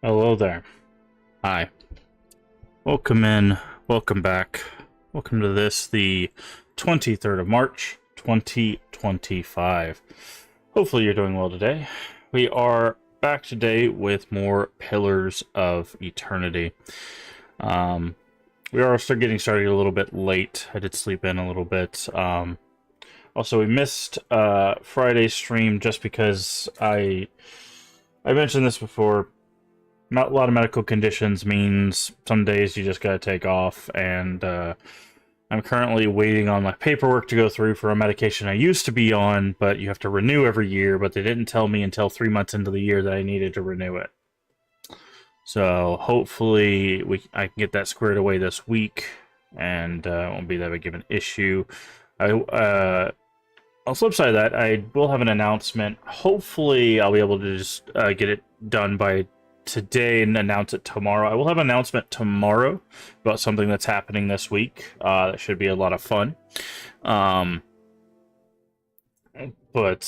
Hello there. Hi. Welcome in. Welcome back. Welcome to this, the 23rd of March, 2025. Hopefully you're doing well today. We are back today with more Pillars of Eternity. We are still getting started a little bit late. I did sleep in a little bit. Also, we missed Friday's stream just because I mentioned this before. A lot of medical conditions means some days you just gotta take off, and I'm currently waiting on my paperwork to go through for a medication I used to be on, but you have to renew every year, but they didn't tell me until 3 months into the year that I needed to renew it. So hopefully I can get that squared away this week, and it won't be that big of an issue. On the flip side of that, I will have an announcement. Hopefully I'll be able to just get it done by today and announce it tomorrow. I will have an announcement tomorrow about something that's happening this week. That should be a lot of fun. But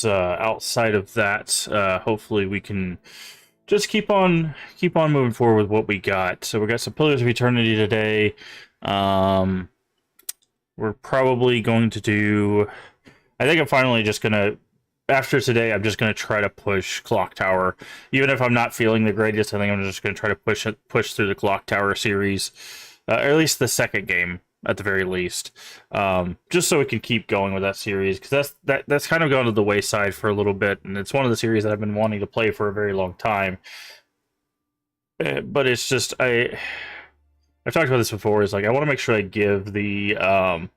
outside of that, hopefully we can just keep on moving forward with what we got. So we got some Pillars of Eternity today. We're probably going to do... I think I'm finally just gonna, after today, I'm just gonna try to push Clock Tower. Even if I'm not feeling the greatest, I think I'm just gonna try to push through the Clock Tower series, or at least the second game at the very least, just so we can keep going with that series, because that's kind of gone to the wayside for a little bit, and it's one of the series that I've been wanting to play for a very long time. But it's just I've talked about this before. Is like I want to make sure I give the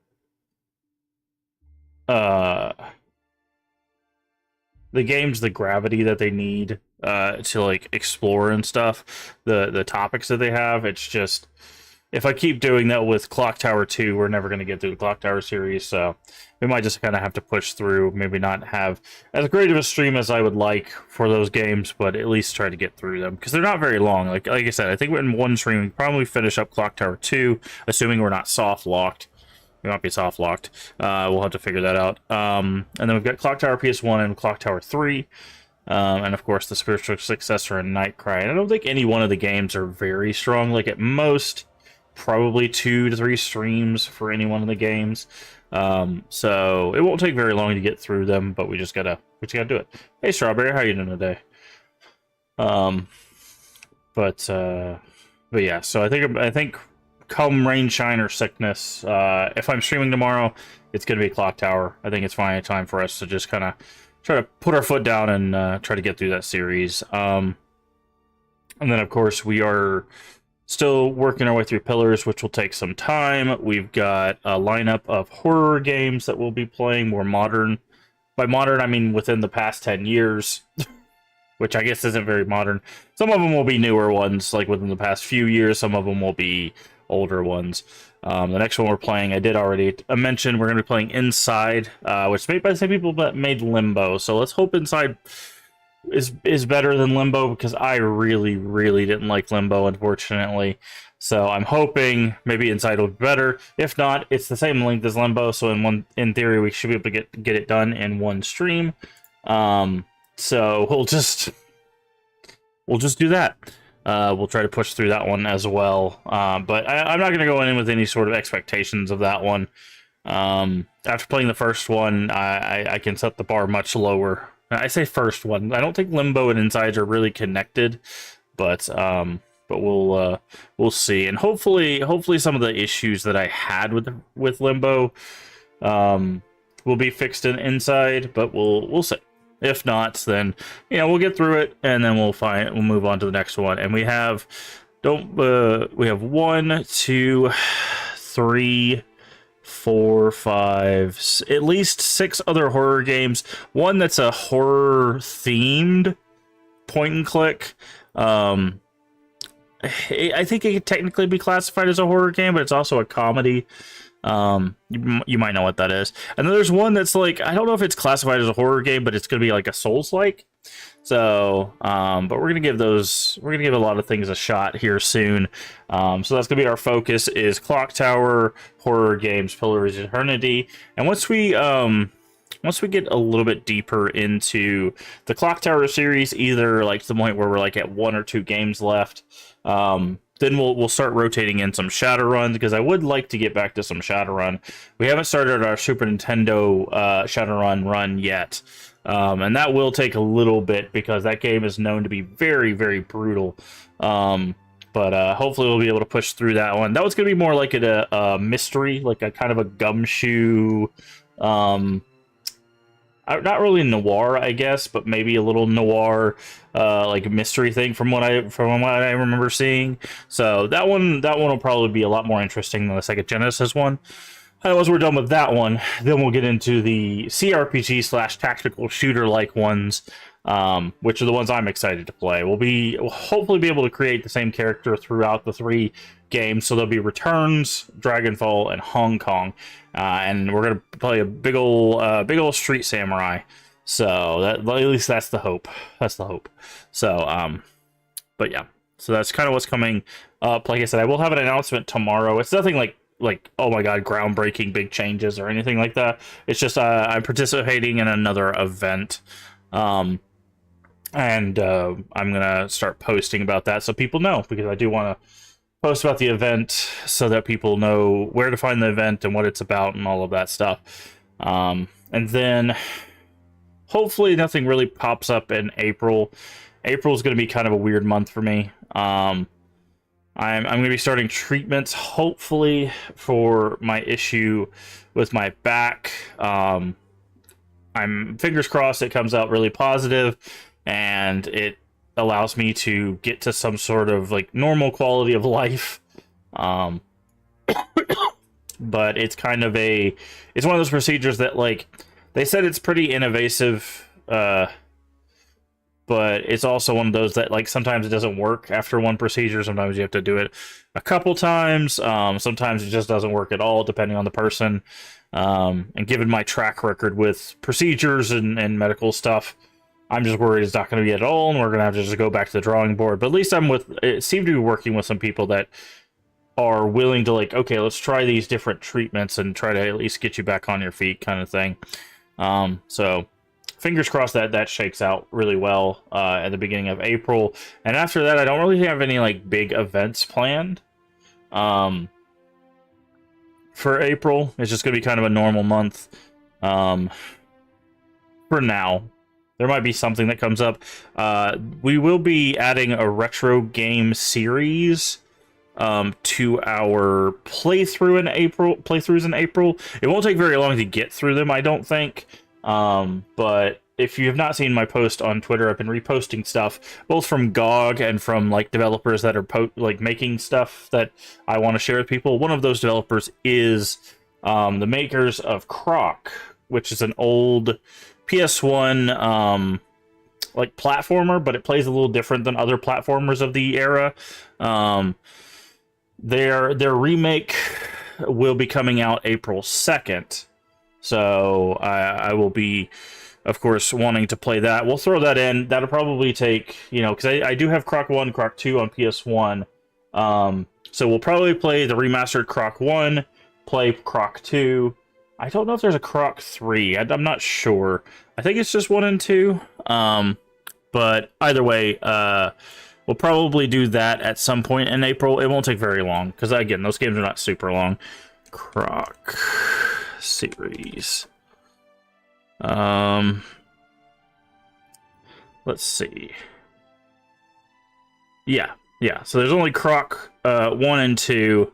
games the gravity that they need to like explore and stuff, the topics that they have. It's just, if I keep doing that with Clock Tower 2, we're never going to get through the Clock Tower series, so we might just kind of have to push through, maybe not have as great of a stream as I would like for those games, but at least try to get through them, because they're not very long. Like I said, I think in one stream we can probably finish up Clock Tower 2, assuming we're not soft locked. We might be soft locked. We'll have to figure that out. And then we've got Clock Tower PS1 and Clock Tower 3. And of course the spiritual successor and Nightcry. And I don't think any one of the games are very strong. Like at most, probably 2 to 3 streams for any one of the games. So it won't take very long to get through them, but we just gotta do it. Hey Strawberry, how you doing today? But yeah, so I think come rain, shine, or sickness, if I'm streaming tomorrow, it's going to be Clock Tower. I think it's finally time for us to just kind of try to put our foot down and try to get through that series. And then, of course, we are still working our way through Pillars, which will take some time. We've got a lineup of horror games that we'll be playing, more modern. By modern, I mean within the past 10 years. Which I guess isn't very modern. Some of them will be newer ones, like within the past few years. Some of them will be older ones. The next one we're playing, I did already mention, we're going to be playing Inside, which is made by the same people that made Limbo. So let's hope Inside is better than Limbo, because I really, really didn't like Limbo, unfortunately. So I'm hoping maybe Inside will be better. If not, it's the same length as Limbo, so in theory we should be able to get it done in one stream. So we'll just do that. We'll try to push through that one as well. But I'm not going to go in with any sort of expectations of that one. After playing the first one, I can set the bar much lower. I say first one. I don't think Limbo and Inside are really connected, but we'll see. And hopefully some of the issues that I had with Limbo will be fixed in Inside, but we'll see. If not, then we'll get through it, and then we'll move on to the next one. And we have 1, 2, 3, 4, 5, at least 6 other horror games. One that's a horror themed point and click. I think it could technically be classified as a horror game, but it's also a comedy. You might know what that is. And then there's one that's like, I don't know if it's classified as a horror game, but it's gonna be like a Souls-like. So but we're gonna give a lot of things a shot here soon. So that's gonna be our focus, is Clock Tower, horror games, Pillars of Eternity. And once we once we get a little bit deeper into the Clock Tower series, either like to the point where we're like at 1 or 2 games left, then we'll start rotating in some Shadowrun, because I would like to get back to some Shadowrun. We haven't started our Super Nintendo Shadowrun run yet, and that will take a little bit because that game is known to be very, very brutal. But hopefully we'll be able to push through that one. That was going to be more like a mystery, like a kind of a gumshoe, not really noir, I guess, but maybe a little noir, like mystery thing from what I remember seeing. So that one will probably be a lot more interesting than the Sega Genesis one. And once we're done with that one, then we'll get into the CRPG / tactical shooter like ones, which are the ones I'm excited to play. We'll hopefully be able to create the same character throughout the 3 games. So there'll be Returns, Dragonfall, and Hong Kong, and we're gonna play a big old street samurai. So that, at least that's the hope. That's the hope. So but yeah. So that's kind of what's coming up. Like I said, I will have an announcement tomorrow. It's nothing like oh my god, groundbreaking big changes or anything like that. It's just I'm participating in another event. And I'm gonna start posting about that so people know, because I do want to post about the event so that people know where to find the event and what it's about and all of that stuff. And then hopefully nothing really pops up in April. April's going to be kind of a weird month for me. I'm going to be starting treatments, hopefully, for my issue with my back. I'm fingers crossed it comes out really positive, and it allows me to get to some sort of like normal quality of life. But it's kind of it's one of those procedures that, like, they said it's pretty invasive, but it's also one of those that, like, sometimes it doesn't work after one procedure. Sometimes you have to do it a couple times. Sometimes it just doesn't work at all, depending on the person. And given my track record with procedures and medical stuff, I'm just worried it's not going to be at all, and we're going to have to just go back to the drawing board. But at least it seemed to be working with some people that are willing to, like, okay, let's try these different treatments and try to at least get you back on your feet, kind of thing. So fingers crossed that shakes out really well at the beginning of April. And after that, I don't really have any like big events planned for April. It's just going to be kind of a normal month for now. There might be something that comes up. We will be adding a retro game series to our playthroughs in April. It won't take very long to get through them, I don't think. But if you have not seen my post on Twitter, I've been reposting stuff both from GOG and from like developers that are making stuff that I want to share with people. One of those developers is the makers of Croc, which is an old PS1 like platformer, but it plays a little different than other platformers of the era. Their remake will be coming out April 2nd. So I will be, of course, wanting to play that. We'll throw that in. That'll probably take, because I do have Croc 1, Croc 2 on PS1. So we'll probably play the remastered Croc 1, play Croc 2. I don't know if there's a Croc 3. I'm not sure. I think it's just 1 and 2. But either way, we'll probably do that at some point in April. It won't take very long, because, again, those games are not super long. Croc series. Let's see. Yeah. So there's only Croc 1 and 2.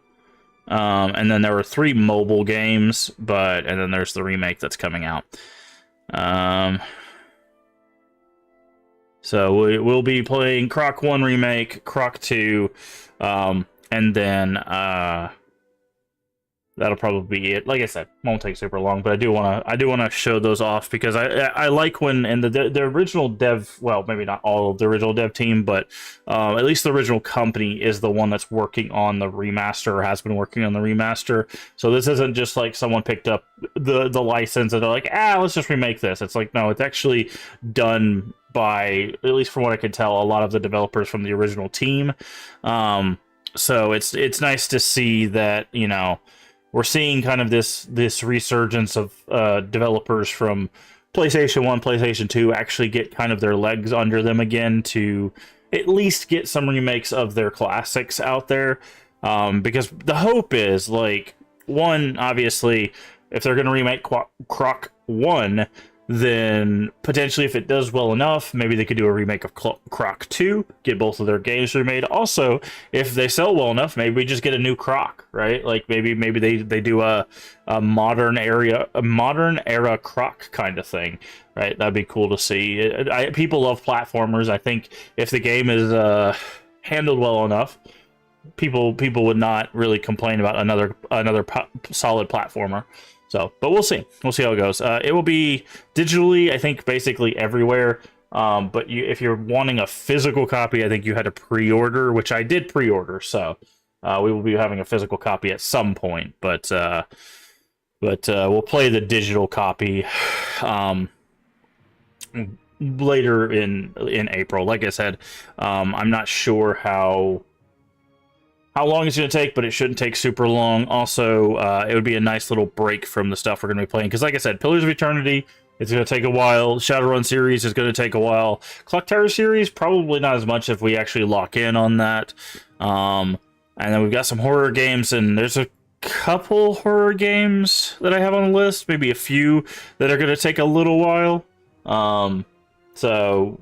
And then there were 3 mobile games, and then there's the remake that's coming out. So we'll be playing Croc 1 remake, Croc 2, and then that'll probably be it. Like I said, won't take super long, but I do want to show those off, because I like when the original dev, well, maybe not all of the original dev team, but at least the original company is the one that's working on the remaster, or has been working on the remaster. So this isn't just like someone picked up the license and they're like, let's just remake this. It's like, no, it's actually done by, at least from what I can tell, a lot of the developers from the original team. So it's nice to see that, we're seeing kind of this resurgence of developers from PlayStation 1, PlayStation 2 actually get kind of their legs under them again to at least get some remakes of their classics out there. Because the hope is, like, one, obviously, if they're going to remake Croc 1, then potentially if it does well enough, maybe they could do a remake of Croc 2, get both of their games remade. Also, if they sell well enough, maybe we just get a new Croc, right? Like maybe they do a modern era Croc kind of thing, right? That'd be cool to see. People love platformers. I think if the game is handled well enough, people would not really complain about another solid platformer. So, but we'll see. We'll see how it goes. It will be digitally, I think, basically everywhere. But if you're wanting a physical copy, I think you had to pre-order, which I did pre-order. So, we will be having a physical copy at some point. But we'll play the digital copy later in April. Like I said, I'm not sure how long it's going to take, but it shouldn't take super long. Also, it would be a nice little break from the stuff we're going to be playing. Because like I said, Pillars of Eternity, it's going to take a while. Shadowrun series is going to take a while. Clock Tower series, probably not as much if we actually lock in on that. And then we've got some horror games, and there's a couple horror games that I have on the list. Maybe a few that are going to take a little while. So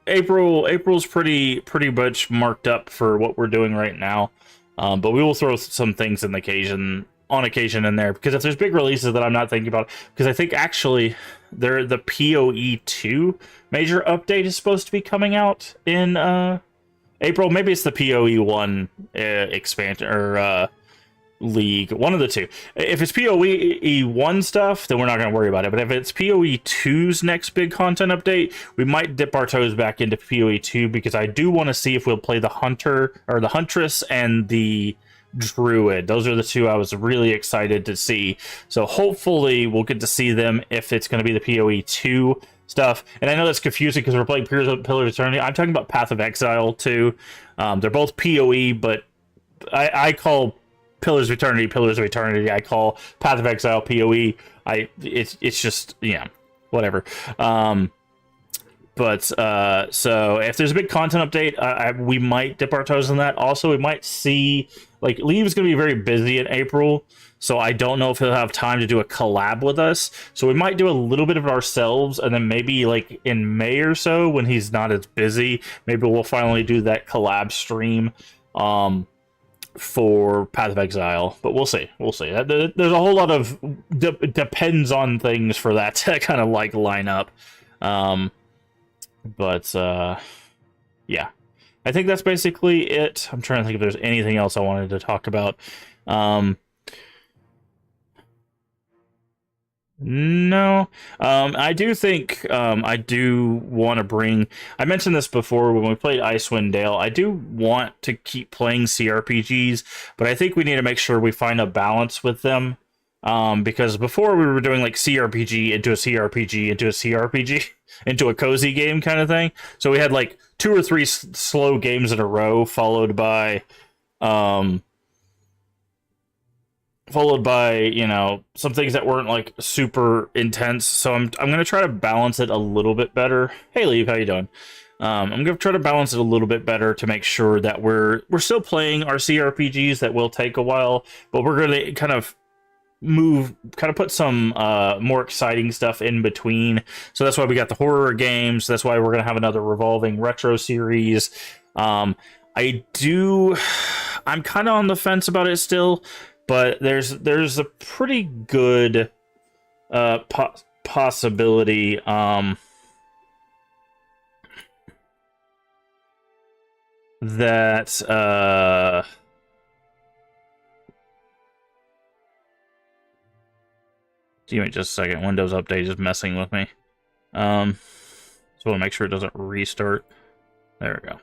April's pretty much marked up for what we're doing right now. But we will throw some things on occasion in there, because if there's big releases that I'm not thinking about, because I think actually the PoE 2 major update is supposed to be coming out in April. Maybe it's the PoE 1 expansion or League, one of the two. If it's PoE 1 stuff, then we're not going to worry about it. But if it's PoE 2's next big content update, we might dip our toes back into PoE 2, because I do want to see if we'll play the Hunter or the Huntress and the Druid. Those are the two I was really excited to see. So hopefully we'll get to see them if it's going to be the PoE 2 stuff. And I know that's confusing because we're playing Pillars of Eternity. I'm talking about Path of Exile too. They're both PoE, but I call Pillars of Eternity. I call Path of Exile PoE. It's just, yeah, whatever. So if there's a big content update, we might dip our toes in that. Also, we might see, like, Leave is going to be very busy in April, so I don't know if he'll have time to do a collab with us. So we might do a little bit of it ourselves, and then maybe like in May or so, when he's not as busy, maybe we'll finally do that collab stream for Path of Exile. But we'll see. There's a whole lot of depends on things for that to kind of like line up. Yeah, I think that's basically it. I'm trying to think if there's anything else I wanted to talk about. No. I do think I do want to bring... I mentioned this before when we played Icewind Dale. I do want to keep playing CRPGs, but I think we need to make sure we find a balance with them. Because before we were doing like CRPG into a CRPG into a CRPG into a cozy game kind of thing. So we had like 2 or 3 slow games in a row, followed by you know, some things that weren't like super intense. So I'm gonna try to balance it a little bit better. Hey, Leave, how you doing? I'm gonna try to balance it a little bit better to make sure that we're still playing our CRPGs that will take a while, but we're gonna kind of put some more exciting stuff in between. So that's why we got the horror games. That's why we're gonna have another revolving retro series. I'm kind of on the fence about it still, but there's a pretty good possibility that give me just a second. Windows Update is messing with me. So I want to make sure it doesn't restart. There we go.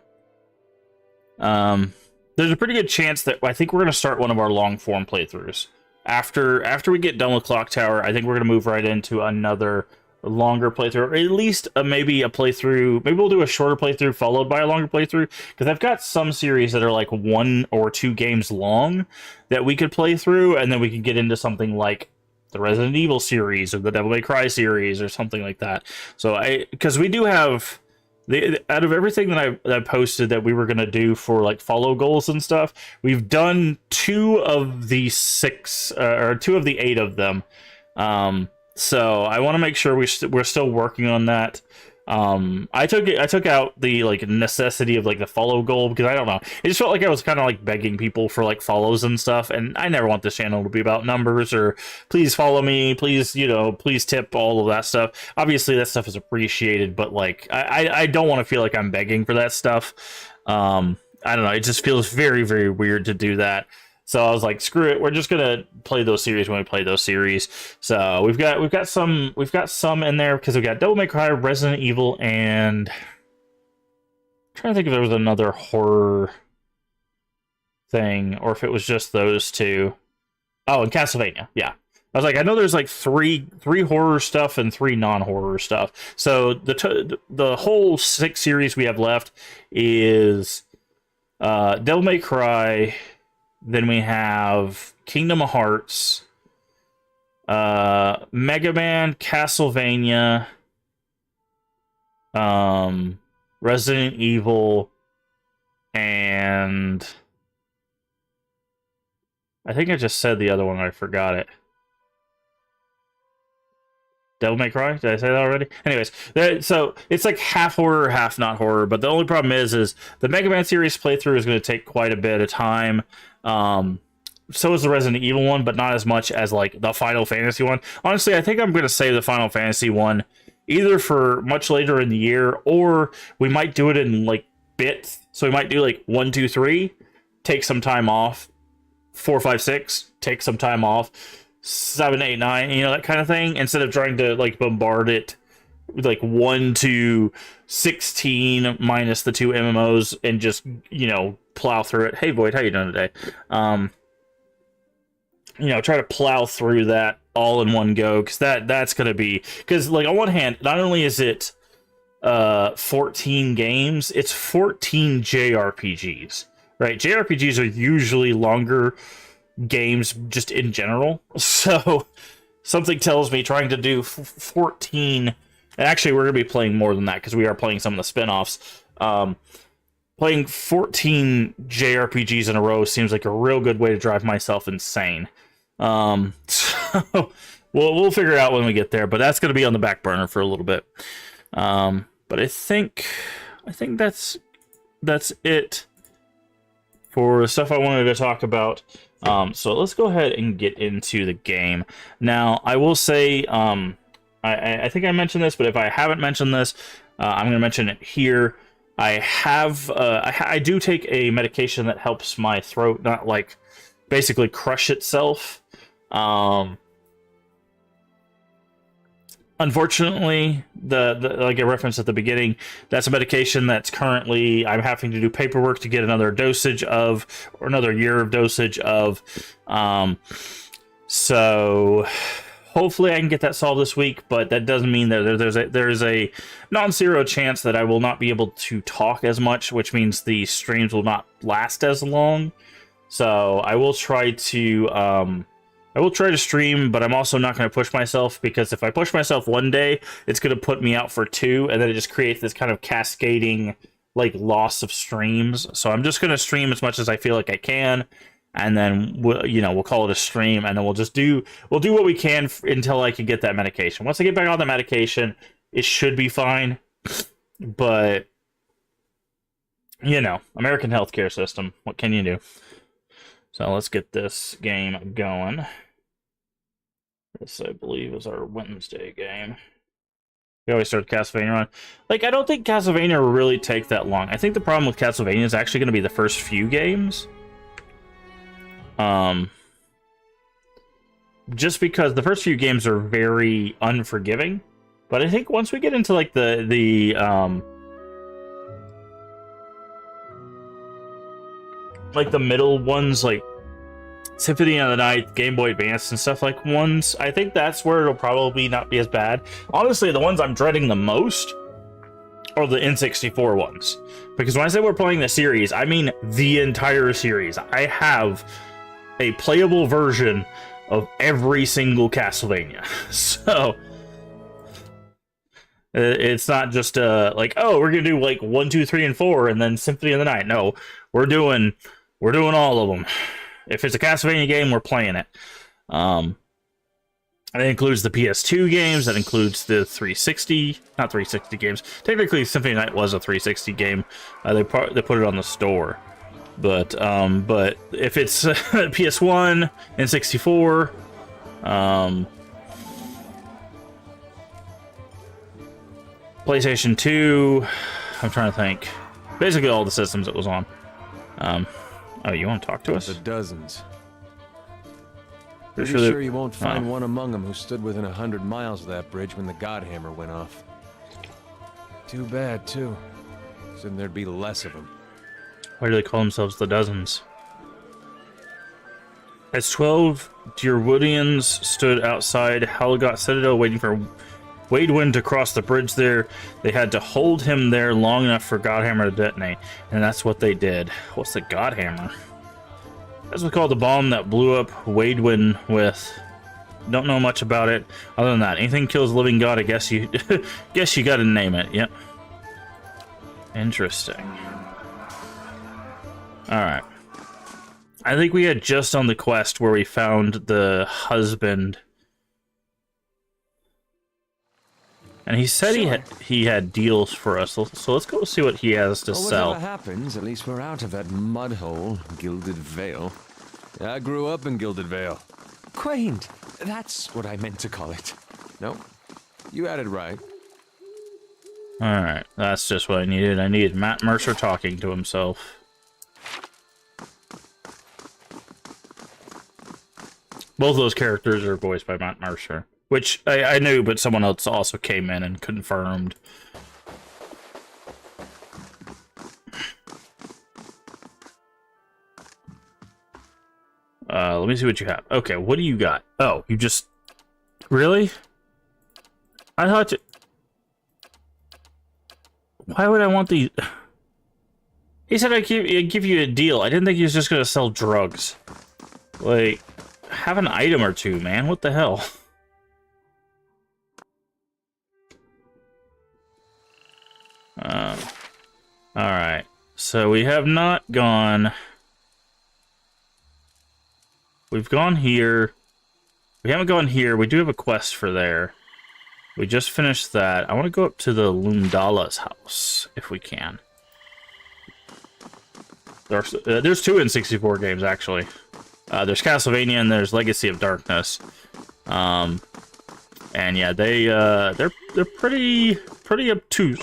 There's a pretty good chance that I think we're going to start one of our long form playthroughs. After we get done with Clock Tower, I think we're going to move right into another longer playthrough, or at least maybe a playthrough. Maybe we'll do a shorter playthrough followed by a longer playthrough, because I've got some series that are like 1 or 2 games long that we could play through, and then we could get into something like the Resident Evil series or the Devil May Cry series or something like that. So because we do have out of everything that I posted that we were gonna do for like follow goals and stuff, we've done 2 of the 6 or 2 of the 8 of them. So I want to make sure we're still working on that. I took out the like necessity of like the follow goal, because I don't know, it just felt like I was kind of like begging people for like follows and stuff, and I never want this channel to be about numbers or please follow me, please, you know, please tip, all of that stuff. Obviously that stuff is appreciated, but like I don't want to feel like I'm begging for that stuff. I don't know, it just feels very, very weird to do that. So I was like, screw it, we're just gonna play those series when we play those series. So we've got some in there, because we got Devil May Cry, Resident Evil, and I'm trying to think if there was another horror thing, or if it was just those 2. Oh, and Castlevania, yeah. I was like, I know there's like three horror stuff and 3 non-horror stuff. So the whole 6 series we have left is Devil May Cry. Then we have Kingdom Hearts, Mega Man, Castlevania, Resident Evil, and I think I just said the other one, I forgot it. Devil May Cry? Did I say that already? Anyways, so it's like half horror, half not horror, but the only problem is the Mega Man series playthrough is going to take quite a bit of time. So is the Resident Evil one, but not as much as like the Final Fantasy one. Honestly, I think I'm going to save the Final Fantasy one either for much later in the year, or we might do it in like bits. So we might do like 1, 2, 3, take some time off, 4, 5, 6, take some time off, 7, 8, 9, you know, that kind of thing, instead of trying to like bombard it with like 1 to 16 minus the 2 MMOs and just, you know, plow through it. Hey Void, how you doing today? You know, try to plow through that all in one go, because that's gonna be, because like on one hand, not only is it 14 games, it's 14 JRPGs, right? JRPGs are usually longer games just in general, so something tells me trying to do 14, and actually we're gonna be playing more than that because we are playing some of the spin-offs. Playing 14 JRPGs in a row seems like a real good way to drive myself insane. So we'll figure it out when we get there, but that's gonna be on the back burner for a little bit. But I think that's it for the stuff I wanted to talk about. So let's go ahead and get into the game. Now, I will say, I think I mentioned this, but if I haven't mentioned this, I'm going to mention it here. I do take a medication that helps my throat not, like, basically crush itself. Unfortunately, like I referenced at the beginning, that's a medication that's currently I'm having to do paperwork to get another dosage of, or another year of dosage of. So hopefully I can get that solved this week, but that doesn't mean that there's a non-zero chance that I will not be able to talk as much, which means the streams will not last as long. So I will try to stream, but I'm also not going to push myself, because if I push myself one day, it's going to put me out for 2, and then it just creates this kind of cascading, like, loss of streams. So I'm just going to stream as much as I feel like I can, and then we'll call it a stream, and then we'll do what we can until I can get that medication. Once I get back on the medication, it should be fine. But American healthcare system, what can you do? So let's get this game going. This, I believe, is our Wednesday game. We always start Castlevania on. Like, I don't think Castlevania will really take that long. I think the problem with Castlevania is actually going to be the first few games. Just because the first few games are very unforgiving. But I think once we get into, like, the middle ones, like Symphony of the Night, Game Boy Advance, and stuff like ones, I think that's where it'll probably not be as bad. Honestly, the ones I'm dreading the most are the N64 ones. Because when I say we're playing the series, I mean the entire series. I have a playable version of every single Castlevania. So it's not just like, oh, we're gonna do like 1, 2, 3, and 4, and then Symphony of the Night. No, we're doing all of them. If it's a Castlevania game, we're playing it. That includes the PS2 games. That includes the 360, not 360 games. Technically, Symphony of the Night was a 360 game. They put it on the store. But if it's PS1 and 64, PlayStation 2, I'm trying to think. Basically, all the systems it was on. Oh, you want to talk to us? The dozens. Pretty Sure you won't find one among them who stood within 100 miles of that bridge when the Godhammer went off. Too bad, too. Assume there'd be less of them. Why do they call themselves the Dozens? As 12 Dyrwoodians stood outside Halagot Citadel waiting for Waidwen to cross the bridge there, they had to hold him there long enough for Godhammer to detonate. And that's what they did. What's the Godhammer? That's what's called the bomb that blew up Waidwen with. Don't know much about it. Other than that, anything kills a living god, I guess you guess you gotta name it. Yep. Interesting. Alright. I think we had just on the quest where we found the husband. And he said he had deals for us, so let's go see what he has to sell. Whatever happens, at least we're out of that mud hole, Gilded Vale. I grew up in Gilded Vale. Quaint. That's what I meant to call it. No, you had it right. Alright, that's just what I needed. I needed Matt Mercer talking to himself. Both of those characters are voiced by Matt Mercer. Which I knew, but someone else also came in and confirmed. Let me see what you have. Okay, what do you got? Oh, you just... Really? I thought you... Why would I want these... He said I'd give you a deal. I didn't think he was just going to sell drugs. Like, have an item or two, man. What the hell? Alright, so we have not gone... We've gone here. We haven't gone here. We do have a quest for there. We just finished that. I want to go up to the Lundala's house, if we can. There's two N64 games, actually. There's Castlevania and there's Legacy of Darkness. And yeah, they're pretty obtuse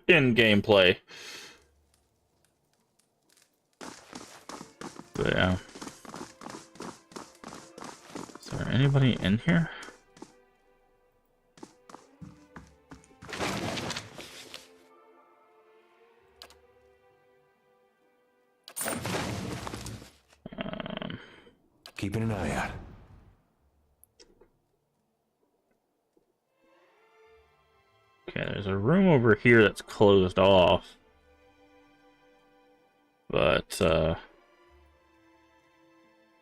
in gameplay. But yeah. Is there anybody in here? Keeping an eye out. Okay, there's a room over here that's closed off. But,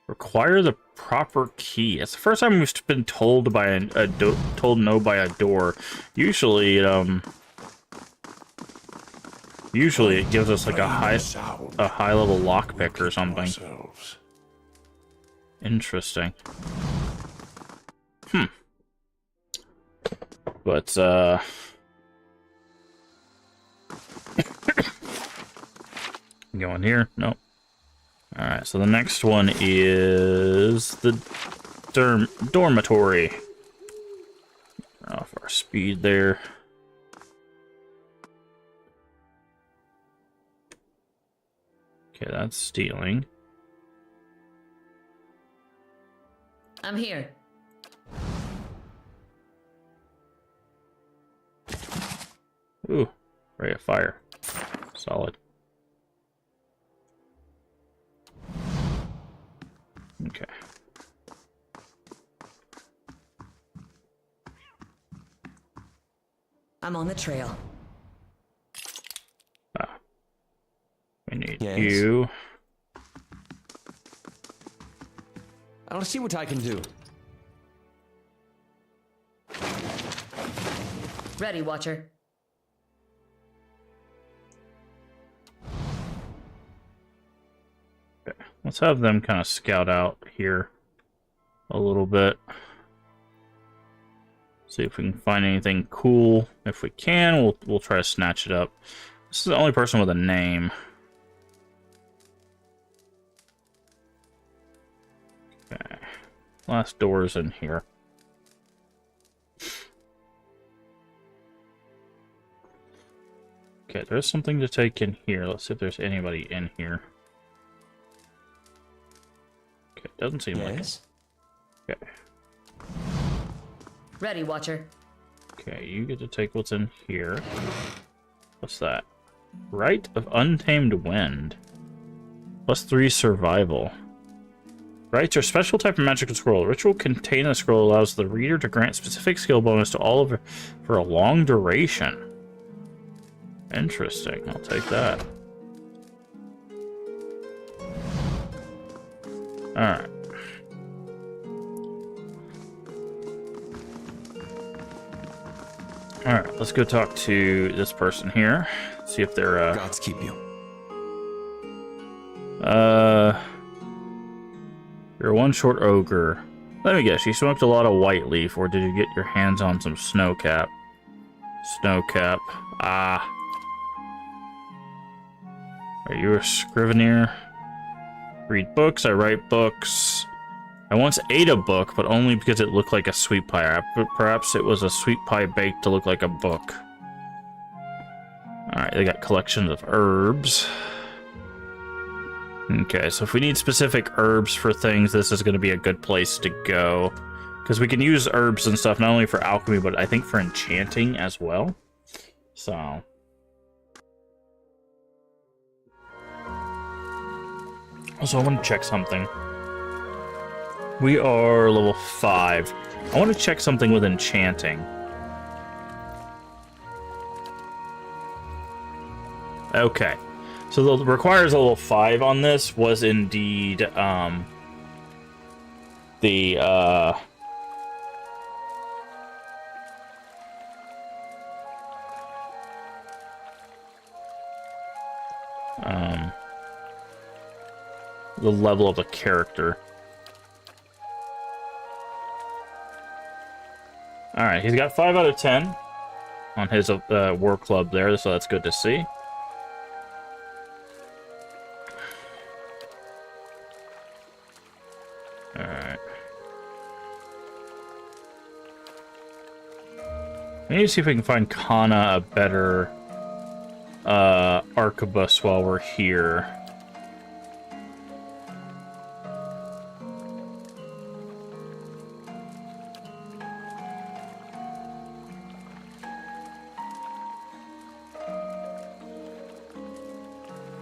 require the proper key. It's the first time we've been told by told no by a door. Usually it gives us like a high level lockpick or something. Interesting. But go in here. Nope. Alright, so the next one is the dormitory. Off our speed there. Okay, that's stealing. I'm here. Ooh, ray of fire. Solid. Okay. I'm on the trail. We need Yes? you. I'll see what I can do. Ready, Watcher. Okay. Let's have them kind of scout out here a little bit. See if we can find anything cool. If we can, we'll try to snatch it up. This is the only person with a name. Okay. Last door's in here. Okay, there's something to take in here. Let's see if there's anybody in here. Okay, doesn't seem like it. Yes? Okay. Ready, Watcher. Okay, you get to take what's in here. What's that? Rite of Untamed Wind. +3 survival. Rites are a special type of magical scroll. A ritual contained in the scroll allows the reader to grant specific skill bonus to all of it for a long duration. Interesting. I'll take that. Alright. Alright, let's go talk to this person here. See if they're, Gods keep you. You're one short ogre. Let me guess, you smoked a lot of white leaf, or did you get your hands on some snowcap? Snowcap. Ah. Are you a scrivener? Read books, I write books. I once ate a book, but only because it looked like a sweet pie. Perhaps it was a sweet pie baked to look like a book. Alright, they got collections of herbs. Okay, so if we need specific herbs for things, this is going to be a good place to go. Because we can use herbs and stuff not only for alchemy, but I think for enchanting as well. So... Also, I want to check something. We are level 5. I want to check something with enchanting. Okay. So the requires a level 5 on this was indeed the level of the character. Alright, he's got 5 out of 10 on his war club there, so that's good to see. Alright. We need to see if we can find Kana a better arquebus while we're here.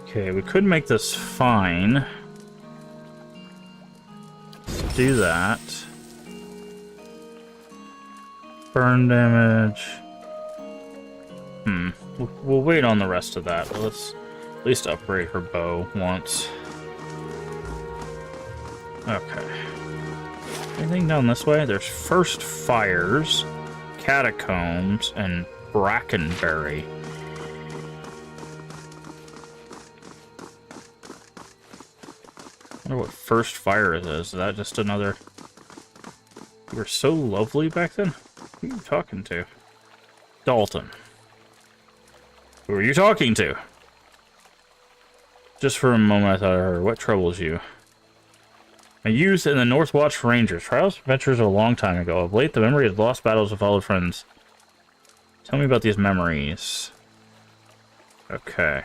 Okay, we could make this fine. Let's do that. Burn damage. We'll wait on the rest of that, but let's at least upgrade her bow once. Okay. Anything down this way? There's First Fires, Catacombs, and Brackenberry. I wonder what First Fire is. Is that just another... You were so lovely back then? Who are you talking to? Dalton. Who are you talking to? Just for a moment I thought I heard, what troubles you? My youth in the Northwatch Rangers. Trials and adventures a long time ago. Of late, the memory of lost battles of fallen friends. Tell me about these memories. Okay.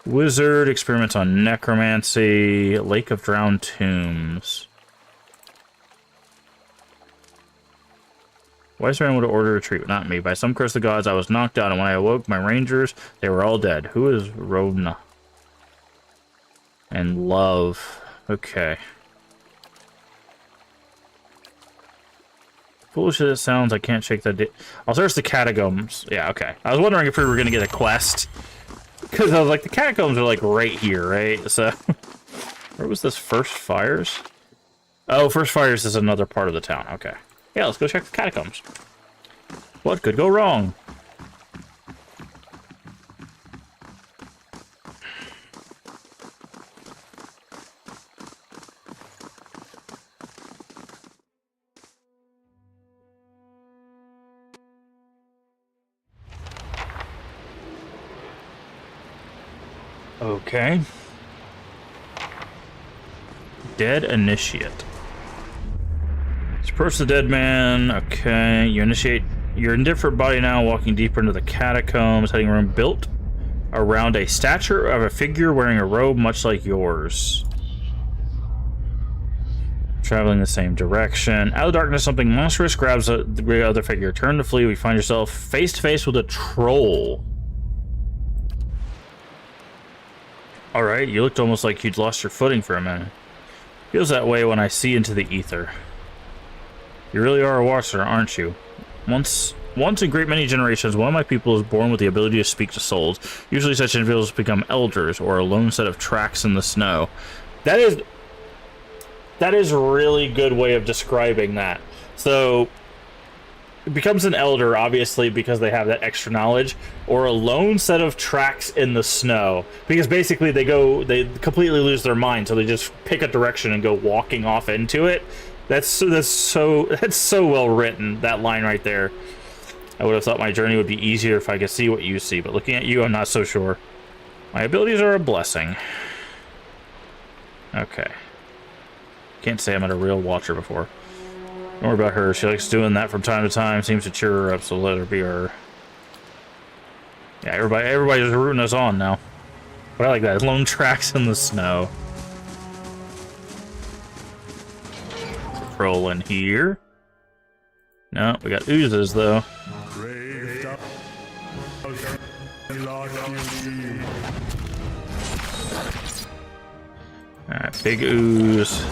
Wizard, experiments on necromancy, Lake of Drowned Tombs. Wise man would order retreat, not me. By some curse of the gods, I was knocked out, and when I awoke, my rangers, they were all dead. Who is Rodna? And love. Okay. Foolish as it sounds, I can't shake that. I'll search the catacombs. Yeah, okay. I was wondering if we were gonna get a quest. Because I was like, the catacombs are like right here, right? So, where was this First Fires? Oh, First Fires is another part of the town. Okay. Yeah, let's go check the catacombs. What could go wrong? Okay. Dead Initiate. Approach the dead man. Okay. You initiate your indifferent body now, walking deeper into the catacombs, heading around built around a statue of a figure wearing a robe much like yours. Traveling the same direction. Out of the darkness, something monstrous grabs the other figure. Turn to flee. We find yourself face to face with a troll. Alright, you looked almost like you'd lost your footing for a minute. Feels that way when I see into the ether. You really are a watcher, aren't you? Once in a great many generations, one of my people is born with the ability to speak to souls. Usually such individuals become elders, or a lone set of tracks in the snow. That is a really good way of describing that. So, it becomes an elder, obviously, because they have that extra knowledge, or a lone set of tracks in the snow. Because basically they completely lose their mind, so they just pick a direction and go walking off into it. That's so well written, that line right there. I would have thought my journey would be easier if I could see what you see, but looking at you, I'm not so sure. My abilities are a blessing. Okay. Can't say I met a real watcher before. Don't worry about her. She likes doing that from time to time. Seems to cheer her up, so let her be her. Yeah, everybody's rooting us on now. But I like that. Lone tracks in the snow. Troll in here. No, we got oozes though. Alright, big ooze.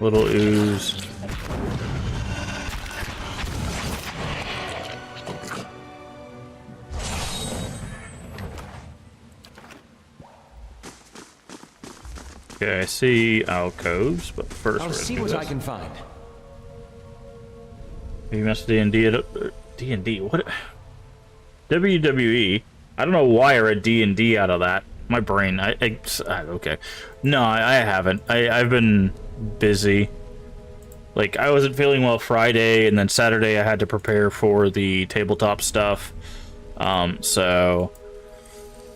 Little ooze. Okay, I see alcoves, but first I'll see what I can find. You must D&D at D&D. What? WWE. I don't know why I read D&D out of that. My brain. Okay. No, I haven't. I've been busy. Like, I wasn't feeling well Friday, and then Saturday I had to prepare for the tabletop stuff. So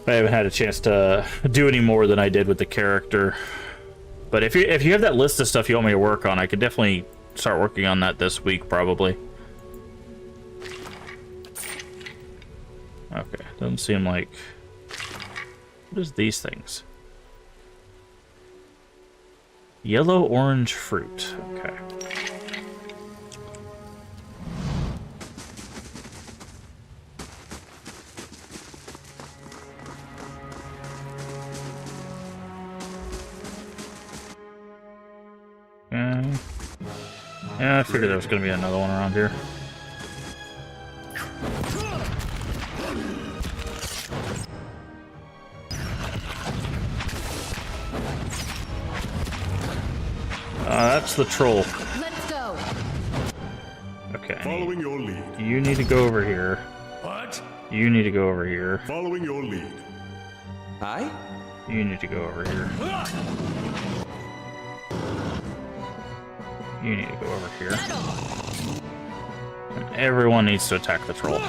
I haven't had a chance to do any more than I did with the character. But if you have that list of stuff you want me to work on, I could definitely start working on that this week, probably. Okay, doesn't seem like... What is these things? Yellow-orange fruit. Okay. Yeah, I figured there was going to be another one around here. That's the troll. Let's go. Okay. Following your lead. You need to go over here. What? You need to go over here. Following your lead. Aye? You need to go over here. You need to go over here. And everyone needs to attack the troll.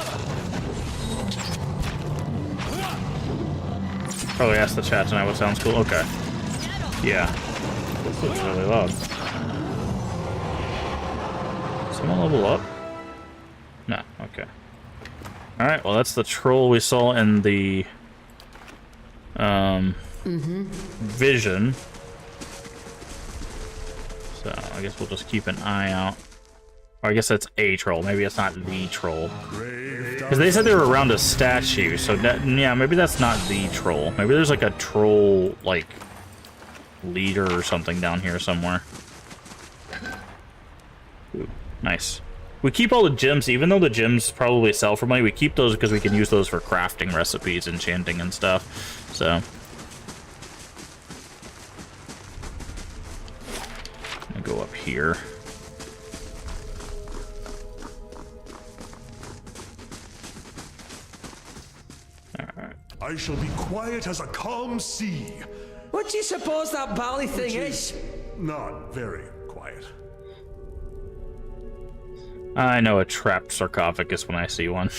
Probably ask the chat tonight what sounds cool. Okay. Yeah. This looks really loud. Someone level up? No, okay. Alright, well that's the troll we saw in the vision. So I guess we'll just keep an eye out. Or I guess that's a troll. Maybe it's not the troll. Because they said they were around a statue, so that, yeah, maybe that's not the troll. Maybe there's like a troll, like, leader or something down here somewhere. Ooh, nice. We keep all the gems, even though the gems probably sell for money, we keep those because we can use those for crafting recipes, enchanting, and stuff. So. I'll go up here. Alright. I shall be quiet as a calm sea. What do you suppose that bally thing is? Not very quiet. I know a trapped sarcophagus when I see one.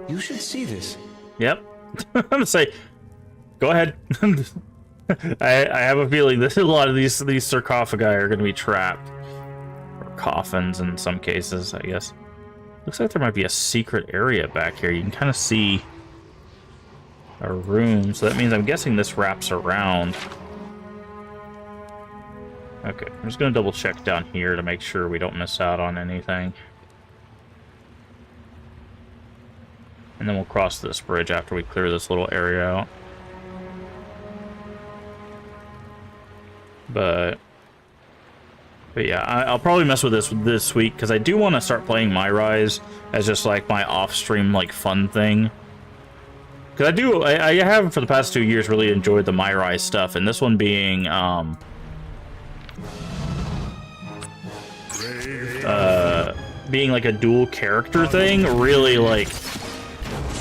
You should see this. Yep. I'm gonna say, go ahead. I have a feeling that a lot of these sarcophagi are gonna be trapped. Or coffins in some cases, I guess. Looks like there might be a secret area back here. You can kind of see a room, so that means I'm guessing this wraps around. Okay, I'm just gonna double check down here to make sure we don't miss out on anything. And then we'll cross this bridge after we clear this little area out. But yeah, I'll probably mess with this week because I do want to start playing My Rise as just like my off-stream like fun thing. Because I have for the past 2 years really enjoyed the My Rise stuff, and this one being being like a dual character thing, really like.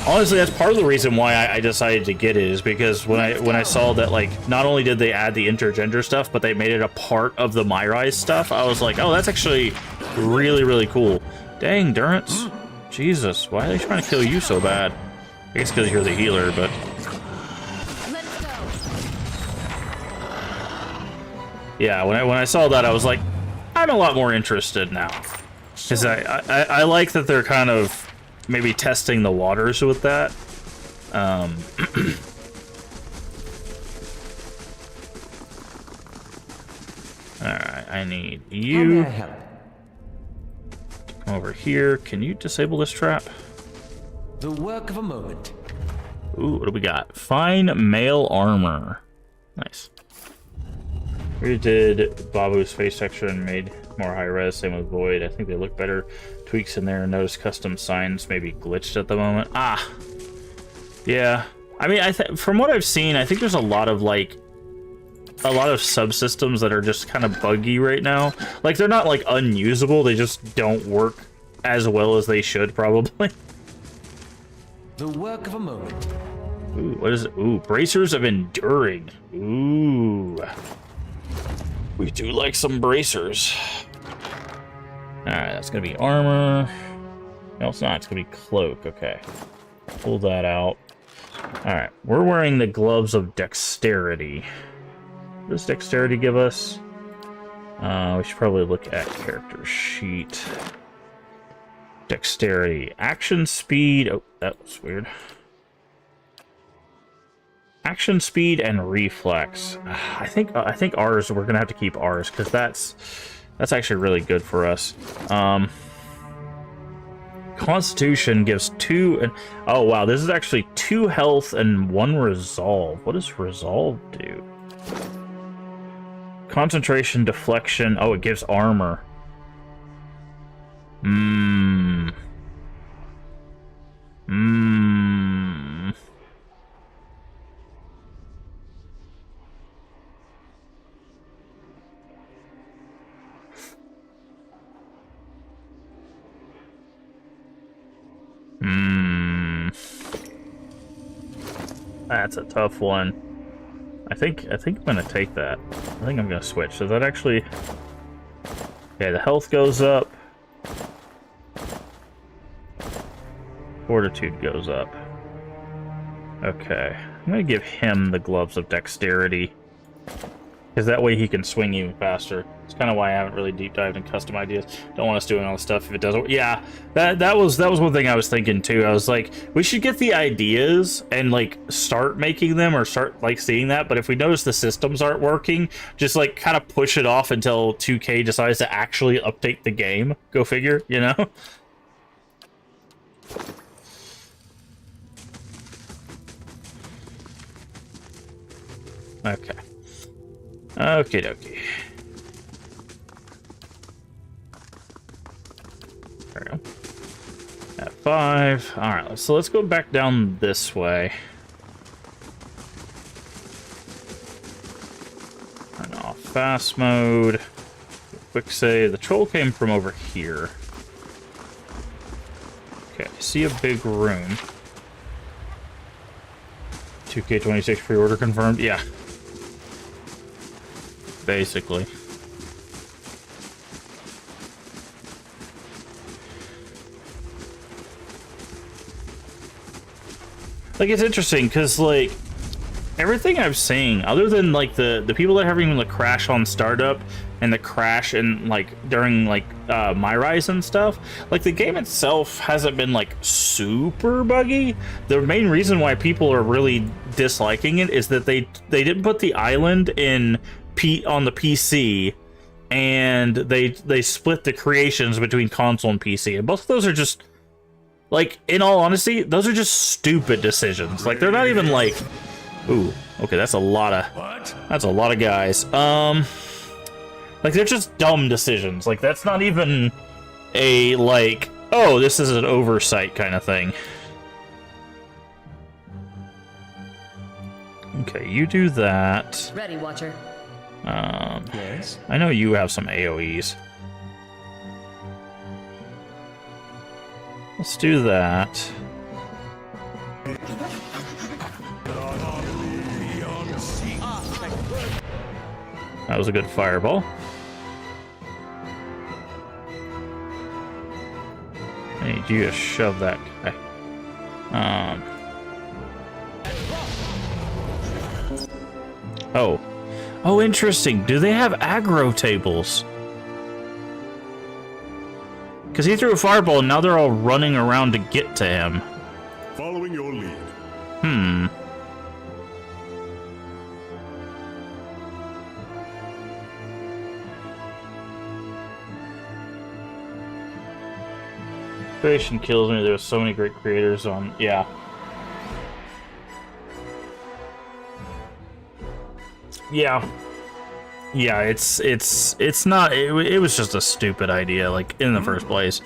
Honestly, that's part of the reason why I decided to get it, is because when I saw that, like, not only did they add the intergender stuff, but they made it a part of the My Rise stuff, I was like, oh, that's actually really, really cool. Dang, Durance. Jesus, why are they trying to kill you so bad? I guess because you're the healer, but... Let's go. Yeah, when I saw that, I was like, I'm a lot more interested now. Because I like that they're kind of... maybe testing the waters with that. Alright, I need you. Come over here. Can you disable this trap? The work of a moment. Ooh, what do we got? Fine male armor. Nice. We did Babu's face texture and made more high res. Same with Void. I think they look better. Tweaks in there. Notice custom signs maybe glitched at the moment. Ah, yeah. I mean, from what I've seen, I think there's a lot of subsystems that are just kind of buggy right now. Like, they're not like unusable. They just don't work as well as they should probably. The work of a moment. Ooh, what is it? Ooh, bracers of enduring. Ooh. We do like some bracers. Alright, that's gonna be armor. No, it's not. It's gonna be cloak. Okay. Pull that out. Alright, we're wearing the gloves of dexterity. What does dexterity give us? We should probably look at character sheet. Dexterity. Action speed. Oh, that was weird. Action speed and reflex. I think ours, we're gonna have to keep ours because that's actually really good for us. Constitution gives 2 and oh wow, this is actually 2 health and 1 resolve. What does resolve do? Concentration, deflection. Oh, it gives armor. That's a tough one. I think I'm gonna take that. I think I'm gonna switch. So that actually, okay, the health goes up. Fortitude goes up. Okay, I'm gonna give him the gloves of dexterity. because that way he can swing even faster. It's kind of why I haven't really deep dived in custom ideas. Don't want us doing all this stuff if it doesn't. Yeah, that was one thing I was thinking too. I was like, we should get the ideas and like start making them or start like seeing that. But if we notice the systems aren't working, just like kind of push it off until 2K decides to actually update the game. Go figure, you know? Okay. Okie dokie. There we go. At 5. Alright, so let's go back down this way. Turn off fast mode. Quick save. The troll came from over here. Okay, see a big room. 2K26 pre-order confirmed? Yeah. Basically. Like, it's interesting, because, like, everything I'm seeing, other than, like, the people that are having the crash on startup and the crash and, like, during, like, My Rise and stuff, like, the game itself hasn't been, like, super buggy. The main reason why people are really disliking it is that they didn't put the island in on the PC, and they split the creations between console and PC, and both of those are just, like, in all honesty, those are just stupid decisions. Like, they're not even like, ooh, okay, that's a lot of guys. Like, they're just dumb decisions. Like, that's not even a, like, oh, this is an oversight kind of thing. Okay, you do that. Ready, Watcher. Yes? I know you have some AoEs. Let's do that. That was a good fireball. I need you to shove that guy. Oh. Oh, interesting. Do they have aggro tables? Because he threw a fireball and now they're all running around to get to him. Following your lead. Hmm. Creation kills me. There's so many great creators on. Yeah. Yeah. Yeah, it's not, it was just a stupid idea, like, in the first place.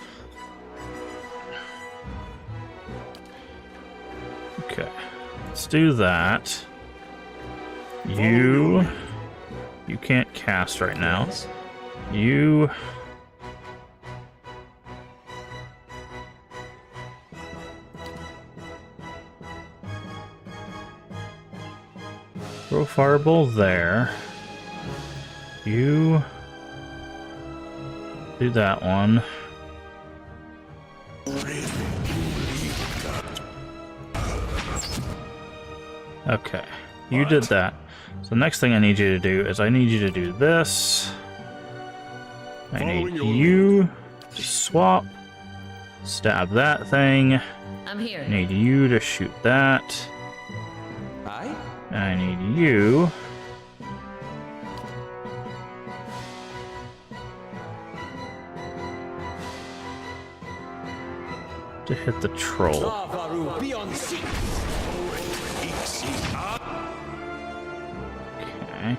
Okay. Let's do that. You can't cast right now. You... Throw fireball there. You do that one. Okay, you did that. So the next thing I need you to do is I need you to do this. I need you to swap, stab that thing. I'm here. I need you to shoot that. Aye? I need you to hit the troll. Okay.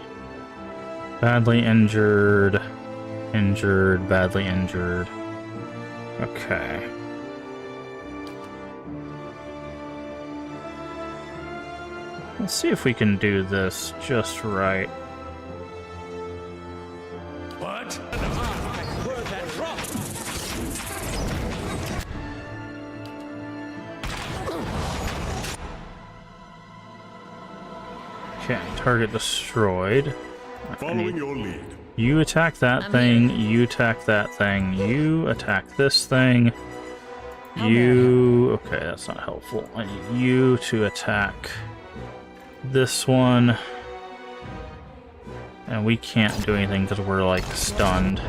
Badly injured. Injured. Badly injured. Okay. Let's see if we can do this just right. What? Okay, target destroyed. Following your lead. You attack that I'm thing, here. you attack that thing, you attack this thing. You... Okay, that's not helpful. I need you to attack this one. And we can't do anything because we're, like, stunned.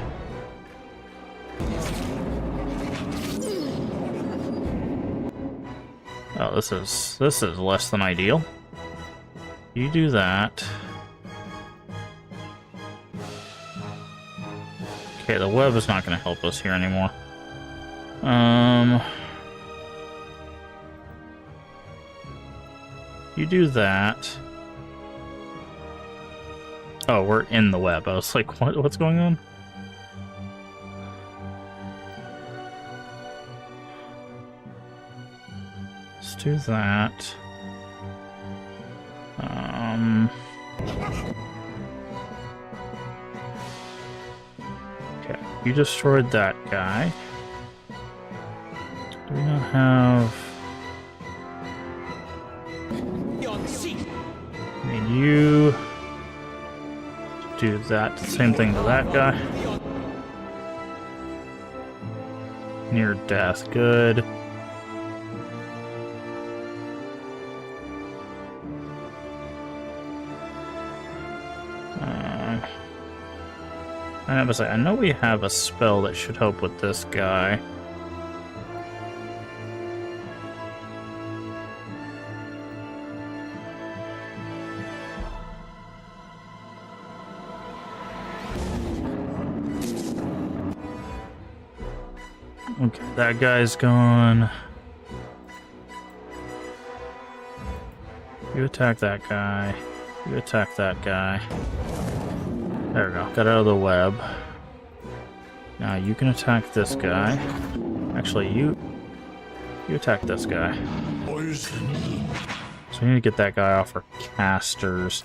Oh, this is less than ideal. You do that. Okay, the web is not going to help us here anymore. You do that. Oh, we're in the web. I was like, what's going on? Let's do that. Okay, you destroyed that guy. Do we not have... I need you to do that. Same thing to that guy. Near death. Good. I know we have a spell that should help with this guy. Okay, that guy's gone. You attack that guy. You attack that guy. There we go. Got out of the web. Now you can attack this guy. Actually, you attack this guy. So we need to get that guy off our casters.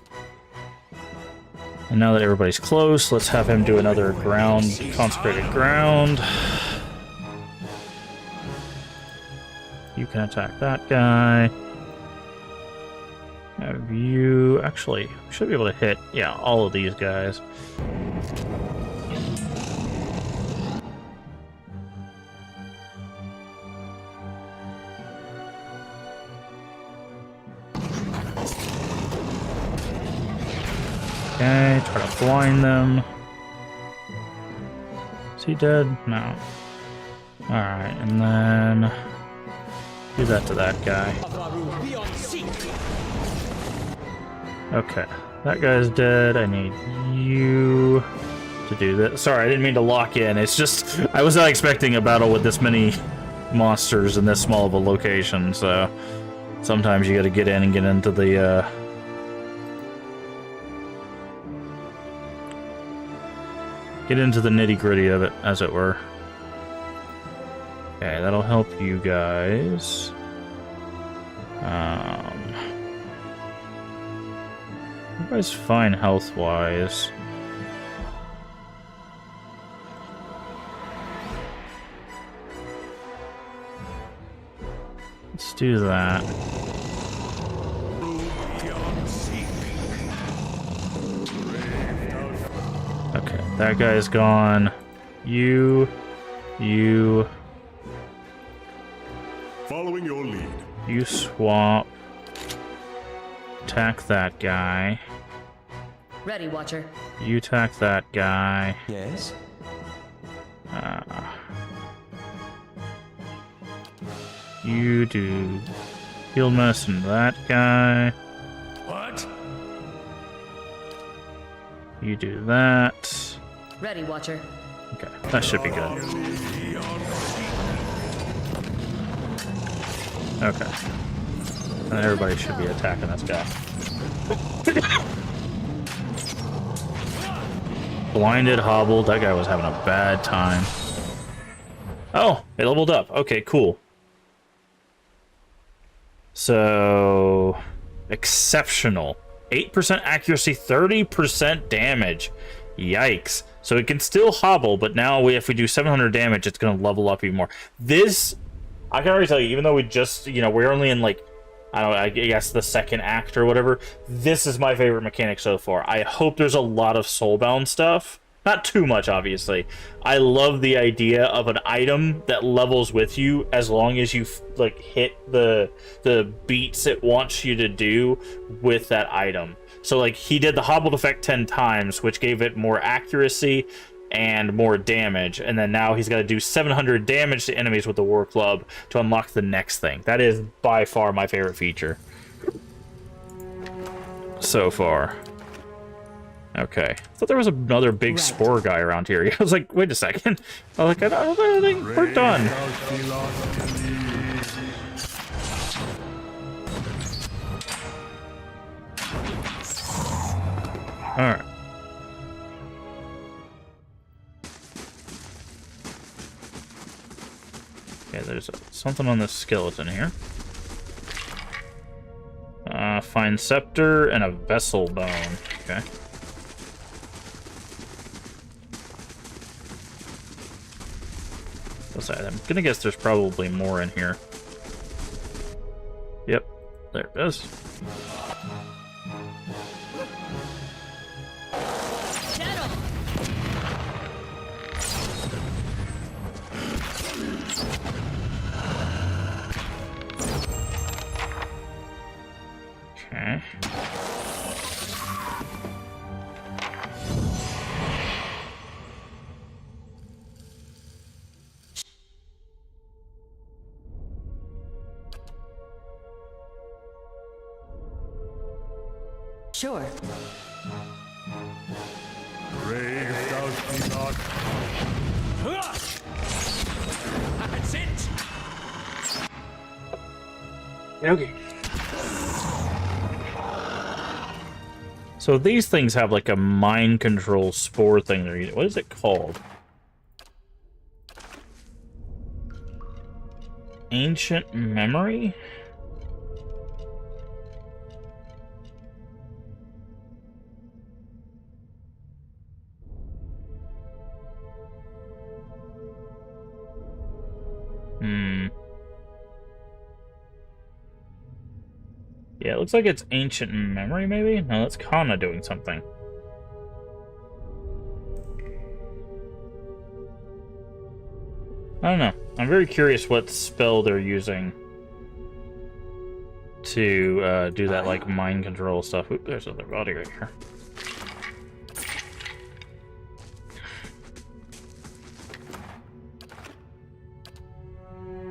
And now that everybody's close, let's have him do another ground, consecrated ground. You can attack that guy. Have you... Actually, we should be able to hit, yeah, all of these guys. Okay, try to blind them. Is he dead? No. Alright, and then... do that to that guy. Okay, that guy's dead. I need you to do this. Sorry, I didn't mean to lock in. It's just, I was not expecting a battle with this many monsters in this small of a location, so sometimes you gotta get in and get into the, get into the nitty-gritty of it, as it were. Okay, that'll help you guys. You guys fine health-wise. Let's do that. Okay, that guy's gone. You... Following your lead. You swap. Attack that guy. Ready, Watcher. You attack that guy. Yes? You do heal medicine to that guy. What? You do that. Ready, Watcher. Okay, that should be good. Okay. And everybody should be attacking this guy. Blinded, hobbled. That guy was having a bad time. Oh, they leveled up. Okay, cool. So, exceptional. 8% accuracy, 30% damage. Yikes. So it can still hobble, but now if we do 700 damage, it's going to level up even more. This, I can already tell you, even though we just, you know, we're only in like, I don't know, I guess the second act or whatever, this is my favorite mechanic so far. I hope there's a lot of soulbound stuff. Not too much, obviously. I love the idea of an item that levels with you as long as you like hit the beats it wants you to do with that item. So like he did the hobbled effect 10 times, which gave it more accuracy and more damage, and then now he's got to do 700 damage to enemies with the War Club to unlock the next thing. That is by far my favorite feature so far. Okay, I thought there was another big spore guy around here. I was like, wait a second. I was like, I don't think we're done. All right. Okay, there's something on this skeleton here. Find scepter and a vessel bone. Okay. What's that? I'm gonna guess there's probably more in here. Yep, there it is. Okay. Sure. Brave thou be not. That's it! Okay. So these things have like a mind control spore thing they're eating. What is it called? Ancient memory? Yeah, it looks like it's ancient memory, maybe? No, that's Kana doing something. I don't know. I'm very curious what spell they're using to do that, like, mind control stuff. Oop, there's another body right here.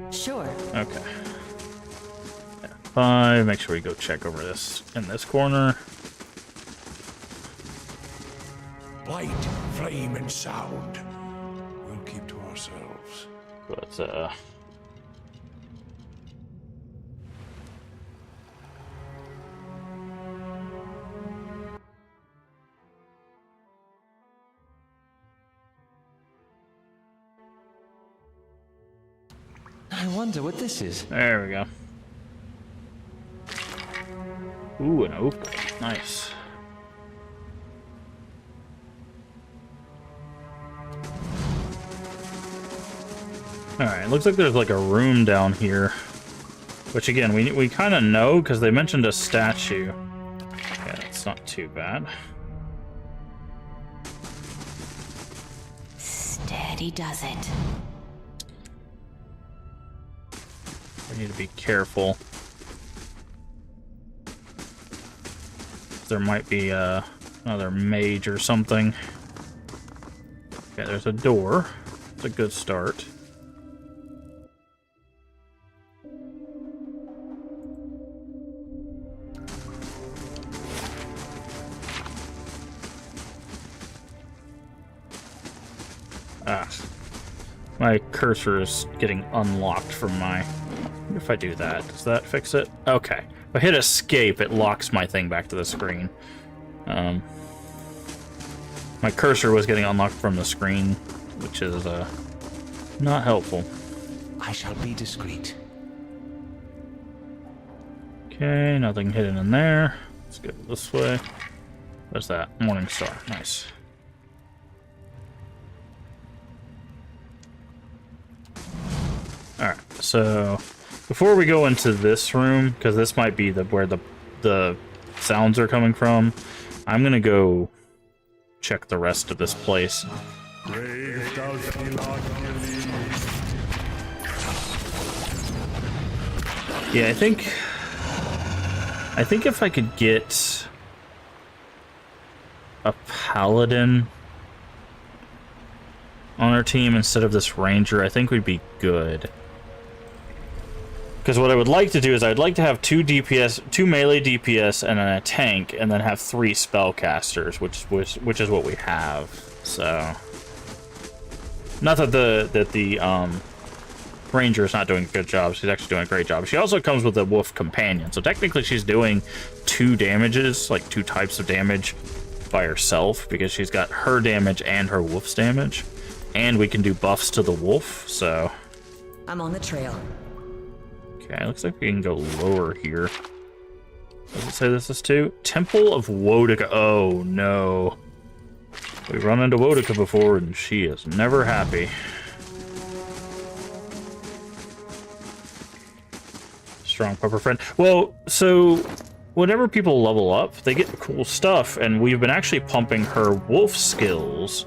Sure. Okay. 5. Make sure we go check over this in this corner. Light, flame, and sound. We'll keep to ourselves. But, I wonder what this is. there we go. Ooh, an oak. Nice. Alright, looks like there's like a room down here. Which again, we kind of know because they mentioned a statue. Yeah, that's not too bad. Steady does it. We need to be careful. There might be another mage or something. Okay, there's a door. It's a good start. Ah. My cursor is getting unlocked from my... What if I do that? Does that fix it? Okay. If I hit escape, it locks my thing back to the screen. My cursor was getting unlocked from the screen, which is not helpful. I shall be discreet. Okay, nothing hidden in there. Let's go this way. What's that? Morning Star. Nice. Alright, so before we go into this room, because this might be where the sounds are coming from, I'm gonna go check the rest of this place. Brave thou be not. Yeah, I think if I could get a paladin on our team instead of this ranger, I think we'd be good. Because what I would like to do is I'd like to have 2 DPS, 2 melee DPS, and then a tank, and then have 3 spellcasters, which is what we have. So, not that the ranger is not doing a good job. She's actually doing a great job. She also comes with a wolf companion, so technically she's doing 2 damages, like 2 types of damage by herself, because she's got her damage and her wolf's damage. And we can do buffs to the wolf, so... I'm on the trail. Okay, looks like we can go lower here. Does it say this is 2? Temple of Wodika. Oh, no. We've run into Wodika before, and she is never happy. Strong pepper friend. Well, so... whenever people level up, they get cool stuff, and we've been actually pumping her wolf skills.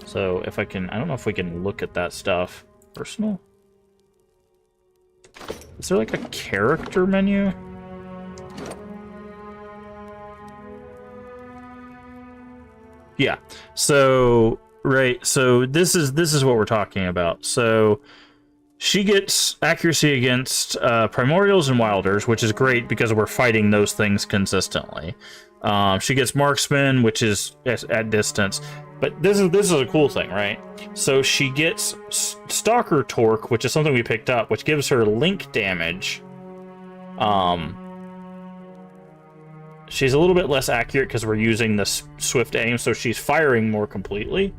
So if I can, I don't know if we can look at that stuff. Personal? Is there like a character menu? Yeah. So, right. So this is what we're talking about. So she gets accuracy against primordials and wilders, which is great because we're fighting those things consistently. She gets marksman, which is at distance. But this is a cool thing, right? So she gets Stalker Torque, which is something we picked up, which gives her link damage. She's a little bit less accurate because we're using the swift aim, so she's firing more completely.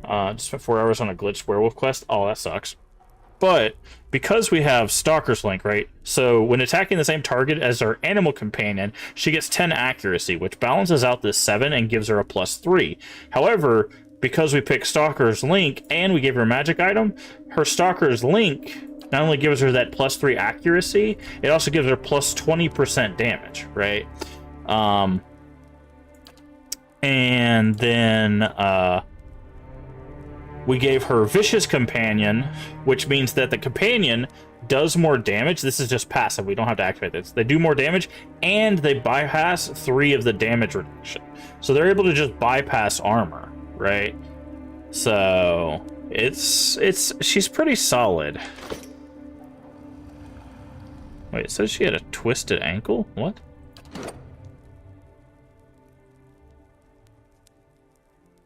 Just spent 4 hours on a glitched werewolf quest. Oh, that sucks. But because we have Stalker's Link, right? So when attacking the same target as our animal companion, she gets 10 accuracy, which balances out this 7 and gives her a +3. However, because we picked Stalker's Link and we gave her a magic item, her Stalker's Link not only gives her that +3 accuracy, it also gives her plus 20% damage, right? And then we gave her Vicious Companion, which means that the companion does more damage. This is just passive. We don't have to activate this. They do more damage, and they bypass 3 of the damage reduction. So they're able to just bypass armor, right? So she's pretty solid. Wait, it says she had a twisted ankle? What?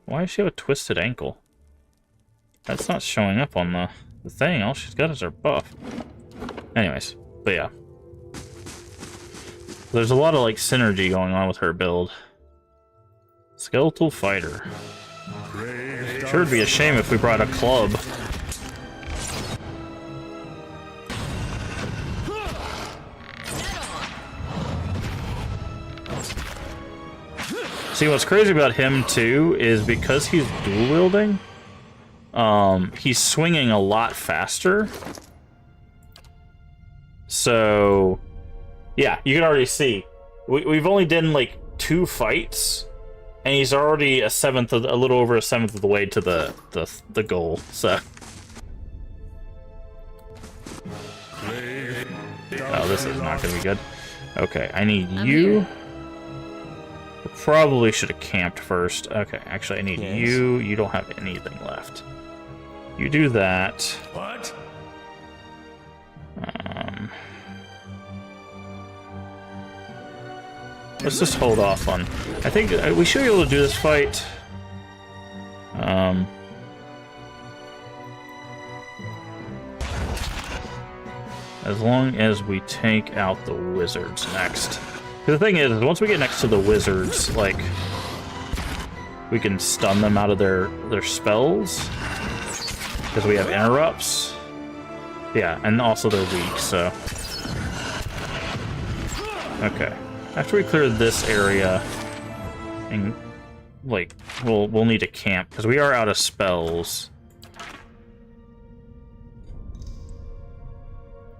Why does she have a twisted ankle? That's not showing up on the thing. All she's got is her buff. Anyways, but yeah. There's a lot of, like, synergy going on with her build. Skeletal Fighter. Sure would be a shame if we brought a club. See, what's crazy about him, too, is because he's dual-wielding, he's swinging a lot faster. So, yeah, you can already see. We've only done, like, 2 fights, and he's already a little over a seventh of the way to the goal, so. Oh, this is not gonna be good. Okay, I need you. Probably should have camped first. Okay, actually, I need you. You don't have anything left. You do that. What? Let's just hold off on. I think we should be able to do this fight. As long as we take out the wizards next. The thing is, once we get next to the wizards, like, we can stun them out of their spells because we have interrupts. Yeah, and also they're weak, so. Okay. After we clear this area, and like, we'll need to camp because we are out of spells.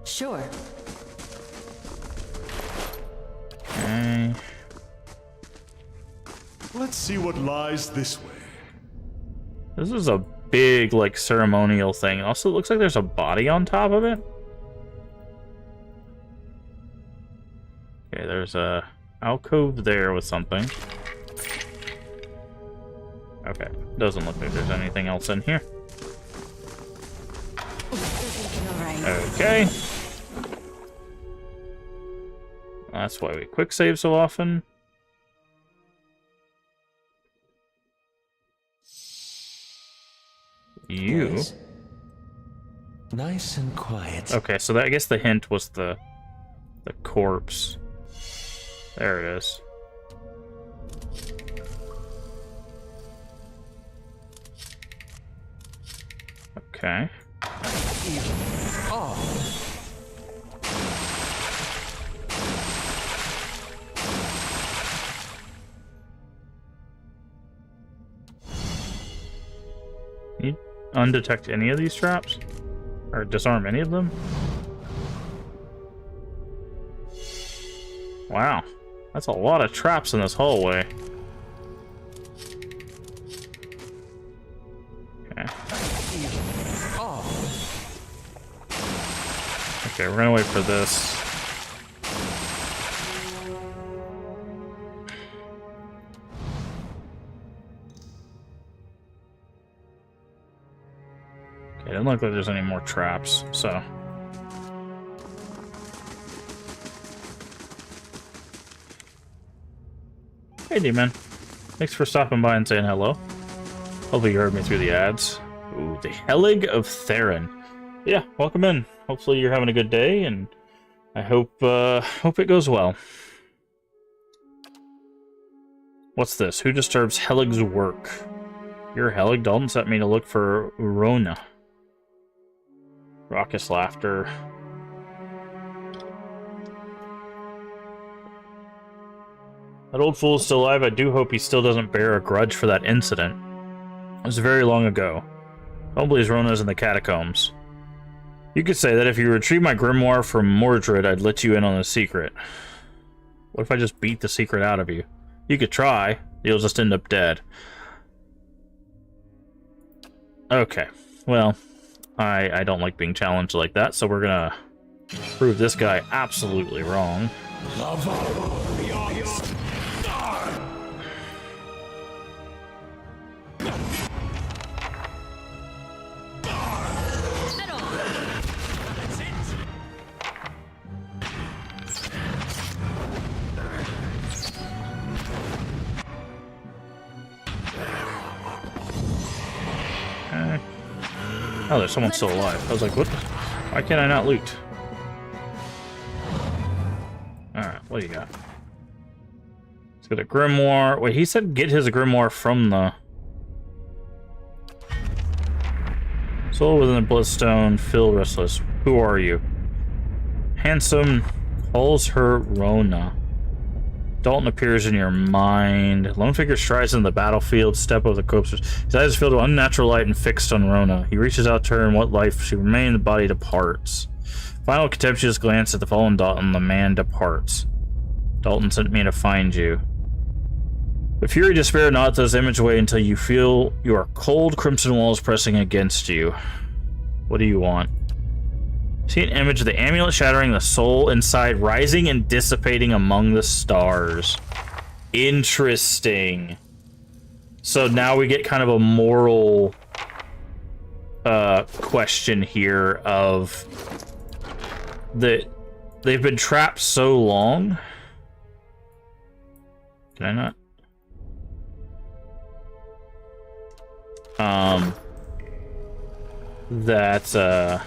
Sure. Okay. Let's see what lies this way. This is a big, like, ceremonial thing. Also, it looks like there's a body on top of it. Okay, there's a alcove there with something. Okay, doesn't look like there's anything else in here. Okay. That's why we quick save so often. You. Yes. Nice and quiet. Okay, so that, I guess the hint was the corpse. There it is. Okay. Oh. Can you undetect any of these traps? Or disarm any of them? Wow. That's a lot of traps in this hallway. Okay. Okay, we're gonna wait for this. Okay, it doesn't look like there's any more traps, so. Hey, D-Man. Thanks for stopping by and saying hello. Hopefully you heard me through the ads. Ooh, the Helig of Theron. Yeah, welcome in. Hopefully you're having a good day, and I hope it goes well. What's this? Who disturbs Helig's work? You're Helig. Dalton sent me to look for Rona. Raucous laughter. That old fool is still alive. I do hope he still doesn't bear a grudge for that incident. It was very long ago. Don't believe Rona's in the catacombs. You could say that if you retrieve my grimoire from Mordred, I'd let you in on the secret. What if I just beat the secret out of you? You could try. You'll just end up dead. Okay. Well, I don't like being challenged like that, so we're gonna prove this guy absolutely wrong. Oh, there's someone still alive. I was like, what the? Why can't I not loot? Alright, what do you got? He's got a grimoire. Wait, he said get his grimoire from the... Soul within the bloodstone, feel restless. Who are you? Handsome calls her Rona. Dalton appears in your mind. Lone figure strides in the battlefield, step of the corpse. His eyes filled with unnatural light and fixed on Rona. He reaches out to her, and what life she remained, the body departs. Final contemptuous glance at the fallen Dalton, the man departs. Dalton sent me to find you. The fury despair not those image away until you feel your cold crimson walls pressing against you. What do you want? See an image of the amulet shattering, the soul inside rising and dissipating among the stars. Interesting. So now we get kind of a moral question here of they've been trapped so long. Can I not? That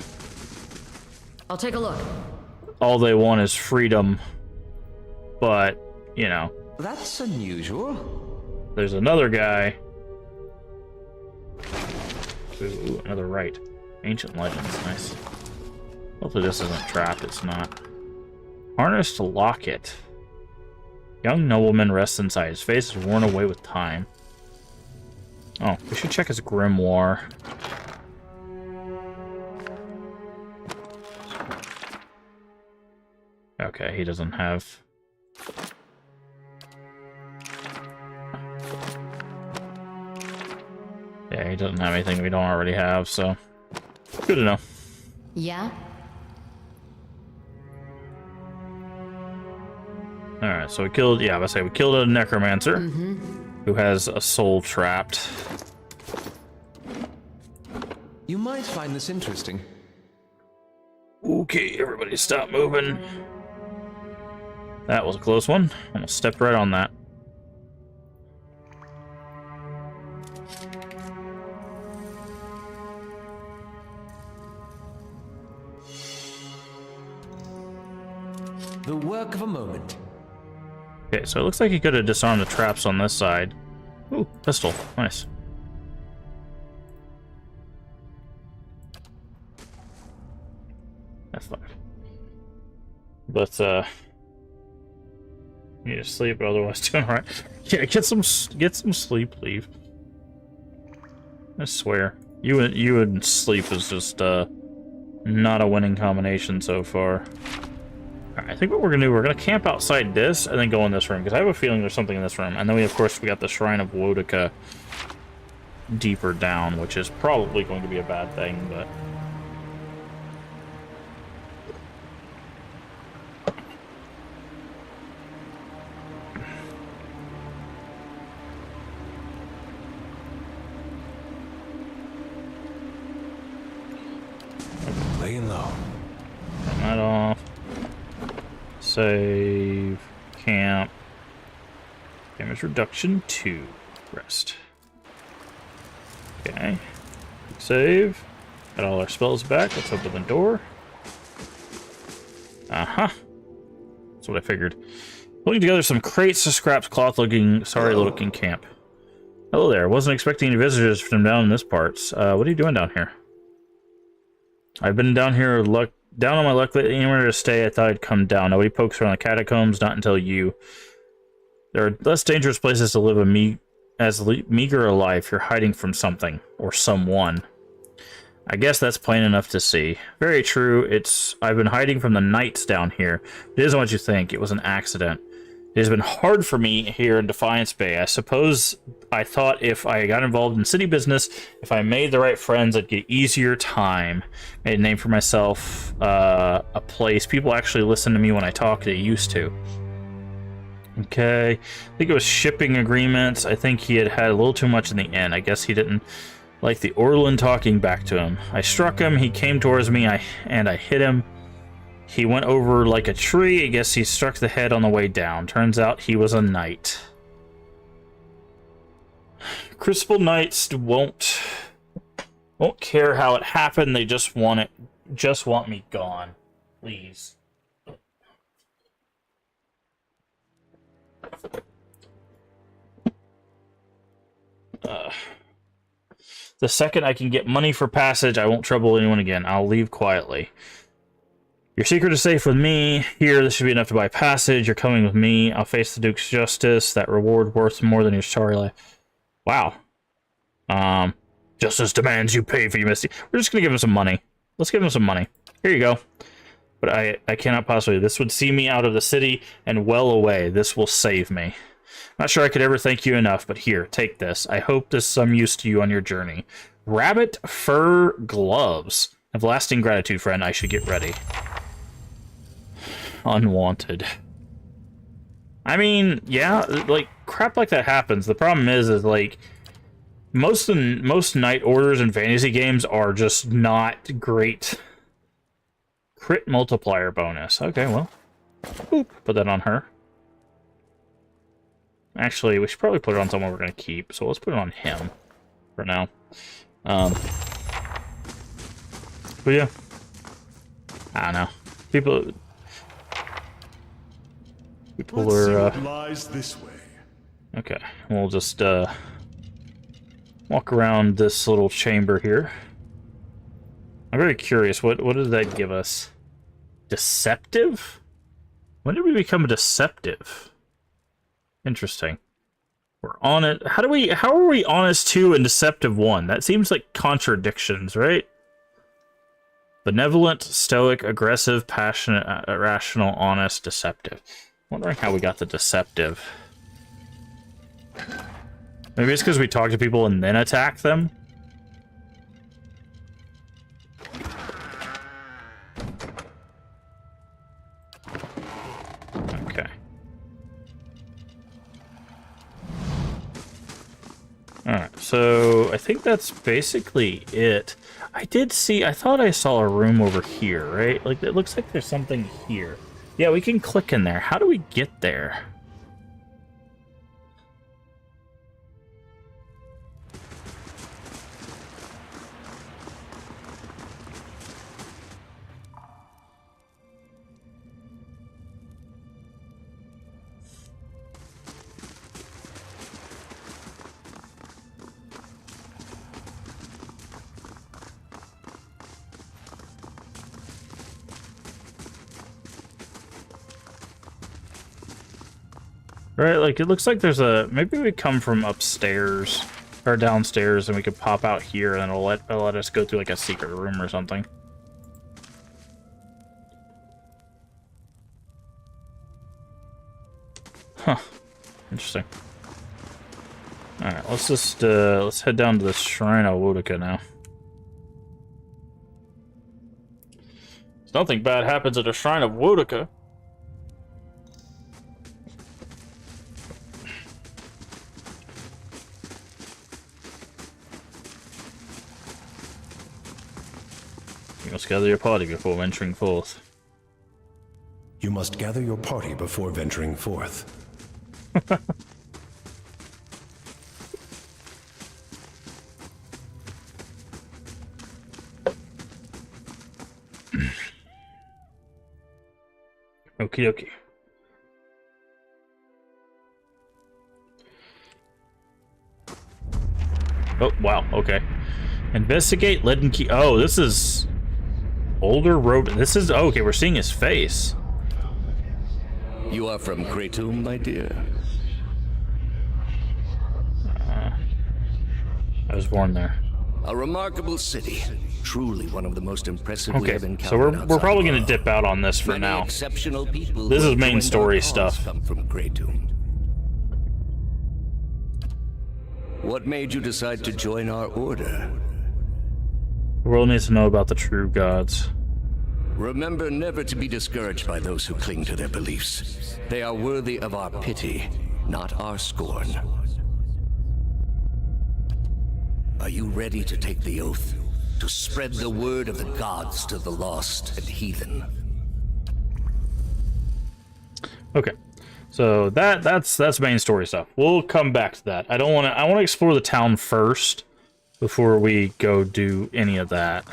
I'll take a look. all they want is freedom, but you know, That's unusual. there's another guy. Ooh, another right. Ancient legends, nice. Hopefully this isn't trapped, it's not. Harnessed locket. Young nobleman rests inside. His face is worn away with time. Oh, we should check his grimoire. Okay, he doesn't have... Yeah, he doesn't have anything we don't already have, so... Good to know. Yeah? Alright, so we killed... Yeah, I was say we killed a necromancer. who has a soul trapped. You might find this interesting. Okay, everybody stop moving. That was a close one. Almost stepped right on that. The work of a moment. Okay, so it looks like he could have disarmed the traps on this side. Ooh, pistol. Nice. That's fine. But, you need to sleep, but otherwise doing alright. Yeah, get some sleep, leave. I swear. You and sleep is just, not a winning combination so far. Alright, I think what we're gonna do, we're gonna camp outside this and then go in this room, because I have a feeling there's something in this room. And then of course, we got the Shrine of Wodika deeper down, which is probably going to be a bad thing, but... Laying low. Turn that off. Save. Camp. Damage reduction 2. Rest. Okay. Save. Got all our spells back. Let's open the door. Uh-huh. That's what I figured. Putting together some crates of scraps, sorry looking camp. Hello there. Wasn't expecting any visitors from down in this parts. What are you doing down here? I've been down here, down on my luck lately. Anywhere to stay, I thought I'd come down. Nobody pokes around the catacombs, not until you. There are less dangerous places to live meager a life. You're hiding from something or someone. I guess that's plain enough to see. Very true. I've been hiding from the knights down here. It isn't what you think. It was an accident. It has been hard for me here in Defiance Bay. I suppose I thought if I got involved in city business, if I made the right friends, I'd get easier time. Made a name for myself, a place. People actually listen to me when I talk. They used to. Okay. I think it was shipping agreements. I think he had a little too much in the end. I guess he didn't like the Orlin talking back to him. I struck him. He came towards me, and I hit him. He went over like a tree. I guess he struck the head on the way down. Turns out he was a knight. Crucible Knights won't care how it happened. They just want me gone. Please. The second I can get money for passage, I won't trouble anyone again. I'll leave quietly. Your secret is safe with me. Here, this should be enough to buy passage. You're coming with me. I'll face the Duke's justice. That reward worth more than your sorry life. Wow. Justice demands you pay for your misty. We're just gonna give him some money. Let's give him some money. Here you go. But I cannot possibly. This would see me out of the city and well away. This will save me. Not sure I could ever thank you enough, but here, take this. I hope this is some use to you on your journey. Rabbit fur gloves. Of lasting gratitude, friend. I should get ready. Unwanted. I mean, yeah, like, crap like that happens. The problem is like, most night orders in fantasy games are just not great. Crit multiplier bonus. Okay, well. Boop. Put that on her. Actually, we should probably put it on someone we're going to keep, so let's put it on him for now. But yeah. I don't know. People Let's see are, what lies this way. okay, we'll just, walk around this little chamber here. I'm very curious, what did that give us? Deceptive? When did we become deceptive? Interesting. We're on it. How are we honest 2 and deceptive 1? That seems like contradictions, right? Benevolent, stoic, aggressive, passionate, irrational, honest, deceptive. Wondering how we got the deceptive. Maybe it's because we talk to people and then attack them? Okay. Alright, so I think that's basically it. I thought I saw a room over here, right? Like, it looks like there's something here. Yeah, we can click in there. How do we get there? Right, like, it looks like there's a... Maybe we come from upstairs, or downstairs, and we could pop out here, and it'll let us go through, like, a secret room or something. Huh. Interesting. Alright, let's just, let's head down to the Shrine of Wodaka now. Nothing bad happens at a Shrine of Wodaka. You must gather your party before venturing forth. You must gather your party before venturing forth. Okie dokie. Oh, wow, okay. Investigate leaden key. Oh, this is... Older road. This is... Oh, okay, we're seeing his face. You are from Kratom, my dear? I was born there. A remarkable city. Truly one of the most impressive we Okay, have encountered. so we're probably going to outside dip out on this for Many now. exceptional people This who is have main joined story our cause stuff. Come from Kratom. What made you decide to join our order? The world needs to know about the true gods. Remember never to be discouraged by those who cling to their beliefs. They are worthy of our pity, not our scorn. Are you ready to take the oath? To spread the word of the gods to the lost and heathen? Okay, so that's main story stuff. We'll come back to that. I want to explore the town first before we go do any of that.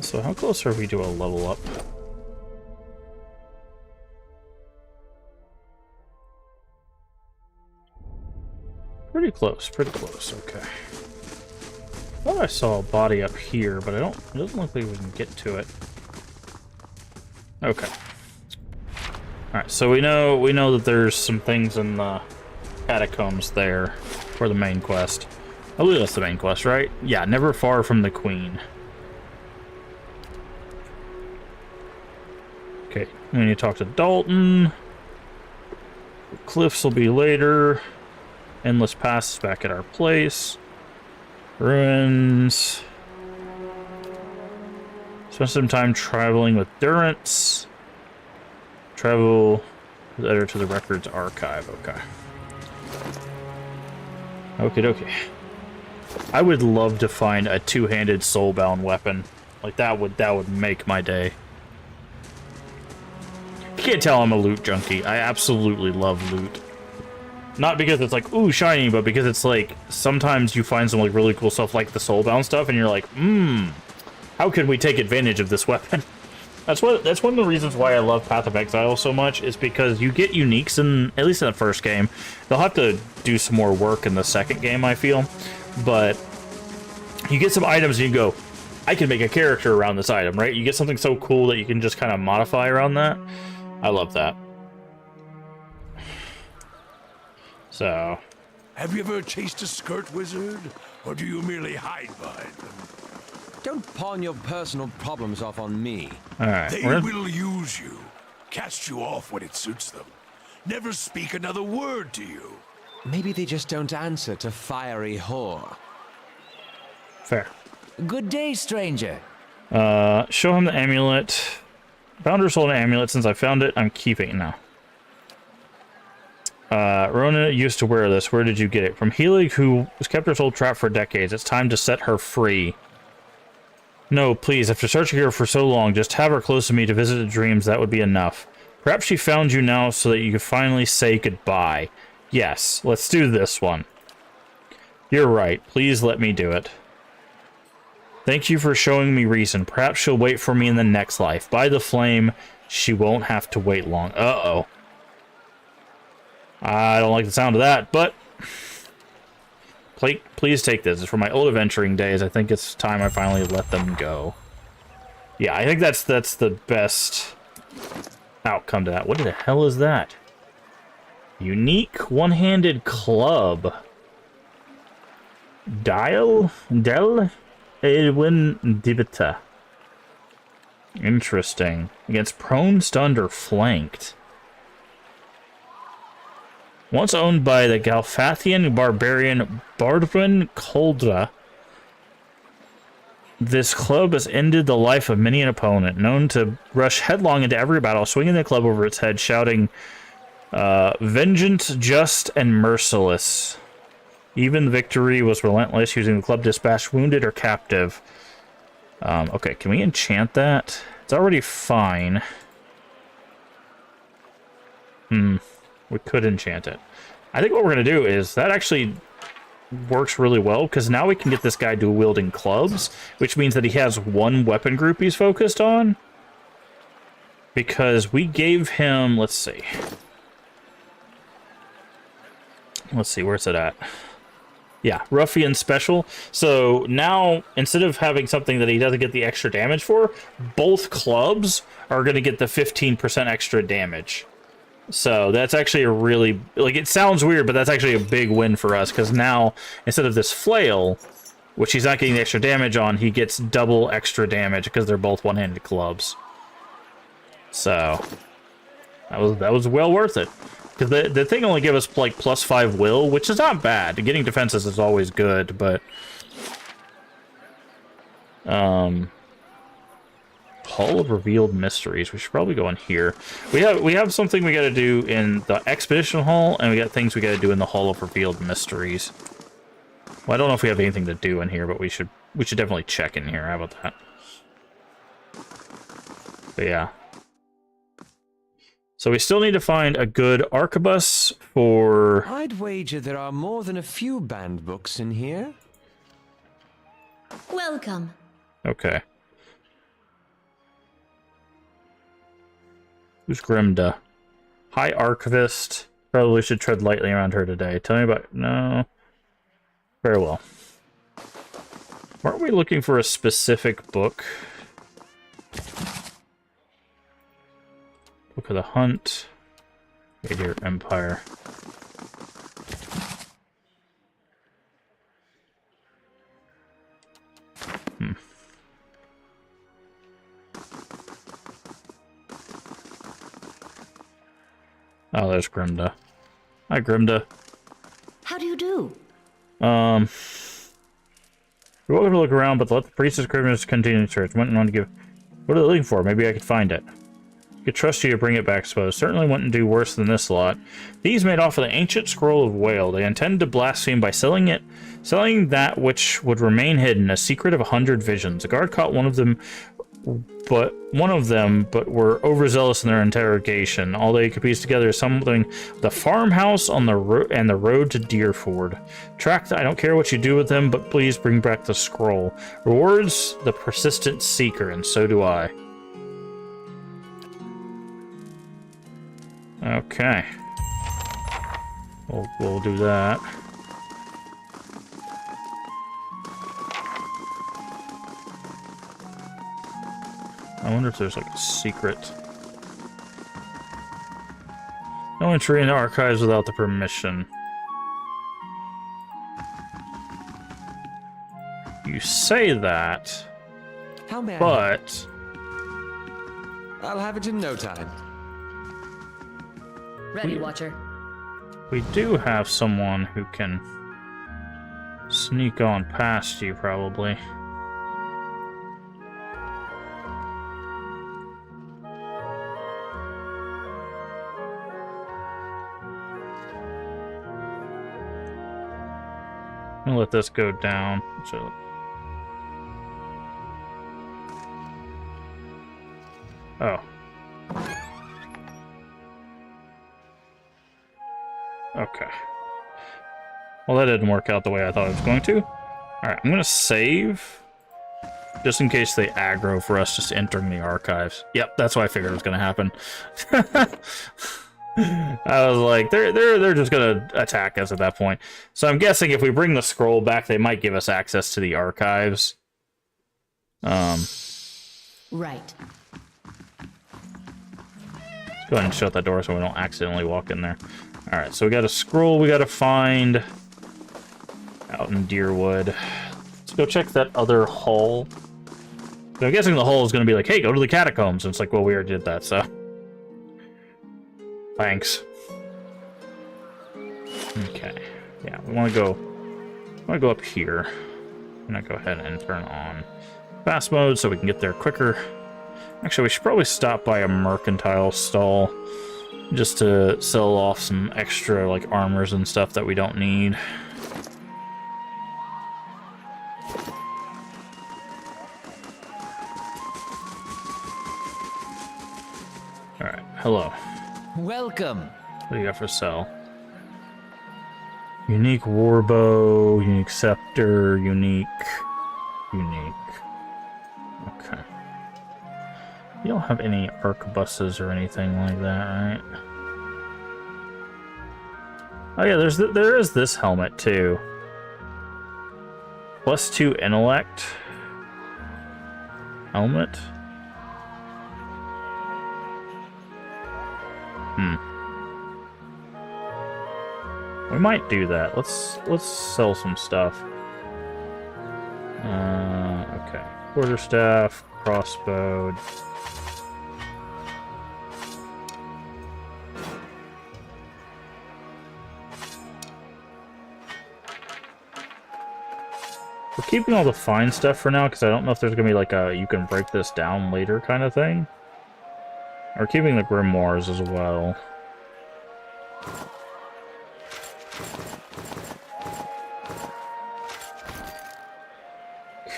So how close are we to a level up? Pretty close, okay. I thought I saw a body up here, but it doesn't look like we can get to it. Okay. Alright, so we know that there's some things in the catacombs there for the main quest. I believe that's the main quest, right? Yeah, never far from the queen. Okay, we need to talk to Dalton. Cliffs will be later. Endless Pass is back at our place. Ruins. Spend some time traveling with Durance. Travel with the editor to the records archive. Okay. Okie dokie. I would love to find a two-handed soulbound weapon. Like that would make my day. You can't tell I'm a loot junkie. I absolutely love loot. Not because it's like, ooh, shiny, but because it's like, sometimes you find some like really cool stuff like the soulbound stuff, and you're like, how can we take advantage of this weapon? That's one of the reasons why I love Path of Exile so much, is because you get uniques in, at least in the first game. They'll have to do some more work in the second game, I feel. But you get some items and you go, I can make a character around this item, right? You get something so cool that you can just kind of modify around that. I love that. So... Have you ever chased a skirt wizard? Or do you merely hide behind them? Don't pawn your personal problems off on me. Alright. They will use you, cast you off when it suits them. Never speak another word to you. Maybe they just don't answer to fiery whore. Fair. Good day, stranger. Show him the amulet. Found her sold an amulet. Since I found it, I'm keeping it now. Rona used to wear this. Where did you get it? From Helig, who has kept her soul trapped for decades. It's time to set her free. No, please, after searching her for so long, just have her close to me to visit the dreams. That would be enough. Perhaps she found you now so that you could finally say goodbye. Yes, let's do this one. You're right. Please let me do it. Thank you for showing me reason. Perhaps she'll wait for me in the next life. By the flame, she won't have to wait long. Uh-oh. I don't like the sound of that, but... Please take this. It's from my old adventuring days. I think it's time I finally let them go. Yeah, I think that's the best outcome to that. What the hell is that? Unique one-handed club. Del Edwin Dibita. Interesting. Against prone, stunned, or flanked. Once owned by the Galfathian barbarian Bardwin Coldra, this club has ended the life of many an opponent, known to rush headlong into every battle, swinging the club over its head, shouting, vengeance, just, and merciless. Even the victory was relentless, using the club to dispatch wounded or captive. Okay, can we enchant that? It's already fine. We could enchant it. I think what we're going to do is, that actually works really well, because now we can get this guy dual-wielding clubs, which means that he has one weapon group he's focused on. Because we gave him, let's see, where's it at? Yeah, Ruffian Special. So now, instead of having something that he doesn't get the extra damage for, both clubs are going to get the 15% extra damage. So that's actually a really, like, it sounds weird, but that's actually a big win for us, because now, instead of this flail, which he's not getting the extra damage on, he gets double extra damage, because they're both one-handed clubs. So, that was well worth it. Because the thing only gave us, like, +5 will, which is not bad. Getting defenses is always good, but... Hall of Revealed Mysteries. We should probably go in here. We have something we got to do in the Expedition Hall, and we got things we got to do in the Hall of Revealed Mysteries. Well, I don't know if we have anything to do in here, but we should definitely check in here. How about that? But yeah. So we still need to find a good arquebus for... I'd wager there are more than a few banned books in here. Welcome. Okay. Who's Grimda? High Archivist. Probably should tread lightly around her today. Tell me about... No. Very well. Weren't we looking for a specific book? Book of the Hunt. Radiant Empire. Oh, there's Grimda. Hi, Grimda. How do you do? You're welcome to look around, but let the priestess criminals continue to search. Wouldn't want to give... What are they looking for? Maybe I could find it. I could trust you to bring it back, I suppose. Certainly wouldn't do worse than this lot. These made off with the ancient scroll of Whale. They intended to blaspheme by selling that which would remain hidden, a secret of 100 visions. A guard caught one of them, but were overzealous in their interrogation. All they could piece together is something: the farmhouse on the and the road to Deerford. Track I don't care what you do with them, but please bring back the scroll. Rewards the persistent seeker, and so do I. Okay. We'll do that. I wonder if there's like a secret. No entry in the archives without the permission. You say that, How may I? but I'll have it in no time. Ready, Watcher. we do have someone who can sneak on past you, probably. gonna let this go down. So, oh. Okay. Well, that didn't work out the way I thought it was going to. Alright, I'm gonna save. Just in case they aggro for us just entering the archives. Yep, that's what I figured was gonna happen. I was like, they're just gonna attack us at that point. So I'm guessing if we bring the scroll back, they might give us access to the archives. Right. Let's go ahead and shut that door so we don't accidentally walk in there. Alright, so we got a scroll we gotta find out in Deerwood. Let's go check that other hall. So I'm guessing the hall is gonna be like, hey, go to the catacombs. And it's like, well, we already did that, so. Thanks. Okay. Yeah, we wanna go up here. I'm gonna go ahead and turn on fast mode so we can get there quicker. Actually, we should probably stop by a mercantile stall just to sell off some extra, like, armors and stuff that we don't need. Alright, hello. Welcome. What do you got for sale? Unique warbow, unique scepter, unique. Okay. You don't have any arquebuses or anything like that, right? Oh yeah, there is this helmet too. +2 intellect helmet. We might do that. Let's sell some stuff. Okay. Quarterstaff, crossbow. We're keeping all the fine stuff for now because I don't know if there's gonna be like a you can break this down later kind of thing. We're keeping the grimoires as well.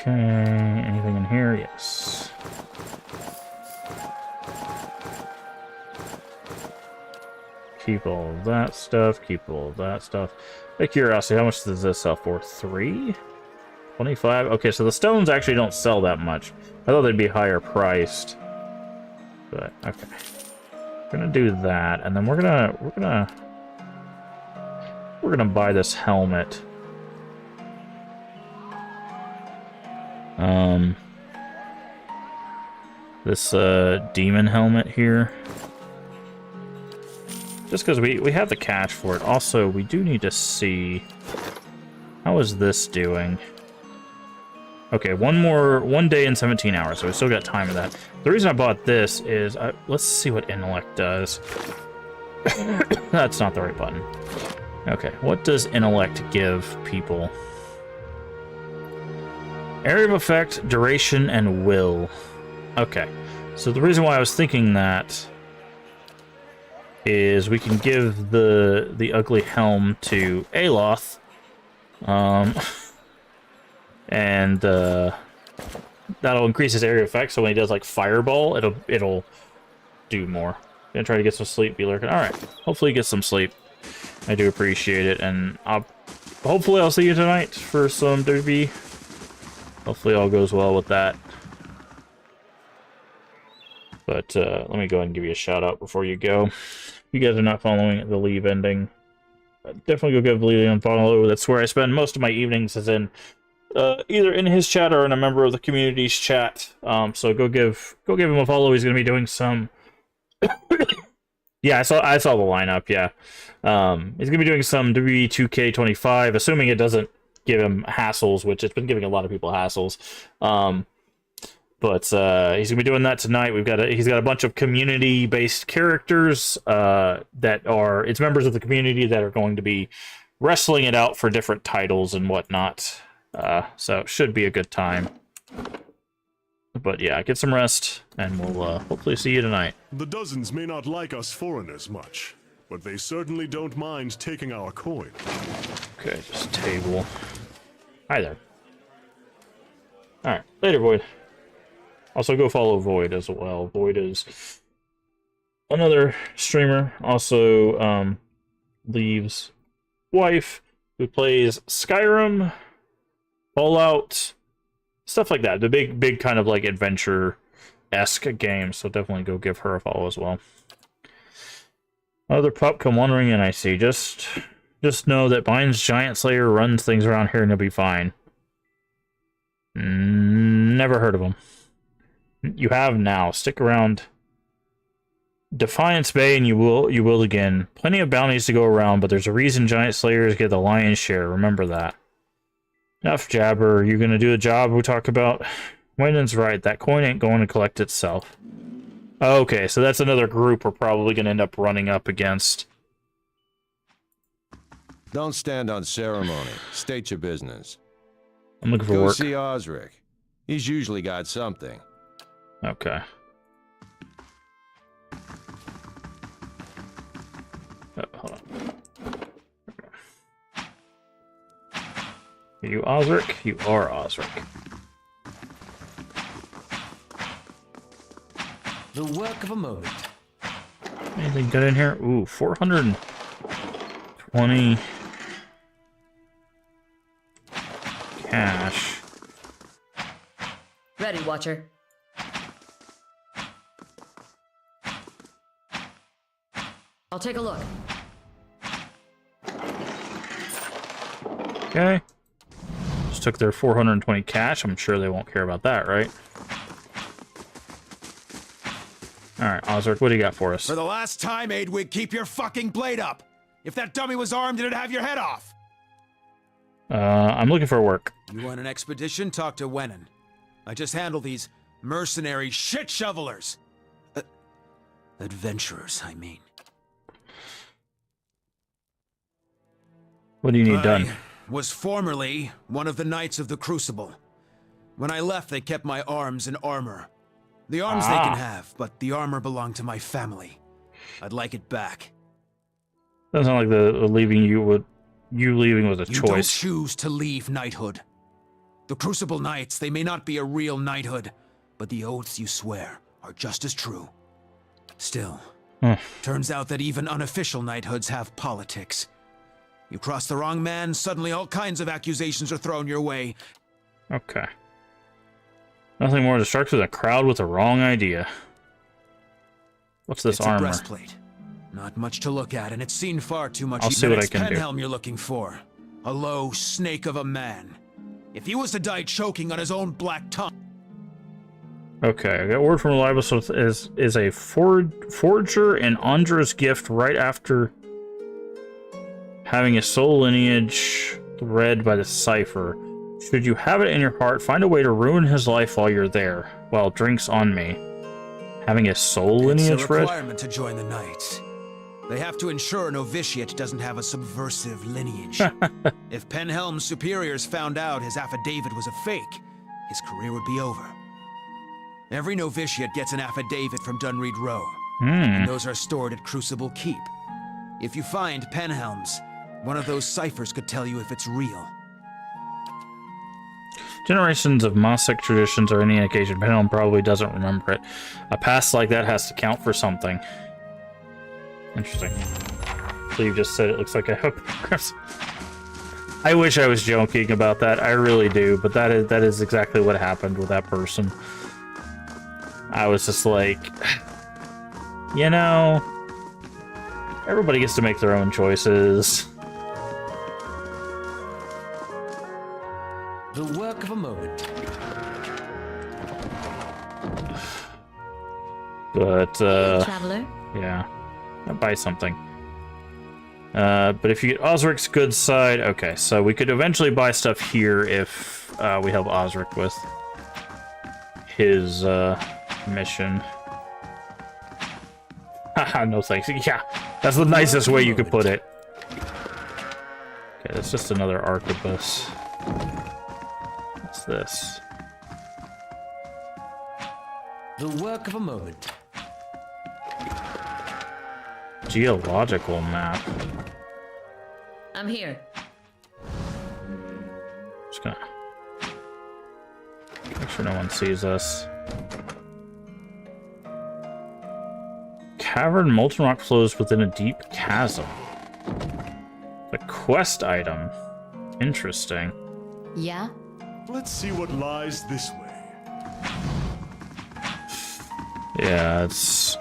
Okay, anything in here? Yes. Keep all of that stuff, keep all of that stuff. Out of curiosity, how much does this sell for? 3? 25? Okay, so the stones actually don't sell that much. I thought they'd be higher priced. But, okay. We're gonna do that, and then we're gonna buy this helmet. This demon helmet here. Just because we have the cash for it. Also, we do need to see how is this doing. Okay, one day and 17 hours, so we still got time of that. The reason I bought this is let's see what intellect does. That's not the right button. Okay, what does intellect give people? Area of effect, duration, and will. Okay, so the reason why I was thinking that is we can give the ugly helm to Aloth, and that'll increase his area of effect. So when he does like fireball, it'll do more. Gonna try to get some sleep, be lurking. All right, hopefully get some sleep. I do appreciate it, and hopefully I'll see you tonight for some WB. Hopefully all goes well with that. But let me go ahead and give you a shout out before you go. If you guys are not following the Leave ending, definitely go give Lee a follow. That's where I spend most of my evenings, is in either in his chat or in a member of the community's chat. So go give him a follow. He's gonna be doing some. Yeah, I saw the lineup. Yeah, he's gonna be doing some WE2K25, assuming it doesn't give him hassles, which it's been giving a lot of people hassles. But he's gonna be doing that tonight. He's got a bunch of community-based characters that are members of the community that are going to be wrestling it out for different titles and whatnot. So it should be a good time. But yeah, get some rest, and we'll hopefully see you tonight. The dozens may not like us foreigners much, but they certainly don't mind taking our coin. Okay, just table. Hi there. Alright, later, Void. Also, go follow Void as well. Void is another streamer. Also, Leaves' wife, who plays Skyrim, Fallout, stuff like that. The big kind of like adventure-esque game. So definitely go give her a follow as well. Another pup come wandering in, I see. Just know that Bine's Giant Slayer runs things around here and you'll be fine. Never heard of him. You have now. Stick around Defiance Bay and you will again. Plenty of bounties to go around, but there's a reason Giant Slayers get the lion's share. Remember that. Enough jabber. You gonna do the job we talk about? Wyndon's right. That coin ain't going to collect itself. Okay, so that's another group we're probably gonna end up running up against. Don't stand on ceremony. State your business. I'm looking for Go work. see Osric. He's usually got something. Okay. Oh, hold on. Are you Osric? You are Osric. The work of a moment. Anything good in here? Ooh, 420 cash. Ready, Watcher. I'll take a look. Okay. Just took their 420 cash. I'm sure they won't care about that, right? Alright, Osric, what do you got for us? For the last time, Aidwig, keep your fucking blade up. If that dummy was armed, it'd have your head off. I'm looking for work. You want an expedition? Talk to Wenin. I just handle these mercenary shit shovelers. Adventurers, I mean. What do you need done? I was formerly one of the Knights of the Crucible. When I left, they kept my arms and armor. The arms they can have, but the armor belonged to my family. I'd like it back. Doesn't sound like the leaving you leaving was a You don't choice. choose to leave knighthood. The Crucible Knights, they may not be a real knighthood, but the oaths you swear are just as true. Still, turns out that even unofficial knighthoods have politics. You cross the wrong man, suddenly all kinds of accusations are thrown your way. Okay. Nothing more destructive than a crowd with the wrong idea. What's this It's a armor? breastplate. Not much to look at, and it's seen far too much. I'll see But what I it's can do. Penhelm you're looking for. A low snake of a man. If he was to die choking on his own black tongue. Okay, I got word from reliable source is a forger and Andra's gift right after having a soul lineage read by the cipher. Should you have it in your heart, find a way to ruin his life while you're there. Well, drinks on me. Having a soul lineage It's a read? requirement to join the Knights. They have to ensure a novitiate doesn't have a subversive lineage. If Penhelm's superiors found out his affidavit was a fake, his career would be over. Every novitiate gets an affidavit from Dunreed Row, and those are stored at Crucible Keep. If you find Penhelm's, one of those ciphers could tell you if it's real. Generations of Mosaic traditions or any indication, Penhelm probably doesn't remember it. A past like that has to count for something. Interesting. So you just said it looks like a hypocrite. I wish I was joking about that. I really do, but that is exactly what happened with that person. I was just like, you know, everybody gets to make their own choices. The work of a moment. But, Traveler. yeah. I'll buy something. But if you get Osric's good side... Okay, so we could eventually buy stuff here if we help Osric with his mission. Haha, no thanks. Yeah, that's the nicest way you could put it. Okay, that's just another arquebus. What's this? The work of a moment. Geological map. I'm here. Just gonna sure no one sees us. Cavern, molten rock flows within a deep chasm. A quest item. Interesting. Yeah? Let's see what lies this way. Yeah, it's...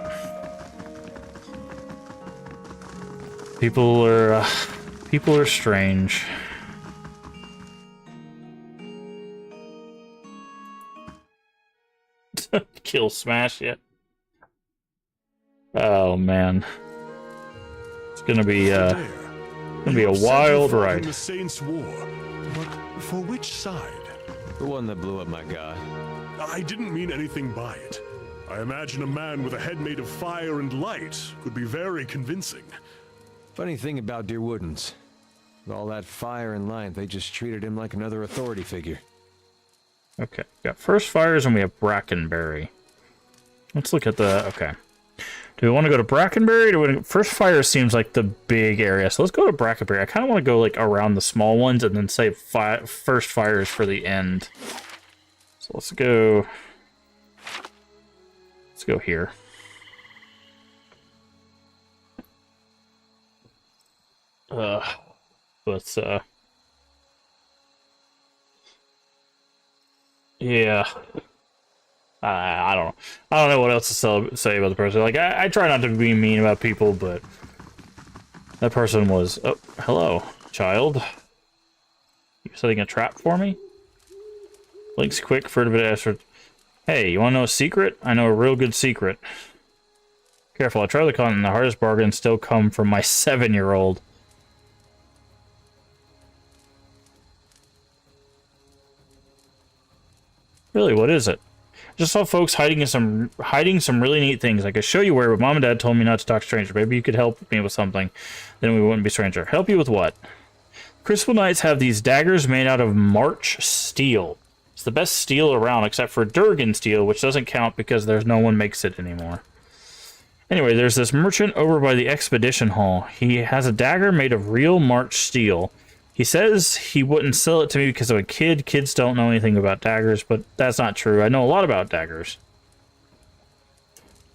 People are strange. Kill smash yet? Oh man, it's gonna be a wild ride. The Saints' War, but for which side? The one that blew up my god. I didn't mean anything by it. I imagine a man with a head made of fire and light could be very convincing. Funny thing about Dear Woodens. With all that fire and light, they just treated him like another authority figure. Okay, we got First Fires and we have Brackenberry. Let's look at the... Okay. Do we want to go to Brackenberry? First Fire seems like the big area, so let's go to Brackenberry. I kind of want to go like around the small ones and then save First Fires for the end. So let's go here. Yeah. I don't know. I don't know what else to say about the person. Like, I try not to be mean about people, but that person was... Oh, hello, child. You setting a trap for me? Link's quick, for a bit answered. Hey, you want to know a secret? I know a real good secret. Careful, I try the con, and the hardest bargains still come from my 7-year-old. Really, what is it? Just saw folks hiding some really neat things. I could show you where, but Mom and Dad told me not to talk stranger. Maybe you could help me with something. Then we wouldn't be stranger. Help you with what? Crucible Knights have these daggers made out of March steel. It's the best steel around, except for Durgan steel, which doesn't count because there's no one makes it anymore. Anyway, there's this merchant over by the Expedition Hall. He has a dagger made of real March steel. He says he wouldn't sell it to me because I'm a kid. Kids don't know anything about daggers, but that's not true. I know a lot about daggers.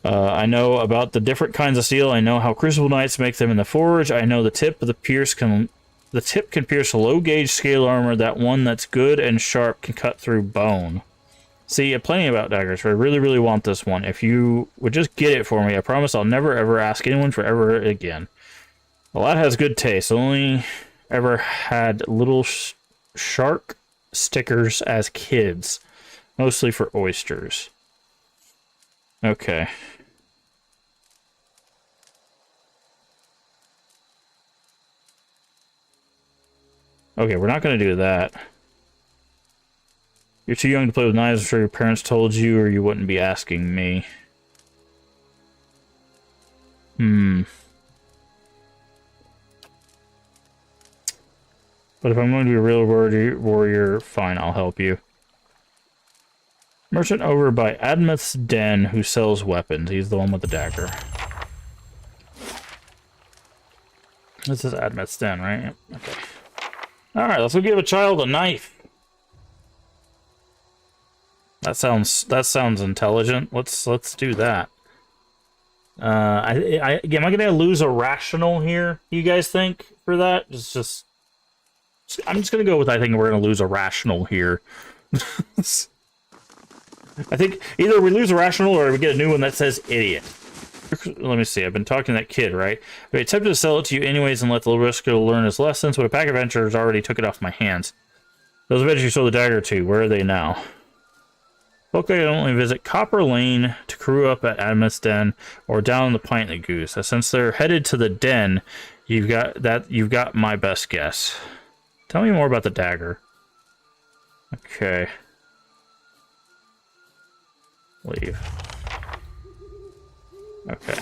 I know about the different kinds of steel. I know how Crucible Knights make them in the forge. I know the tip of the tip can pierce low gauge scale armor. That one that's good and sharp can cut through bone. See, plenty about daggers. But I really, really want this one. If you would just get it for me, I promise I'll never ever ask anyone for ever again. The lad has good taste. Only ever had little shark stickers as kids, mostly for oysters. Okay. Okay, we're not going to do that. You're too young to play with knives. I'm sure your parents told you, or you wouldn't be asking me. But if I'm going to be a real warrior, fine, I'll help you. Merchant over by Admeth's Den who sells weapons. He's the one with the dagger. This is Admeth's Den, right? Yep. Okay. Alright, let's go give a child a knife. That sounds intelligent. Let's do that. Am I gonna lose a rational here, you guys think, for that? I'm just gonna go with I think we're gonna lose a rational here. I think either we lose a rational or we get a new one that says idiot. Let me see, I've been talking to that kid, right? I attempted to sell it to you anyways and let the little Risco learn his lessons, but a pack of adventurers already took it off my hands. Those adventurers you sold the dagger to, where are they now? Okay, I only visit Copper Lane to crew up at Adam's Den or down the Pint and the Goose. Since they're headed to the den, you've got my best guess. Tell me more about the dagger. Okay. Leave. Okay.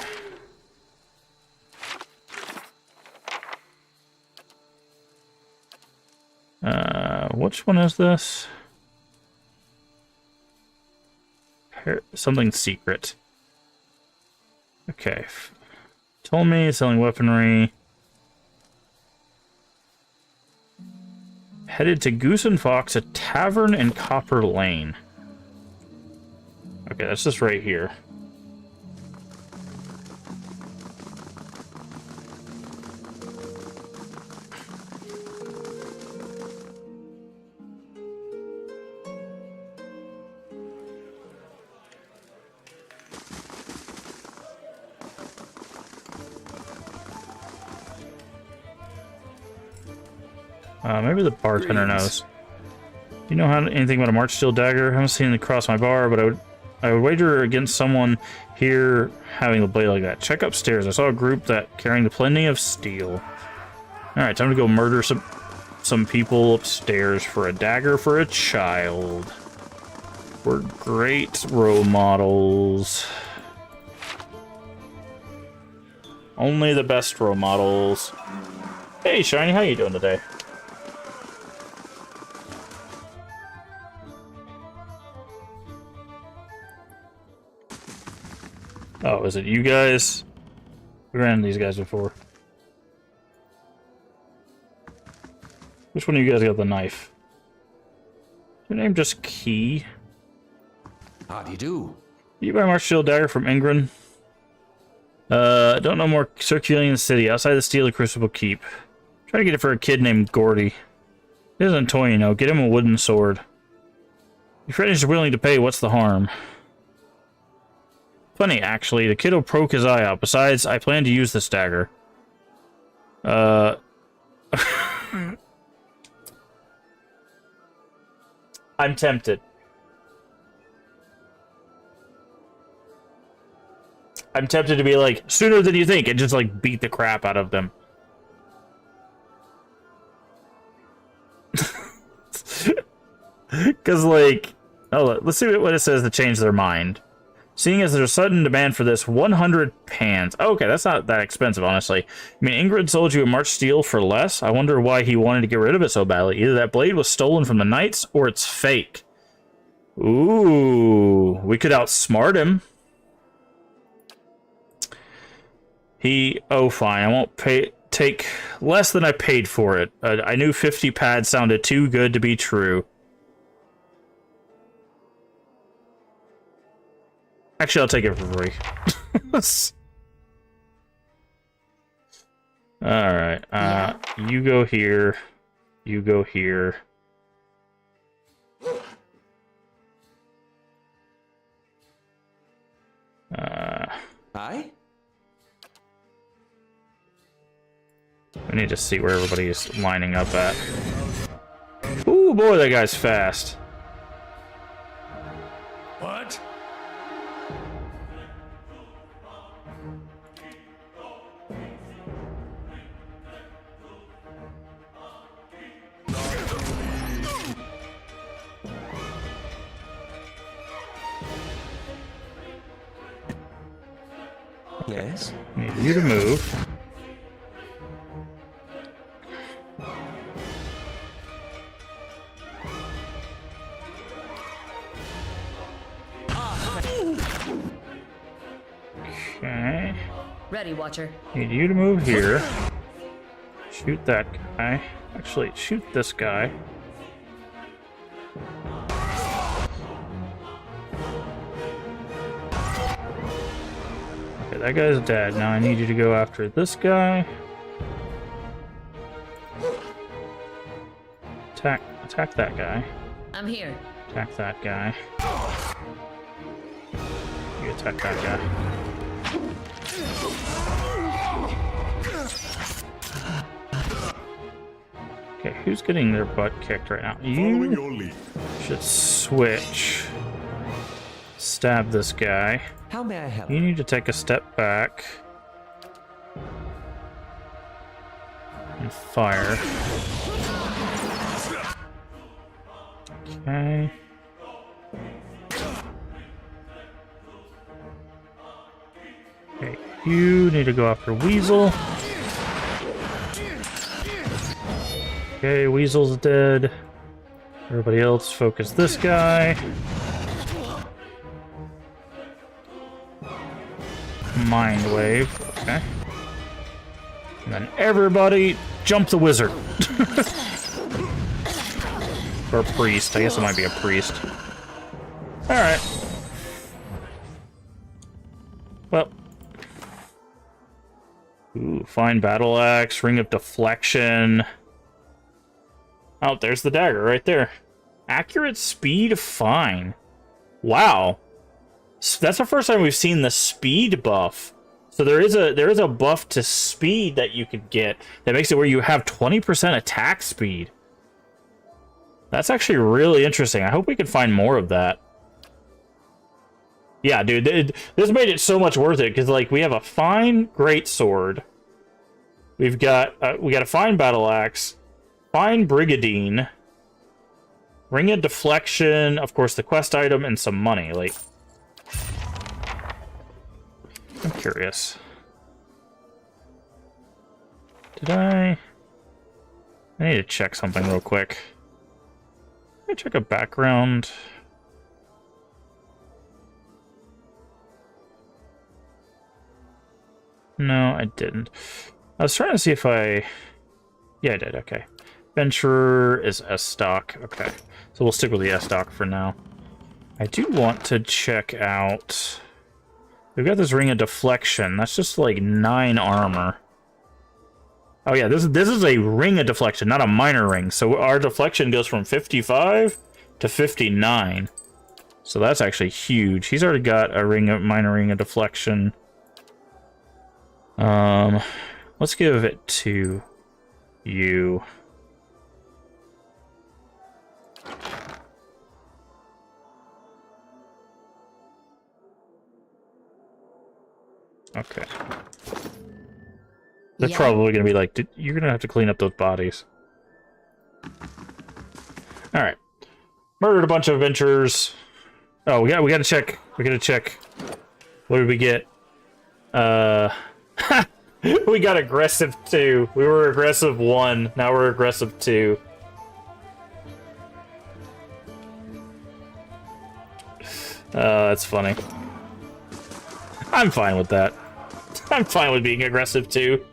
Which one is this? Something secret. Okay. Told me selling weaponry. Headed to Goose and Fox, a tavern in Copper Lane. Okay, that's just right here. Maybe the bartender knows. Do you know anything about a March Steel dagger? I haven't seen it across my bar, but I would wager against someone here having a blade like that. Check upstairs. I saw a group that carrying plenty of steel. Alright, time to go murder some people upstairs for a dagger for a child. We're great role models. Only the best role models. Hey, Shiny, how you doing today? Oh, is it you guys? We ran into these guys before. Which one of you guys got the knife? Is your name just Key? Howdy do. You buy March Steel dagger from Ingrid? Don't know more circulating in the city. Outside the Steel Crucible Keep. Try to get it for a kid named Gordy. He isn't a toy, you know. Get him a wooden sword. If Fred is willing to pay, what's the harm? Funny, actually. The kid will poke his eye out. Besides, I plan to use this dagger. I'm tempted. I'm tempted to be like, sooner than you think, and just like beat the crap out of them. Because like, oh, let's see what it says to change their mind. Seeing as there's a sudden demand for this, 100 pans. Okay, that's not that expensive, honestly. I mean, Ingrid sold you a March Steel for less. I wonder why he wanted to get rid of it so badly. Either that blade was stolen from the knights, or it's fake. Ooh, we could outsmart him. Oh, fine. I won't take less than I paid for it. I knew 50 pads sounded too good to be true. Actually, I'll take it for free. Alright, you go here. You go here. Aye? We need to see where everybody's lining up at. Ooh, boy, that guy's fast. What? Yes? Need you to move. Okay. Ready, Watcher. Need you to move here. Shoot that guy. Actually, shoot this guy. Okay, that guy's dead. Now I need you to go after this guy. Attack that guy. I'm here. Attack that guy. You attack that guy. Okay, who's getting their butt kicked right now? Following You your lead. should switch. Stab this guy. How may I help? You need to take a step back. And fire. Okay. Okay, you need to go after Weasel. Okay, Weasel's dead. Everybody else focus this guy. Mind Wave, okay. And then everybody jump the wizard. Or priest. I guess it might be a priest. Alright. Ooh, fine battle axe, ring of deflection. Oh, there's the dagger right there. Accurate speed, fine. Wow. That's the first time we've seen the speed buff. So there is a buff to speed that you could get that makes it where you have 20% attack speed. That's actually really interesting. I hope we can find more of that. Yeah, dude, this made it so much worth it because like we have a fine greatsword. We got a fine battle axe, fine brigadine, ring of deflection, of course the quest item, and some money. Like, I'm curious. I need to check something real quick. Let me check a background. No, I didn't. I was trying to see if I... Yeah, I did, okay. Venturer is S-Stock, okay. So we'll stick with the S-Stock for now. I do want to check out... We've got this ring of deflection. That's just like 9 armor. Oh yeah, this is a ring of deflection, not a minor ring. So our deflection goes from 55 to 59. So that's actually huge. He's already got a minor ring of deflection. Let's give it to you. Okay. They're probably gonna be like, you're gonna have to clean up those bodies. Alright. Murdered a bunch of adventurers. Oh, we gotta check. We gotta check. What did we get? We got aggressive 2. We were aggressive 1. Now we're aggressive 2. That's funny. I'm fine with that. I'm fine with being aggressive 2.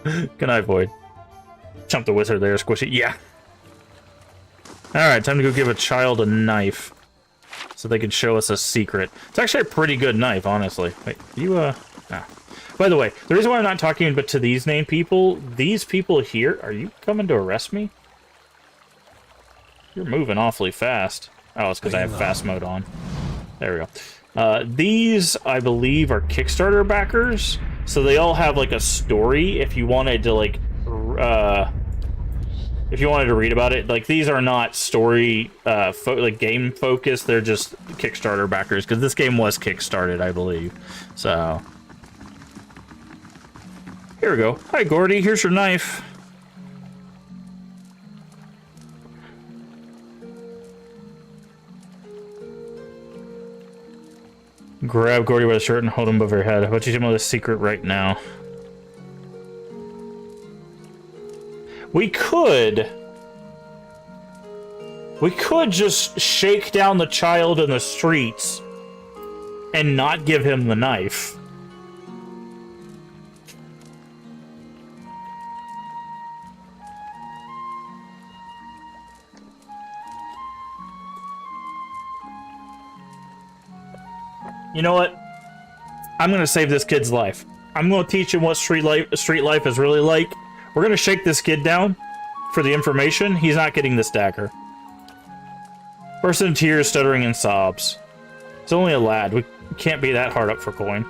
Good night, Void. Jump the wizard there, squishy. Yeah. Alright, time to go give a child a knife. So they can show us a secret. It's actually a pretty good knife, honestly. Wait, you, By the way, the reason why I'm not talking but to these these people here, are you coming to arrest me? You're moving awfully fast. Oh, it's because I have fast mode on. There we go. These, I believe, are Kickstarter backers. So they all have, like, a story if you wanted to, like, if you wanted to read about it. Like, these are not story, like, game focused. They're just Kickstarter backers, because this game was kickstarted, I believe. So... Here we go. Hi, Gordy. Here's your knife. Grab Gordy by the shirt and hold him above your head. How about you tell me the secret right now? We could just shake down the child in the streets and not give him the knife. You know what? I'm gonna save this kid's life. I'm gonna teach him what street life is really like. We're gonna shake this kid down for the information. He's not getting this dagger. Burst in tears, stuttering in sobs. It's only a lad. We can't be that hard up for coin.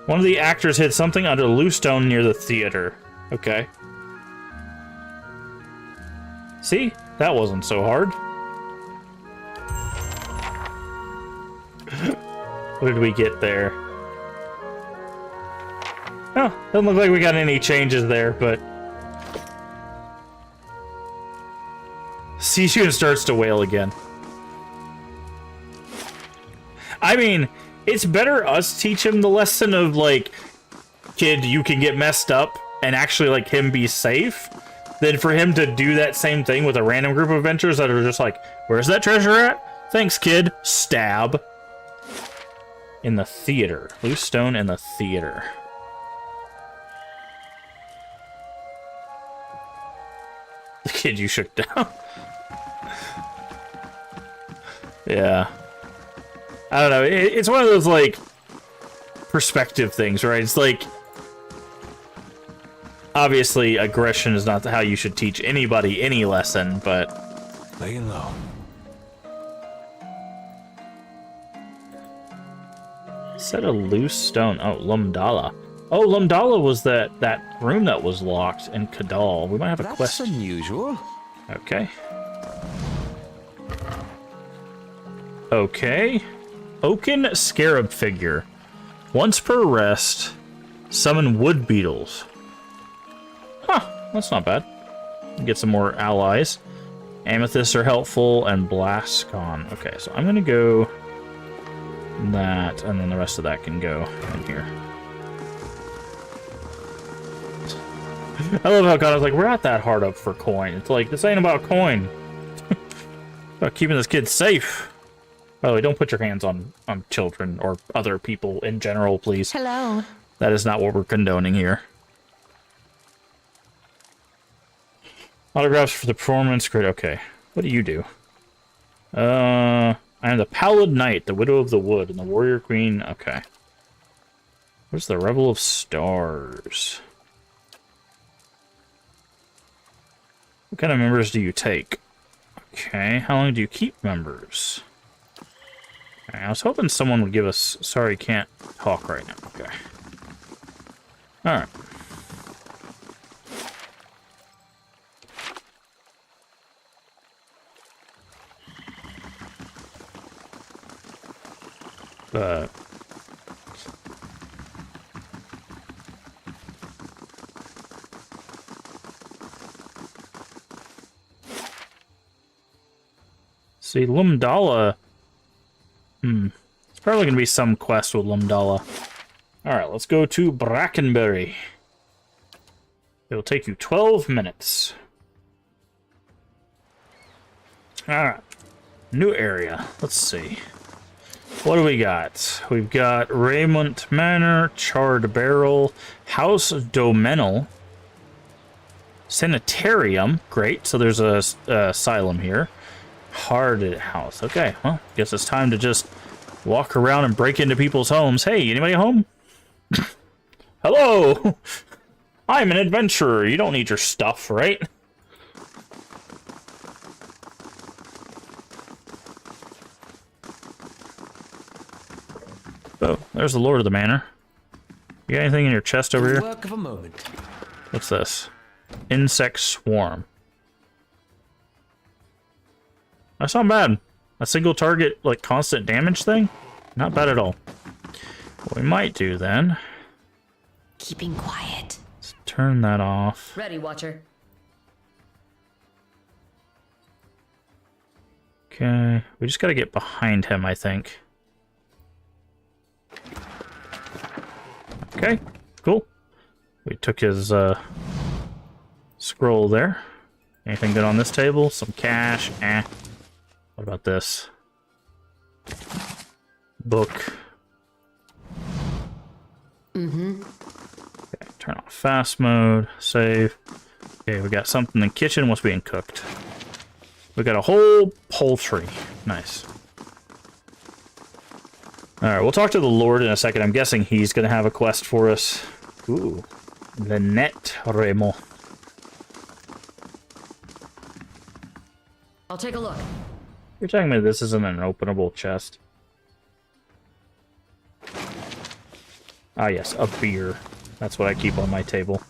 One of the actors hid something under a loose stone near the theater. Okay. See? That wasn't so hard. What did we get there? Oh, doesn't look like we got any changes there, but... Seishun starts to wail again. I mean, it's better us teach him the lesson of, like, kid, you can get messed up and actually, like, him be safe, than for him to do that same thing with a random group of adventurers that are just like, where's that treasure at? Thanks, kid. Stab. In the theater. Loose stone in the theater. The kid you shook down. Yeah. I don't know. It's one of those, like... perspective things, right? It's like, obviously, aggression is not how you should teach anybody any lesson, but Laying low. set a loose stone. Oh, Lumdala. Oh, Lumdala was that room that was locked in Kadal. We might have a That's quest. unusual. Okay. Okay. Oaken Scarab figure. Once per rest, summon wood beetles. Huh, that's not bad. Get some more allies. Amethysts are helpful, and Blascon. Okay, so I'm gonna go that, and then the rest of that can go in here. I love how Connor's like, we're not that hard up for coin. It's like, this ain't about coin. About keeping this kid safe. By the way, don't put your hands on children or other people in general, please. Hello. That is not what we're condoning here. Autographs for the performance. Great, okay. What do you do? I am the Pallid Knight, the Widow of the Wood, and the Warrior Queen. Okay. Where's the Rebel of Stars? What kind of members do you take? Okay, how long do you keep members? Okay, I was hoping someone would give us... Sorry, can't talk right now. Okay. Alright. See, Lumdala... It's probably going to be some quest with Lumdala. Alright, let's go to Brackenbury. It'll take you 12 minutes. Alright. New area. Let's see. What do we got? We've got Raymond Manor, Charred Barrel, House Domenal, Sanitarium. Great, so there's a asylum here. Hearted House. Okay, well, guess it's time to just walk around and break into people's homes. Hey, anybody home? Hello! I'm an adventurer. You don't need your stuff, right? Oh, there's the Lord of the Manor. You got anything in your chest over here? Work of a moment. What's this? Insect Swarm. That's not bad. A single target, like, constant damage thing? Not bad at all. What we might do, then... Keeping quiet. Let's turn that off. Ready, Watcher. Okay. We just gotta get behind him, I think. Okay. Cool. We took his, scroll there. Anything good on this table? Some cash? Eh. What about this? Book. Okay, turn off fast mode. Save. Okay, we got something in the kitchen. What's being cooked? We got a whole poultry. Nice. Alright, we'll talk to the Lord in a second. I'm guessing he's going to have a quest for us. Ooh. Lynette Remo. I'll take a look. You're telling me this isn't an openable chest? Ah, yes, a beer. That's what I keep on my table.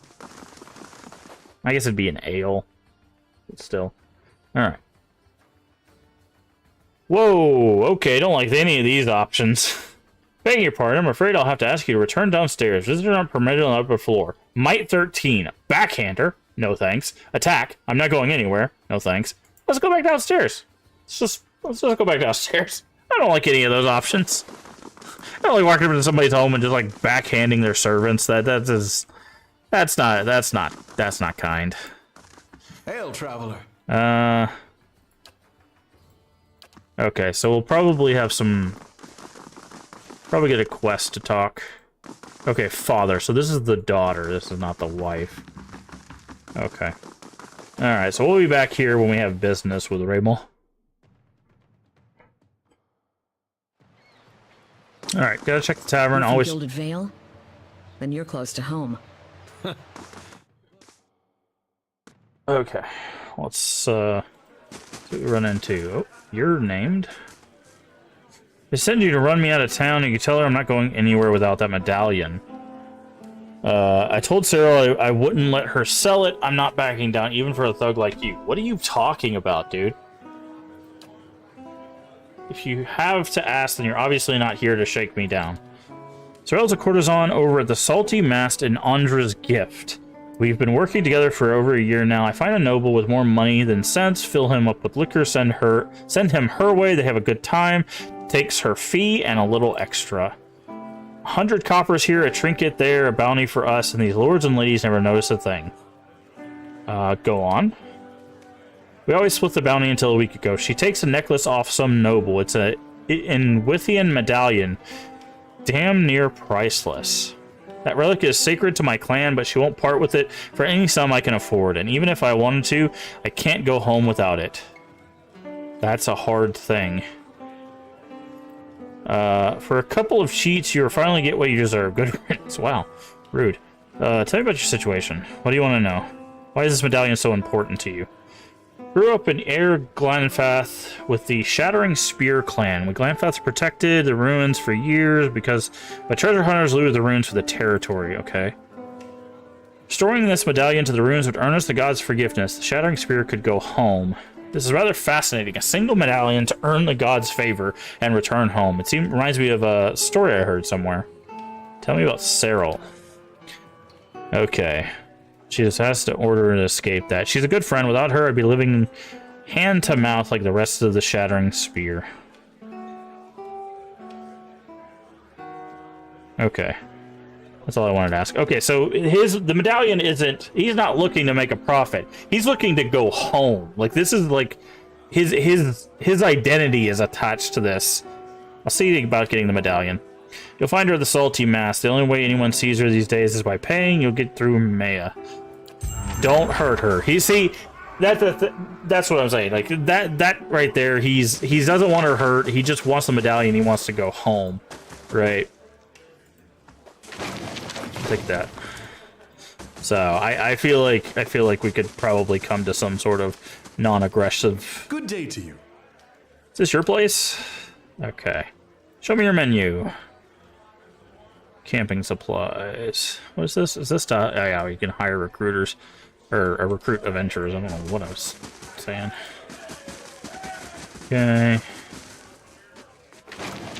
I guess it'd be an ale. But still. Alright. Whoa! Okay, don't like any of these options. Begging your pardon, I'm afraid I'll have to ask you to return downstairs. Visitors aren't permitted on the upper floor. Might 13. Backhander. No thanks. Attack. I'm not going anywhere. No thanks. Let's go back downstairs. Let's just go back downstairs. I don't like any of those options. I don't like walking up to somebody's home and just like backhanding their servants. That's not kind. Hail, traveler. Okay, so we'll probably have probably get a quest to talk. Okay, father. So this is the daughter. This is not the wife. Okay. Alright, so we'll be back here when we have business with Raymond. All right, gotta check the tavern. From Always. Gilded Vale? Then you're close to home. Okay, let's see what we run into. Oh, you're named. They send you to run me out of town, and you tell her I'm not going anywhere without that medallion. I told Cyril I wouldn't let her sell it. I'm not backing down, even for a thug like you. What are you talking about, dude? If you have to ask, then you're obviously not here to shake me down. Cyril's a courtesan over at the Salty Mast in Andra's Gift. We've been working together for over a year now. I find a noble with more money than sense, fill him up with liquor, send him her way. They have a good time. Takes her fee and a little extra. 100 coppers here, a trinket there, a bounty for us, and these lords and ladies never notice a thing. Go on. We always split the bounty until a week ago. She takes a necklace off some noble. It's a Inwithian medallion. Damn near priceless. That relic is sacred to my clan, but she won't part with it for any sum I can afford. And even if I wanted to, I can't go home without it. That's a hard thing. For a couple of cheats, you'll finally get what you deserve. Good riddance. Wow. Rude. Tell me about your situation. What do you want to know? Why is this medallion so important to you? Grew up in Air Glanfath with the Shattering Spear clan. We Glanfaths protected the ruins for years because my treasure hunters looted the ruins for the territory, okay? Restoring this medallion to the ruins would earn us the gods' forgiveness. The Shattering Spear could go home. This is rather fascinating. A single medallion to earn the gods' favor and return home. It reminds me of a story I heard somewhere. Tell me about Cyril. Okay. She just has to order to escape that. She's a good friend. Without her, I'd be living hand to mouth like the rest of the Shattering Spear. Okay. That's all I wanted to ask. Okay, so the medallion isn't... He's not looking to make a profit. He's looking to go home. Like, this is like... His identity is attached to this. I'll see about getting the medallion. You'll find her at the Salty Mast. The only way anyone sees her these days is by paying. You'll get through Maya. Don't hurt her. That's what I'm saying. Like that right there. He doesn't want her hurt. He just wants the medallion. He wants to go home. Right. Take that. So I feel like we could probably come to some sort of non-aggressive. Good day to you. Is this your place? Okay. Show me your menu. Camping supplies. What is this? Is this oh yeah, you can hire recruiters or recruit adventurers. I don't know what I was saying. Okay.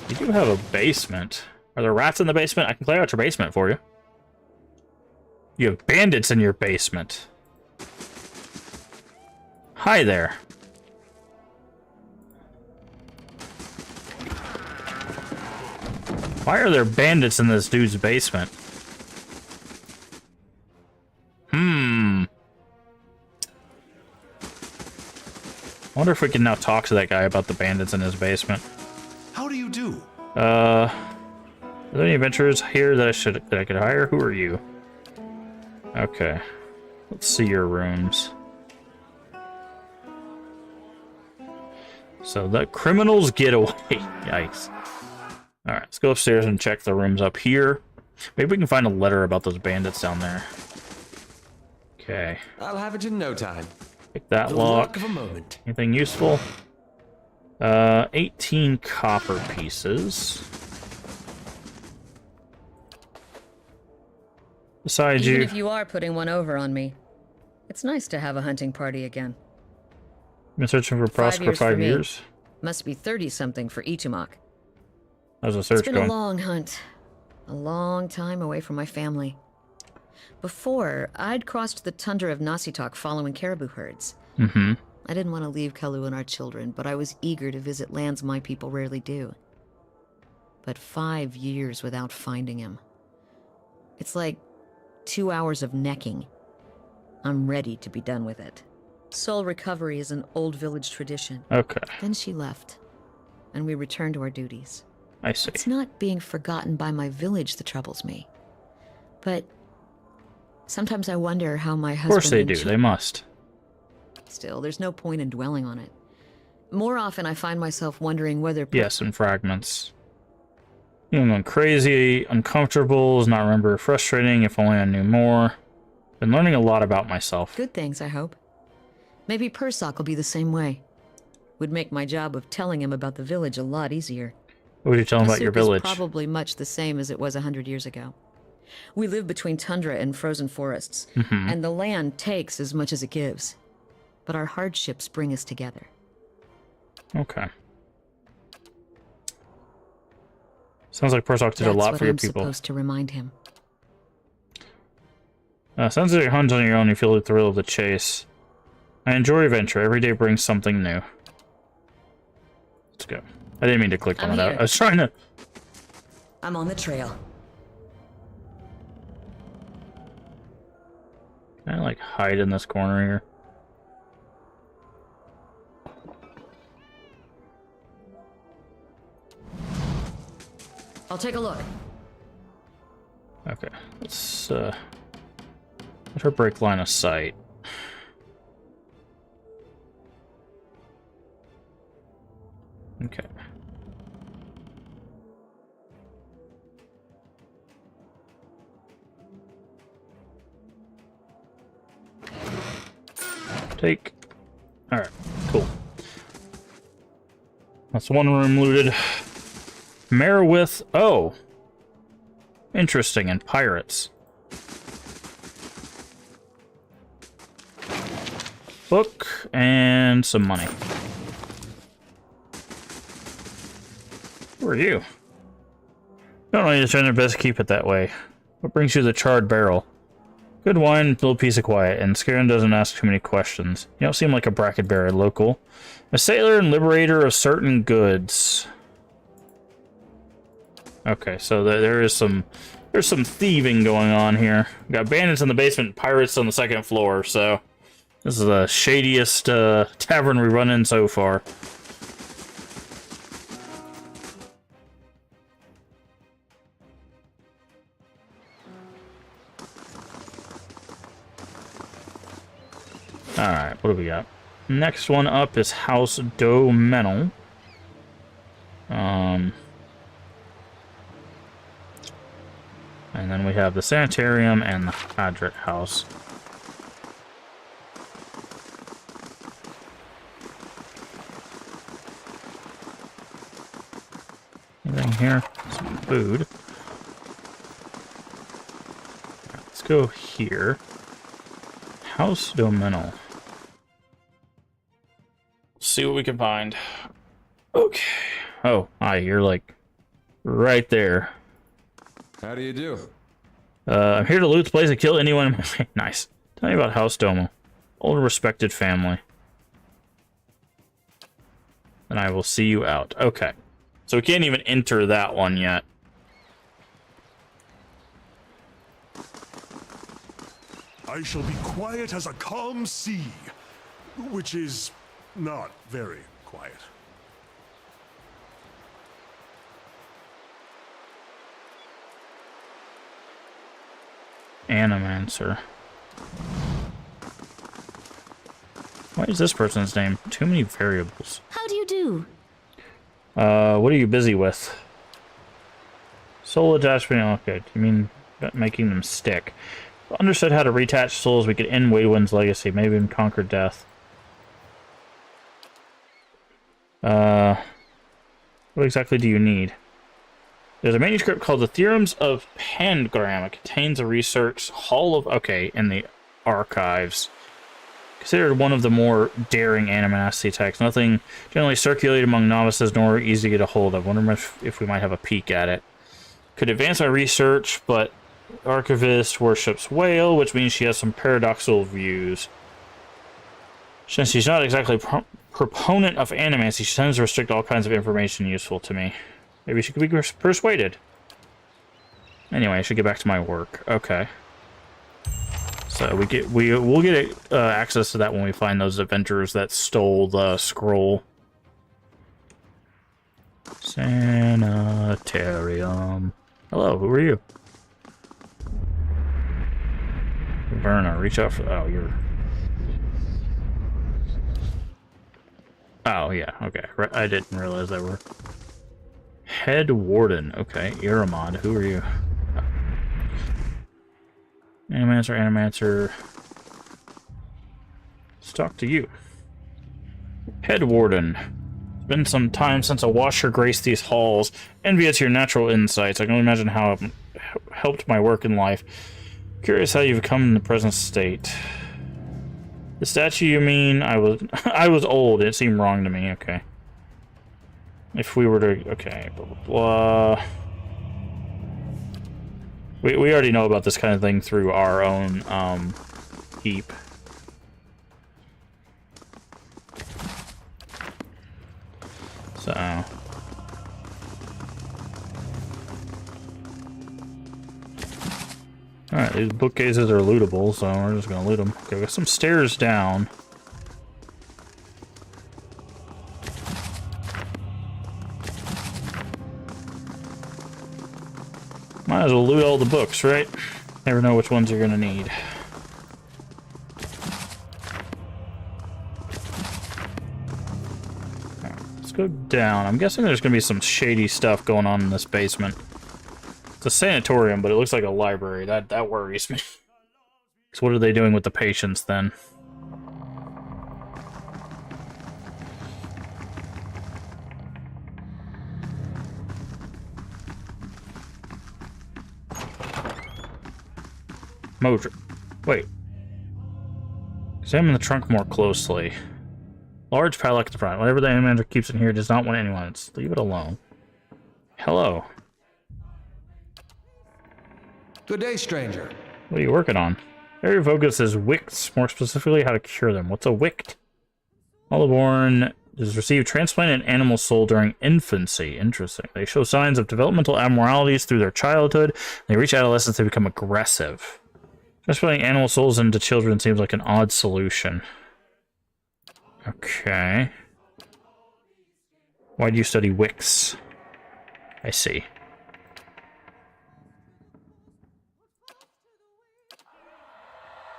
You do have a basement. Are there rats in the basement? I can clear out your basement for you. You have bandits in your basement. Hi there. Why are there bandits in this dude's basement? I wonder if we can now talk to that guy about the bandits in his basement. How do you do? Are there any adventurers here that I could hire? Who are you? Okay. Let's see your rooms. So the criminals get away. Yikes. Alright, let's go upstairs and check the rooms up here. Maybe we can find a letter about those bandits down there. Okay. I'll have it in no time. Pick that The lock. work of a moment. Anything useful? 18 copper pieces. Besides Even you... if you are putting one over on me, it's nice to have a hunting party again. Been searching for Prosk for 5 5 me. years. Must be 30-something for Ichimak. How's the search It's been going? a long hunt. A long time away from my family. Before, I'd crossed the tundra of Nasitok following caribou herds. Mm-hmm. I didn't want to leave Kalu and our children, but I was eager to visit lands my people rarely do. But 5 years without finding him. It's like 2 hours of necking. I'm ready to be done with it. Soul recovery is an old village tradition. Okay, Then she left, and we returned to our duties. I see. It's not being forgotten by my village that troubles me. But sometimes I wonder how my husband... Of course they and do. They must. Still, there's no point in dwelling on it. More often, I find myself wondering whether... Yes, in fragments. I'm going crazy, uncomfortable, is not remember, frustrating, if only I knew more. Been learning a lot about myself. Good things, I hope. Maybe Persock will be the same way. Would make my job of telling him about the village a lot easier. What would you tell him about your village? Is probably much the same as it was 100 years ago. We live between tundra and frozen forests, and the land takes as much as it gives. But our hardships bring us together. Okay. Sounds like Persock did a lot for your people. That's what I'm supposed to remind him. Sounds like you hunt on your own, you feel the thrill of the chase. I enjoy adventure. Every day brings something new. Let's go. I didn't mean to click on that. I was trying to... I'm on the trail. Can I, like, hide in this corner here? I'll take a look. Okay. Let's, let her break line of sight. Okay. Take. Alright, cool. That's one room looted. Merowith. Oh. Interesting, and pirates. Book and some money. Who are you? Don't need to try their best to keep it that way. What brings you the charred barrel? Good wine, little piece of quiet, and Scarin doesn't ask too many questions. You don't seem like a Bracketberry local. A sailor and liberator of certain goods. Okay, so there's some thieving going on here. We got bandits in the basement, pirates on the second floor, so this is the shadiest tavern we run in so far. Alright, what do we got? Next one up is House Domenel. And then we have the Sanitarium and the Hadrit House. Anything here? Some food. Let's go here. House Domenel. See what we can find. Okay. Oh, hi, you're like right there. How do you do? I'm here to loot the place and kill anyone. Nice. Tell me about House Domo. Old respected family. And I will see you out. Okay. So we can't even enter that one yet. I shall be quiet as a calm sea, which is not very quiet. Animancer. What is this person's name? Too many variables. How do you do? What are you busy with? Soul attachment. Okay, do you mean making them stick? Understood how to retach souls, we could end Waywind's legacy, maybe even conquer death. What exactly do you need? There's a manuscript called The Theorems of Pangram. It contains a research hall of... Okay, in the archives. Considered one of the more daring animosity texts. Nothing generally circulated among novices, nor easy to get a hold of. Wonder if we might have a peek at it. Could advance our research, but Archivist worships whale, which means she has some paradoxical views. Since she's not exactly proponent of animancy, she tends to restrict all kinds of information useful to me. Maybe she could be persuaded. Anyway, I should get back to my work. Okay. So we'll get access to that when we find those adventurers that stole the scroll. Sanitarium. Hello, who are you? Verna, reach out for... Oh, you're... Oh, yeah, okay. I didn't realize they were Head Warden. Okay, Iramod. Who are you? Animancer. Let's talk to you. Head Warden. It's been some time since a washer graced these halls. Envious your natural insights. I can only imagine how it helped my work in life. Curious how you've come in the present state. The statue you mean? I was old. It seemed wrong to me. Okay. If we were to... Okay, blah, blah, blah. We already know about this kind of thing through our own, heap. So... Alright, these bookcases are lootable, so we're just gonna loot them. Okay, we got some stairs down. Might as well loot all the books, right? Never know which ones you're gonna need. Alright, let's go down. I'm guessing there's gonna be some shady stuff going on in this basement. It's a sanatorium, but it looks like a library. That worries me. So what are they doing with the patients then? Mojo. Wait. Examine the trunk more closely. Large padlock at the front. Whatever the animator keeps in here does not want anyone. Just leave it alone. Hello. Good day, stranger. What are you working on? Area focus is wicts, more specifically how to cure them. What's a wict? All the born is received transplanted animal soul during infancy. Interesting. They show signs of developmental abnormalities through their childhood. They reach adolescence, they become aggressive. Transplanting animal souls into children seems like an odd solution. Okay. Why do you study wicts? I see.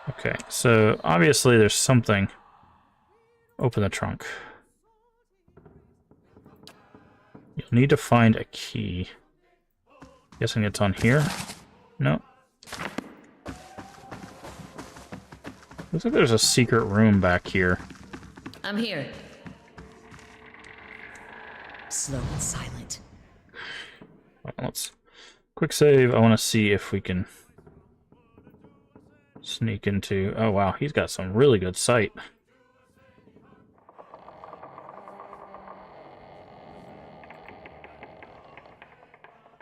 Okay, so obviously there's something. Open the trunk. You'll need to find a key. Guessing it's on here? No. Looks like there's a secret room back here. I'm here. Slow and silent. Let's quick save. I want to see if we can sneak into... Oh wow, he's got some really good sight.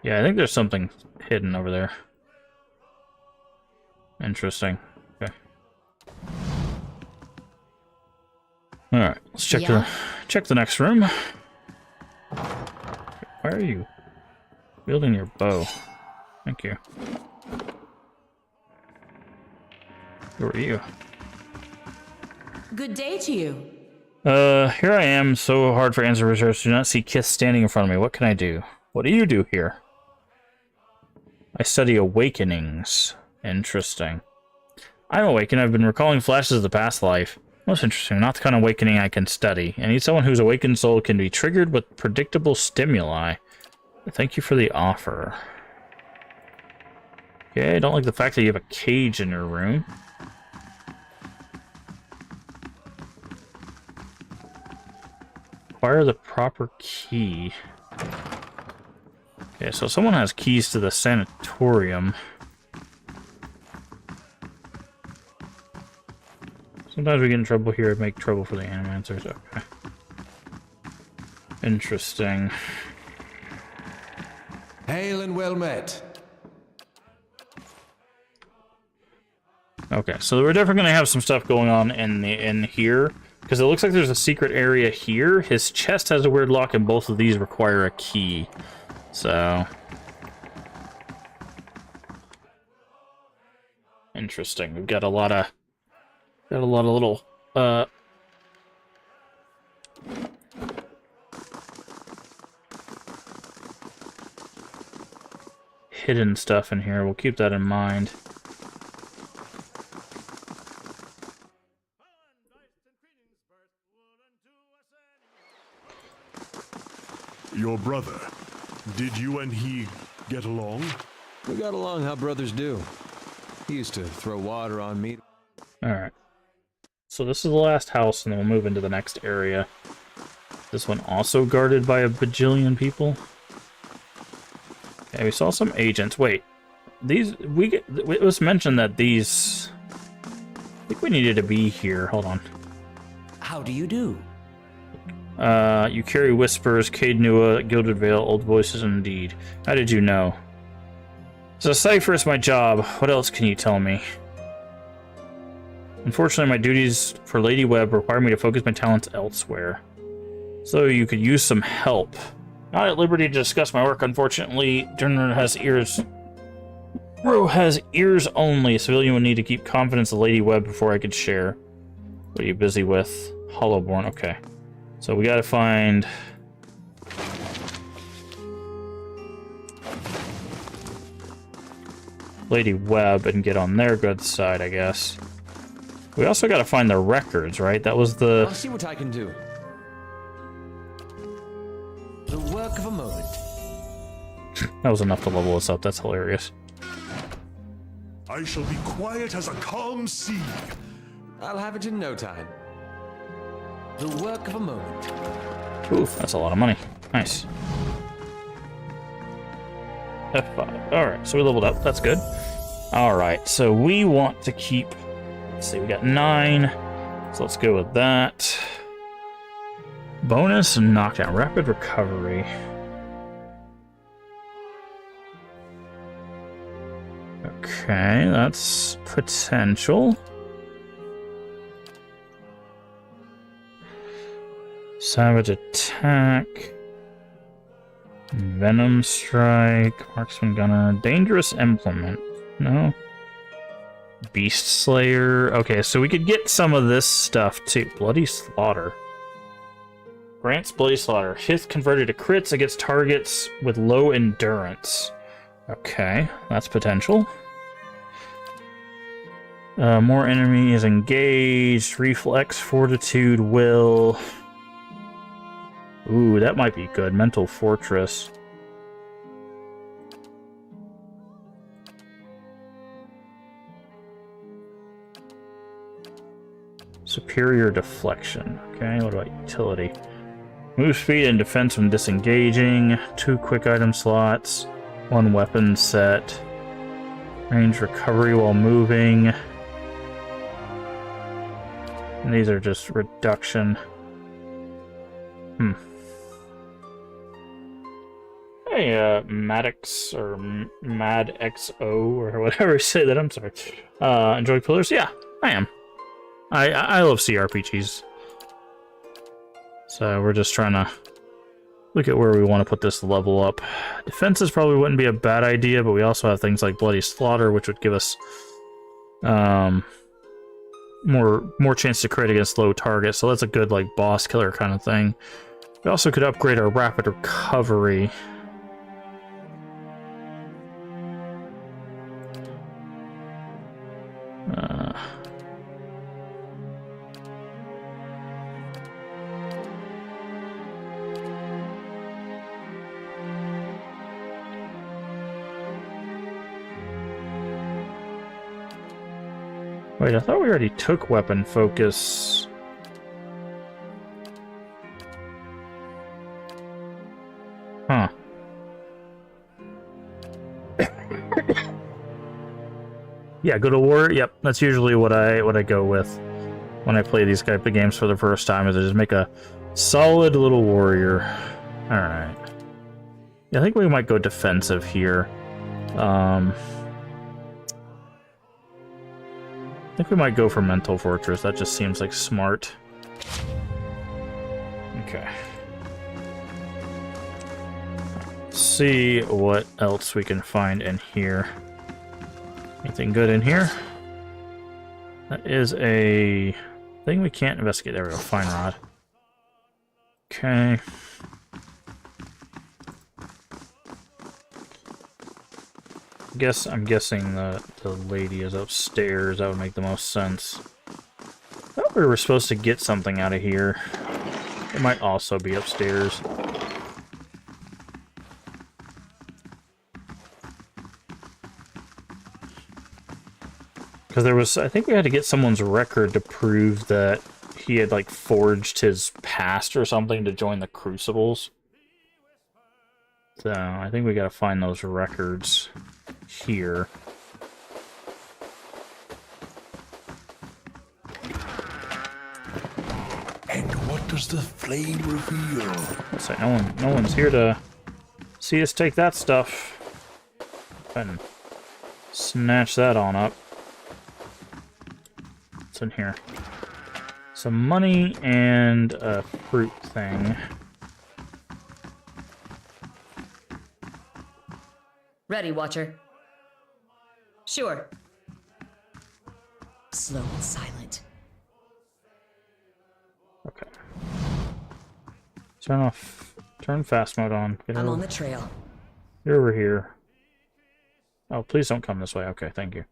Yeah, I think there's something hidden over there. Interesting. Okay. Alright, let's check the next room. Why are you wielding your bow? Thank you. Who are you? Good day to you. Here I am, so hard for answer reserves. Do not see Kith standing in front of me. What can I do? What do you do here? I study awakenings. Interesting. I'm awakened. I've been recalling flashes of the past life. Most interesting. Not the kind of awakening I can study. I need someone whose awakened soul can be triggered with predictable stimuli. Thank you for the offer. Okay, I don't like the fact that you have a cage in your room. Acquire the proper key. Okay, so someone has keys to the sanatorium. Sometimes we get in trouble here and make trouble for the animancers. Okay. Interesting. Hail and well met. Okay, so we're definitely going to have some stuff going on in here. Because it looks like there's a secret area here. His chest has a weird lock, and both of these require a key. So... interesting. We've got a lot of... little... hidden stuff in here. We'll keep that in mind. Your brother. Did you and he get along? We got along how brothers do. He used to throw water on me. Alright. So this is the last house, and then we'll move into the next area. This one also guarded by a bajillion people. Okay, we saw some agents. Wait. It was mentioned that these... I think we needed to be here. Hold on. How do you do? You carry whispers, Cade Nua, Gilded Veil, Old Voices, Indeed. How did you know? So Cypher is my job. What else can you tell me? Unfortunately, my duties for Lady Webb require me to focus my talents elsewhere. So you could use some help. Not at liberty to discuss my work, unfortunately. Durner has ears. Bro has ears only. Civilian would need to keep confidence of Lady Webb before I could share. What are you busy with? Hollowborn, okay. So we gotta find... Lady Webb and get on their good side, I guess. We also gotta find the records, right? That was the... I'll see what I can do. The work of a moment. That was enough to level us up. That's hilarious. I shall be quiet as a calm sea. I'll have it in no time. The work of a moment. Ooh, that's a lot of money. Nice. F5. Alright, so we leveled up. That's good. Alright, so we want to keep... Let's see, we got 9. So let's go with that. Bonus and knockdown. Rapid recovery. Okay, that's potential. Savage attack. Venom strike. Marksman gunner. Dangerous implement. No. Beast slayer. Okay, so we could get some of this stuff too. Bloody slaughter. Grants bloody slaughter. Hits converted to crits against targets with low endurance. Okay, that's potential. More enemies engaged. Reflex, fortitude, will. Ooh, that might be good. Mental fortress. Superior deflection. Okay, what about utility? Move speed and defense when disengaging. 2 quick item slots. 1 weapon set. Range recovery while moving. And these are just reduction. Hey, Maddox, or MadXO, or whatever you say that, I'm sorry. Enjoy pillars? Yeah, I am. I love CRPGs. So we're just trying to look at where we want to put this level up. Defenses probably wouldn't be a bad idea, but we also have things like Bloody Slaughter, which would give us more chance to crit against low targets. So that's a good like boss killer kind of thing. We also could upgrade our rapid recovery. Wait, I thought we already took weapon focus. Huh. Yeah, go to war. Yep, that's usually what I go with when I play these type of games for the first time. Is I just make a solid little warrior. All right. Yeah, I think we might go defensive here. I think we might go for Mental Fortress. That just seems like smart. Okay. Let's see what else we can find in here. Anything good in here? That is a thing we can't investigate. There we go. Fine rod. Okay. I'm guessing the lady is upstairs. That would make the most sense. I thought we were supposed to get something out of here. It might also be upstairs. Because there was, I think we had to get someone's record to prove that he had, like, forged his past or something to join the Crucibles. So, I think we gotta find those records here. And what does the flame reveal? So no one's here to see us take that stuff. And snatch that on up. What's in here? Some money and a fruit thing. Ready, Watcher. Sure. Slow and silent. Okay. Turn fast mode on. Get I'm over, on the trail. get over here. Oh, please don't come this way. Okay, thank you.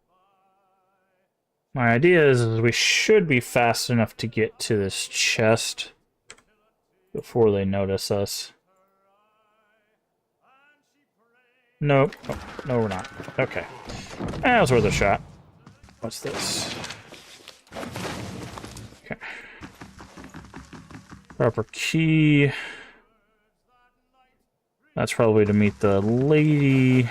My idea is we should be fast enough to get to this chest before they notice us. Nope. Oh, no, we're not. Okay. That was worth a shot. What's this? Okay. Proper key. That's probably to meet the lady.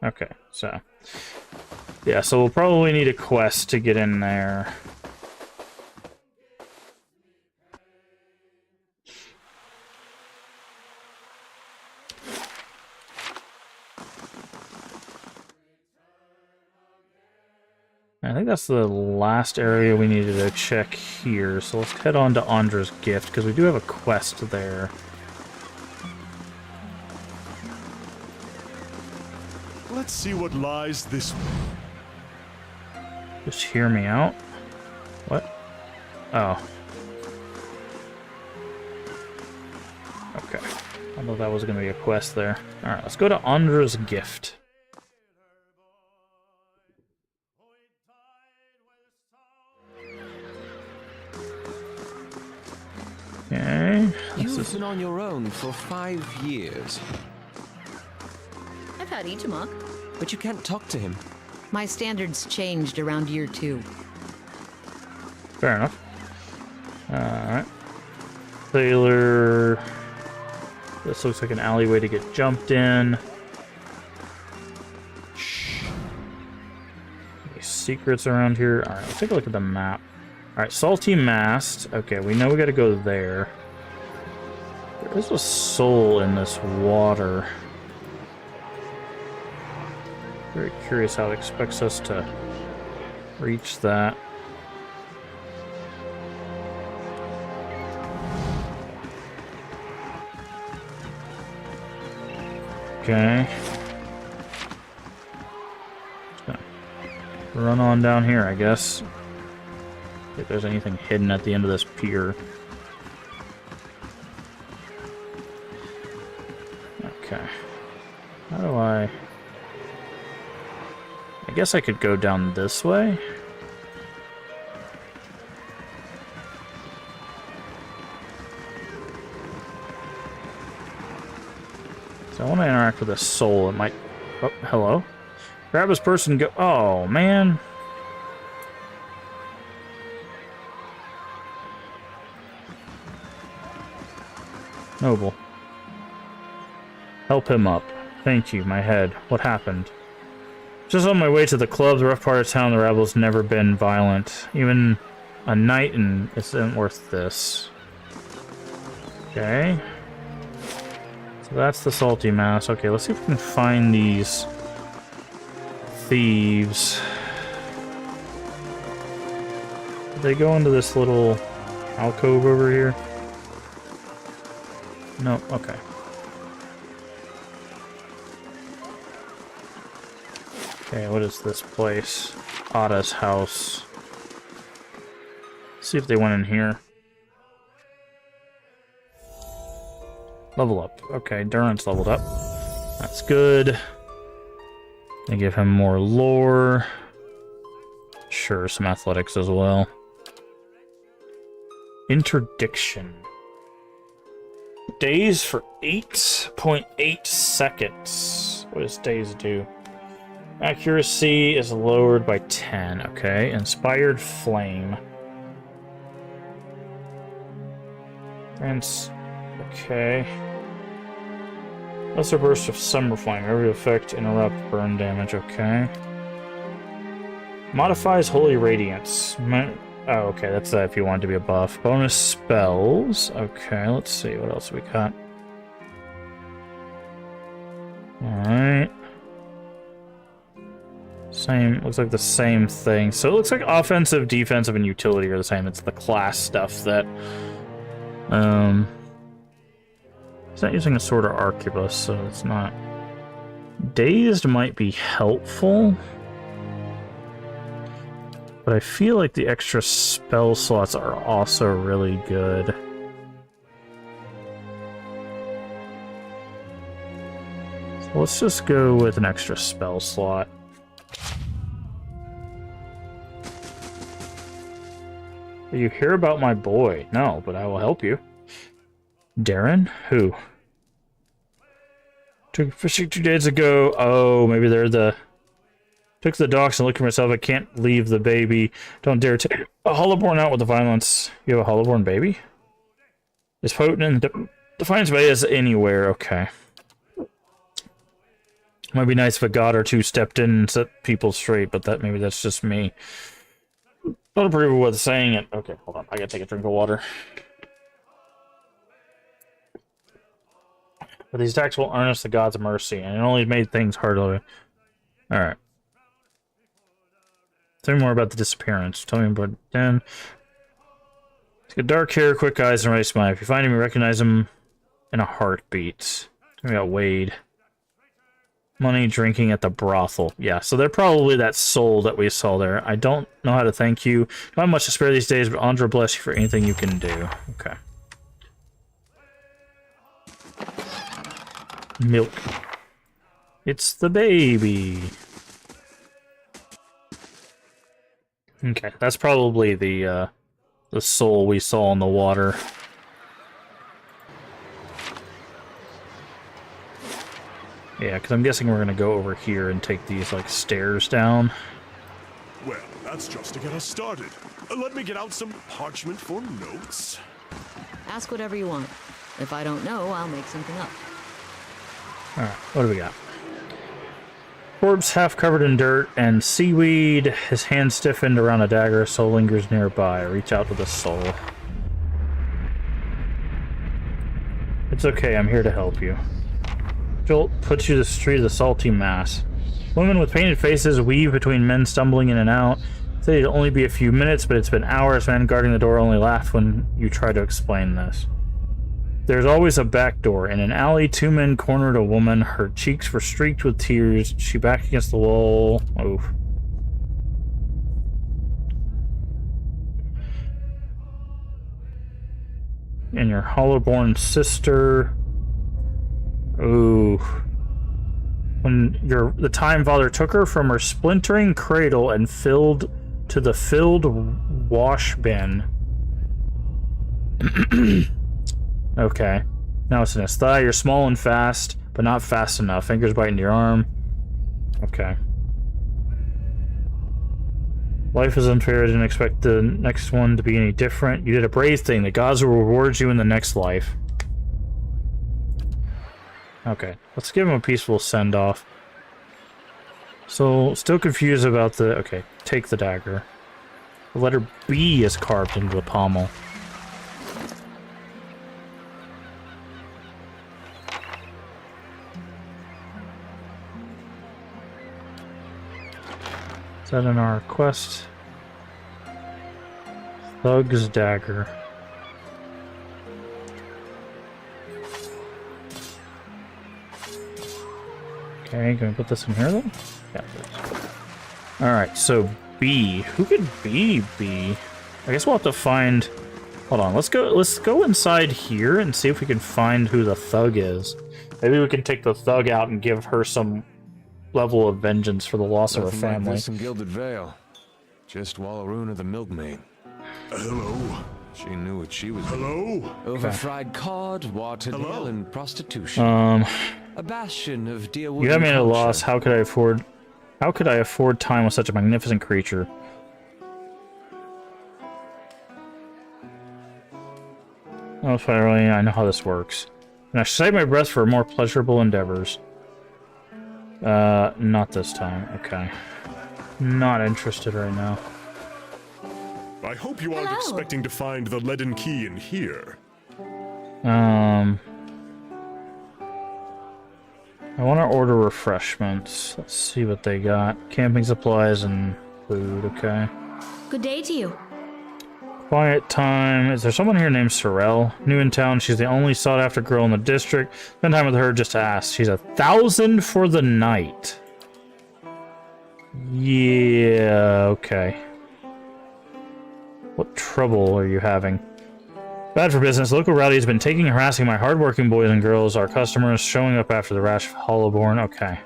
Okay, so. Yeah, so we'll probably need a quest to get in there. I think that's the last area we needed to check here, so let's head on to Andra's Gift, because we do have a quest there. Let's see what lies this way. Just hear me out. What? Oh. Okay. I thought that was going to be a quest there. Alright, let's go to Andra's Gift. Okay. You've been on your own for 5 years, I've had Itamok. but you can't talk to him. My standards changed around year 2. Fair enough. Alright. Sailor. This looks like an alleyway to get jumped in. Shh. Any secrets around here? Alright, let's take a look at the map. Alright, Salty Mast. Okay, we know we gotta go there. There is a soul in this water. Very curious how it expects us to reach that. Okay. Just gonna run on down here, I guess. See if there's anything hidden at the end of this pier. Okay. How do I guess I could go down this way. So I want to interact with a soul. It might... Oh, hello? Grab this person and go... Oh, man. Noble. Help him up. Thank you, my head. What happened? Just on my way to the club, the rough part of town, the rabble's never been violent. Even a night and it isn't worth this. Okay. So that's the Salty Mass. Okay, let's see if we can find these thieves. Did they go into this little alcove over here? No, okay. Okay, what is this place? Ada's house. See if they went in here. Level up. Okay, Durant's leveled up. That's good. They give him more lore. Sure, some athletics as well. Interdiction. Days for 8.8 seconds. What does days do? Accuracy is lowered by 10. Okay. Inspired Flame. Okay. Lesser burst of Summer Flame. Every effect interrupt burn damage. Okay. Modifies Holy Radiance. Oh, okay. That's that if you want it to be a buff. Bonus spells. Okay, let's see. What else we got? Alright. Same. Looks like the same thing. So it looks like offensive, defensive, and utility are the same. It's the class stuff that... It's not using a Sword or Arquebus, so it's not... Dazed might be helpful. But I feel like the extra spell slots are also really good. So let's just go with an extra spell slot. You hear about my boy? No, but I will help you. Darren? Who? Took fishing 2 days ago. Oh, maybe they're the... Took the docks and looked at myself. I can't leave the baby. Don't dare take a Hollowborn out with the violence. You have a Hollowborn baby? Is potent in Defiance Bay is anywhere. Okay. Might be nice if a god or two stepped in and set people straight, but that maybe that's just me. Don't approve of what's saying it. Okay, hold on. I gotta take a drink of water. But these attacks will earn us the god's mercy, and it only made things harder. Alright. Tell me more about the disappearance. Tell me about Dan. He's got dark hair, quick eyes, and a right smile. If you find him, you recognize him in a heartbeat. Tell me about Wade. Money, drinking at the brothel. Yeah, so they're probably that soul that we saw there. I don't know how to thank you. Don't have much to spare these days, but Andra bless you for anything you can do. Okay. Milk. It's the baby. Okay, that's probably the soul we saw in the water. Yeah, because I'm guessing we're gonna go over here and take these like stairs down. Well, that's just to get us started. Let me get out some parchment for notes. Ask whatever you want. If I don't know, I'll make something up. Alright, what do we got? Corpse half covered in dirt and seaweed. His hand stiffened around a dagger. Soul lingers nearby. Reach out to the soul. It's okay, I'm here to help you. Jolt puts you to the street of the salty mass. Women with painted faces weave between men stumbling in and out. Said it'd only be a few minutes, but it's been hours. Men guarding the door only laugh when you try to explain this. There's always a back door. In an alley, 2 men cornered a woman. Her cheeks were streaked with tears. She backed against the wall. Oof. And your Hollowborn sister. Ooh. When the Time Father took her from her splintering cradle and filled to the filled wash bin. Okay. Now it's in his thigh. You're small and fast, but not fast enough. Fingers bite into your arm. Okay. Life is unfair. I didn't expect the next one to be any different. You did a brave thing. The gods will reward you in the next life. Okay. Let's give him a peaceful send-off. So, still confused about the... Okay. Take the dagger. The letter B is carved into the pommel. Is that in our quest? Thug's dagger. Okay, can we put this in here then? Yeah. Alright, so B. Who could B be? I guess we'll have to find... Hold on, let's go inside here and see if we can find who the thug is. Maybe we can take the thug out and give her some level of vengeance for the loss of her family. Like this in Gilded Vale. Just Wallaruna of the Milkmaid. Hello? She knew what she was doing. Hello? Overfried cod, watered Hello? ale, and prostitution. A bastion of dear You have me at a loss. How How could I afford time with such a magnificent creature? Oh, finally, I know how this works. And I should save my breath for more pleasurable endeavors. Not this time. Okay. Not interested right now. I hope you aren't expecting to find the leaden key in here. I want to order refreshments. Let's see what they got. Camping supplies and food, okay. Good day to you. Quiet time. Is there someone here named Sorrel? New in town, she's the only sought-after girl in the district. Spend time with her just to ask. She's 1,000 for the night. Yeah, okay. What trouble are you having? Bad for business. Local rowdy has been taking and harassing my hardworking boys and girls, our customers, showing up after the rash of Hollowborn. Okay.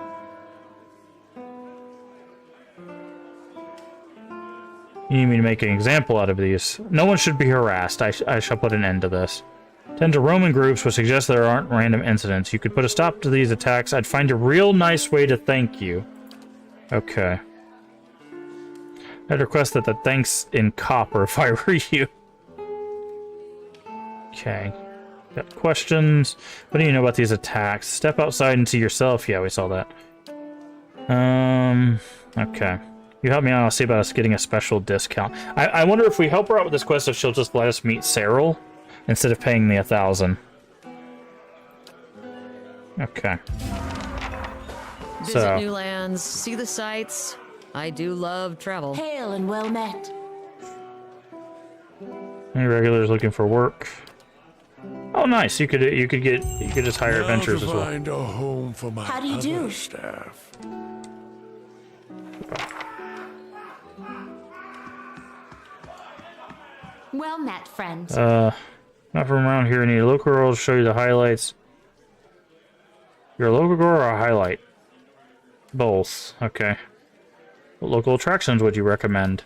You need me to make an example out of these. No one should be harassed. I shall put an end to this. Tend to roam in groups, which suggests there aren't random incidents. You could put a stop to these attacks. I'd find a real nice way to thank you. Okay. I'd request that the thanks in copper if I were you. Okay. Got questions. What do you know about these attacks? Step outside and see yourself. Yeah, we saw that. Okay. You help me out, I'll see about us getting a special discount. I wonder if we help her out with this quest, if she'll just let us meet Cyril instead of paying me 1,000. Okay. Visit new lands, see the sights. I do love travel. Hail and well met. Any regulars looking for work? Oh, nice. You could just hire adventurers as well. Find a home for my How do you do? staff. Well met, friend. Not from around here. Any local girls show you the highlights. You're a local girl or a highlight? Both. Okay. What local attractions would you recommend?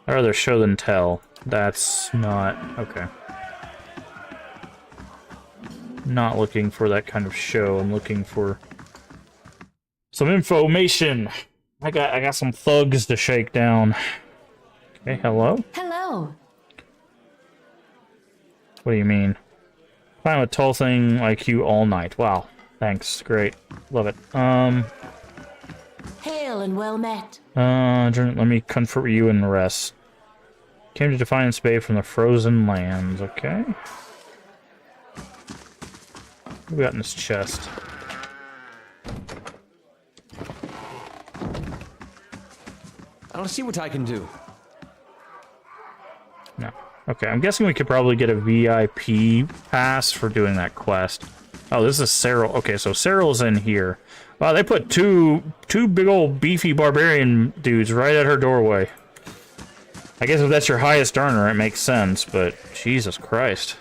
I'd rather show than tell. That's not... okay. Not looking for that kind of show. I'm looking for some information. I got some thugs to shake down. Okay, hello? Hello. What do you mean? Climb a tall thing like you all night. Wow. Thanks. Great. Love it. Hail and well met. Let me comfort you and rest. Came to Defiance Bay from the frozen lands. Okay. What do we got in this chest? I'll see what I can do. No. Okay, I'm guessing we could probably get a VIP pass for doing that quest. Oh, this is Cyril. Okay, so Cyril's in here. Wow, they put two big old beefy barbarian dudes right at her doorway. I guess if that's your highest earner, it makes sense, but Jesus Christ.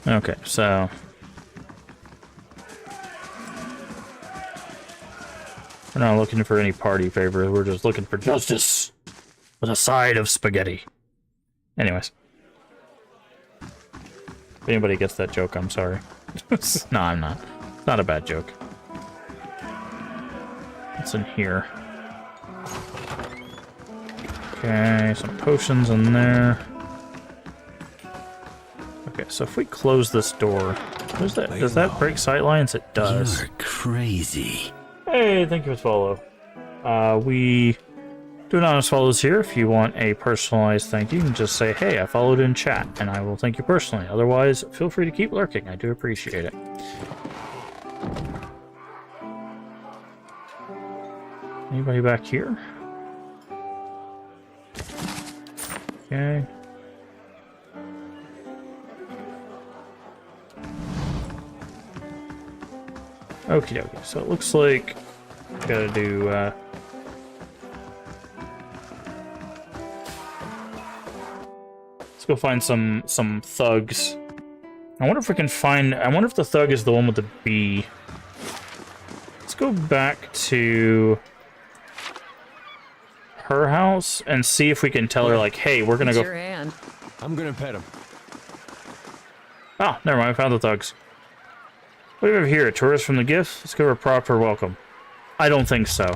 Okay, so... we're not looking for any party favors, we're just looking for justice with a side of spaghetti. Anyways. If anybody gets that joke, I'm sorry. No, I'm not. It's not a bad joke. What's in here? Okay, some potions in there. Okay, so if we close this door, does that break sightlines? It does. You're crazy. Hey, thank you for follow. We do anonymous follows here. If you want a personalized thank you, you can just say, hey, I followed in chat, and I will thank you personally. Otherwise, feel free to keep lurking. I do appreciate it. Anybody back here? Okay. Okie dokie. So it looks like gotta do let's go find some thugs. I wonder if we can find I wonder if the thug is the one with the B. Let's go back to her house and see if we can tell her, like, hey, we're gonna It's go. your hand. I'm gonna pet him. Oh, never mind. I found the thugs. What do we have here? Tourists from the gifts? Let's give her a proper welcome. I don't think so.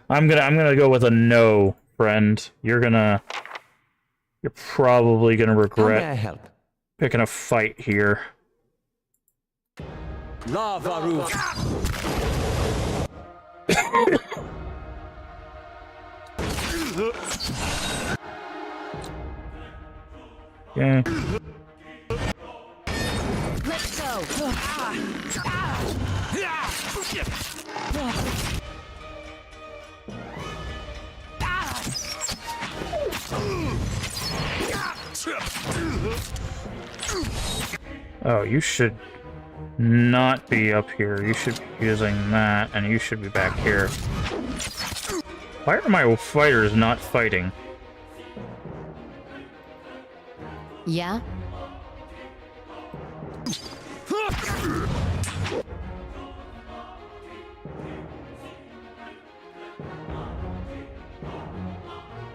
I'm gonna go with a no, friend. You're probably gonna How may I regret help? picking a fight here. La Varuf. Yeah. Let's go. Oh, you should not be up here. You should be using that, and you should be back here. Why are my fighters not fighting? Yeah?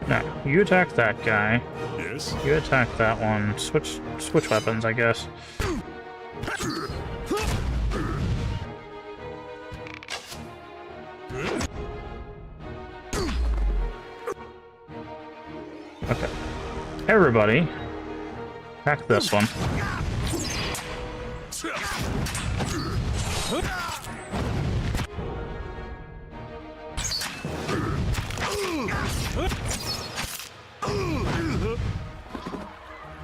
No, you attack that guy. Yes? You attack that one. Switch weapons, I guess. Okay. Everybody, attack this one.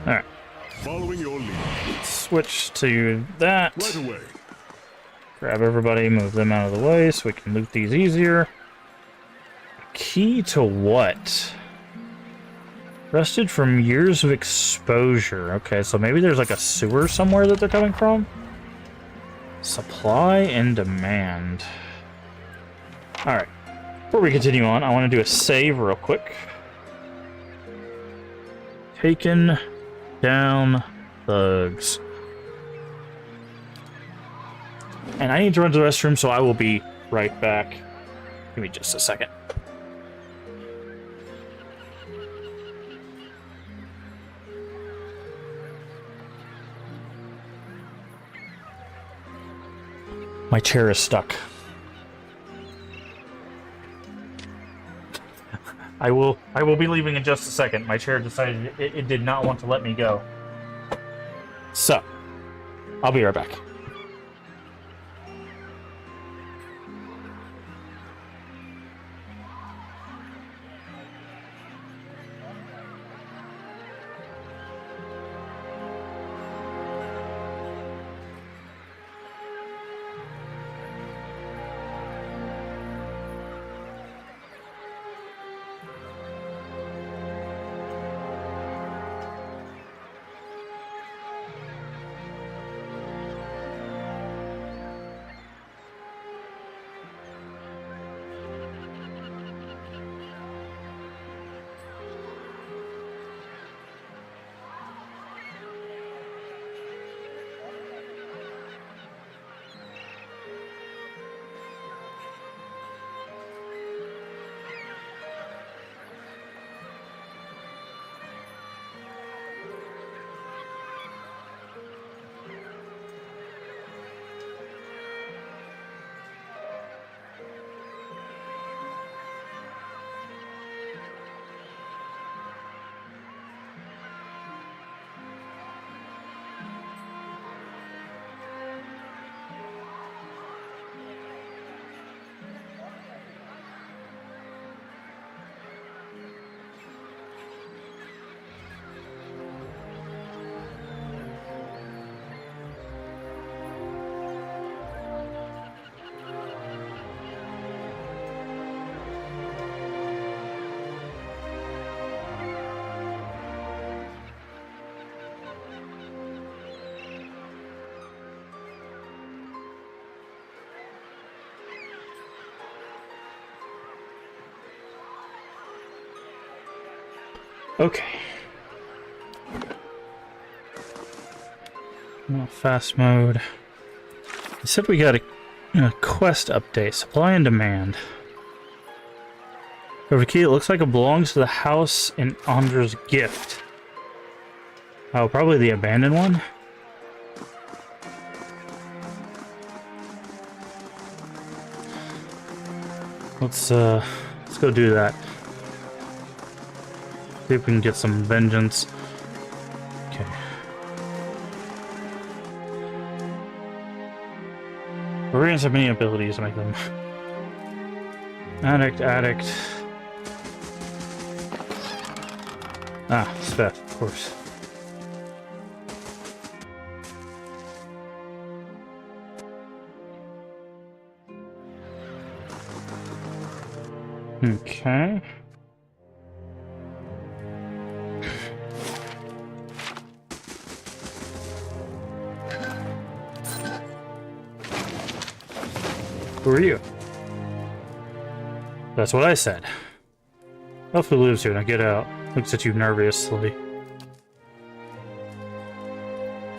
Alright. Following your lead. Switch to that. Right away. Grab everybody, move them out of the way so we can loot these easier. Key to what? Rested from years of exposure. Okay, so maybe there's like a sewer somewhere that they're coming from? Supply and demand. Alright. Before we continue on, I want to do a save real quick. Taken down thugs. And I need to run to the restroom, so I will be right back. Give me just a second. My chair is stuck. I will be leaving in just a second. My chair decided it did not want to let me go. So, I'll be right back. Okay. Fast mode. I said we got a quest update. Supply and demand. Over the key, it looks like it belongs to the house in Andra's gift. Oh, probably the abandoned one? Let's go do that. See if we can get some vengeance. Okay. Barbarians have many abilities to make them. Addict. Ah, Speth, of course. Okay. Who are you? That's what I said. Hopefully lives here. Now get out. Looks at you nervously.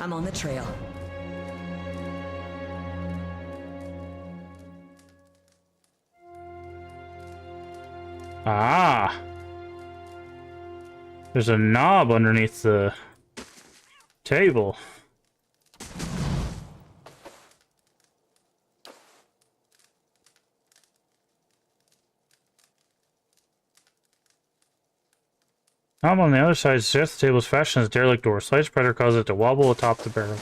I'm on the trail. Ah! There's a knob underneath the table. Knob on the other side suggests the table is fashioned as a derelict door. Slight pressure causes it to wobble atop the barrel.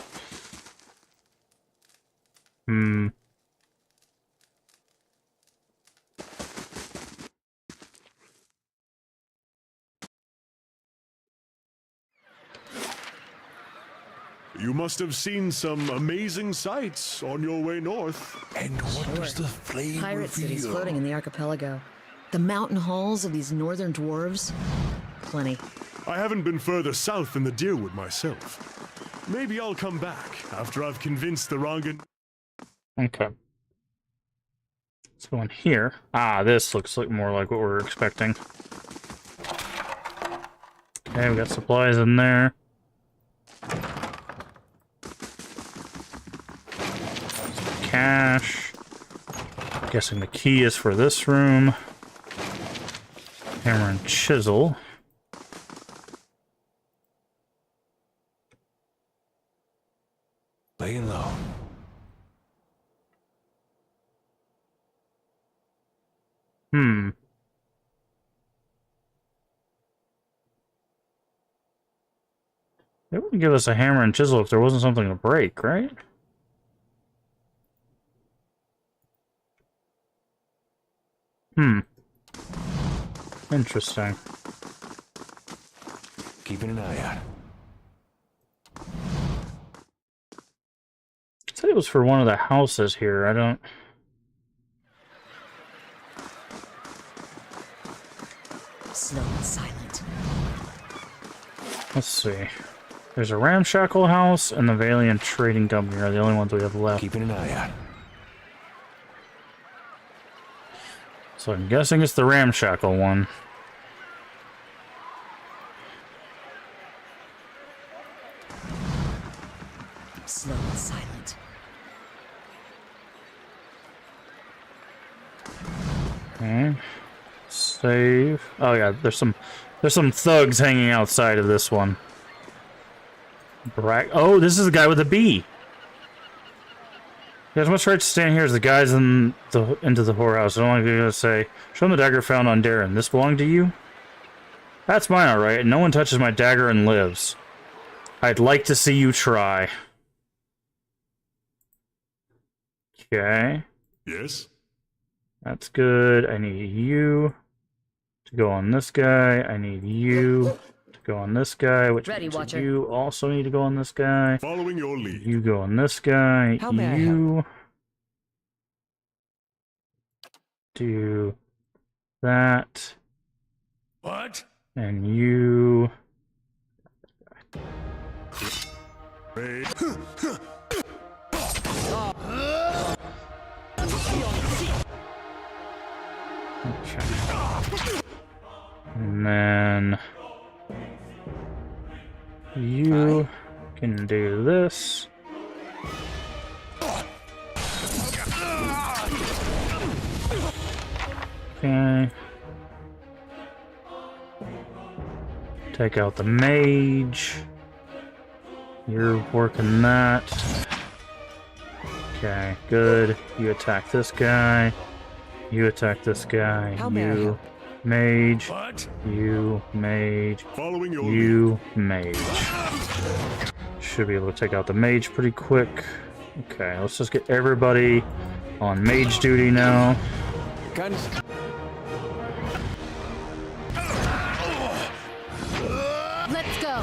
You must have seen some amazing sights on your way north. And what was the flame Pirate cities reveal? floating in the archipelago. The mountain halls of these northern dwarves. Plenty. I haven't been further south than the Deerwood myself. Maybe I'll come back after I've convinced the Rangan. Okay. Let's go in here. Ah, this looks like more like what we were expecting. Okay, we got supplies in there. Some cash. Guessing the key is for this room. Hammer and chisel. Laying low. They wouldn't give us a hammer and chisel if there wasn't something to break, right? Interesting. Keeping an eye out. It said it was for one of the houses here. I don't... Slow and silent. Let's see. There's a Ramshackle house and the Valiant Trading Company are the only ones we have left. Keeping an eye out. So I'm guessing it's the Ramshackle one. Slow and silent. Okay. Save. Oh yeah, there's some thugs hanging outside of this one. Oh, this is the guy with the bee. You have as much right to stand here as the guys into the whorehouse. I don't like you're gonna say, show him the dagger found on Darren. This belonged to you? That's mine, alright. No one touches my dagger and lives. I'd like to see you try. Okay. Yes? That's good. I need you to go on this guy. I need you to go on this guy, which Ready, means Watcher. you also need to go on this guy. Following your lead. You go on this guy. How may I you do that. What? And you... Hey. Okay. And then... you can do this. Okay. Take out the mage. You're working that. Okay, good. You attack this guy. You attack this guy. How may I You help? mage. What? You mage. Following your You mage. Should be able to take out the mage pretty quick. Okay, let's just get everybody on mage duty now. Guns. Let's go.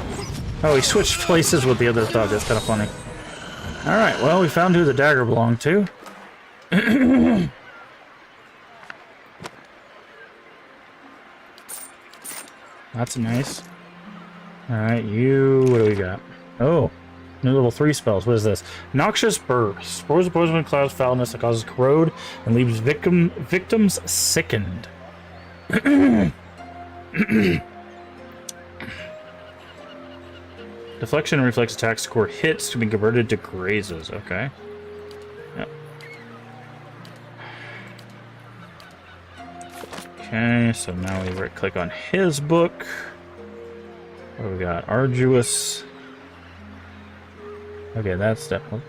Oh, he switched places with the other thug. That's kind of funny. Alright, well, we found who the dagger belonged to. That's nice. Alright, you... What do we got? Oh, new level 3 spells. What is this? Noxious Burst. Spores of poison clouds foulness that causes corrode and leaves victims sickened. Deflection and reflex attacks score hits to be converted to grazes. Okay. Yep. Okay, so now we right-click on his book. What do we got? Arduous. Okay, that's definitely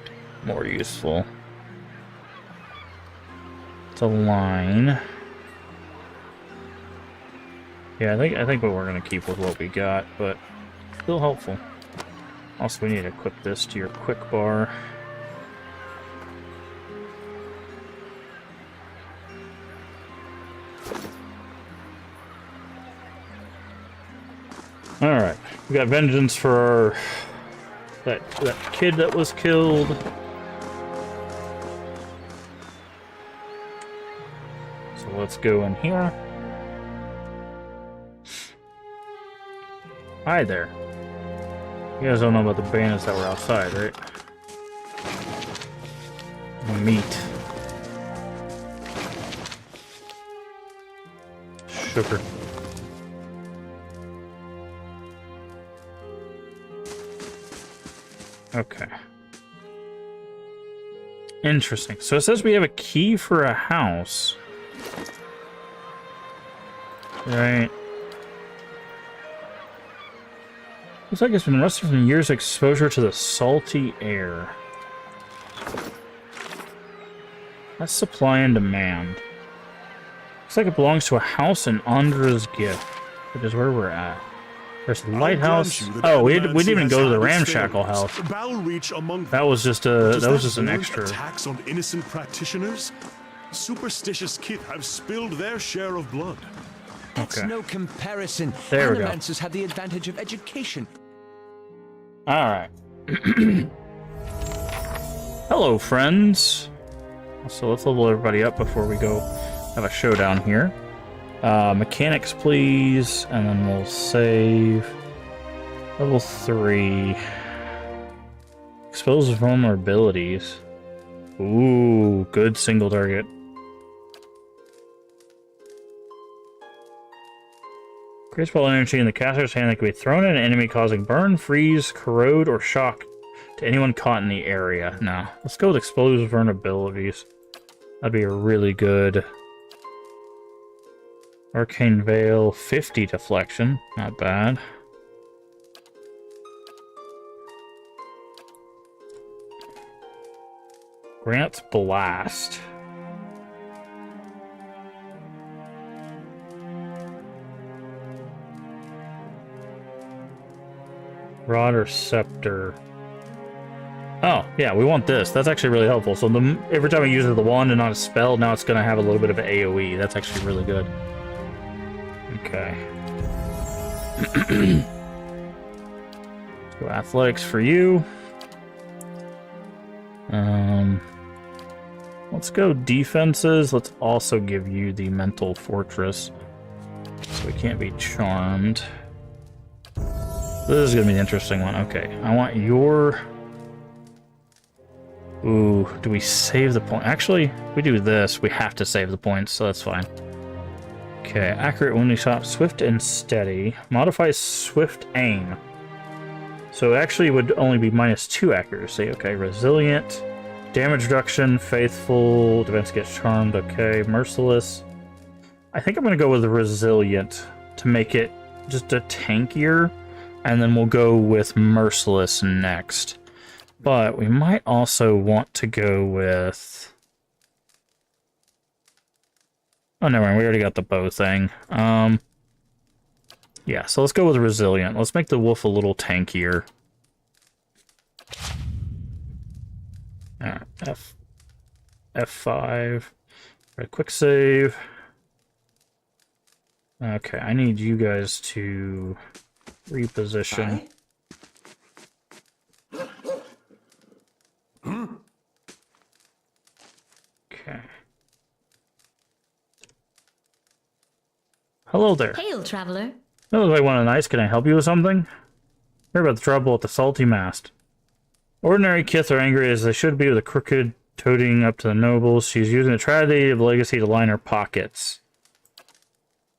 more useful. It's a line. Yeah, I think we're gonna keep with what we got, but still helpful. Also, we need to equip this to your quick bar. Alright, we got vengeance for that kid that was killed. So let's go in here. Hi there. You guys don't know about the bandits that were outside, right? Meat. Sugar. Okay. Interesting. So it says we have a key for a house. Right. Looks like it's been rusted from years of exposure to the salty air. That's supply and demand. Looks like it belongs to a house in Andra's gift, which is where we're at. There's a lighthouse. Oh, we didn't even go to the ramshackle house. That was just an extra. Attacks on innocent practitioners? Superstitious kith have spilled their share of blood. That's Okay. no comparison. There we go. Animancers have the advantage of education. Alright. Hello, friends. So let's level everybody up before we go have a showdown here. Mechanics, please. And then we'll save. Level 3. Expose vulnerabilities. Ooh, good single target. Great spell energy in the caster's hand that can be thrown at an enemy, causing burn, freeze, corrode, or shock to anyone caught in the area. No, let's go with expose vulnerabilities. That'd be a really good. Arcane Veil, 50 deflection. Not bad. Grant's Blast. Rod or Scepter. Oh, yeah, we want this. That's actually really helpful. So every time I use the wand and not a spell, now it's going to have a little bit of an AoE. That's actually really good. Okay. Let's go athletics for you. Let's go defenses. Let's also give you the mental fortress. So we can't be charmed. This is going to be an interesting one. Okay, I want your... Ooh, do we save the point? Actually, if we do this, we have to save the points, so that's fine. Okay, accurate only shot, swift and steady. Modifies swift aim. So it actually would only be -2 accuracy. Okay, resilient. Damage reduction, faithful. Defense gets charmed. Okay, merciless. I think I'm going to go with the resilient to make it just a tankier, and then we'll go with Merciless next. But we might also want to go with... Oh, never mind. We already got the bow thing. Yeah, so let's go with Resilient. Let's make the wolf a little tankier. Alright, F5. Right, quick save. Okay, I need you guys to reposition. Okay. Hello there. Hail, traveler. Hello, I want a nice. Can I help you with something? Heard about the trouble at the Salty Mast. Ordinary Kith are angry as they should be with a crooked toting up to the nobles. She's using the tragedy of legacy to line her pockets.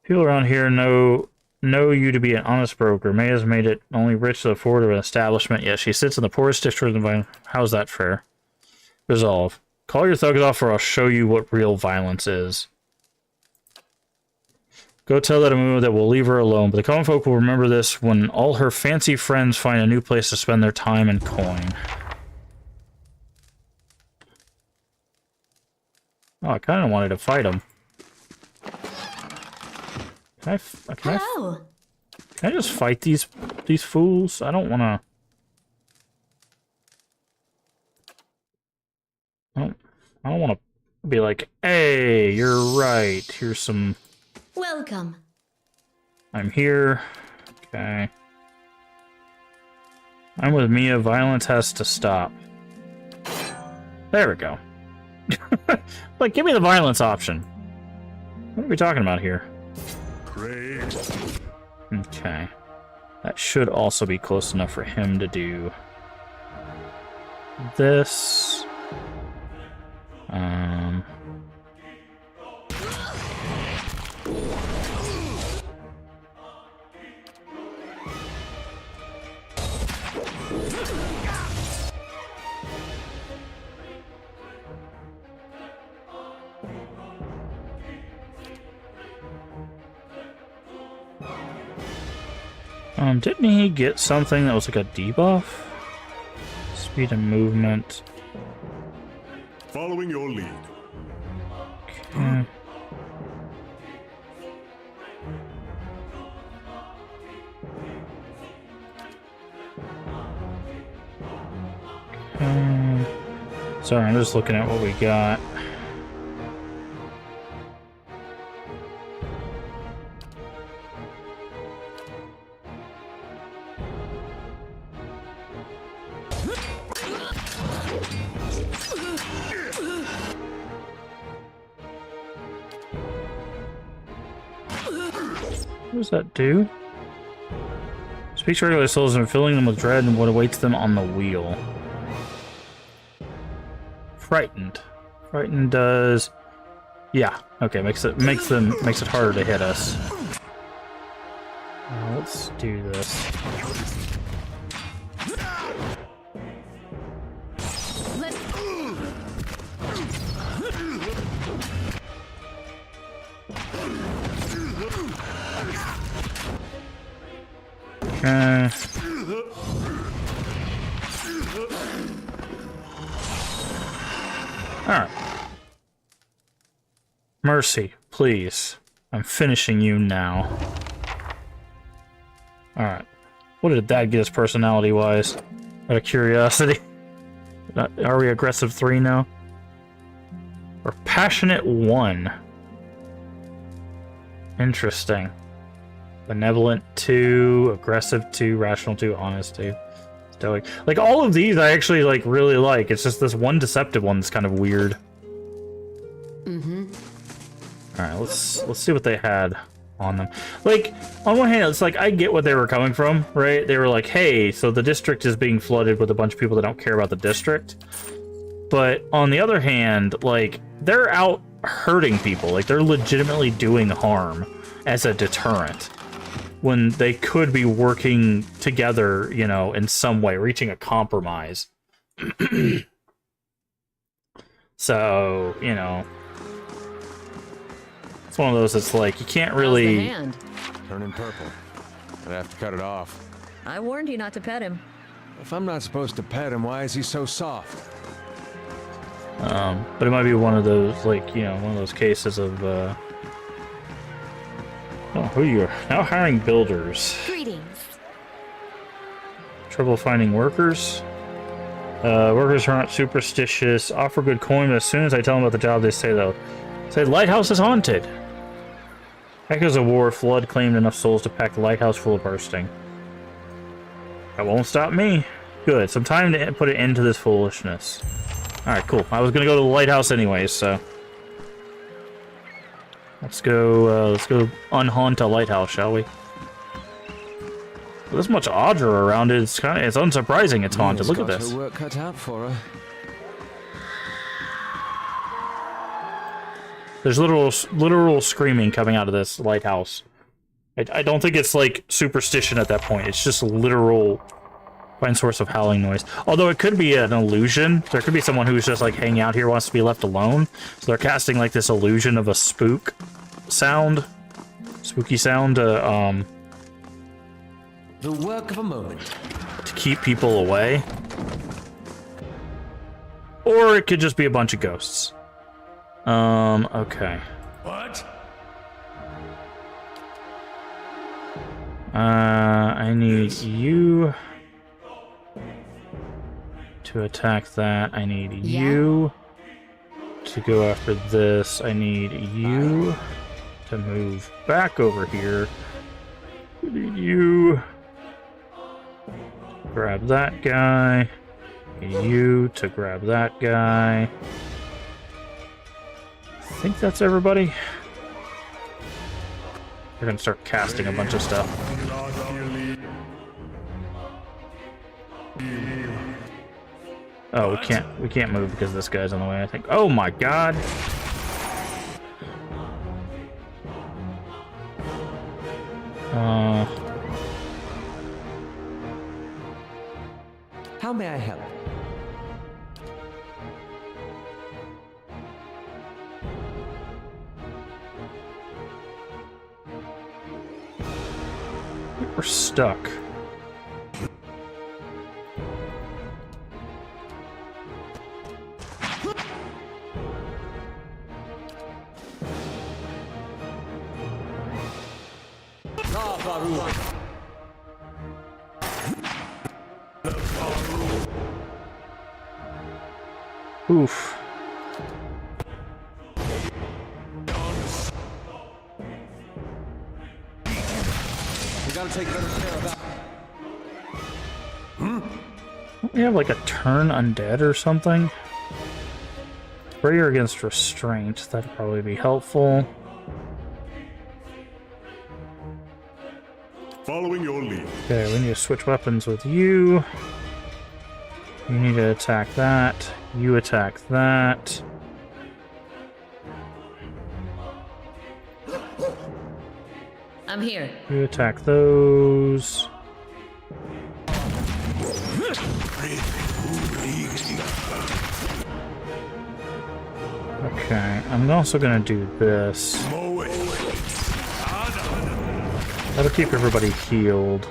People around here know you to be an honest broker. May has made it only rich to afford of an establishment, yet she sits in the poorest district of the environment. How's that fair? Resolve. Call your thugs off or I'll show you what real violence is. Go tell that Amu that we'll leave her alone, but the common folk will remember this when all her fancy friends find a new place to spend their time and coin. Oh, I kind of wanted to fight him. Can I just fight these fools? I don't want to... I don't want to be like, hey, you're right. Here's some... Welcome. I'm here. Okay. I'm with Mia. Violence has to stop. There we go. Like, give me the violence option. What are we talking about here? Great. Okay. That should also be close enough for him to do this. Didn't he get something that was like a debuff? Speed and movement. Following your lead. Okay. Sorry, I'm just looking at what we got. What does that do? Speaks to regular souls and filling them with dread and what awaits them on the wheel. Frightened. Frightened does... Yeah, okay, makes it harder to hit us. Let's do this. Okay. Alright. Mercy, please. I'm finishing you now. Alright. What did that get us personality-wise? Out of curiosity. Are we aggressive 3 now? Or passionate 1? Interesting. Benevolent 2, aggressive 2, rational 2, honest 2, stoic. Like, all of these I actually, like, really like. It's just this one deceptive one that's kind of weird. Mm-hmm. Alright, let's see what they had on them. Like, on one hand, it's like, I get what they were coming from, right? They were like, hey, so the district is being flooded with a bunch of people that don't care about the district. But on the other hand, like, they're out hurting people. Like, they're legitimately doing harm as a deterrent, when they could be working together, you know, in some way, reaching a compromise. So, you know, it's one of those that's like, you can't really... Turning purple. I'd have to cut it off. I warned you not to pet him. If I'm not supposed to pet him, why is he so soft? But it might be one of those, like, you know, one of those cases of, oh, who are you? Now hiring builders. Greetings. Trouble finding workers. Workers are not superstitious. Offer good coin, but as soon as I tell them about the job, they say, though, say, lighthouse is haunted. Echoes of war, flood claimed enough souls to pack the lighthouse full of bursting. That won't stop me. Good. Some time to put an end to this foolishness. Alright, cool. I was gonna go to the lighthouse anyways, so... Let's go unhaunt a lighthouse, shall we? With this much Audra around it, it's unsurprising it's haunted. Look at this. Her work cut out for her. There's literal screaming coming out of this lighthouse. I don't think it's like superstition at that point. It's just literal find source of howling noise. Although it could be an illusion. There could be someone who's just like hanging out here, wants to be left alone. So they're casting like this illusion of a spooky sound. The work of a moment. To keep people away. Or it could just be a bunch of ghosts. Okay. What? I need you to attack that. I need you to go after this. I need you to move back over here. I need you grab that guy. I need you to grab that guy. I think that's everybody. We're gonna start casting a bunch of stuff. Oh, we can't move because this guy's on the way, I think. Oh my god! How may I help? We're stuck. Oof. We gotta take better care of that. Don't we have like a turn undead or something? Prayer against restraint. That'd probably be helpful. Following your lead. Okay, we need to switch weapons with you. You need to attack that. You attack that. I'm here. You attack those. Okay, I'm also gonna do this. That'll keep everybody healed.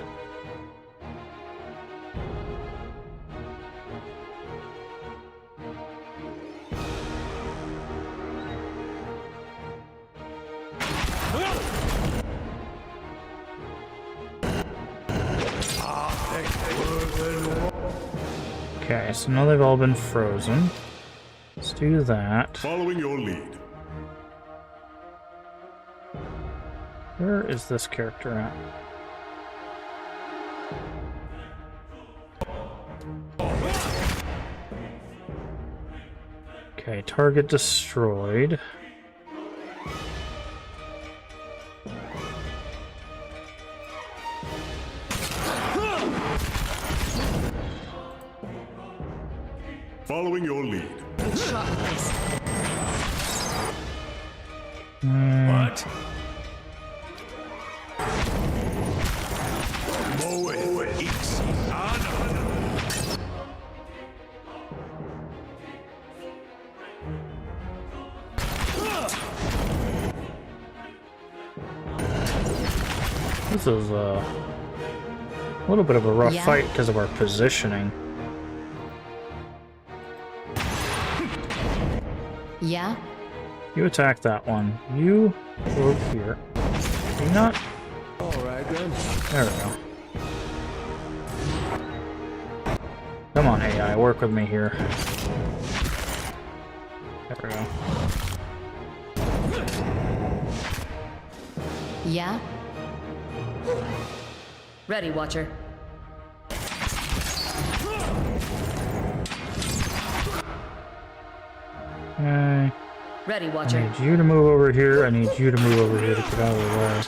Okay, so now they've all been frozen. Let's do that. Following your lead. Where is this character at? Okay, target destroyed. Following your lead. What? This is A little bit of a rough Yeah. fight because of our positioning. Yeah? You attack that one. You go over here. You not? All right, then. There we go. Come on, AI, work with me here. There we go. Yeah? Ready, Watcher. Okay. Ready, I Watcher. need you to move over here. I need you to move over here to get out of the way.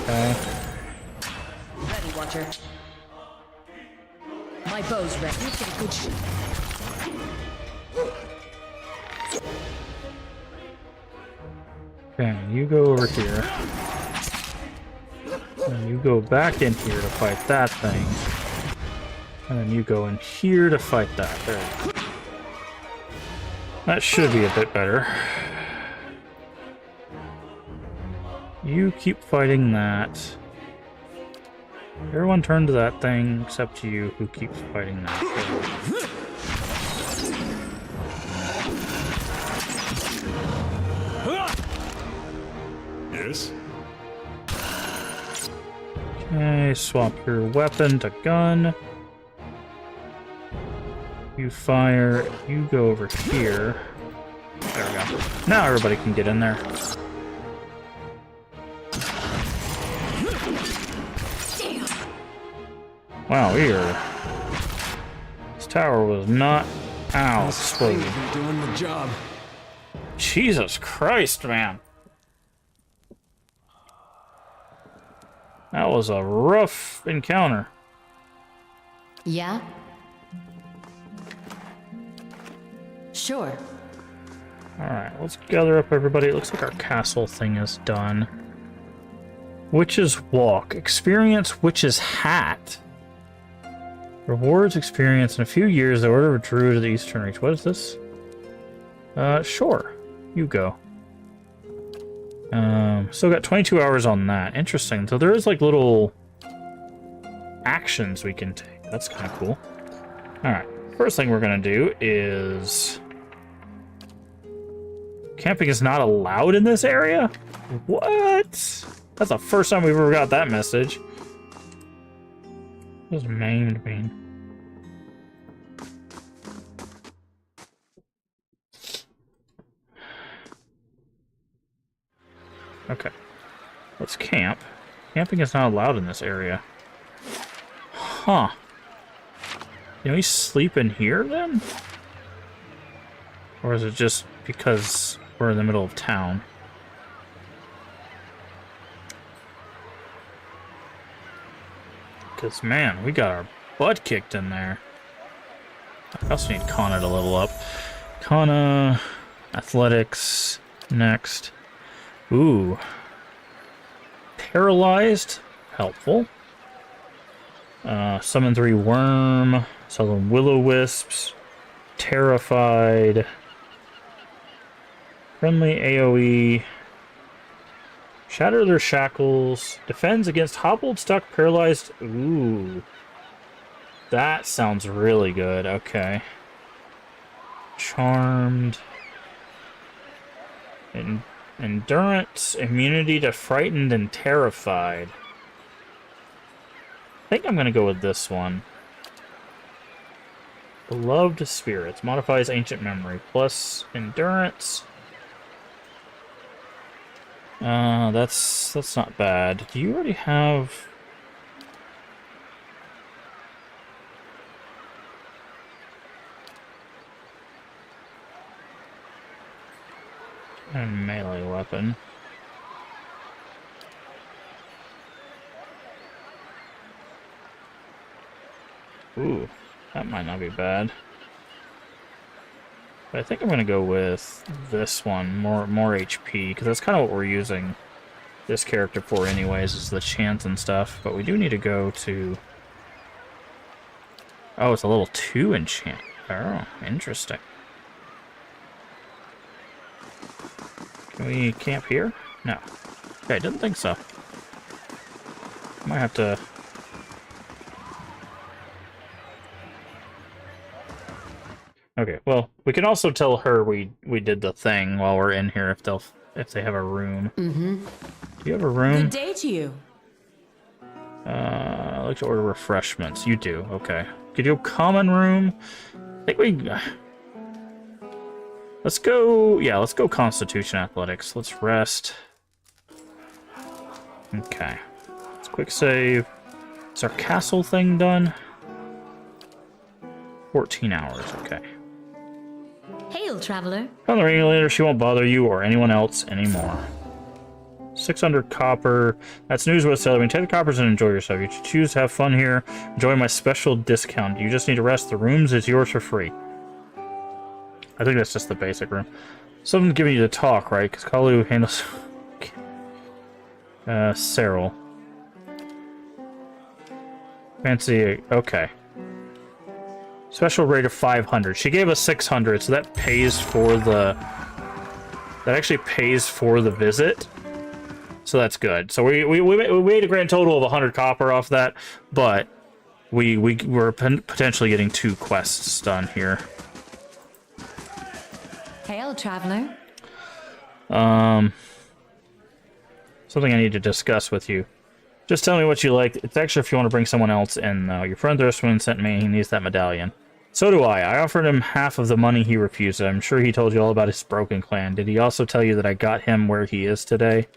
Okay. Ready, Watcher. My bow's ready. You get a good shot. Okay, you go over here. And you go back in here to fight that thing. And then you go in here to fight that. There you go. That should be a bit better. You keep fighting that. Everyone turn to that thing except you, who keeps fighting that. Yes? Okay, swap your weapon to gun. You fire, you go over here. There we go. Now everybody can get in there. Wow, this tower was not out exploding. You're doing the job. Jesus Christ, man. That was a rough encounter. Yeah? Sure. Alright, let's gather up everybody. It looks like our castle thing is done. Witch's Walk. Experience Witch's Hat. Rewards experience in a few years. The Order of Druid of the Eastern Reach. What is this? Sure. You go. Still got 22 hours on that. Interesting. So there is like little actions we can take. That's kind of cool. Alright. First thing we're going to do is... Camping is not allowed in this area? What? That's the first time we've ever got that message. What does maimed mean? Okay. Let's camp. Camping is not allowed in this area. Huh. Can we sleep in here then? Or is it just because we're in the middle of town? Because, man, we got our butt kicked in there. I also need Kana to level up. Kana, athletics, next. Ooh. Paralyzed, helpful. Summon 3 worm, summon will-o-wisps, terrified, friendly AoE, shatter their shackles, defends against hobbled, stuck, paralyzed. Ooh. That sounds really good. Okay. Charmed. Endurance, immunity to frightened and terrified. I think I'm going to go with this one. Beloved Spirits. Modifies Ancient Memory. Plus Endurance. That's not bad. Do you already have... a melee weapon? Ooh, that might not be bad. But I think I'm gonna go with this one, more HP, because that's kind of what we're using this character for anyways, is the chance and stuff. But we do need to go to... oh, it's a level 2 enchant. Oh, interesting. Can we camp here? No. Okay, didn't think so. Might have to Okay, well, we can also tell her we did the thing while we're in here if they have a room. Mm-hmm. Do you have a room? Good day to you. I'd like to order refreshments. You do, okay. Could you go common room? I think we... let's go... yeah, let's go Constitution Athletics. Let's rest. Okay. Let's quick save. Is our castle thing done? 14 hours, okay. Hail, traveler. On the regulator, she won't bother you or anyone else anymore. 600 copper. That's news worth celebrating. Take the coppers and enjoy yourself. You choose to have fun here. Enjoy my special discount. You just need to rest. The rooms is yours for free. I think that's just the basic room. Someone's giving you to talk, right? Because Kalu handles... Cyril. Fancy... okay. Special rate of 500. She gave us 600, so that pays for the... that actually pays for the visit. So that's good. So we made a grand total of 100 copper off that, but we're potentially getting 2 quests done here. Hail, traveler. Something I need to discuss with you. Just tell me what you like. It's extra if you want to bring someone else in, though. Your friend Thurstman sent me. He needs that medallion. So do I. I offered him half of the money he refused. I'm sure he told you all about his broken clan. Did he also tell you that I got him where he is today?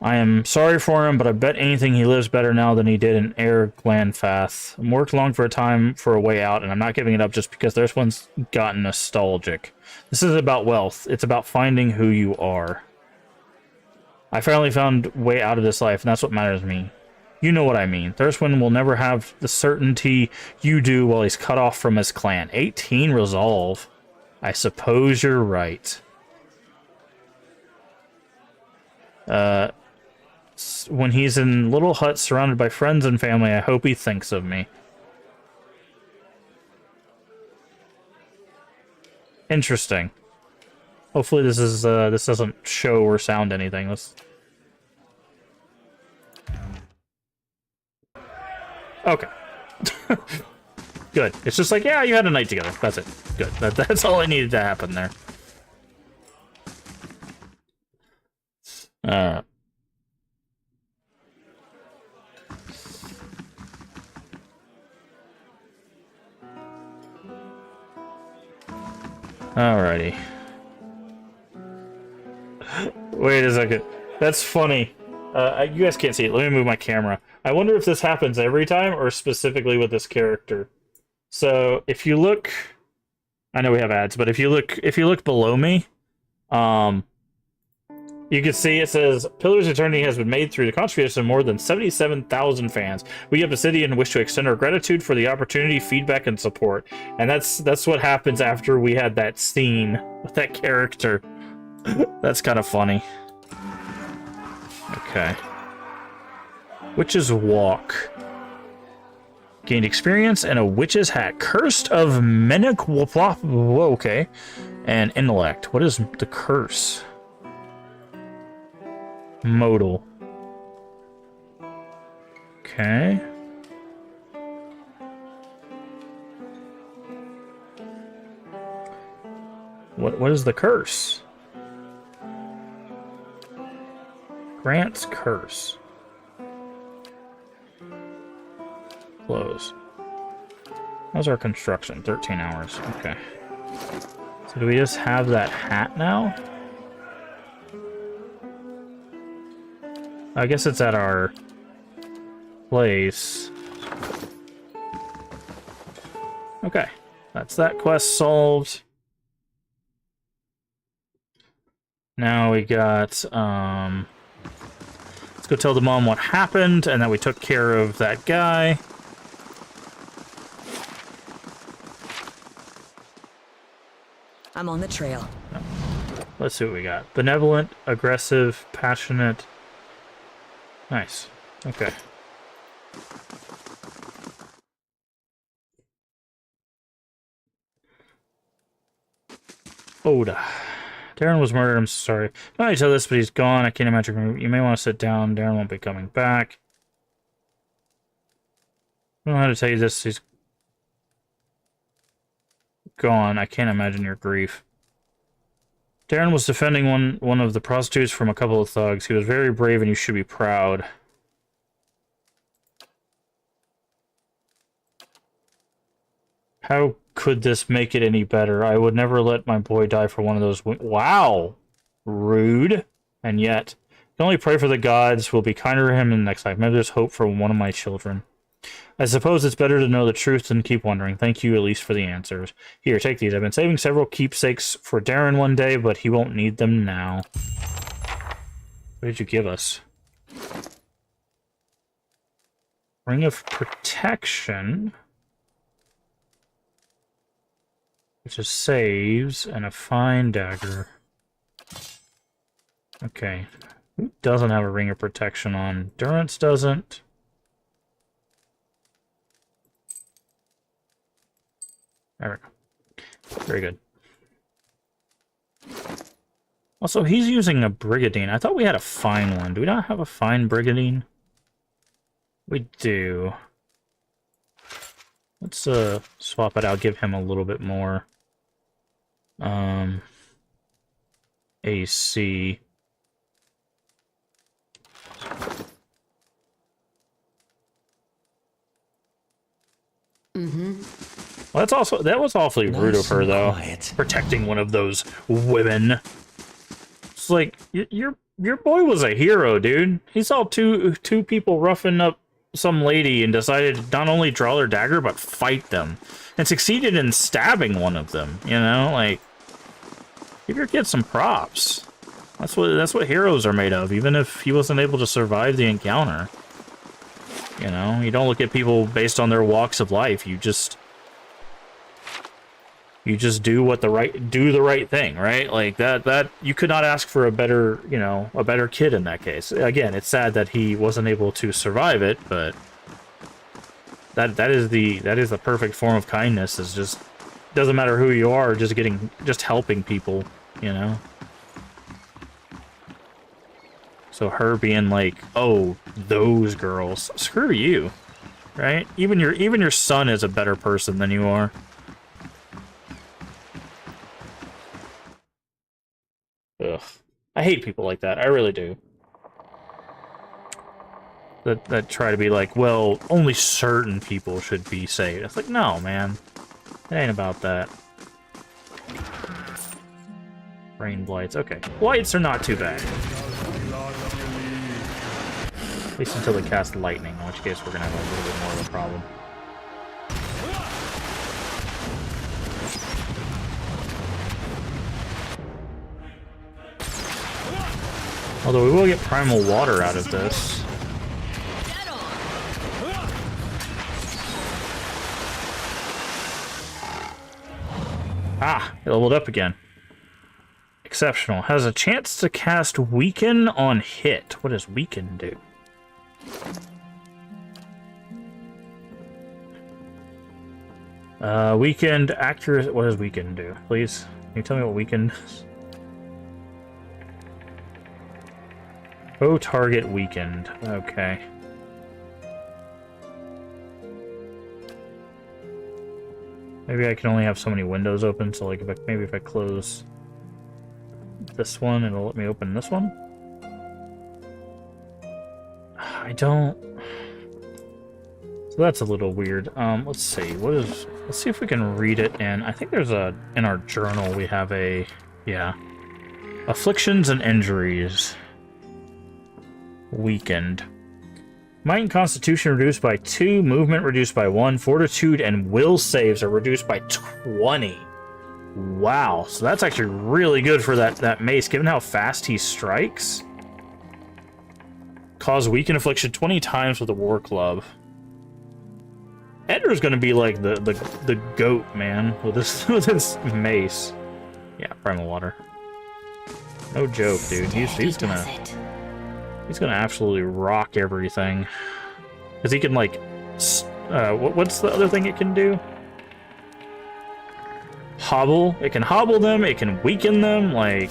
I am sorry for him, but I bet anything he lives better now than he did in Air Glanfath. I worked long for a time for a way out, and I'm not giving it up just because there's one's gotten nostalgic. This isn't about wealth. It's about finding who you are. I finally found a way out of this life, and that's what matters to me. You know what I mean. Thurswin will never have the certainty you do while he's cut off from his clan. 18 resolve. I suppose you're right. When he's in little huts surrounded by friends and family, I hope he thinks of me. Interesting. Hopefully this is this doesn't show or sound anything. Let's... okay. Good. It's just like, yeah, you had a night together. That's it. Good. That's all I needed to happen there. Alrighty. Wait a second. That's funny. You guys can't see it. Let me move my camera. I wonder if this happens every time or specifically with this character. So if you look, I know we have ads, but if you look below me, you can see it says Pillars of Eternity has been made through the contribution of more than 77,000 fans. We at Obsidian wish to extend our gratitude for the opportunity, feedback, and support. And that's what happens after we had that scene with that character. That's kind of funny. Okay. Witch's Walk. Gained experience and a witch's hat. Cursed of Menek. Whoa, okay. And intellect. What is the curse? Modal. Okay. What is the curse? Grant's curse. Close. How's our construction? 13 hours. Okay. So do we just have that hat now? I guess it's at our place. Okay. That's that quest solved. Now we got, let's go tell the mom what happened and that we took care of that guy. I'm on the trail. Let's see what we got. Benevolent, aggressive, passionate. Nice. Okay. Oda. Darren was murdered. I'm sorry. Not to tell this, but he's gone. I can't imagine. You may want to sit down. Darren won't be coming back. I don't know how to tell you this. He's... gone. I can't imagine your grief. Darren was defending one of the prostitutes from a couple of thugs. He was very brave and you should be proud. How could this make it any better? I would never let my boy die for one of those... Wow! Rude. And yet, I can only pray for the gods who will be kinder to him in the next life. Maybe there's hope for one of my children. I suppose it's better to know the truth than keep wondering. Thank you at least for the answers. Here, take these. I've been saving several keepsakes for Darren one day, but he won't need them now. What did you give us? Ring of Protection... which is saves, and a fine dagger. Okay. Who doesn't have a ring of protection on? Durance doesn't. There we go. Very good. Also, he's using a Brigadine. I thought we had a fine one. Do we not have a fine Brigadine? We do. Let's swap it out, give him a little bit more. AC. Well, that was awfully rude of her, though. Quiet. Protecting one of those women. It's like your boy was a hero, dude. He saw two people roughing up some lady and decided to not only draw their dagger but fight them, and succeeded in stabbing one of them. You know, like, give your kid some props. That's what heroes are made of. Even if he wasn't able to survive the encounter, you know, you don't look at people based on their walks of life. You just do the right thing, right? Like that you could not ask for a better, you know, a better kid in that case. Again, it's sad that he wasn't able to survive it, but that is the perfect form of kindness. Is just, doesn't matter who you are, just helping people, you know. So her being like, oh, those girls, screw you, right? Even your son is a better person than you are. Ugh. I hate people like that. I really do. That try to be like, well, only certain people should be saved. It's like, no, man. It ain't about that. Rain blights. Okay. Blights are not too bad. At least until they cast lightning, in which case we're gonna have a little bit more of a problem. Although we will get primal water out of this. Ah, it leveled up again. Exceptional. Has a chance to cast Weaken on hit. What does Weaken do? Weakened accurate. What does Weaken do? Please, can you tell me what Weaken does? Oh, target weakened. Okay. Maybe I can only have so many windows open, so like maybe if I close this one, it'll let me open this one. I don't. So that's a little weird. Let's see. Let's see if we can read it in. I think there's in our journal we have yeah. Afflictions and injuries. Weakened. Might and Constitution reduced by 2, movement reduced by 1, Fortitude and Will saves are reduced by 20. Wow, so that's actually really good for that mace, given how fast he strikes. Cause weaken affliction 20 times with a war club. Edgar's gonna be like the goat, man, with this mace. Yeah, primal water. No joke, dude. He's gonna absolutely rock everything. Because he can, like, what's the other thing it can do? Hobble. It can hobble them, it can weaken them, like,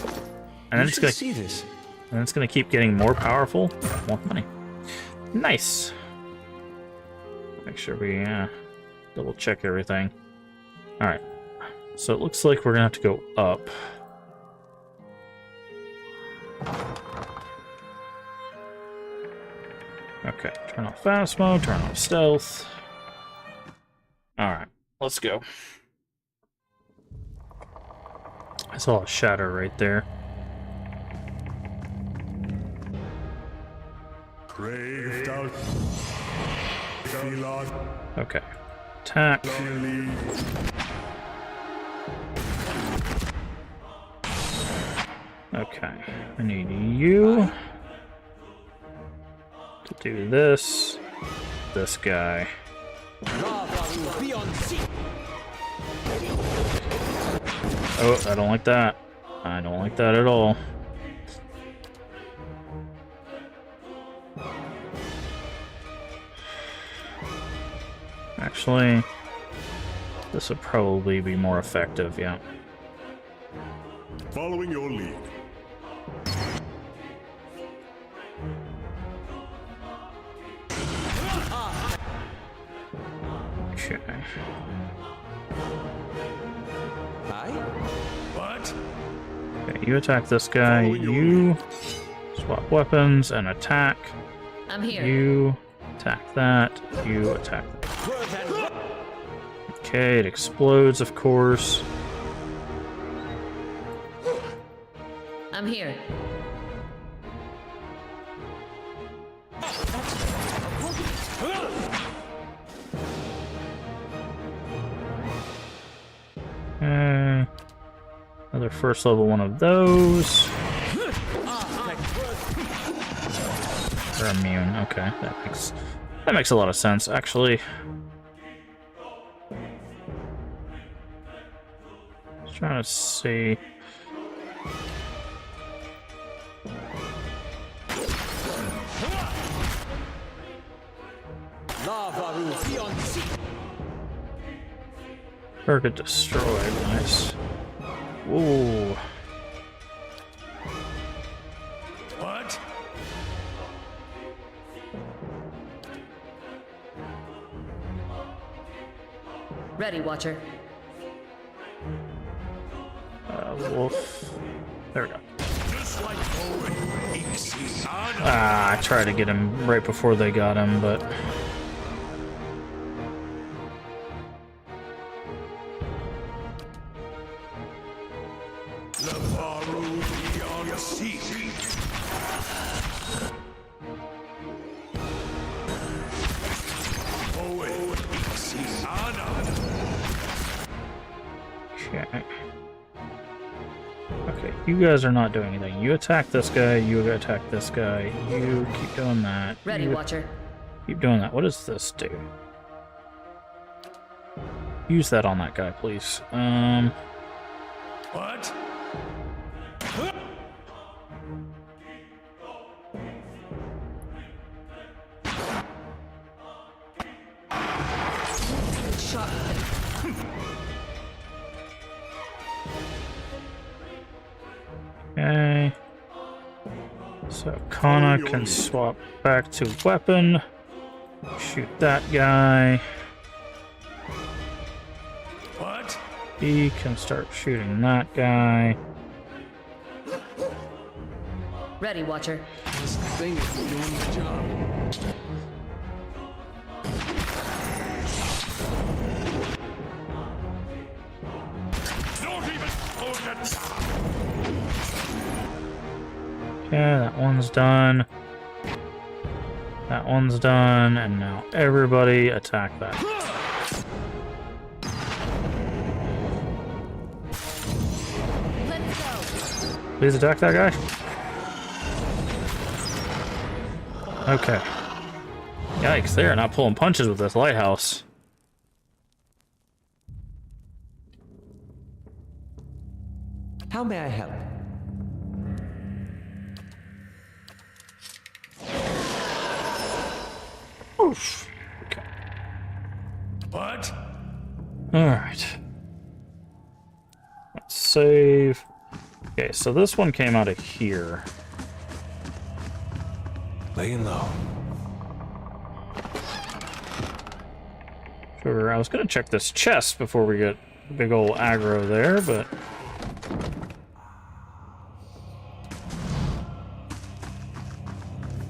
and then it's gonna keep getting more powerful. More money. Nice. Make sure we double check everything. Alright. So it looks like we're gonna have to go up. Okay, turn off fast mode, turn off stealth. Alright, let's go. I saw a shadow right there. Okay. Attack. Okay. I need you to do this. This guy. Oh, I don't like that. I don't like that at all. Actually, this would probably be more effective, yeah. Following your lead. Okay. Hi? What? Okay, you attack this guy, you swap weapons and attack. I'm here. You attack that, you attack that. Okay, it explodes, of course. I'm here. Another first level one of those. They're immune. Okay, that makes a lot of sense, actually. Just trying to see. Target destroyed. Nice. Ooh. What? Ready, Watcher. Wolf. There we go. Just like Owen, Ixie. Ah, I tried to get him right before they got him, but... Okay. Okay, you guys are not doing anything. You attack this guy, you attack this guy, you keep doing that. Ready, Watcher. Keep doing that. What does this do? Use that on that guy, please. What? Shot. Okay. So Kana can swap back to weapon. Shoot that guy. What? He can start shooting that guy. Ready, Watcher. This thing is doing the job. Okay, that one's done. That one's done, and now everybody attack that. Let's go. Please attack that guy. Okay. Yikes, they're not pulling punches with this lighthouse. How may I help? Oof. Okay. What? Alright. Let's save. Okay, so this one came out of here. Laying low. Sure, I was gonna check this chest before we get Big old aggro there, but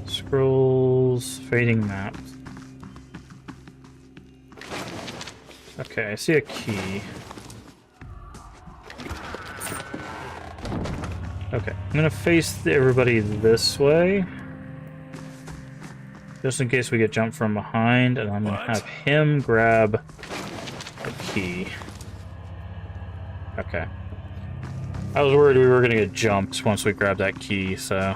scrolls, fading maps. Okay, I see a key. Okay, I'm gonna face everybody this way, just in case we get jumped from behind, and I'm gonna have him grab a key. Okay. I was worried we were gonna get jumped once we grabbed that key, so...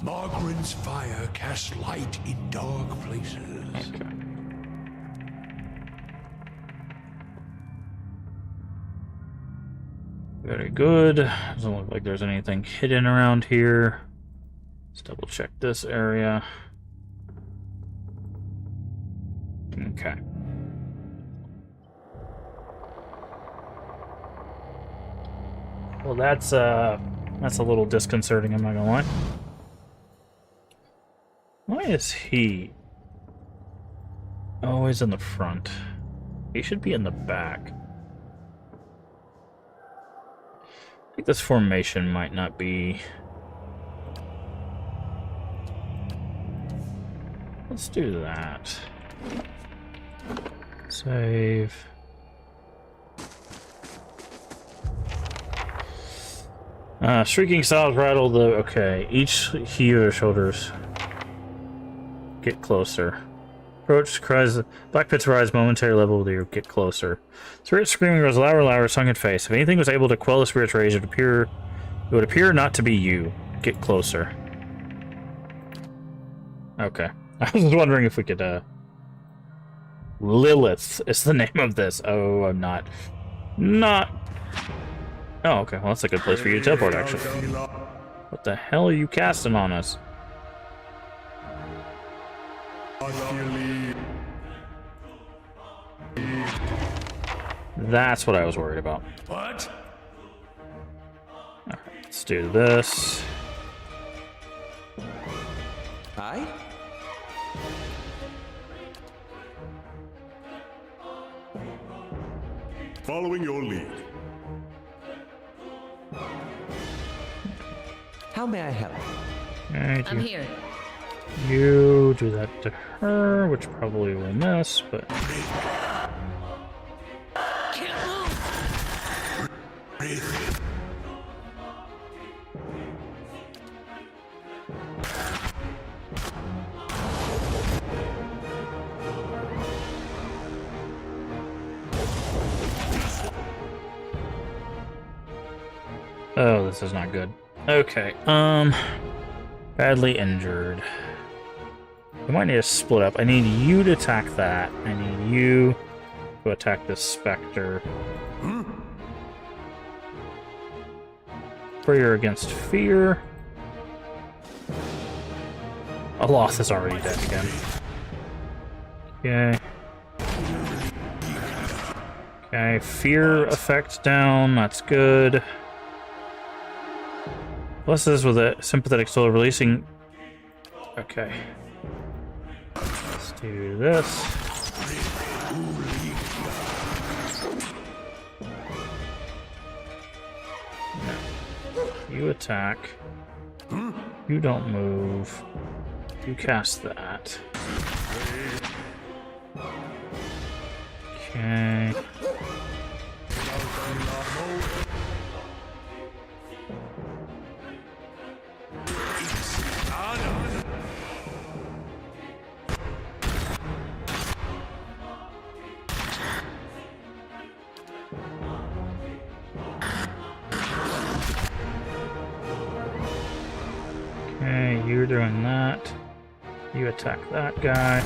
Margaren's fire casts light in dark places. Okay. Very good. Doesn't look like there's anything hidden around here. Let's double check this area. Okay. Well, that's a little disconcerting, I'm not gonna lie. Why is he always in the front? He should be in the back. I think this formation might not be... Let's do that. Save. Shrieking styles rattle the... Okay, each heave of shoulders. Get closer. Approach, cries... Black pits rise momentary level with you. Get closer. Spirit screaming grows louder and louder, sunken face. If anything was able to quell the spirit's rage, it would appear not to be you. Get closer. Okay. I was wondering if we could, Lilith is the name of this. Oh, I'm not... Oh, okay. Well, that's a good place for you to teleport, actually. What the hell are you casting on us? That's what I was worried about. What? Alright, let's do this. Aye? Following your lead. How may I help? Alright, I'm here. you do that to her, which probably will miss, but... Oh, this is not good. Okay, badly injured. We might need to split up. I need you to attack that. I need you to attack this specter. Prayer against fear. Aloth is already dead again. Okay. Okay, fear effect down. That's good. Plus this with a sympathetic soul releasing. Okay. Let's do this. You attack. You don't move. You cast that. Okay. Okay, you're doing that. You attack that guy.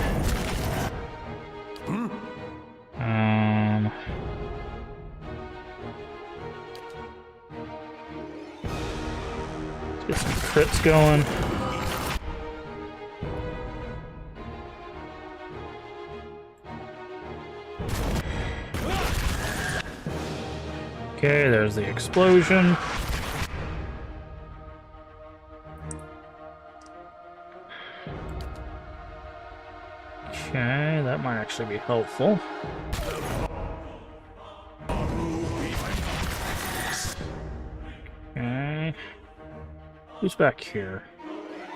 Let's get some crits going. Okay, there's the explosion. Okay, that might actually be helpful. Okay. Who's back here?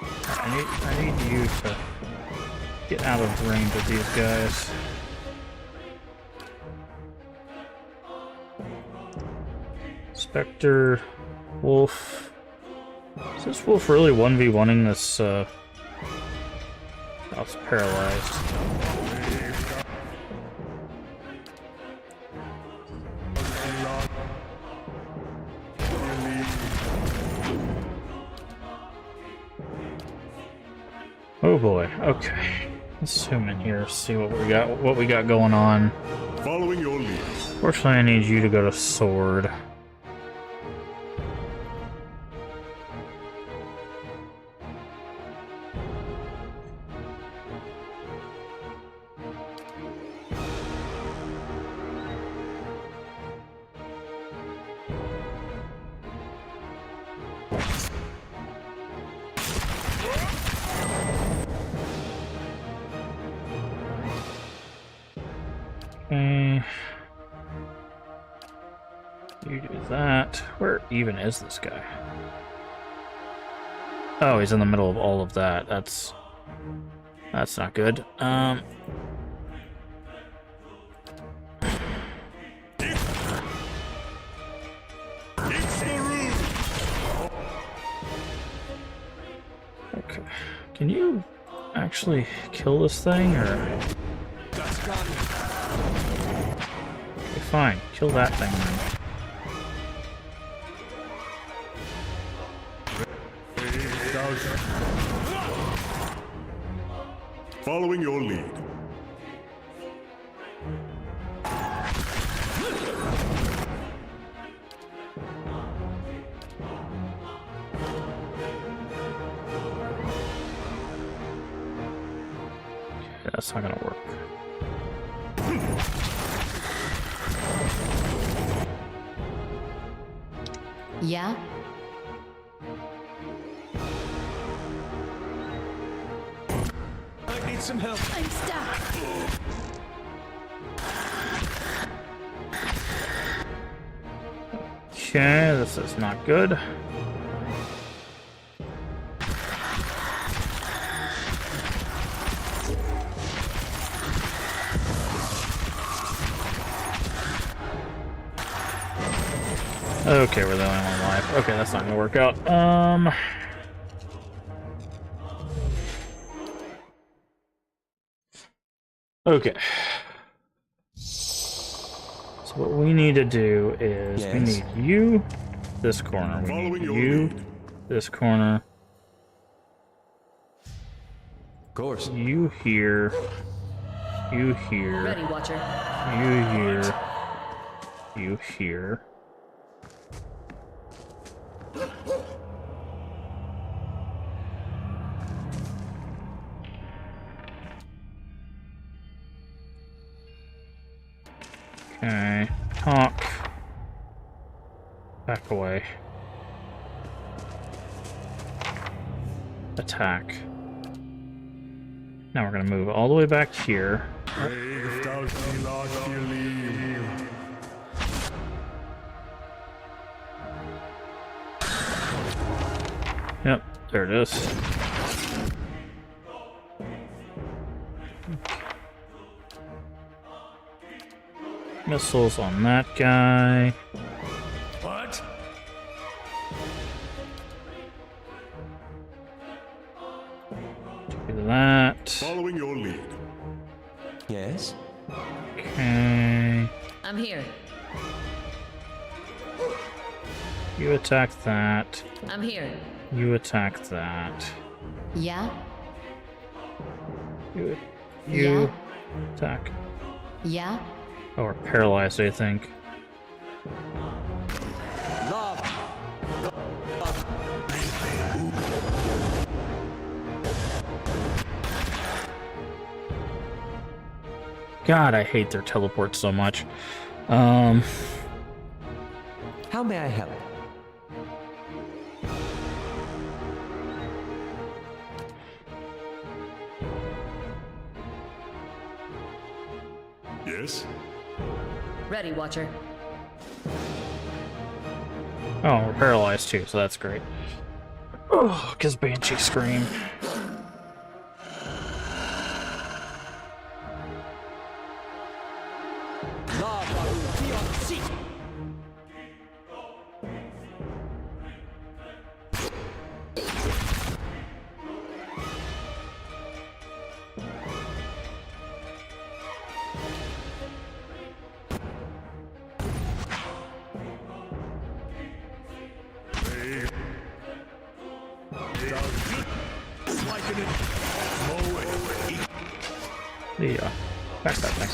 I need you to get out of range of these guys. Spectre, Wolf. Is this Wolf really 1v1ing this, Oh, it's paralyzed. Oh boy, okay. Let's zoom in here, see what we got going on. Following your lead. Fortunately, I need you to go to sword. Okay. You do that. Where even is this guy? Oh, he's in the middle of all of that. That's not good. Okay. Can you actually kill this thing, or? Okay, fine. Kill that thing then. Following your lead. That's not gonna work. Yeah? I need some help. I'm stuck. Okay, this is not good. Okay, we're the only one alive. Okay, that's not gonna work out. Okay. So what we need to do is we need you this corner. We need you this corner. Of course. You here. You here. Ready, Watcher. You here. You here. Okay, talk. Back away. Attack. Now we're gonna move all the way back here. Yep, there it is. Missiles on that guy. What? Do that. Following your lead. Yes? Okay. I'm here. You attack that. I'm here. You attack that. Yeah? You Yeah? attack. Yeah? Oh, we're paralyzed, I think. God, I hate their teleport so much. How may I help? Yes? Ready, Watcher. Oh, we're paralyzed too, so that's great. Oh, because Banshee scream. Yeah, back that thing.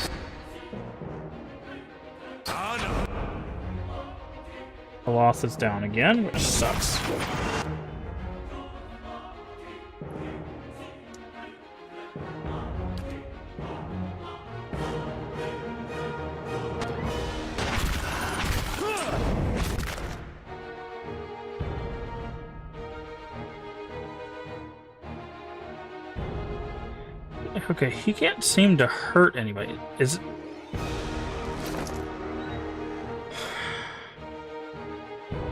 Aloth is down again, which sucks. Okay, he can't seem to hurt anybody. Is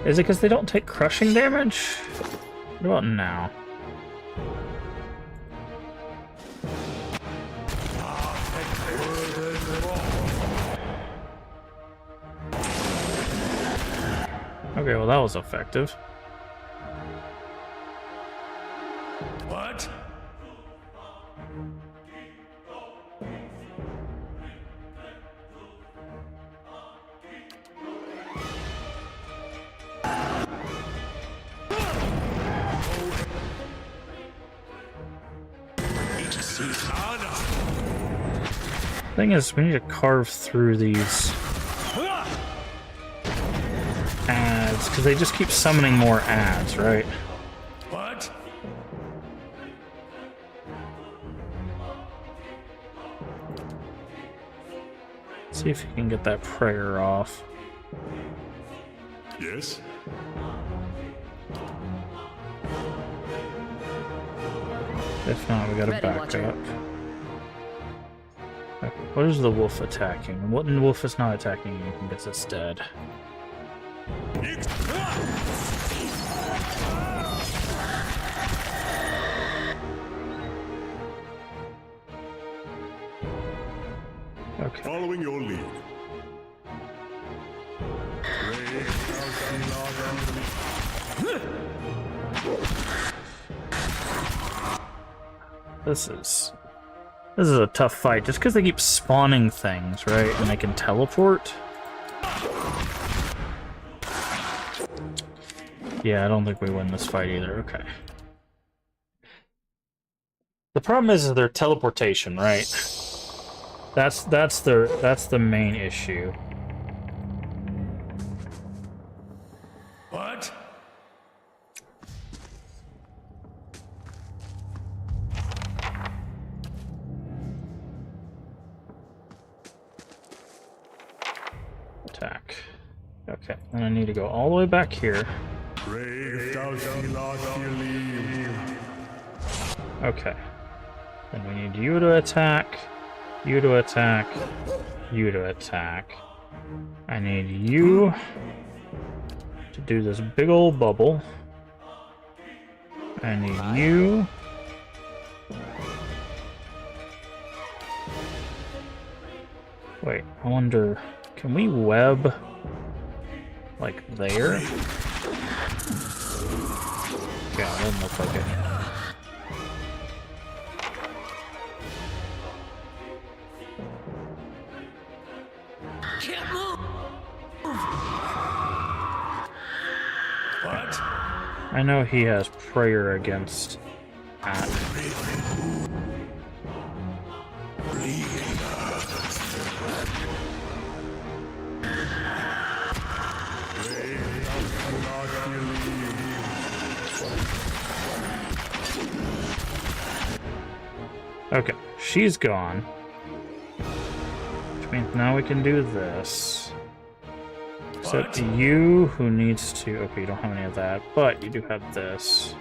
it because they don't take crushing damage? What about now? Okay, well that was effective. What? Thing is, we need to carve through these ads because they just keep summoning more ads, right? What? See if you can get that prayer off. Yes? If not, we gotta Ready, back Watcher. up. Okay, what is the wolf attacking? What wolf is not attacking you because it's dead? Okay. Following your lead. This is a tough fight, just because they keep spawning things, right? And they can teleport. Yeah, I don't think we win this fight either. Okay. The problem is their teleportation, right? That's the main issue. What? Attack. Okay, and I need to go all the way back here. Okay. Then we need you to attack, you to attack, you to attack. I need you to do this big old bubble. I need you. Wait, I wonder, can we web like there? Yeah, it doesn't look like it. Can't move. What? I know he has prayer against that. Okay, she's gone. Which means now we can do this. Except you, who needs to... Okay, you don't have any of that, but you do have this.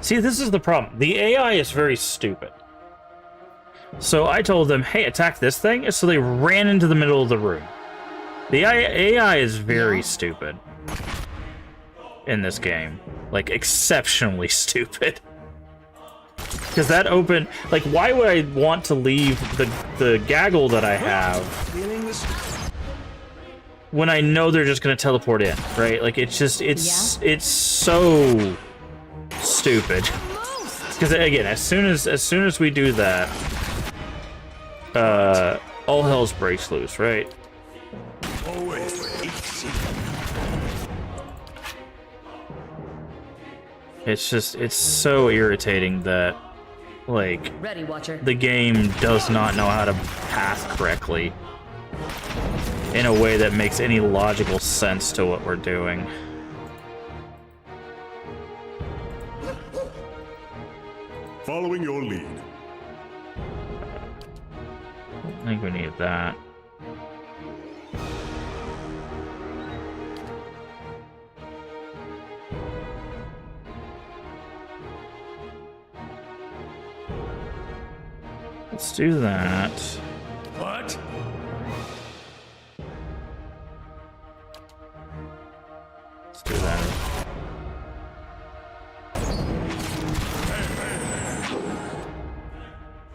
See, this is the problem. The AI is very stupid. So I told them, hey, attack this thing, so they ran into the middle of the room. The AI is very stupid in this game. Like, exceptionally stupid. Because that open... Like, why would I want to leave the gaggle that I have when I know they're just going to teleport in, right? Like, it's just... It's so stupid. Because, again, as soon as we do that, all hell's breaks loose, right? It's just, it's so irritating that, like, Ready, Watcher. the game does not know how to path correctly in a way that makes any logical sense to what we're doing. Following your lead. I think we need that. Let's do that. What? Let's do that.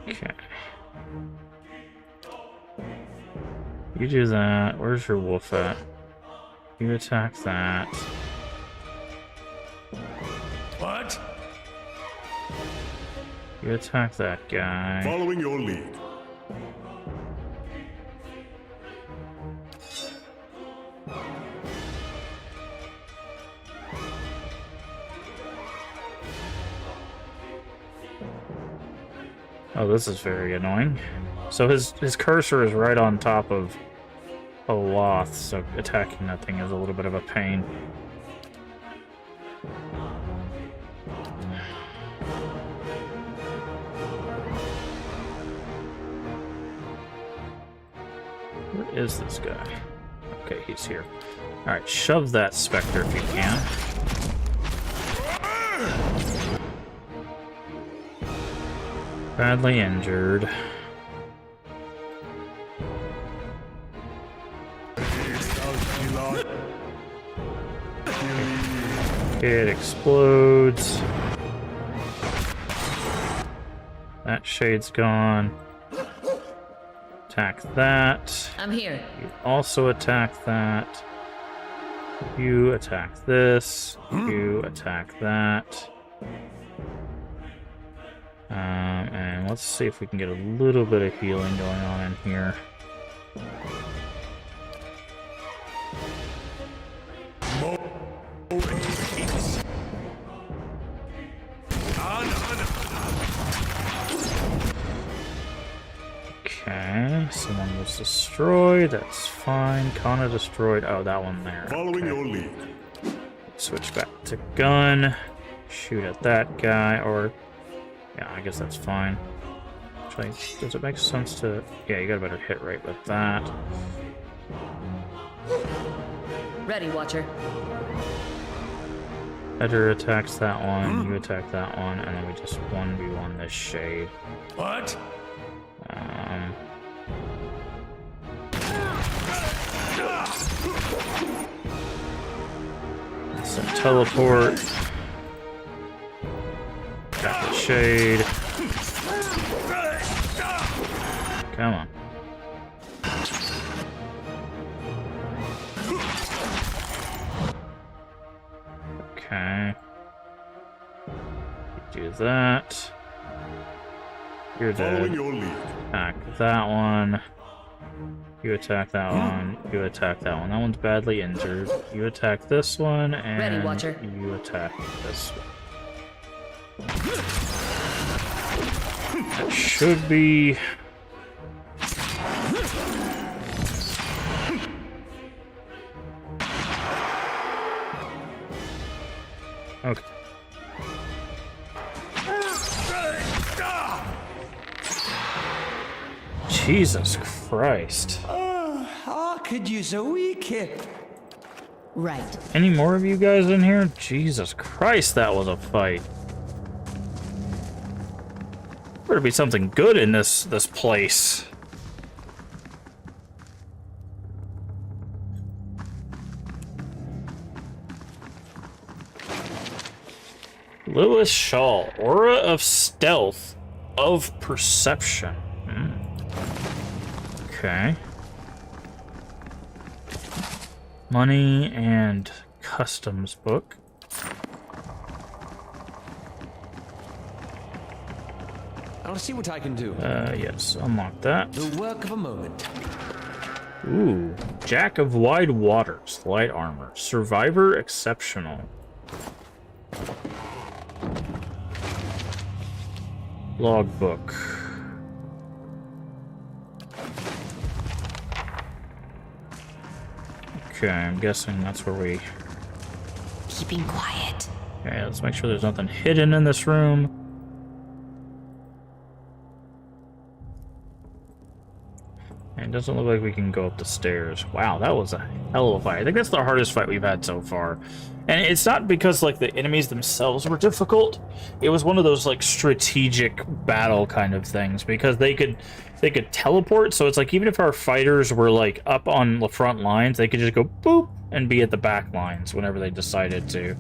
Okay. You do that. Where's your wolf at? You attack that. What? You attack that guy. Following your lead. Oh, this is very annoying. So his cursor is right on top of a Loth, so attacking that thing is a little bit of a pain. Where is this guy? Okay, he's here. Alright, shove that Spectre if you can. Badly injured. It explodes. That shade's gone. Attack that. I'm here. You also attack that. You attack this. You attack that. And let's see if we can get a little bit of healing going on in here. Okay, someone was destroyed. That's fine. Kana destroyed. Oh, that one there. Following Okay. your lead. Switch back to gun. Shoot at that guy, or... Yeah, I guess that's fine. Actually, does it make sense to... Yeah, you got a better hit rate with that. Ready, Watcher. Edger attacks that one, you attack that one, and then we just 1v1 this shade. What? Some teleport. Attack the shade. Come on. Okay. Do that. You're Following dead. your lead. Attack that one. You attack that one. You attack that one. That one's badly injured. You attack this one, and Ready, Watcher. you attack this one. That should be... Okay. Jesus Christ. I could use a wee kip. Right. Any more of you guys in here? Jesus Christ, that was a fight. better be something good in this place. Lewis Shaw, Aura of Stealth, of Perception. Okay. Money and Customs book. I'll see what I can do. Yes, unlock that. The work of a moment. Ooh, Jack of Wide Waters, light armor. Survivor exceptional. Logbook. Okay, I'm guessing that's where we... Keeping quiet. Okay, let's make sure there's nothing hidden in this room. And it doesn't look like we can go up the stairs. Wow, that was a hell of a fight. I think that's the hardest fight we've had so far. And it's not because, like, the enemies themselves were difficult. It was one of those, like, strategic battle kind of things. Because they could teleport, so it's like, even if our fighters were, like, up on the front lines, they could just go boop and be at the back lines whenever they decided to.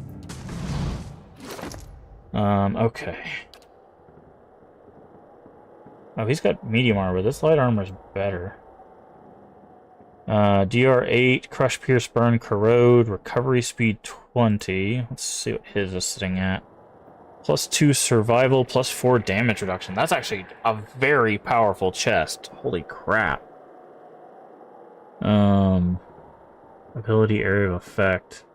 Okay. Oh, he's got medium armor. This light armor is better. DR8, Crush, Pierce, Burn, Corrode, Recovery Speed 20. Let's see what his is sitting at. +2 Survival, +4 Damage Reduction. That's actually a very powerful chest. Holy crap. Ability Area of Effect.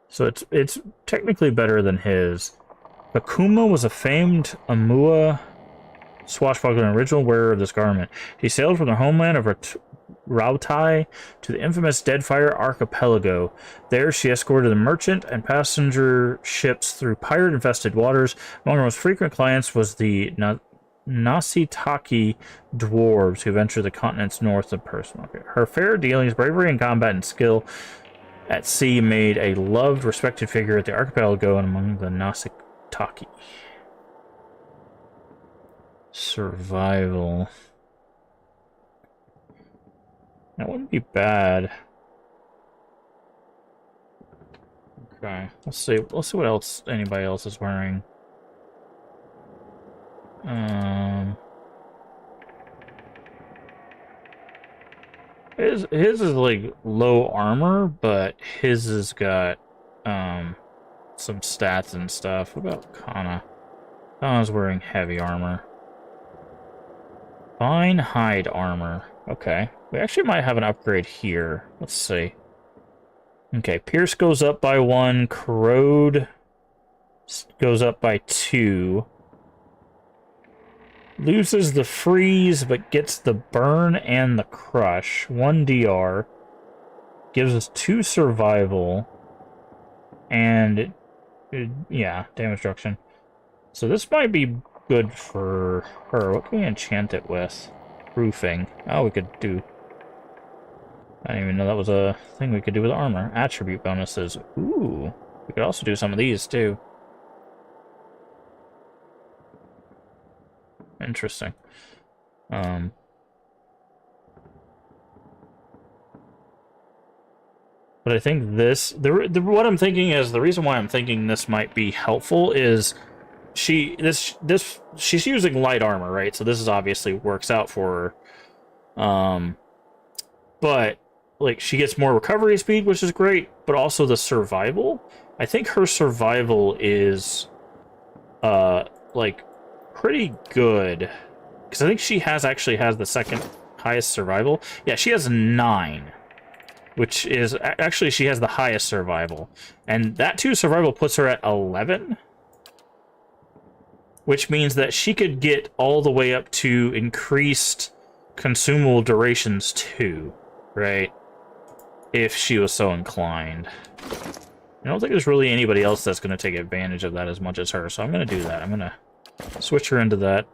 So it's technically better than his. Akuma was a famed Amua swashbuckler and original wearer of this garment. He sailed from the homeland of Rautai to the infamous Deadfire Archipelago. There she escorted the merchant and passenger ships through pirate-infested waters. Among her most frequent clients was the Nasitaki dwarves who ventured the continent's north of Persia. Her fair dealings, bravery in combat, and skill at sea made a loved, respected figure at the archipelago and among the Nasitaki. Survival. That wouldn't be bad. Okay, let's see what else anybody else is wearing. His is like low armor, but his has got some stats and stuff. What about Kana? Kana's wearing heavy armor. Fine hide armor. Okay. We actually might have an upgrade here. Let's see. Okay, Pierce goes up by 1. Corrode goes up by 2. Loses the freeze, but gets the burn and the crush. 1 DR. Gives us 2 survival. And, yeah, damage reduction. So this might be good for her. What can we enchant it with? Roofing. Oh, we could do... I didn't even know that was a thing we could do with armor. Attribute bonuses. Ooh. We could also do some of these, too. Interesting. But I think this... what I'm thinking is... The reason why I'm thinking this might be helpful is... She's using light armor, right? So this is obviously works out for her. But... like, she gets more recovery speed, which is great, but also the survival. I think her survival is, like, pretty good. Because I think she actually has the second highest survival. Yeah, she has 9. Which is, actually, she has the highest survival. And that 2 survival puts her at 11. Which means that she could get all the way up to increased consumable durations too, right? If she was so inclined. I don't think there's really anybody else that's going to take advantage of that as much as her, so I'm going to do that. I'm going to switch her into that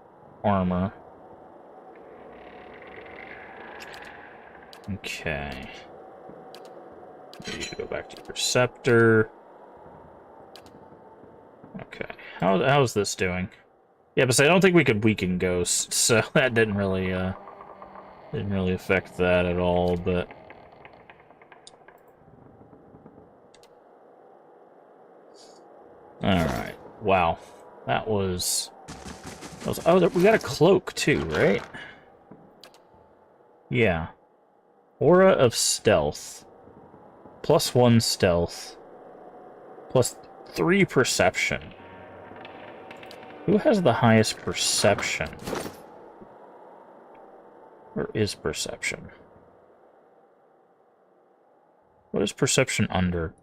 armor. Okay. You should go back to Perceptor. Okay. How's this doing? Yeah, but I don't think we could weaken ghosts, so that didn't really affect that at all, but... Alright. Wow. That was... Oh, we got a cloak, too, right? Yeah. Aura of Stealth. +1 stealth. +3 perception. Who has the highest perception? Where is perception? What is perception under?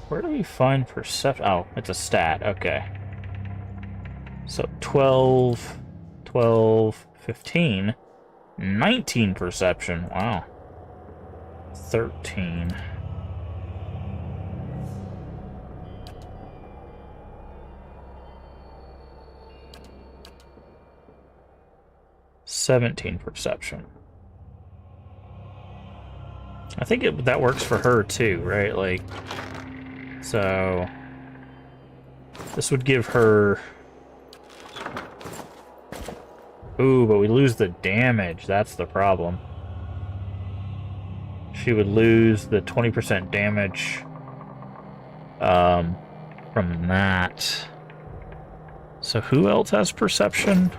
Where do we find perception? Oh, it's a stat. Okay. So 12, 12, 15, 19 perception. Wow. 13. (17) perception. I think that works for her too, right? Like, so this would give her... Ooh, but we lose the damage. That's the problem. She would lose the 20% damage from that. So who else has perception?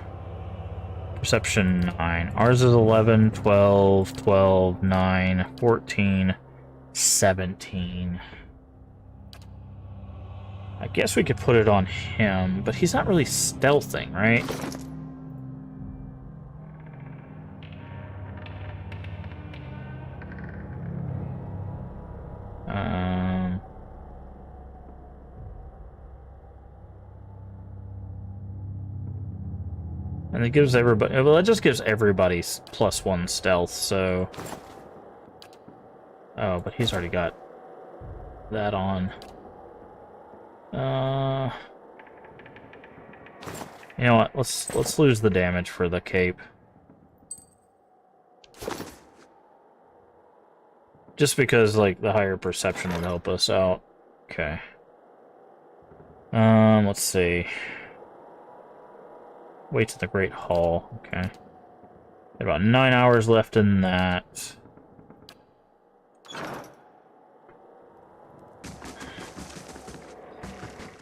Perception 9. Ours is 11, 12, 12, 9, 14, 17. I guess we could put it on him, but he's not really stealthing, right? And it gives everybody... Well, it just gives everybody +1 stealth, so... Oh, but he's already got that on. You know what? Let's lose the damage for the cape. Just because, like, the higher perception would help us out. Okay. Let's see. Wait to the Great Hall. Okay. About 9 hours left in that.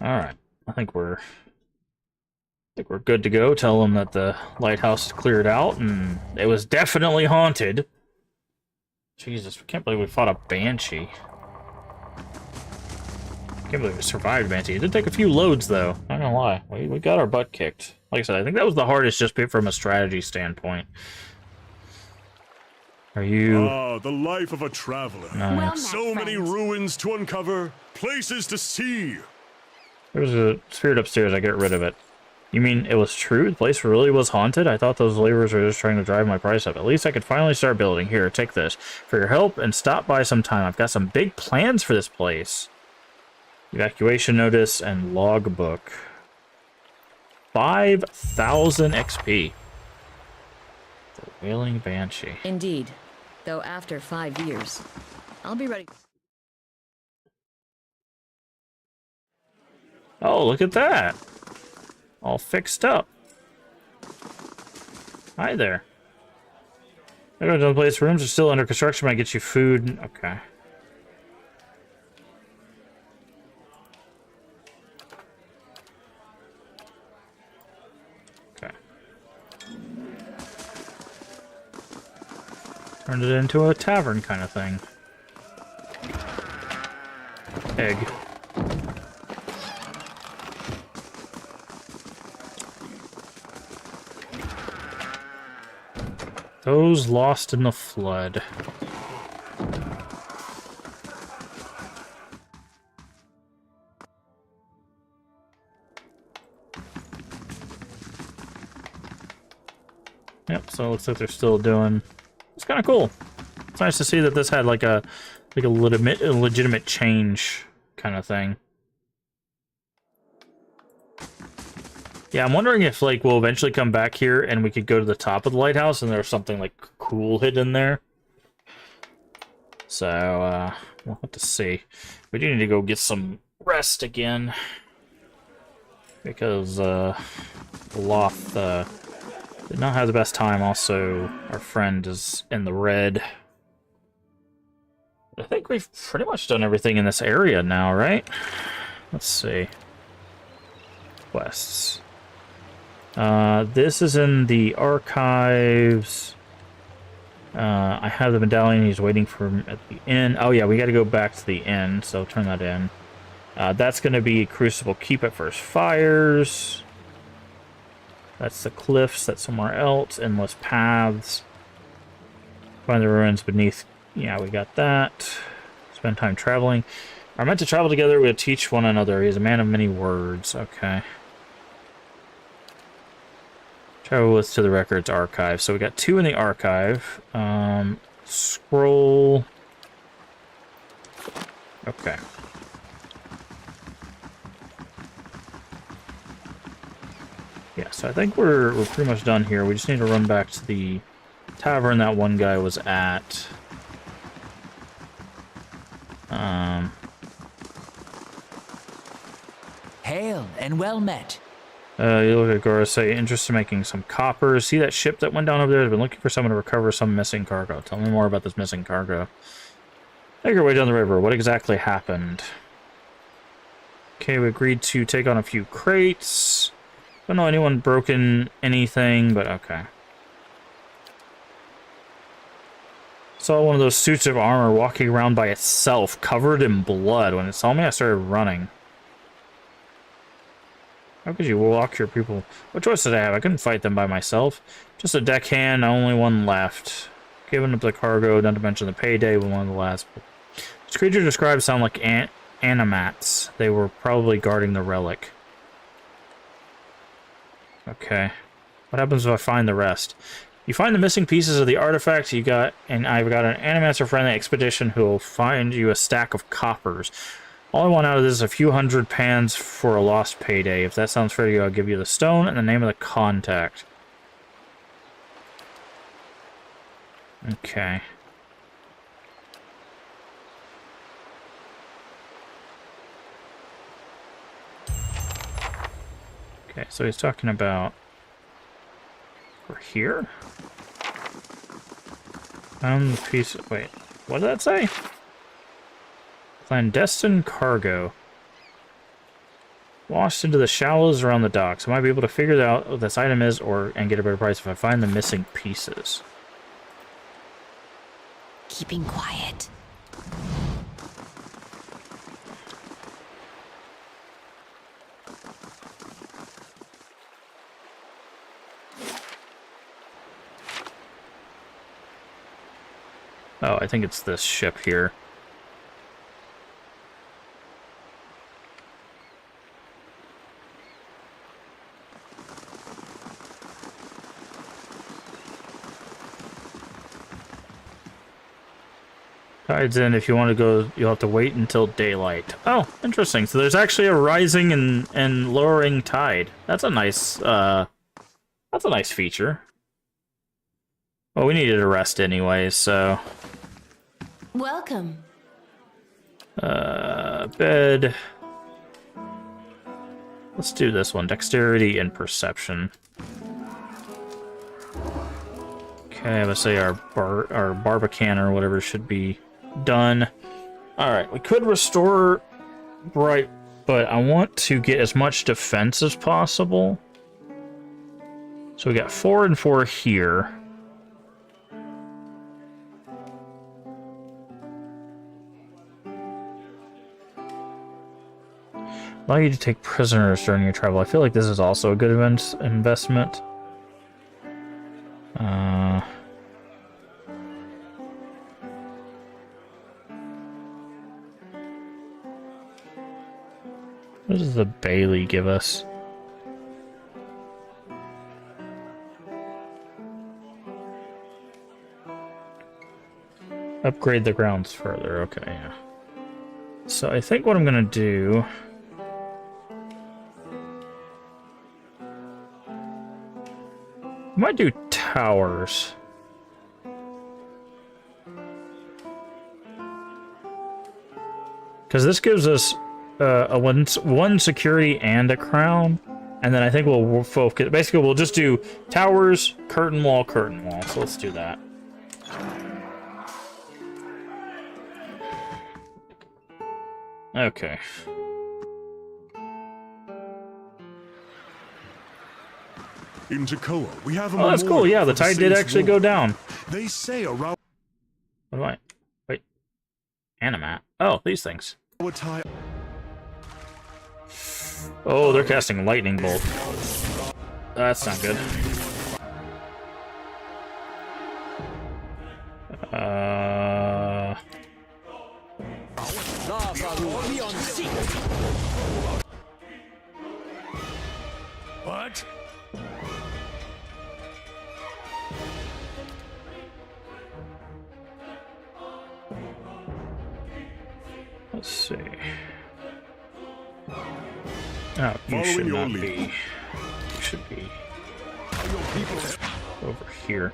Alright. I think we're good to go. Tell them that the lighthouse is cleared out and it was definitely haunted. Jesus, I can't believe we fought a banshee. Can't believe we survived Banshee. It did take a few loads, though. Not gonna lie. We got our butt kicked. Like I said, I think that was the hardest just from a strategy standpoint. Are you... Ah, the life of a traveler. Well, so many ruins to uncover, places to see. There's a spirit upstairs. I get rid of it. You mean it was true? The place really was haunted? I thought those laborers were just trying to drive my price up. At least I could finally start building. Here, take this. For your help, and stop by sometime. I've got some big plans for this place. Evacuation notice and logbook. 5,000 XP. The Wailing Banshee. Indeed. Though after 5 years, I'll be ready. Oh, look at that. All fixed up. Hi there. I don't know, the place rooms are still under construction. Might get you food. Okay. Okay. Turned it into a tavern kind of thing. Egg. Those lost in the flood. Yep, so it looks like they're still doing... It's kind of cool. It's nice to see that this had like a legitimate change kind of thing. Yeah, I'm wondering if, like, we'll eventually come back here and we could go to the top of the lighthouse and there's something, like, cool hidden there. So, we'll have to see. We do need to go get some rest again. Because, Loth, did not have the best time. Also, our friend is in the red. I think we've pretty much done everything in this area now, right? Let's see. Quests. This is in the archives. I have the medallion. He's waiting for him at the inn. Oh yeah, we got to go back to the inn, so turn that in. That's going to be Crucible Keep at First Fires. That's the cliffs. That's somewhere else. Endless Paths. Find the ruins beneath. Yeah, we got that. Spend time traveling. Are meant to travel together. We'll teach one another. He's a man of many words. Okay. Travel with to the records archive. So we got 2 in the archive. Scroll. Okay. Yeah, so I think we're pretty much done here. We just need to run back to the tavern that one guy was at. Hail and well met. You look at Gora, say, interested in making some copper. See that ship that went down over there? Has been looking for someone to recover some missing cargo. Tell me more about this missing cargo. Make your way down the river. What exactly happened? Okay, we agreed to take on a few crates. Don't know anyone broken anything, but okay. Saw one of those suits of armor walking around by itself, covered in blood. When it saw me, I started running. How could you walk your people? What choice did I have? I couldn't fight them by myself. Just a deckhand, only one left. Giving up the cargo, not to mention the payday, was one of the last. This creature described sound like animats. They were probably guarding the relic. Okay. What happens if I find the rest? You find the missing pieces of the artifact you got, and I've got an Animator-friendly expedition who will find you a stack of coppers. All I want out of this is a few hundred pans for a lost payday. If that sounds fair to you, I'll give you the stone and the name of the contact. Okay. Okay, so he's talking about... We're here? Found the piece... Wait, what did that say? Clandestine cargo. Washed into the shallows around the docks. I might be able to figure out what this item is and get a better price if I find the missing pieces. Keeping quiet. Oh, I think it's this ship here. Tides in. If you want to go, you'll have to wait until daylight. Oh, interesting. So there's actually a rising and lowering tide. That's a nice feature. Well, we needed a rest anyway, so... Welcome. Bed. Let's do this one. Dexterity and perception. Okay, let's say our Barbican or whatever should be done. Alright, we could restore Bright, but I want to get as much defense as possible. So we got 4 and 4 here. Allow you to take prisoners during your travel. I feel like this is also a good investment. What does the Bailey give us? Upgrade the grounds further. Okay, yeah. So I think what I'm gonna do... might do towers. Because this gives us one security and a crown. And then I think we'll focus. Basically, we'll just do towers, curtain wall, curtain wall. So let's do that. Okay. In Jacoa, we have a Oh, that's cool. Yeah, the for tide did Saints' actually War. go down. They say around What do I? Wait. Animat. Oh, these things. a tide. Oh, they're casting lightning bolt. That's not good. What? Let's see. Oh, you should not be. You should be over here.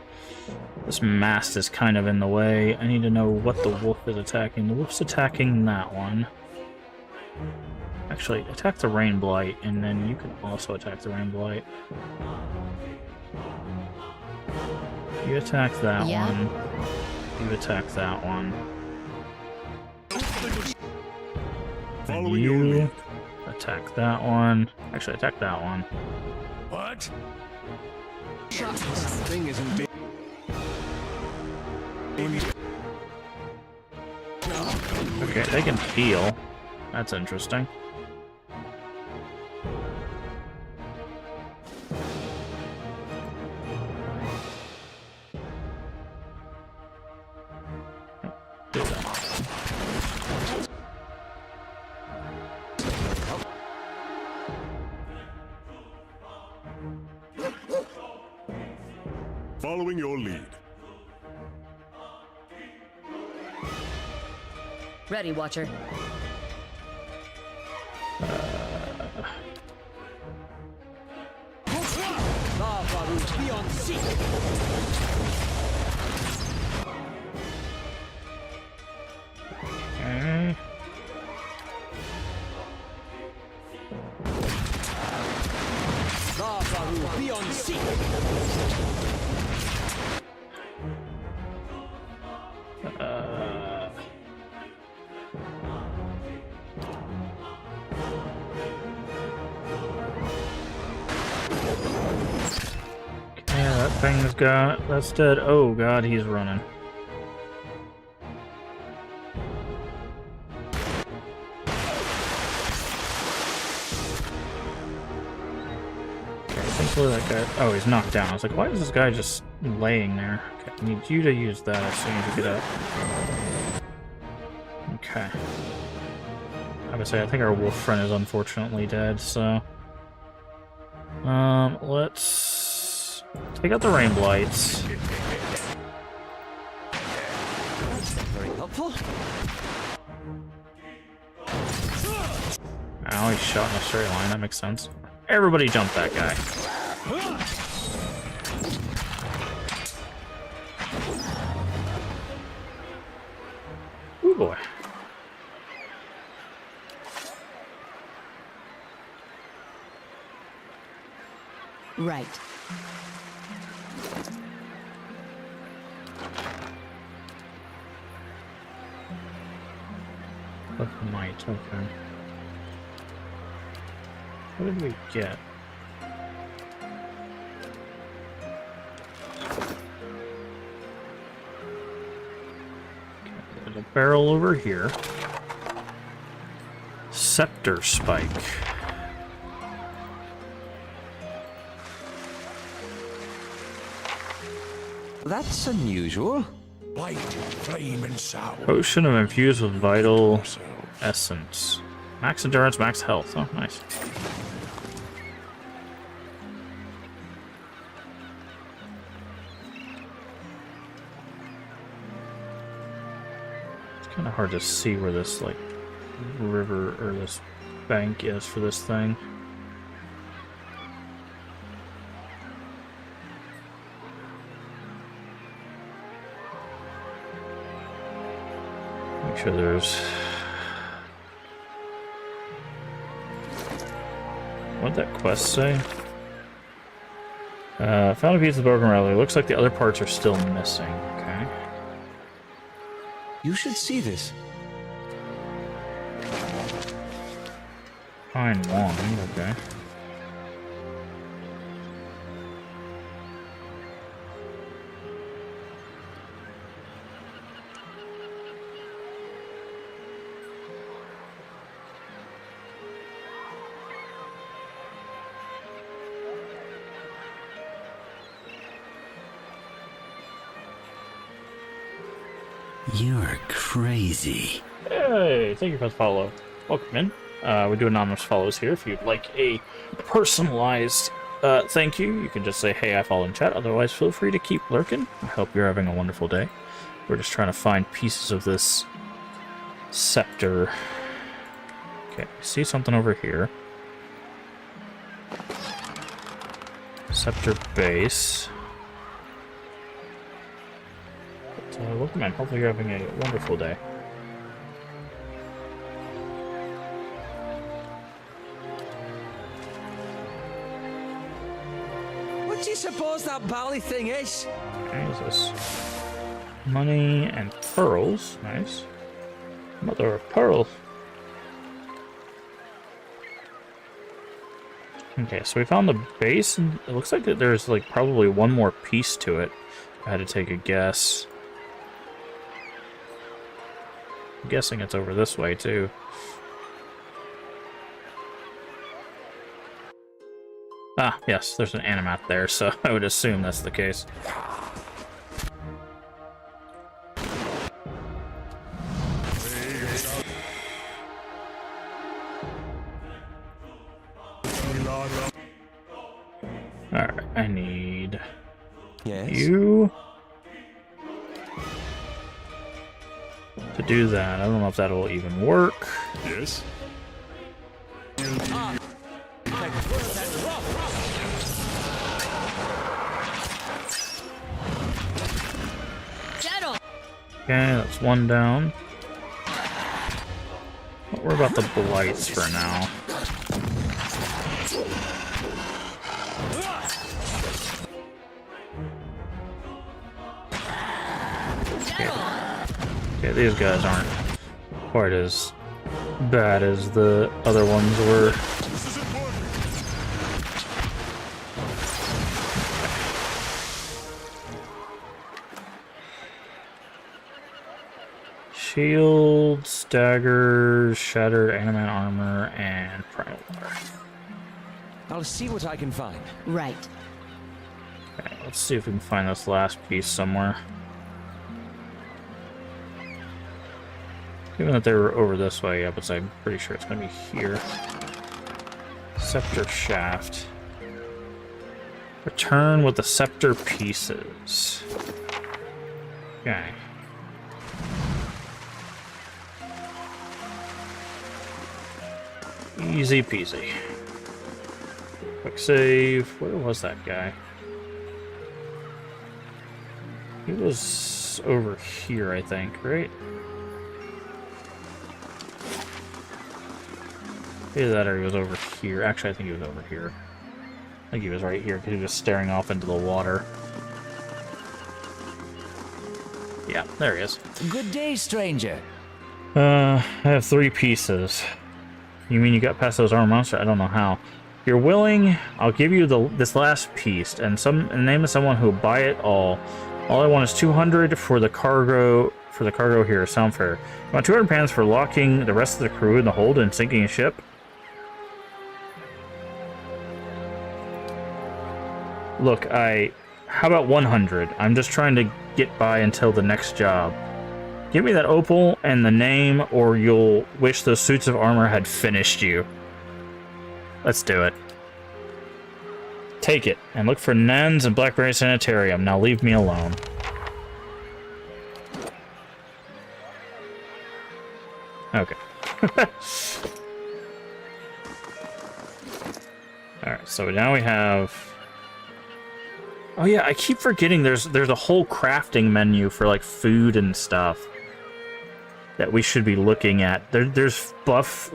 This mast is kind of in the way. I need to know what the wolf is attacking. The wolf's attacking that one. Actually, attack the Rain Blight, and then you can also attack the Rain Blight. You attack that one. You attack that one. And you attack that one. Actually, attack that one. What? This thing isn't big. Okay, they can heal. That's interesting. Do that. Following your lead. Ready, Watcher. Okay. Yeah, that thing's got. That's dead. Oh god, he's running. Thankfully that guy. Oh, he's knocked down. I was like, why is this guy just laying there? Okay, I need you to use that as soon as you get up. Okay. I would say I think our wolf friend is unfortunately dead, so. Let's take out the Rain Blights. Very helpful. Ow, he's shot in a straight line. That makes sense. Everybody jump that guy. Ooh boy. Right. With might, okay. What did we get? Okay, there's a barrel over here. Scepter Spike. That's unusual. Light, flame, and sound. Potion of infused with vital essence. Max endurance, max health. Oh, nice. It's kind of hard to see where this, like, river or this bank is for this thing. sure there's... What'd that quest say? Found a piece of the broken railway. Looks like the other parts are still missing. Okay. You should see this. Fine one, okay. You're crazy. Hey, thank you for the follow. Welcome in. We do anonymous follows here. If you'd like a personalized thank you, you can just say, hey, I follow in chat. Otherwise, feel free to keep lurking. I hope you're having a wonderful day. We're just trying to find pieces of this scepter. Okay, see something over here. Scepter base. But, welcome in. Hopefully you're having a wonderful day. What do you suppose that bally thing is? What is this? Money and pearls. Nice. Mother of pearl. Okay, so we found the base, and it looks like that there's like probably one more piece to it. I had to take a guess. I'm guessing it's over this way too. Ah, yes, there's an animat there, so I would assume that's the case. Alright, I need you to do that. I don't know if that'll even work. Yes? Okay, that's one down. Don't worry about the blights for now. Okay, these guys aren't quite as bad as the other ones were. Shield, daggers, shattered animate armor, and primal water. I'll see what I can find. Right. Okay, let's see if we can find this last piece somewhere. Given that they were over this way, yeah, but I'm pretty sure it's going to be here. Scepter shaft. Return with the scepter pieces. Okay. Easy peasy. Quick save. Where was that guy? He was over here, I think, right? Either that or he was over here. Actually, I think he was over here. I think he was right here because he was staring off into the water. Yeah, there he is. Good day, stranger. I have 3 pieces. You mean you got past those armor monsters? I don't know how. If you're willing, I'll give you this last piece and the name of someone who'll buy it all. All I want is 200 for the cargo. For the cargo here, sound fair. You want 200 pounds for locking the rest of the crew in the hold and sinking a ship? Look, how about 100? I'm just trying to get by until the next job. Give me that opal and the name, or you'll wish those suits of armor had finished you. Let's do it. Take it, and look for Nens and Blackberry Sanitarium. Now leave me alone. Okay. Alright, so now we have... Oh yeah, I keep forgetting there's a whole crafting menu for like food and stuff. that we should be looking at. There's buff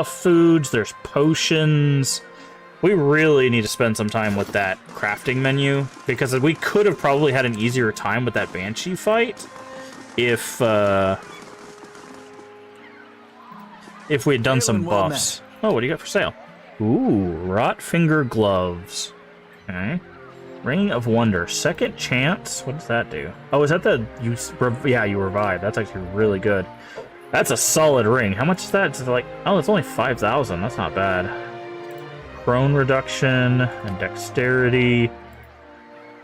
foods, there's potions. We really need to spend some time with that crafting menu, because we could have probably had an easier time with that Banshee fight if we had done some buffs. Oh, what do you got for sale? Ooh, Rotfinger gloves. Okay. Ring of Wonder. Second chance? What does that do? Oh, is that you revive. That's actually really good. That's a solid ring. How much is that? It's like, oh, it's only 5,000. That's not bad. Prone reduction and dexterity.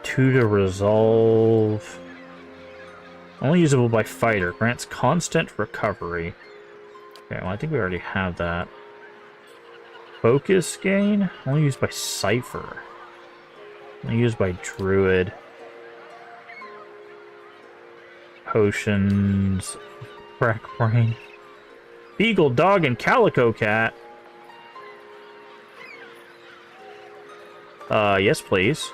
2 to resolve. Only usable by fighter. Grants constant recovery. Okay, well, I think we already have that. Focus gain? Only used by Cypher. Only used by Druid. Potions. Crack brain. Beagle, dog, and calico cat. Yes, please.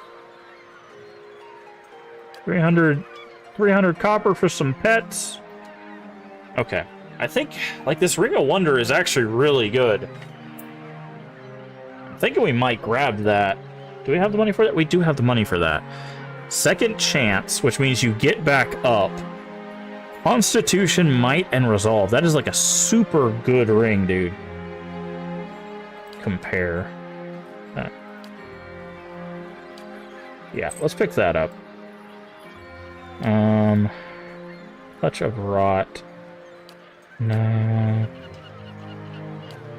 300 copper for some pets. Okay. I think, like, this Ring of Wonder is actually really good. I'm thinking we might grab that. Do we have the money for that? We do have the money for that. Second chance, which means you get back up. Constitution, Might, and Resolve. That is like a super good ring, dude. Compare. Yeah, let's pick that up. Touch of Rot. No.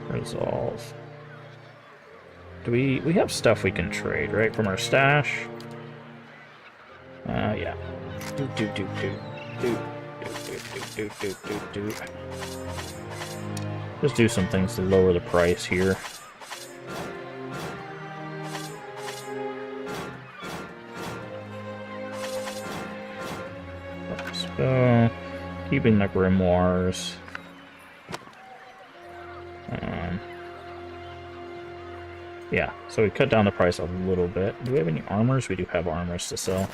Resolve. Do we have stuff we can trade, right? From our stash? Yeah. Just do some things to lower the price here. So, keeping the grimoires. Yeah, so we cut down the price a little bit. Do we have any armors? We do have armors to sell.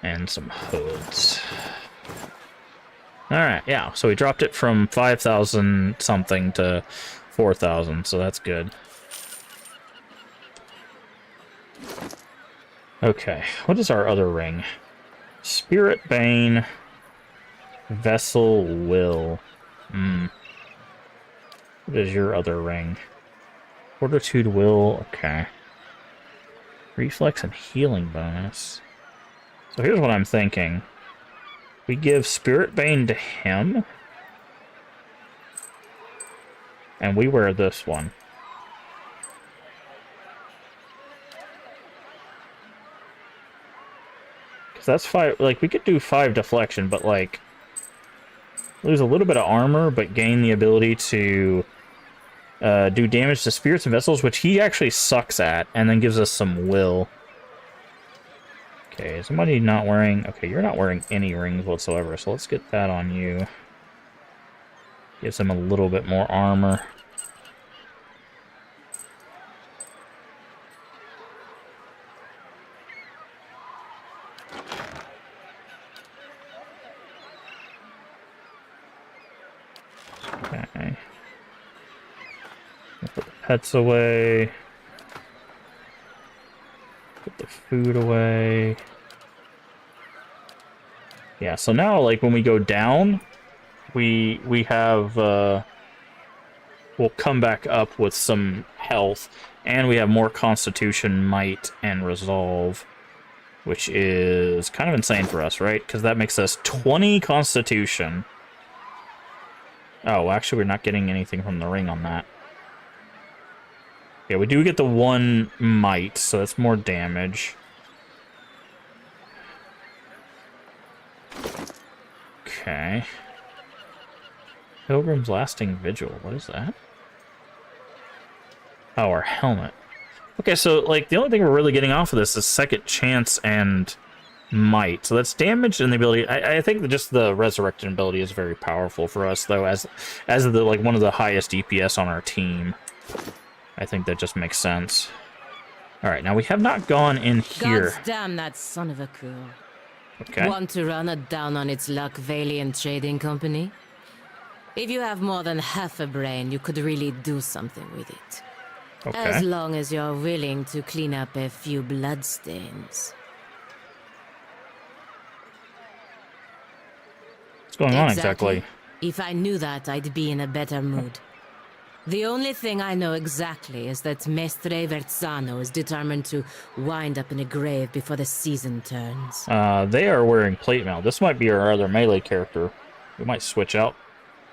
And some hoods. Alright, yeah, so we dropped it from 5,000 something to 4,000, so that's good. Okay, what is our other ring? Spirit Bane, Vessel Will. What is your other ring? Fortitude Will, okay. Reflex and healing bonus. So here's what I'm thinking. We give Spirit Bane to him. And we wear this one. That's 5, like, we could do 5 deflection, but, like, lose a little bit of armor, but gain the ability to do damage to spirits and vessels, which he actually sucks at, and then gives us some will. Okay, somebody not wearing... Okay, you're not wearing any rings whatsoever, so let's get that on you. Gives him a little bit more armor. Okay. Put the pets away. Put the food away. Yeah, so now, like, when we go down, we have, we'll come back up with some health, and we have more Constitution, Might, and Resolve, which is kind of insane for us, right? Because that makes us 20 Constitution. Oh, actually, we're not getting anything from the ring on that. Yeah, we do get the 1 Might, so that's more damage. Okay. Pilgrim's Lasting Vigil. What is that? Oh, our helmet. Okay, so, like, the only thing we're really getting off of this is Second Chance and Might. So that's damage and the ability. I think that just the Resurrected ability is very powerful for us, though, as the, like, one of the highest DPS on our team. I think that just makes sense. All right, now we have not gone in here. God damn that son of a cool. Okay. Want to run it down on its luck, Valiant Trading Company? If you have more than half a brain, you could really do something with it. Okay. As long as you're willing to clean up a few bloodstains. What's going on exactly? If I knew that, I'd be in a better mood. The only thing I know exactly is that Mestre Verzano is determined to wind up in a grave before the season turns. They are wearing plate mail. This might be our other melee character. We might switch out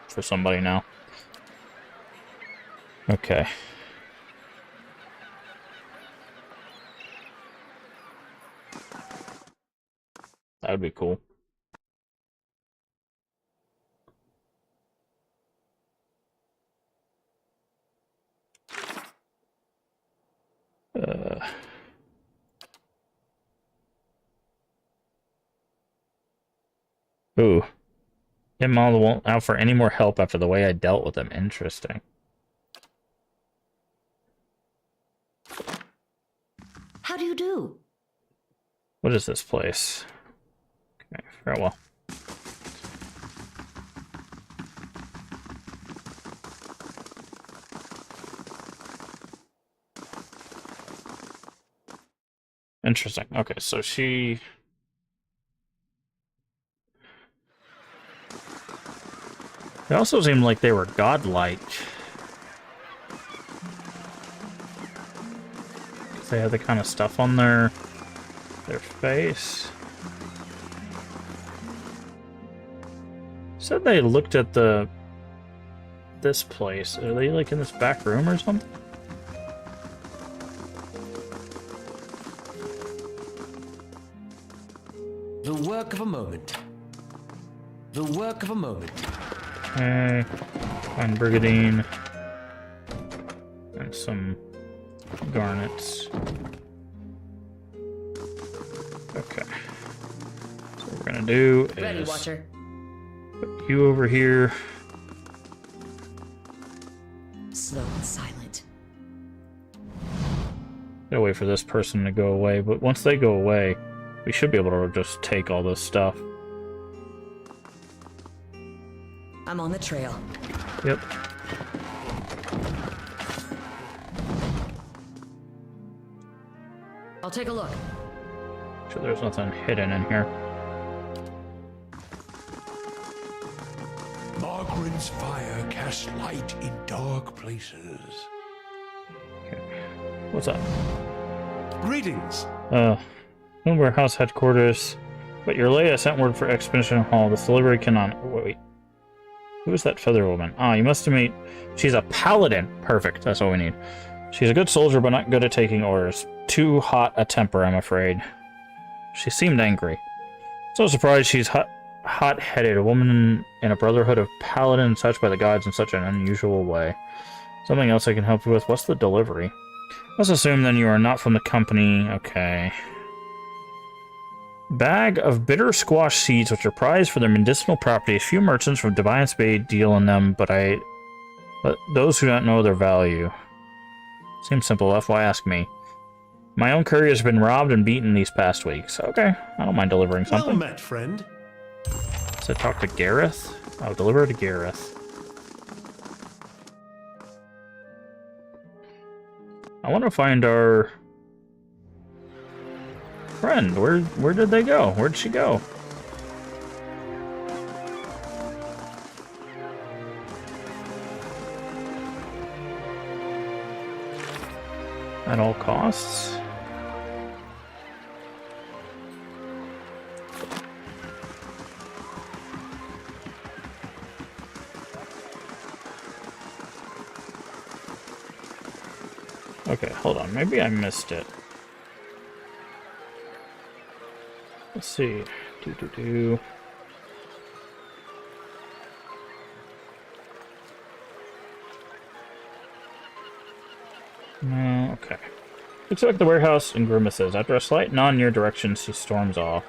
for somebody now. Okay. That would be cool. Ooh. Immal won't offer any more help after the way I dealt with him. Interesting. How do you do? What is this place? Okay, farewell. Interesting. Okay, so she... They also seemed like they were godlike. They had the kind of stuff on their face. Said they looked at this place. Are they like in this back room or something? The work of a moment. The work of a moment. Okay. Find Brigadine. And some garnets. Okay. So what we're gonna do Ready, is Watcher. put you over here. Slow and silent. Gotta wait for this person to go away, but once they go away, we should be able to just take all this stuff. I'm on the trail. Yep. I'll take a look. Sure there's nothing hidden in here. Margaren's fire casts light in dark places. Okay. What's up? Greetings. Warehouse headquarters. But your lady, I sent word for Expedition Hall. This delivery cannot... Wait. Who is that feather woman? Ah, you must have met... She's a paladin. Perfect. That's all we need. She's a good soldier, but not good at taking orders. Too hot a temper, I'm afraid. She seemed angry. So surprised she's hot-headed. A woman in a brotherhood of paladins touched by the gods in such an unusual way. Something else I can help you with? What's the delivery? Let's assume then you are not from the company. Okay. Bag of bitter squash seeds, which are prized for their medicinal properties. Few merchants from Defiance Bay deal in them, but those who don't know their value. Seems simple enough. Why ask me? My own courier has been robbed and beaten these past weeks. Okay, I don't mind delivering something. Well met, friend. So talk to Gareth? I'll deliver to Gareth. I want to find our friend. Where did they go? Where'd she go? At all costs? Okay, hold on. Maybe I missed it. Let's see. No, okay. Looks like the warehouse and grimaces. After a slight non-near direction, she storms off.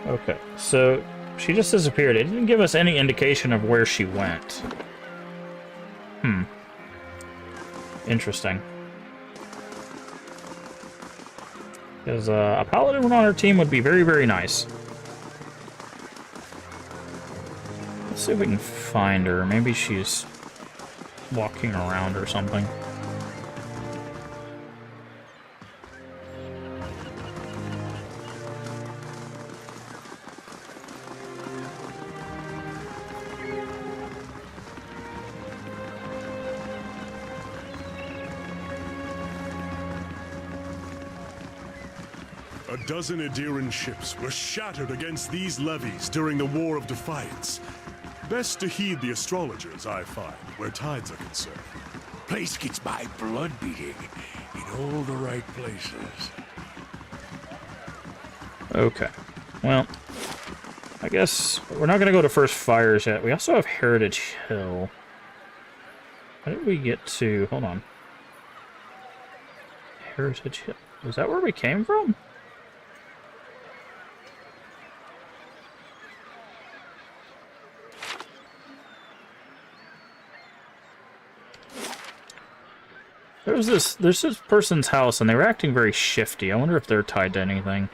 Okay, so she just disappeared. It didn't give us any indication of where she went. Interesting. Because a paladin on our team would be very, very nice. Let's see if we can find her. Maybe she's walking around or something. A dozen Adiran ships were shattered against these levies during the War of Defiance. Best to heed the astrologers, I find, where tides are concerned. Place gets my blood beating in all the right places. Okay. Well, I guess we're not going to go to First Fires yet. We also have Heritage Hill. How did we get to... Hold on. Heritage Hill. Is that where we came from? There's this person's house, and they were acting very shifty. I wonder if they're tied to anything.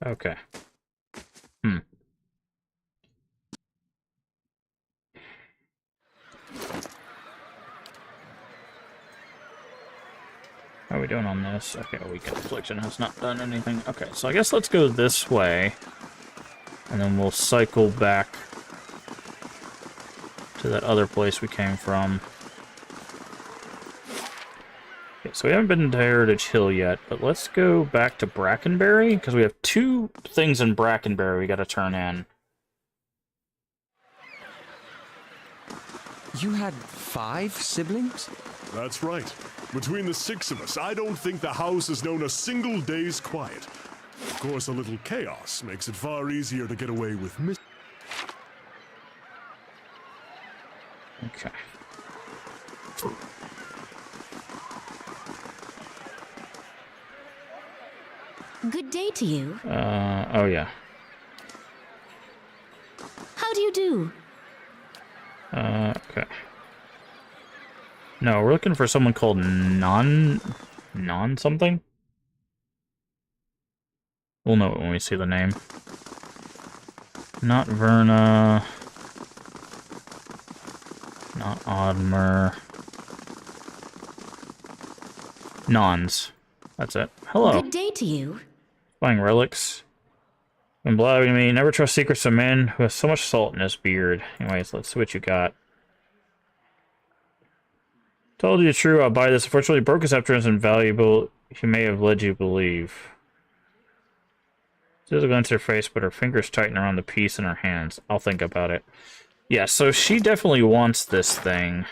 Okay. How are we doing on this? Okay, Weakened Affliction has not done anything. Okay, so I guess let's go this way. And then we'll cycle back to that other place we came from. Okay, so we haven't been to Heritage Hill yet, but let's go back to Brackenberry, because we have 2 things in Brackenberry we gotta turn in. You had 5 siblings? That's right. Between the 6 of us, I don't think the house has known a single day's quiet. Of course, a little chaos makes it far easier to get away with Okay. Good day to you. Oh yeah. How do you do? Okay. No, we're looking for someone called Non something? We'll know it when we see the name. Not Verna. Not Odmer. Nons. That's it. Hello. Good day to you. Buying relics. When blabbing me, never trust secrets of men who has so much salt in his beard. Anyways, let's see what you got. Told you the truth, I'll buy this. Unfortunately, broke his after is invaluable. He may have led you to believe. She does a glance at her face, but her fingers tighten around the piece in her hands. I'll think about it. Yeah, so she definitely wants this thing.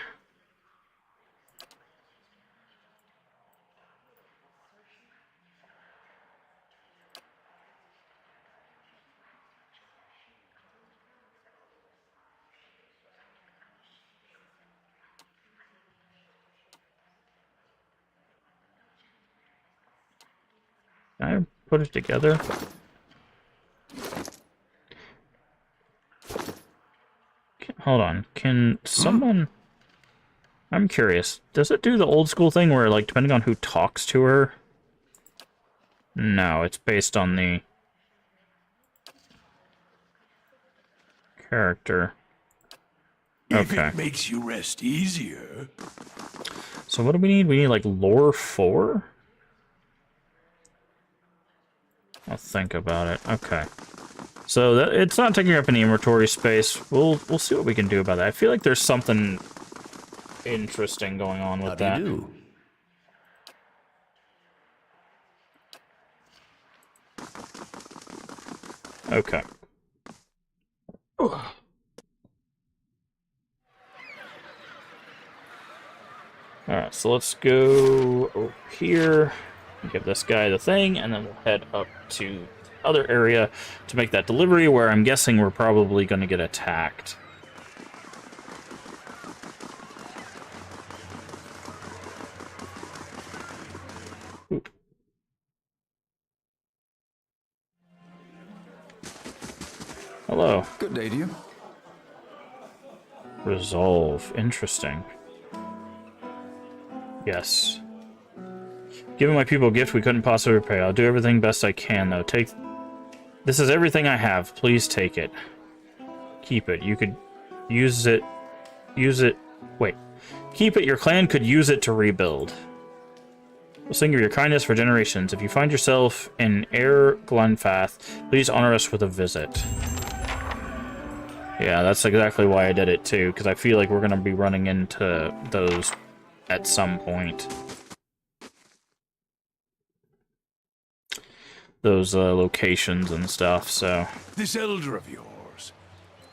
Can I put it together? Hold on. Can someone... I'm curious. Does it do the old school thing where, like, depending on who talks to her? No, it's based on the character. If Okay. it makes you rest easier. So what do we need? We need, like, lore 4? I'll think about it. Okay. So it's not taking up any inventory space. We'll see what we can do about that. I feel like there's something interesting going on with that. How do you do? Okay. Alright, so let's go over here, give this guy the thing, and then we'll head up to the other area to make that delivery, where I'm guessing we're probably going to get attacked. Oop. Hello. Good day to you. Resolve. Interesting. Yes. Giving my people a gift we couldn't possibly repay. I'll do everything best I can, though. Take... This is everything I have. Please take it. Keep it. You could use it... Wait. Keep it. Your clan could use it to rebuild. We'll sing of your kindness for generations. If you find yourself in Air Glenfath, please honor us with a visit. Yeah, that's exactly why I did it, too, because I feel like we're going to be running into those at some point. Those locations and stuff, so... This elder of yours,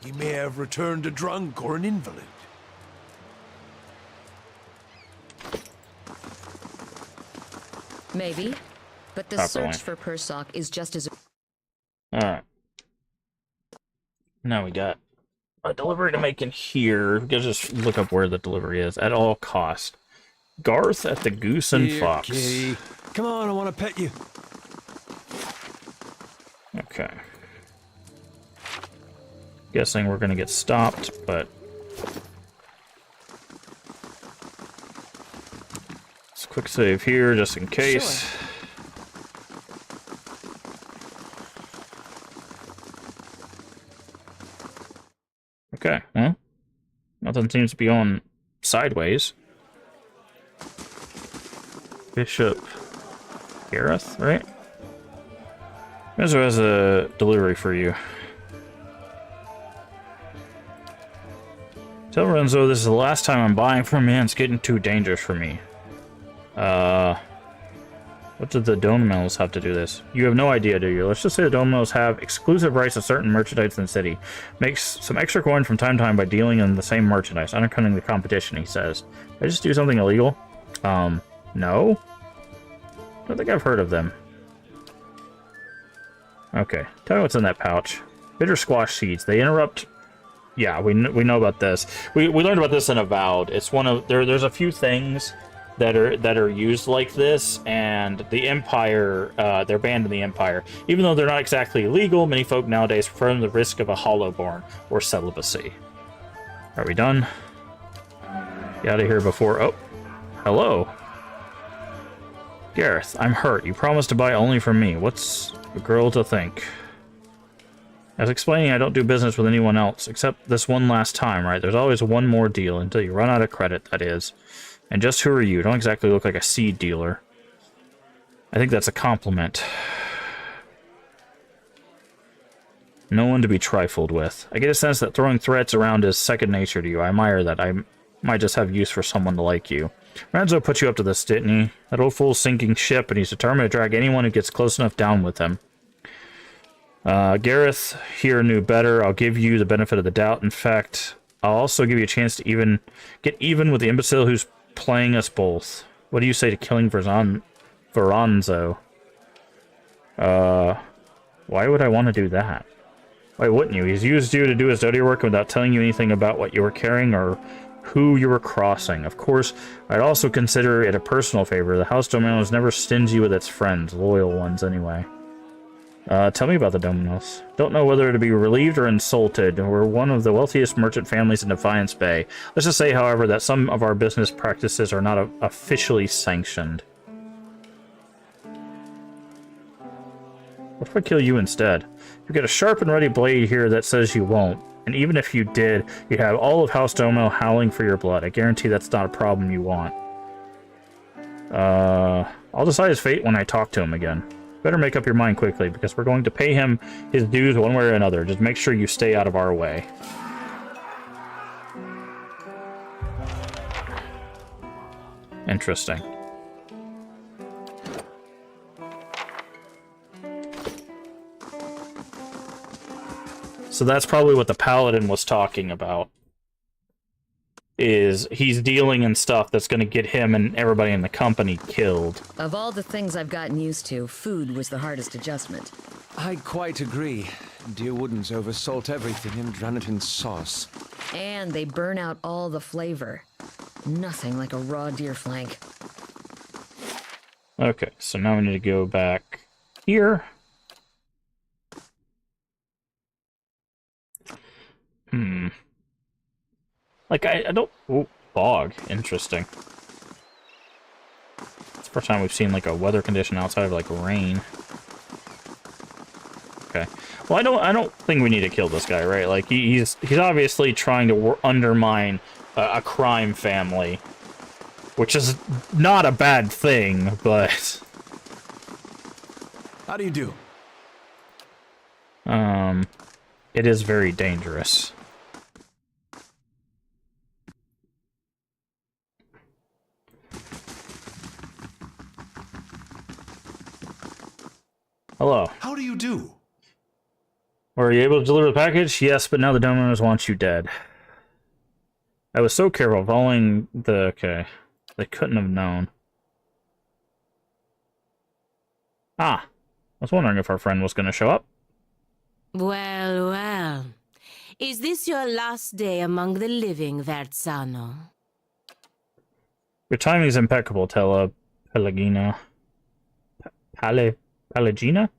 he may have returned a drunk or an invalid. Maybe, but the Properly. search for Persock is just as... Alright. Now we got a delivery to make in here. We gotta just look up where the delivery is at all cost. Garth at the Goose and Here, Fox. kitty. Come on, I want to pet you. Okay. Guessing we're gonna get stopped, but... Let's quick save here, just in case. Sure. Okay, well, nothing seems to be on sideways. Bishop Gareth, right? Ezra has a delivery for you. Tell Renzo this is the last time I'm buying from him. It's getting too dangerous for me. What did the Dome Mills have to do this? You have no idea, do you? Let's just say the Dome Mills have exclusive rights to certain merchandise in the city. Makes some extra coin from time to time by dealing in the same merchandise, undercutting the competition, he says. Did I just do something illegal? No? I don't think I've heard of them. Okay, tell me what's in that pouch. Bitter squash seeds. They interrupt... Yeah, we know about this. We learned about this in Avowed. It's one of... There's a few things that are used like this, and the Empire, they're banned in the Empire. Even though they're not exactly illegal, many folk nowadays prefer the risk of a Hollowborn or celibacy. Are we done? Get out of here before... Oh, hello. Gareth, I'm hurt. You promised to buy only from me. What's a girl to think? As explaining, I don't do business with anyone else, except this one last time, right? There's always one more deal, until you run out of credit, that is. And just who are you? Don't exactly look like a seed dealer. I think that's a compliment. No one to be trifled with. I get a sense that throwing threats around is second nature to you. I admire that. I might just have use for someone to like you. Renzo put you up to this, didn't he? That old fool's sinking ship, and he's determined to drag anyone who gets close enough down with him. Gareth here knew better. I'll give you the benefit of the doubt. In fact, I'll also give you a chance to get even with the imbecile who's playing us both. What do you say to killing Veranzo? Why would I want to do that? Why wouldn't you? He's used you to do his dirty work without telling you anything about what you were carrying or who you were crossing. Of course, I'd also consider it a personal favor. The House Domino is never stingy with its friends, loyal ones anyway. Tell me about the Dominos. Don't know whether to be relieved or insulted. We're one of the wealthiest merchant families in Defiance Bay. Let's just say, however, that some of our business practices are not officially sanctioned. What if I kill you instead? You've got a sharp and ready blade here that says you won't. And even if you did, you'd have all of House Domino howling for your blood. I guarantee that's not a problem you want. I'll decide his fate when I talk to him again. Better make up your mind quickly, because we're going to pay him his dues one way or another. Just make sure you stay out of our way. Interesting. So that's probably what the Paladin was talking about. is he's dealing in stuff that's going to get him and everybody in the company killed. Of all the things I've gotten used to, food was the hardest adjustment. I quite agree. Deer Woodens oversalt everything and drown it in sauce. And they burn out all the flavor. Nothing like a raw deer flank. Okay, so now we need to go back here. Like, I don't... Oh, fog. Interesting. It's the first time we've seen, like, a weather condition outside of, like, rain. Okay. Well, I don't think we need to kill this guy, right? Like, he's obviously trying to undermine a crime family. Which is not a bad thing, but... How do you do? It is very dangerous. Hello. How do you do? Were you able to deliver the package? Yes, but now the Dominers want you dead. I was so careful following the... Okay. They couldn't have known. Ah. I was wondering if our friend was going to show up. Well, well. Is this your last day among the living, Verzano? Your timing is impeccable, Tella Pelagina. Pelagina?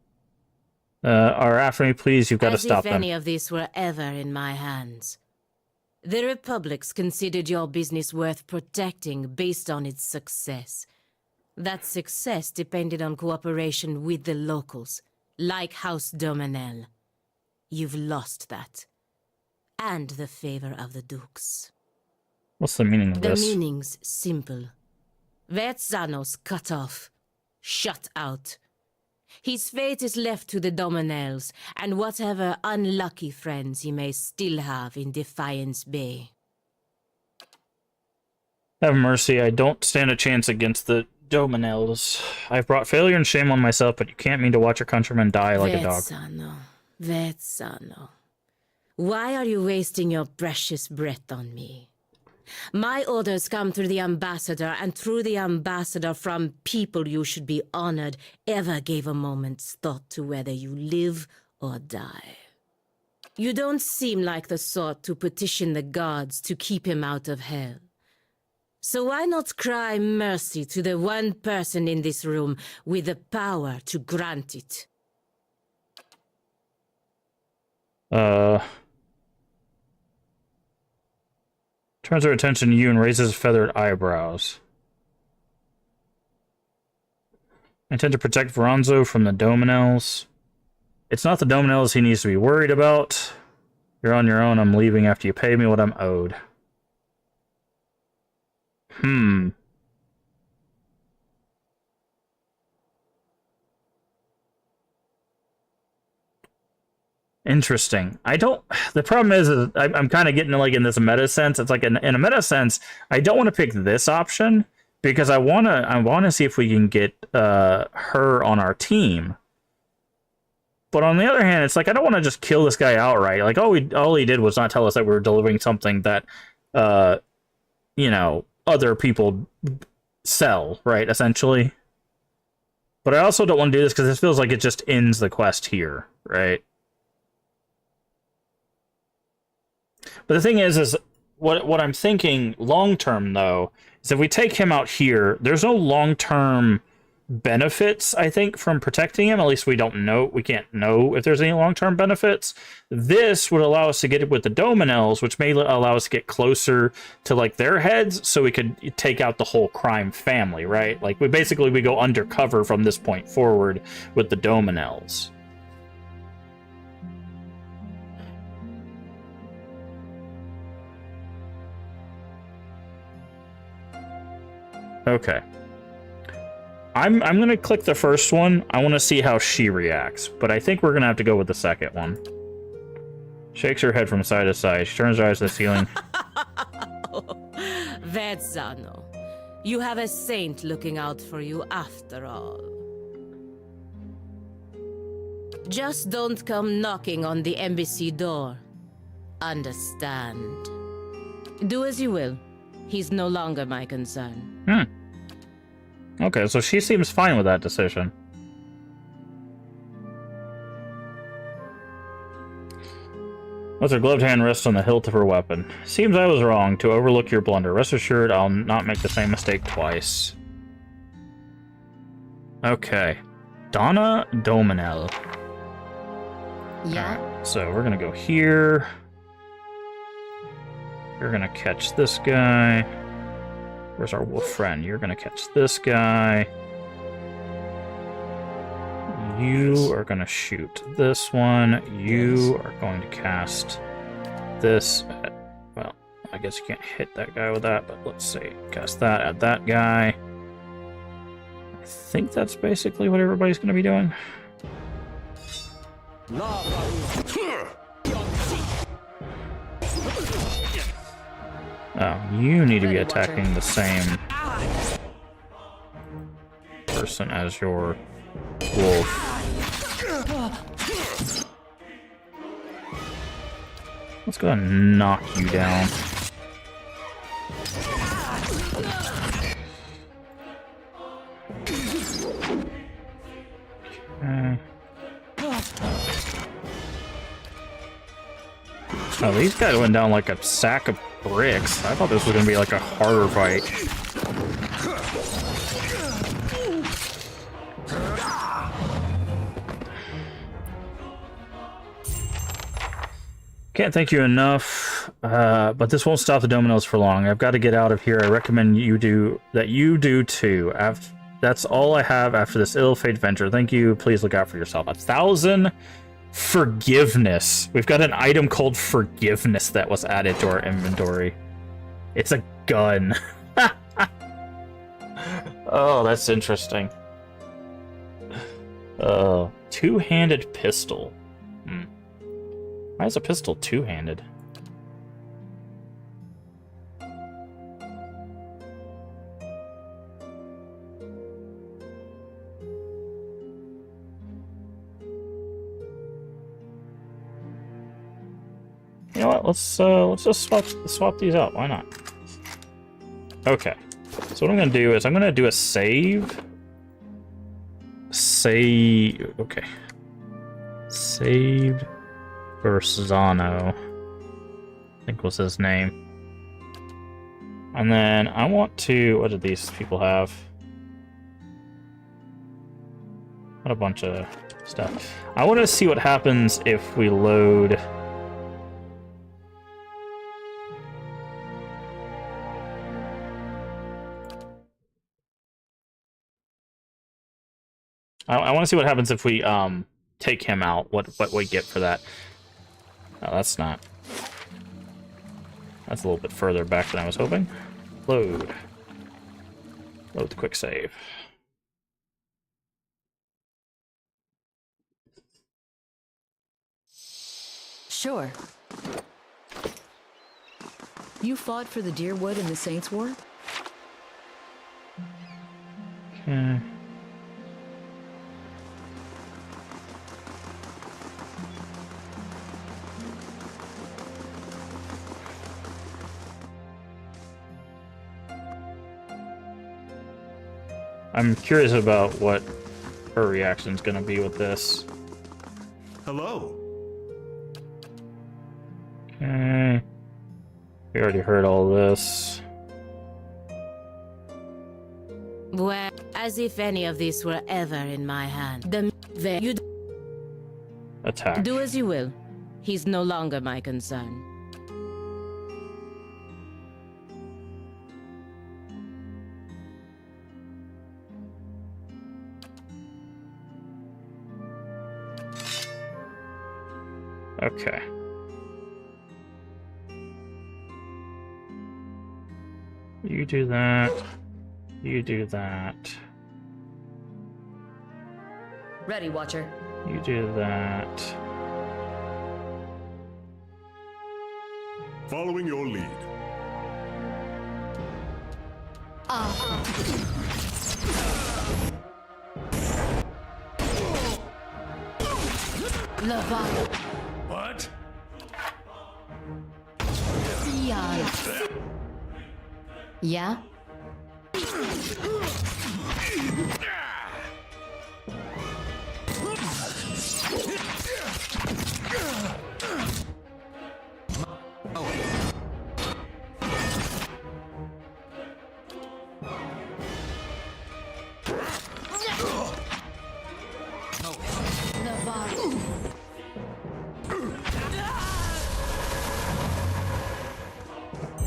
Or after me, please, you've got to stop As if them. any of this were ever in my hands. The Republics considered your business worth protecting based on its success. That success depended on cooperation with the locals, like House Dominel. You've lost that. And the favor of the Dukes. What's the meaning of this? The meaning's simple. Verzano's cut off. Shut out. His fate is left to the Dominels, and whatever unlucky friends he may still have in Defiance Bay. Have mercy, I don't stand a chance against the Dominels. I've brought failure and shame on myself, but you can't mean to watch your countrymen die like a dog. Verzano. Why are you wasting your precious breath on me? My orders come through the ambassador, and through the ambassador from people you should be honored ever gave a moment's thought to whether you live or die. You don't seem like the sort to petition the gods to keep him out of hell. So why not cry mercy to the one person in this room with the power to grant it? Turns her attention to you and raises feathered eyebrows. I intend to protect Veranzo from the Dominels. It's not the Dominels he needs to be worried about. You're on your own. I'm leaving after you pay me what I'm owed. Interesting. The problem is I'm kind of getting like in this meta sense. It's like in a meta sense, I don't want to pick this option because I want to see if we can get her on our team. But on the other hand, it's like I don't want to just kill this guy outright. Like all he did was not tell us that we were delivering something that other people sell, right, essentially. But I also don't want to do this because this feels like it just ends the quest here, right? But the thing is what I'm thinking long-term, though, is if we take him out here, there's no long-term benefits, I think, from protecting him. At least we can't know if there's any long-term benefits. This would allow us to get it with the Dominels, which may allow us to get closer to, like, their heads, so we could take out the whole crime family, right? Like, we go undercover from this point forward with the Dominels. Okay. I'm gonna click the first one. I want to see how she reacts, but I think we're gonna have to go with the second one. Shakes her head from side to side. She turns her eyes to the ceiling. Verzano, you have a saint looking out for you after all. Just don't come knocking on the embassy door. Understand? Do as you will. He's no longer my concern. Okay, so she seems fine with that decision. Let her gloved hand rest on the hilt of her weapon. Seems I was wrong to overlook your blunder. Rest assured, I'll not make the same mistake twice. Okay. Donna Dominel. Yeah? Alright, so we're gonna go here. You're gonna catch this guy. Where's our wolf friend? You're gonna catch this guy. You are gonna shoot this one. You are going to cast this at, well, I guess you can't hit that guy with that, but let's see. Cast that at that guy. I think that's basically what everybody's gonna be doing. Oh, you need to be attacking the same person as your wolf. Let's go and knock you down. Okay. Oh, these guys went down like a sack of bricks. I thought this was gonna be like a harder fight. Can't thank you enough, but this won't stop the Dominos for long. I've got to get out of here. I recommend you do too. That's all I have after this ill-fated venture. Thank you. Please look out for yourself. 1,000 forgiveness. We've got an item called forgiveness that was added to our inventory. It's a gun. Oh, that's interesting. Two-handed pistol. Why is a pistol two-handed? You know what? Let's just swap these out. Why not? Okay. So what I'm gonna do is I'm gonna do a save. Okay. Saved Bersano, I think was his name. And then I want to, what did these people have? What a bunch of stuff. I want to see what happens if we load. I want to see what happens if we take him out. What we get for that? Oh, that's not. That's a little bit further back than I was hoping. Load. Load the quick save. Sure. You fought for the Deerwood in the Saints' War? Okay. I'm curious about what her reaction's gonna be with this. Hello. Okay. We already heard all this. Well, as if any of this were ever in my hand. You Attack. do as you will. He's no longer my concern. Okay. You do that. You do that. Ready, Watcher. You do that. Following your lead. What? Yeah?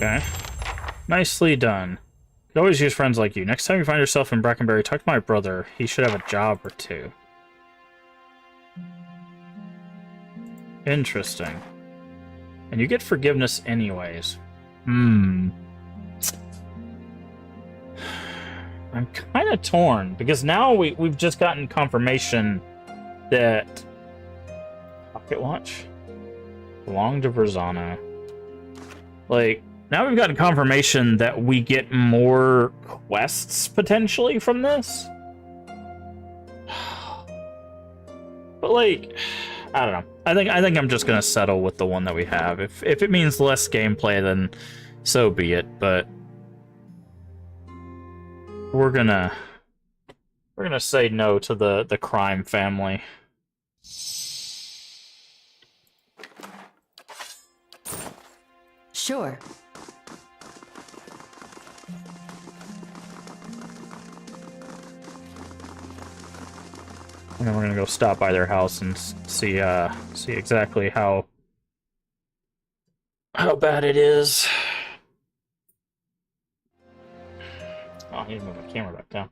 Okay. Nicely done. Could always use friends like you. Next time you find yourself in Brackenbury, talk to my brother. He should have a job or two. Interesting. And you get forgiveness anyways. I'm kind of torn, because now we've just gotten confirmation that Pocket Watch belonged to Verzana. Like, now we've gotten confirmation that we get more quests, potentially, from this. But, like, I don't know. I think I'm just gonna settle with the one that we have. If it means less gameplay, then so be it. But we're gonna say no to the crime family. Sure. And then we're gonna go stop by their house and see exactly how bad it is. Oh, I need to move my camera back down.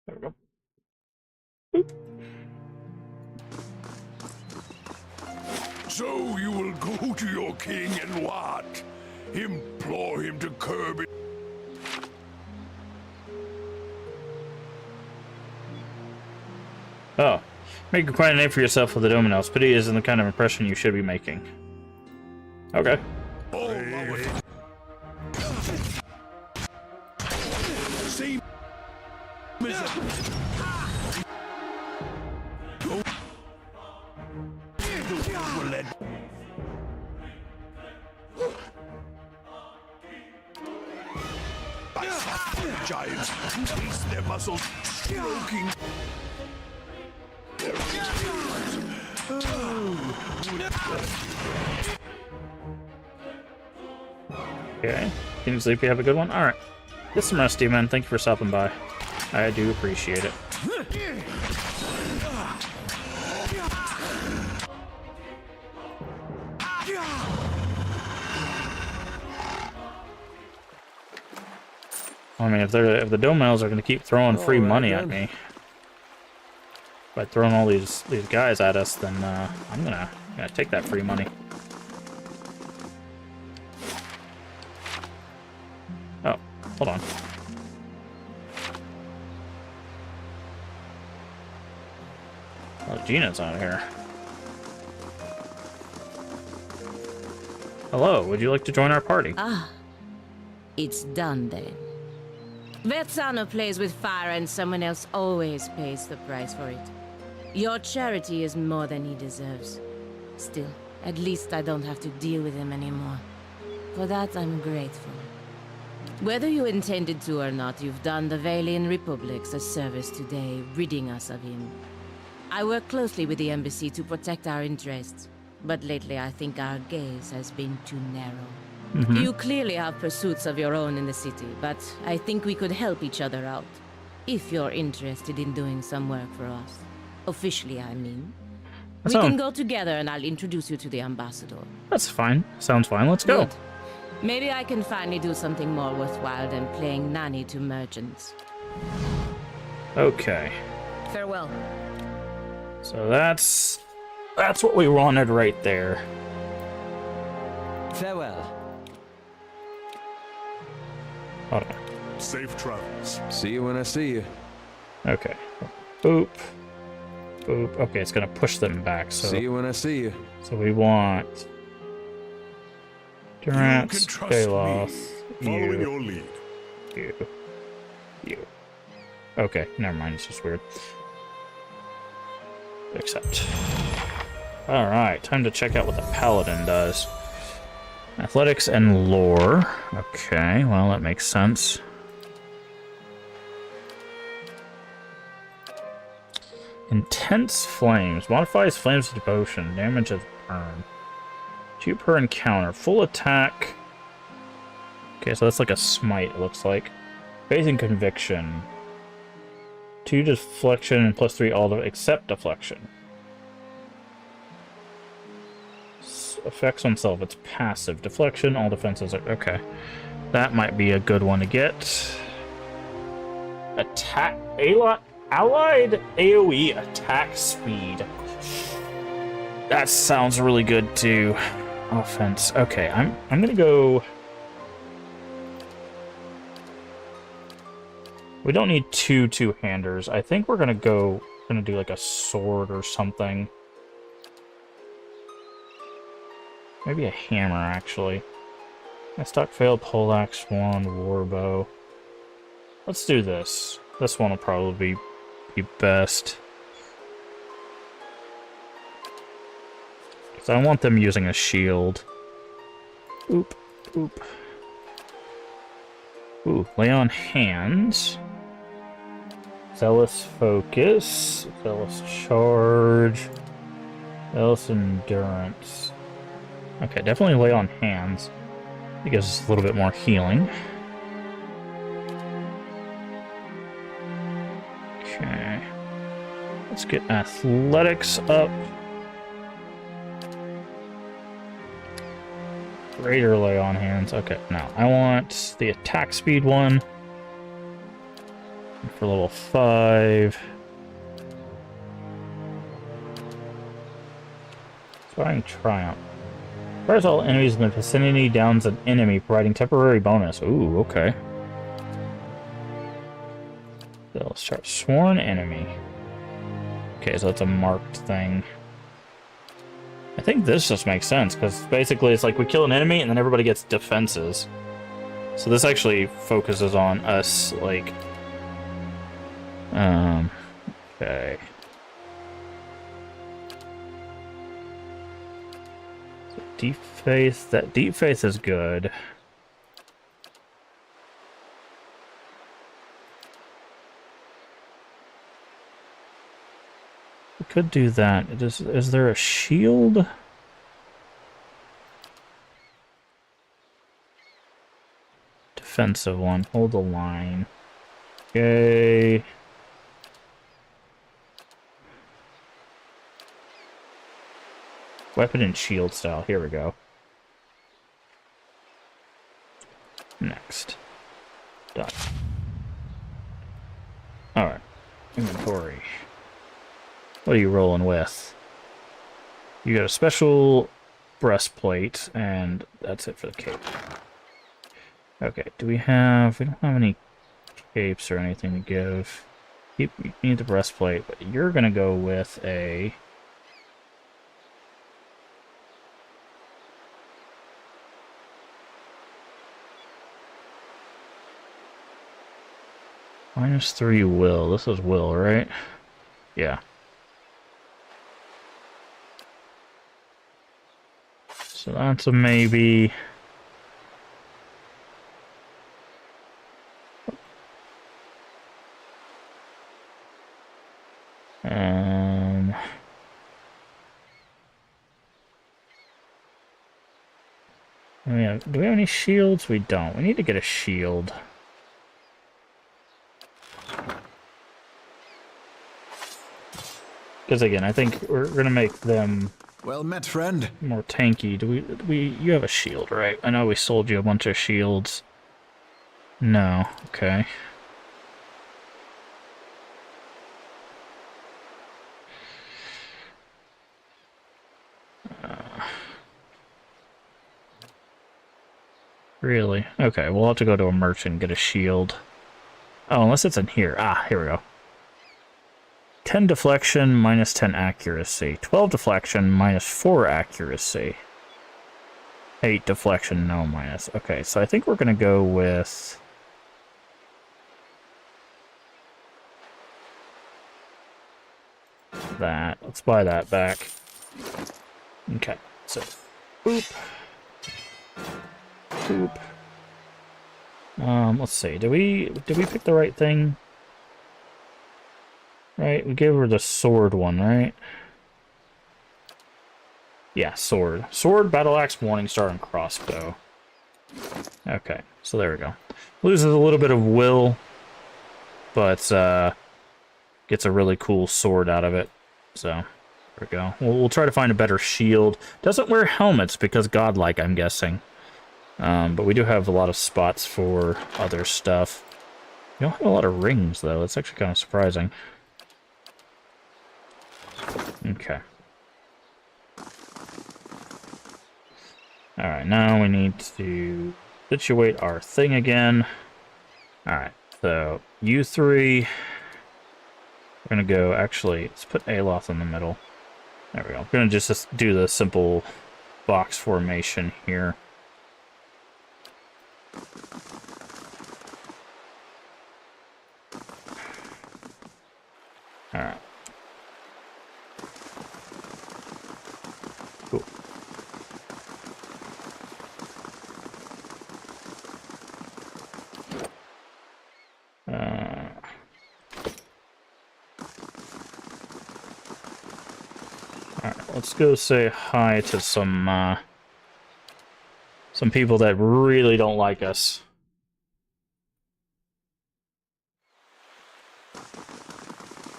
There we go. Boop. So you will go to your king and what? Implore him to curb it. Oh. Make quite a name for yourself with the Dominos. Pity isn't the kind of impression you should be making. Okay. Same giants taste their muscles stroking. Okay. Can you sleep? You have a good one? Alright. Get some rest, man. Thank you for stopping by. I do appreciate it. I mean, if the Domels are gonna keep throwing free money at me by throwing all these guys at us, then I'm gonna take that free money. Oh, hold on. Oh, Gina's out here. Hello, would you like to join our party? Ah, it's done then. Verzano plays with fire and someone else always pays the price for it. Your charity is more than he deserves. Still, at least I don't have to deal with him anymore. For that, I'm grateful. Whether you intended to or not, you've done the Valian Republics a service today, ridding us of him. I work closely with the Embassy to protect our interests, but lately I think our gaze has been too narrow. You clearly have pursuits of your own in the city, but I think we could help each other out. If you're interested in doing some work for us. Officially, I mean. We can go together and I'll introduce you to the ambassador. That's fine. Sounds fine. Let's go. Good. Maybe I can finally do something more worthwhile than playing nanny to merchants. Okay. Farewell. So that's what we wanted right there. Farewell. Hold on. Safe travels. See you when I see you. Okay. Boop. Boop. Okay, it's gonna push them back. So See you when I see you. So we want Durance, Delos, Following your lead. you. Okay, never mind. It's just weird. Accept. All right, time to check out what the Paladin does. Athletics and lore. Okay, well, that makes sense. Intense flames. Modifies flames of devotion. Damage of burn. 2 per encounter. Full attack. Okay, so that's like a smite, it looks like. Faith and conviction. 2 deflection and +3 all except deflection. Effects on self. It's passive. Deflection, all defenses are... Okay. That might be a good one to get. Attack... Allied AoE attack speed. That sounds really good too. Offense. Okay, I'm gonna go... We don't need 2 two-handers. I think we're gonna do like a sword or something. Maybe a hammer, actually. I stock failed poleaxe, wand, warbow. Let's do this. This one will probably be best. Because I want them using a shield. Oop, oop. Ooh, lay on hands. Zealous focus. Zealous charge. Zealous endurance. Okay, definitely lay on hands. It gives us a little bit more healing. Okay. Let's get athletics up. Greater lay on hands. Okay, now I want the attack speed one. For level 5. Inspiring Triumph. Fires all enemies in the vicinity, downs an enemy, providing temporary bonus. Ooh, okay. So let's start Sworn Enemy. Okay, so that's a marked thing. I think this just makes sense, because basically it's like we kill an enemy and then everybody gets defenses. So this actually focuses on us, like... Okay. Deep Faith. That Deep Faith is good. We could do that. Is there a shield? Defensive one. Hold the line. Okay. Weapon and shield style. Here we go. Next. Done. Alright. Inventory. What are you rolling with? You got a special breastplate, and that's it for the cape. Okay, we don't have any capes or anything to give. You need the breastplate, but you're gonna go with a... -3 will. This is will, right? Yeah. So that's a maybe. Do we have any shields? We don't. We need to get a shield. Because again, I think we're gonna make them well met, friend. More tanky. You have a shield, right? I know we sold you a bunch of shields. No, okay. Really? Okay, we'll have to go to a merchant and get a shield. Oh, unless it's in here. Ah, here we go. 10 deflection, minus 10 accuracy. 12 deflection, minus 4 accuracy. 8 deflection, no minus. Okay, so I think we're going to go with... that. Let's buy that back. Okay, so... boop. Boop. Let's see. Did we pick the right thing? Right, we gave her the sword one, right? Yeah, sword. Sword, battle axe, morning star, and crossbow. Okay, so there we go. Loses a little bit of will, but gets a really cool sword out of it. So there we go. We'll try to find a better shield. Doesn't wear helmets because godlike, I'm guessing. But we do have a lot of spots for other stuff. We don't have a lot of rings, though. It's actually kind of surprising. Okay. Alright, now we need to situate our thing again. Alright, so you three. We're going to go, actually, let's put Aloth in the middle. There we go. I'm going to just do the simple box formation here. Alright. Cool. Alright, let's go say hi to some people that really don't like us.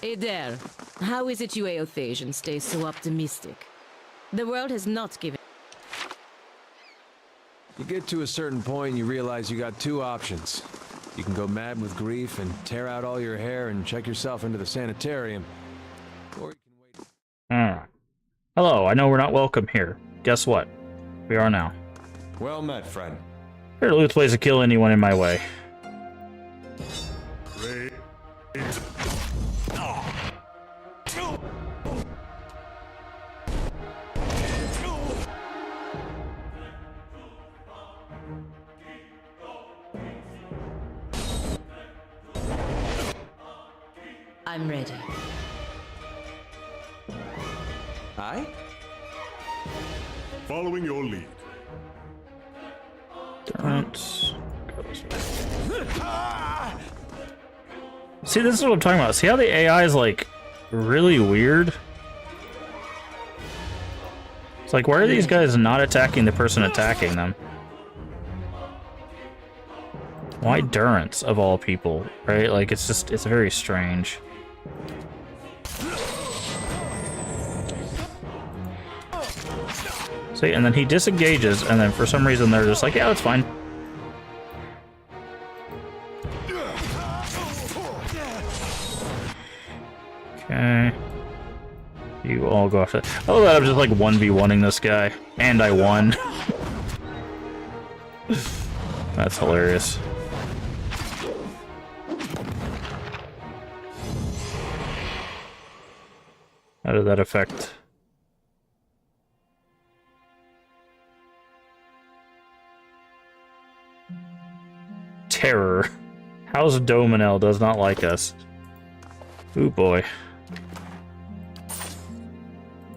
Hey there. How is it you Eothasians stay so optimistic? The world has not given... You get to a certain point and you realize you got two options. You can go mad with grief and tear out all your hair and check yourself into the sanitarium. Or you can wait... Alright. Hello, I know we're not welcome here. Guess what? We are now. Well met, friend. Here, Luth plays to kill anyone in my way. I'm ready. Aye? Following your lead. See, this is what I'm talking about. See how the AI is, like, really weird? It's like, why are these guys not attacking the person attacking them? Why Durance, of all people, right? Like, it's just, it's very strange. See, and then he disengages, and then for some reason they're just like, yeah, that's fine. Okay. You all go after. I love that I'm just like 1v1ing this guy, and I won. That's hilarious. How did that affect? Terror. House Dominel does not like us. Ooh boy.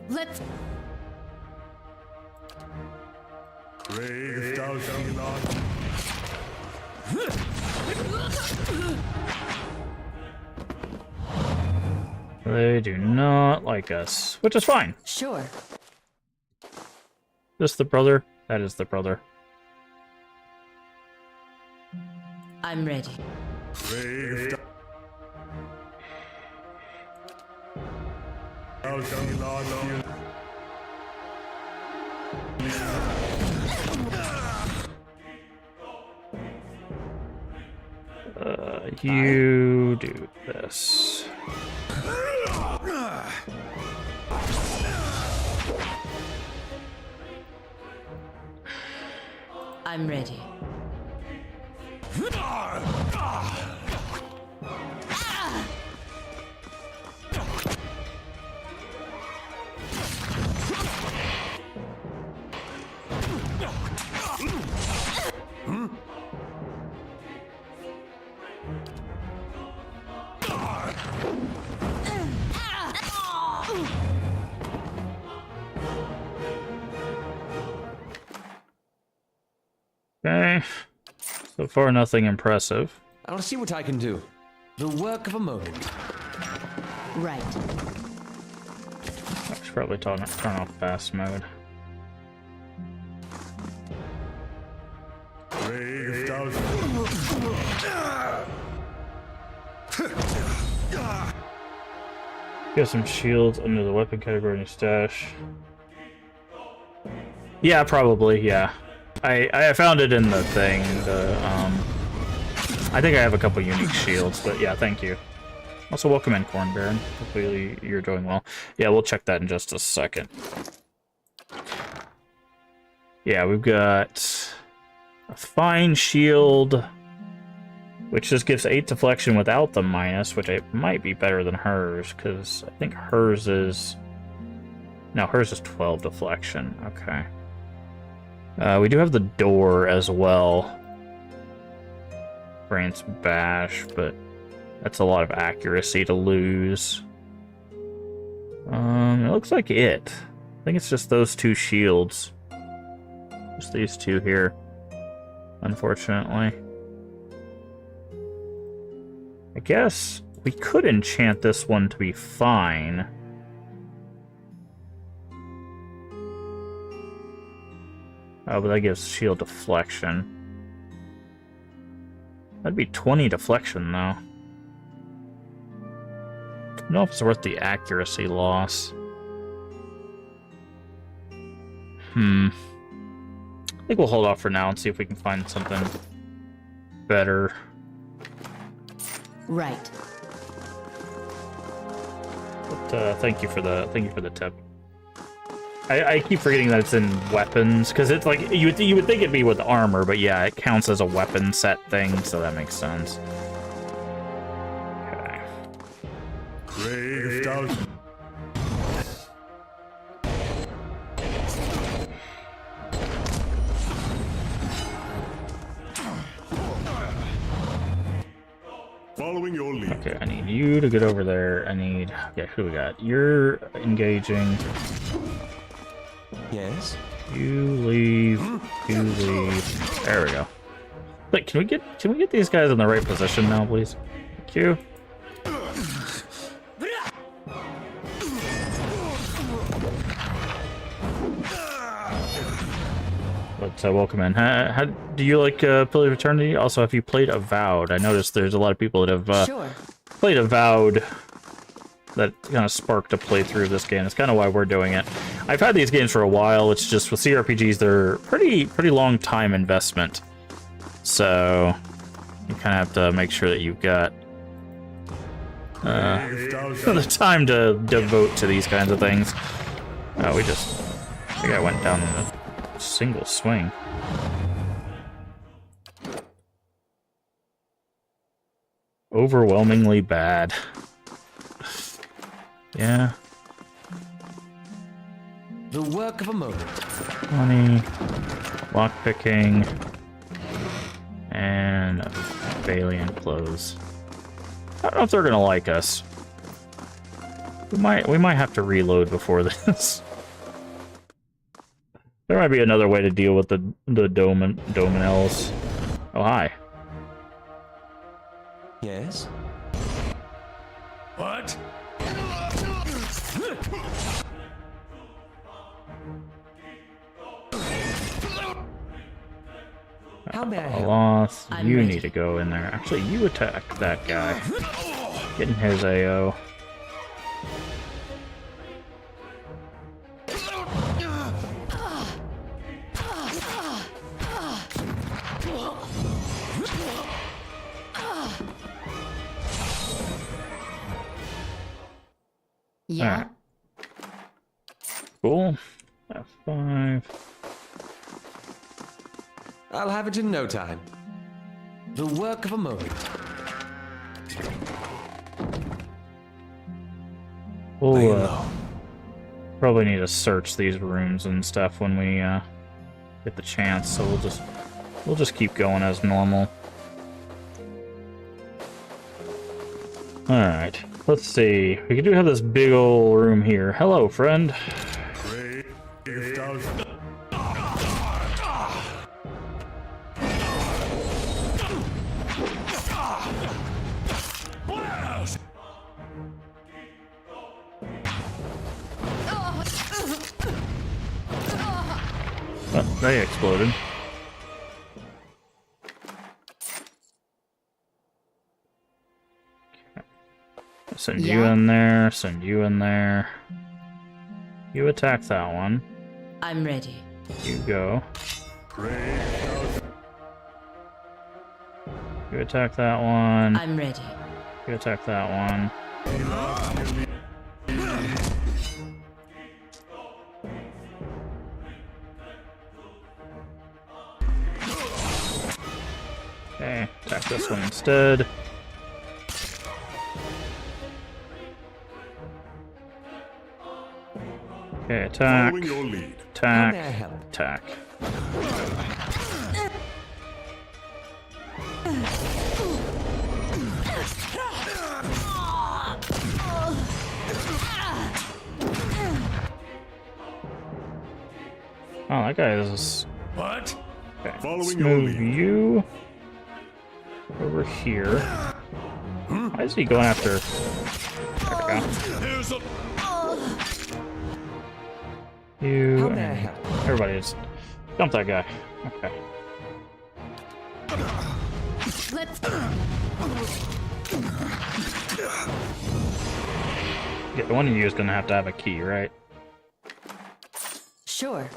Let's... Brave Dal'Ghilan. They do not like us, which is fine. Sure. This the brother? That is the brother. I'm ready. Brave Dal'Ghilan. You do this. I'm ready. Okay. So far, nothing impressive. I'll see what I can do. The work of a moment. Right. I should probably turn off fast mode. Brave does. Get some shields under the weapon category in your stash. Yeah, probably, yeah. I found it in the thing, I think I have a couple unique shields, but yeah, thank you. Also, welcome in, Corn Baron. Hopefully you're doing well. Yeah, we'll check that in just a second. Yeah, we've got a fine shield, which just gives 8 deflection without the minus, which might be better than hers, because I think hers is... No, hers is 12 deflection. Okay. We do have the door as well. Brain's Bash, but that's a lot of accuracy to lose. It looks like it. I think it's just those 2 shields. Just these 2 here, unfortunately. I guess we could enchant this one to be fine. Oh, but that gives shield deflection. That'd be 20 deflection, though. I don't know if it's worth the accuracy loss. I think we'll hold off for now and see if we can find something better. Right. But thank you for the tip. I keep forgetting that it's in weapons, because it's like you would think it'd be with armor, but yeah, it counts as a weapon set thing, so that makes sense. Okay. Brave does. Following your lead. Okay, I need you to get over there. Okay, who we got? You're engaging. Yes? You leave. You leave. There we go. Wait, can we get these guys in the right position now, please? Thank you. But welcome in. How do you like Pillar of Eternity? Also, have you played Avowed? I noticed there's a lot of people that have played Avowed that kind of sparked a playthrough of this game. That's kind of why we're doing it. I've had these games for a while. It's just with CRPGs, they're pretty long time investment. So you kind of have to make sure that you've got the time to devote to these kinds of things. Oh, I think I went down in a single swing. Overwhelmingly bad. Yeah. The work of a moment. 20. Lockpicking. And Balian clothes. I don't know if they're gonna like us. We might have to reload before this. There might be another way to deal with the Dominels. Oh, hi. Yes? What? How may I help? Aloth, you need to go in there. Actually, you attack that guy. Getting his AO. Yeah. Right. Cool. F5. I'll have it in no time. The work of a moment. We'll probably need to search these rooms and stuff when we get the chance, so we'll just keep going as normal. Alright, let's see. We do have this big old room here. Hello, friend. Blast! Oh, they exploded. Send you Yeah? in there, send you in there. You attack that one. I'm ready. You go. You attack that one. I'm ready. You attack that one. Okay, attack this one instead. Okay, attack. Following your lead. Attack. How may I help? Attack. Oh, that guy is. What? Okay, let's Following your move lead. you over here. Why is he going after? There we go. There's a... You. How may I and help? everybody just dump that guy. Okay. Let's. Yeah, one of you is gonna have to have a key, right? Sure.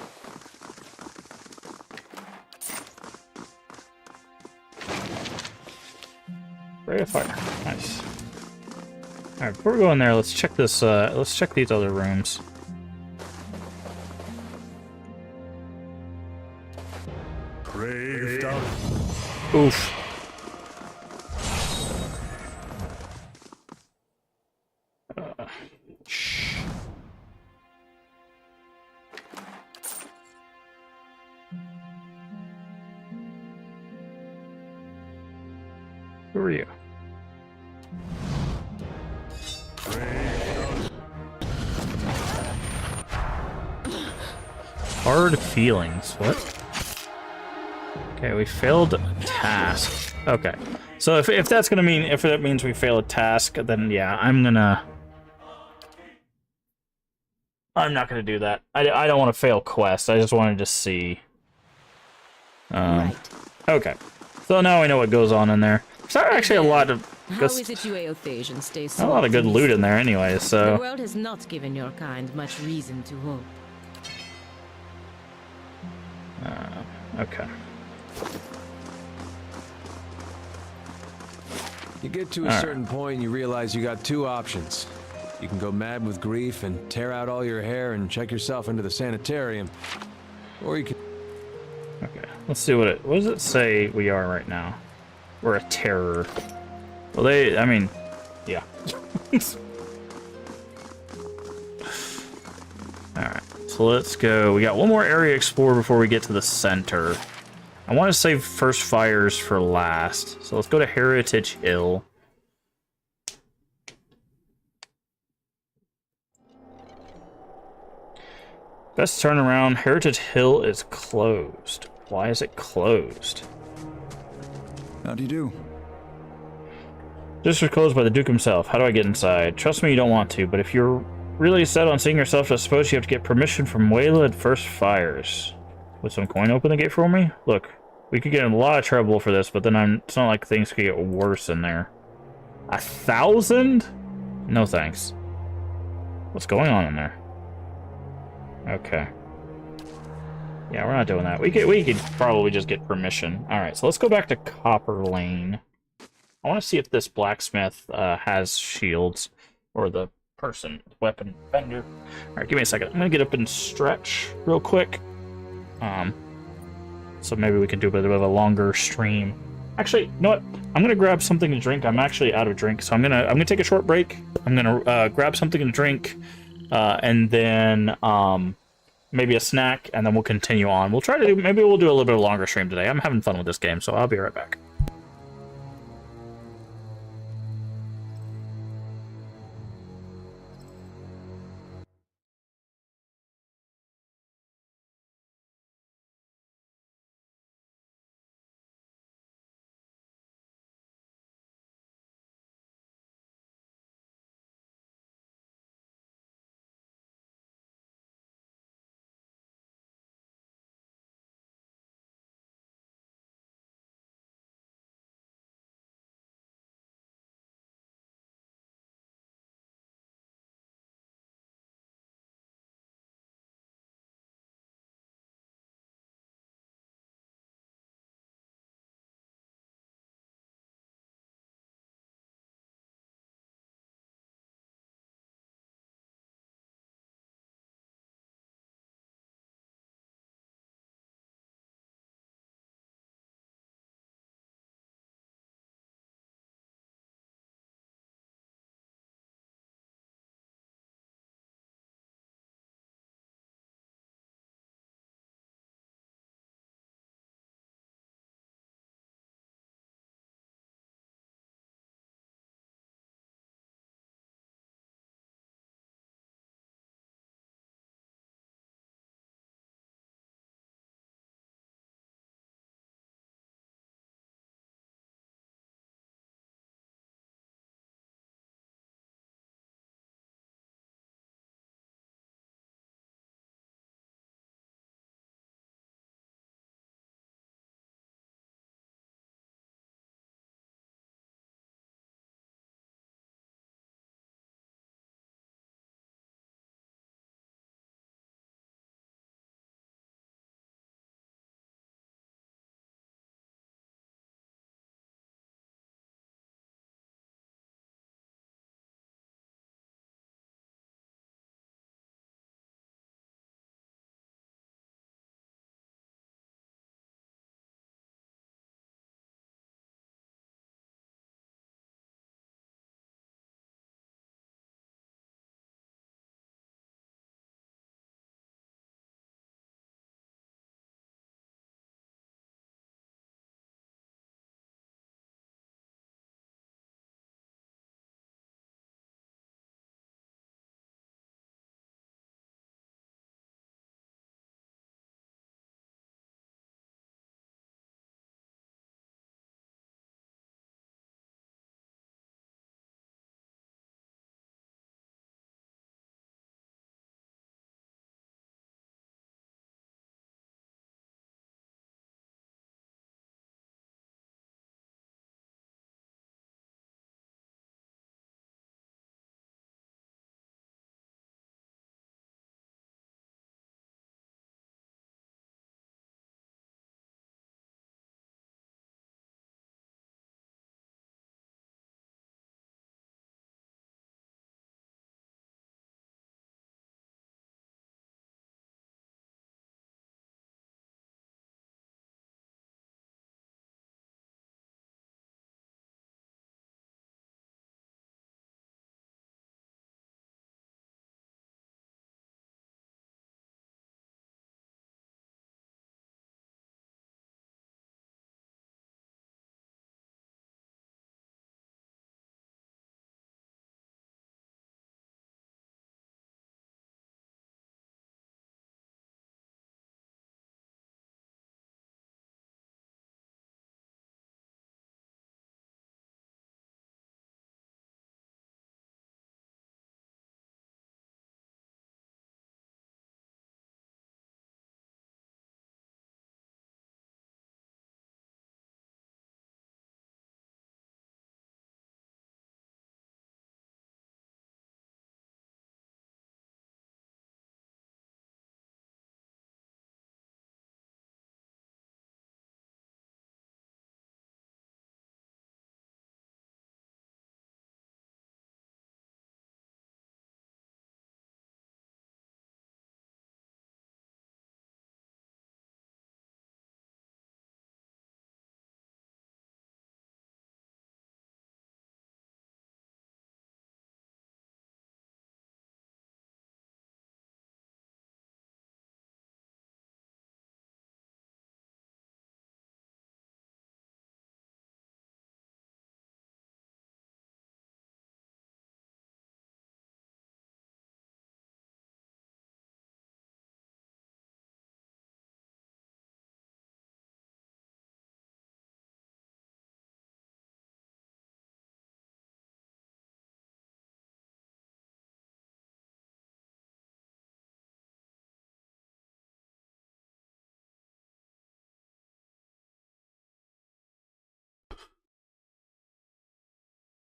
Ray of fire. Nice. Alright, before we go in there, let's check this, let's check these other rooms. Brave down. Oof. Shh. Who are you? Hard feelings. What? Okay, we failed a task. Okay. So if that's gonna mean, if that means we fail a task, then yeah, I'm not gonna do that. I don't want to fail quests. I just wanted to see. Right. Okay. So now we know what goes on in there. There's actually a lot of How good, is it you Aothasians stay a so lot of good loot in there anyway. The So world has not given your kind much reason to hope. okay. You get to a Alright. certain point and you realize you got two options. You can go mad with grief and tear out all your hair and check yourself into the sanitarium. Or you can... Okay. Let's see what does it say we are right now? We're a terror. Well, I mean, yeah. Alright, so let's go. We got one more area to explore before we get to the center. I want to save first fires for last. So let's go to Heritage Hill. Best turnaround. Heritage Hill is closed. Why is it closed? How do you do? This was closed by the Duke himself. How do I get inside? Trust me, you don't want to, but if you're really set on seeing yourself, I suppose you have to get permission from Wayla at First Fires. Would some coin open the gate for me? Look, we could get in a lot of trouble for this, but then it's not like things could get worse in there. 1,000? No thanks. What's going on in there? Okay. Yeah, we're not doing that. We could probably just get permission. Alright, so let's go back to Copper Lane. I want to see if this blacksmith has shields, or the weapon vendor. Alright, give me a second. I'm gonna get up and stretch real quick. So maybe we can do a bit of a longer stream. Actually, you know what? I'm gonna grab something to drink. I'm actually out of drink, so I'm gonna take a short break. I'm gonna grab something to drink, and then maybe a snack, and then we'll continue on. We'll try to do, maybe we'll do a little bit of longer stream today. I'm having fun with this game, so I'll be right back.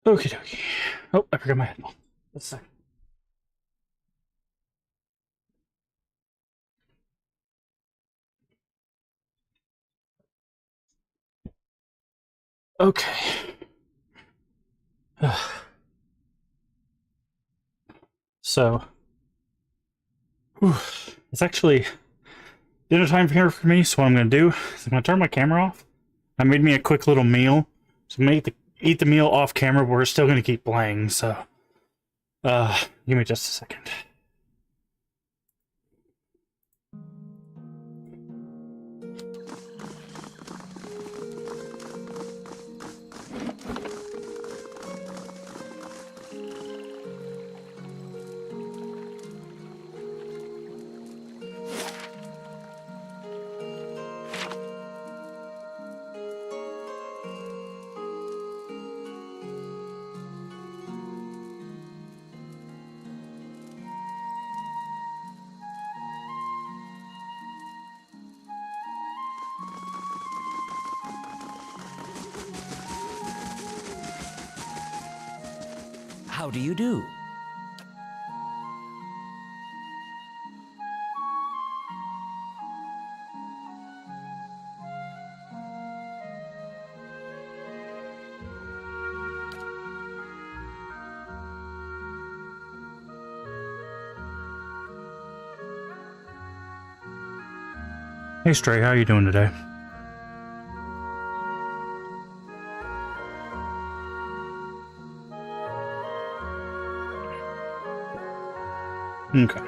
Okie dokie. Oh, I forgot my headphone. Let's see. Okay. So, it's actually dinner time here for me, so what I'm going to do is I'm going to turn my camera off. I made me a quick little meal, so I'm going to eat the meal off camera, but we're still going to keep playing, so give me just a second. How do you do? Hey Stray, how you doing today? Okay.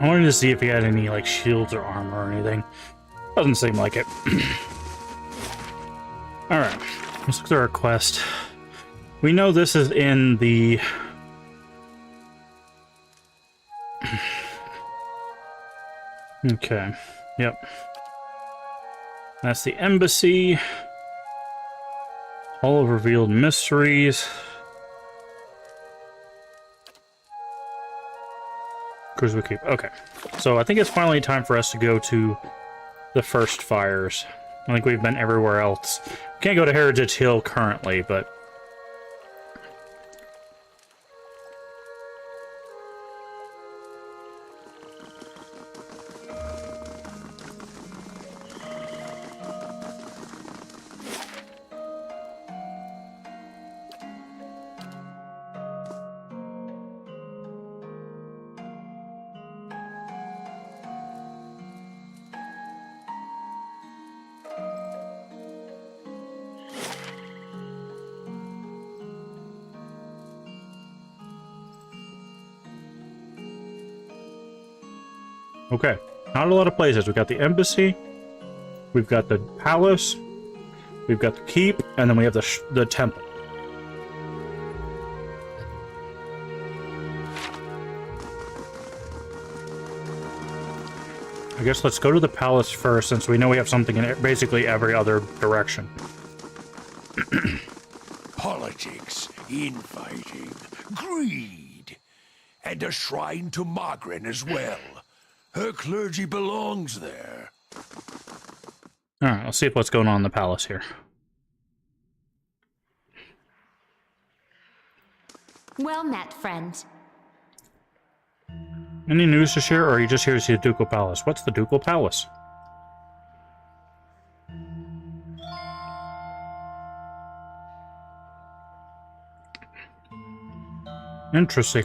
I wanted to see if he had any, like, shields or armor or anything. Doesn't seem like it. Alright. Let's look at our quest. We know this is in the... Okay. Yep. That's the embassy. All of revealed mysteries. Cruise we keep. Okay. So I think it's finally time for us to go to the first fires. I think we've been everywhere else. Can't go to Heritage Hill currently, but... Okay, not a lot of places. We've got the embassy, we've got the palace, we've got the keep, and then we have the temple. I guess let's go to the palace first, since we know we have something in basically every other direction. Politics, infighting, greed, and a shrine to Magrin as well. Her clergy belongs there. Alright, let's see what's going on in the palace here. Well met, friend. Any news to share, or are you just here to see the Ducal Palace? What's the Ducal Palace? Interesting.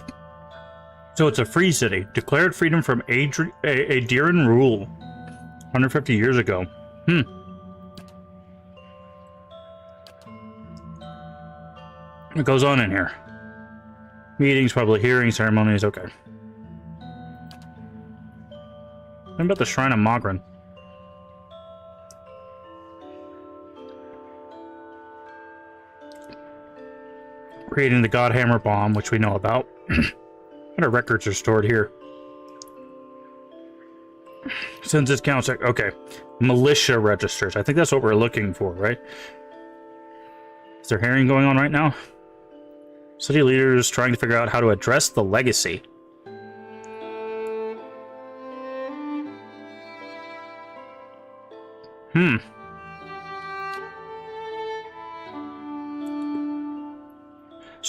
So it's a free city. Declared freedom from Adrian rule. 150 years ago. What goes on in here? Meetings, public hearings, ceremonies, okay. What about the Shrine of Magrin? Creating the Godhammer bomb, which we know about. What our records are stored here. Census counts, okay. Militia registers. I think that's what we're looking for, right? Is there hearing going on right now? City leaders trying to figure out how to address the legacy.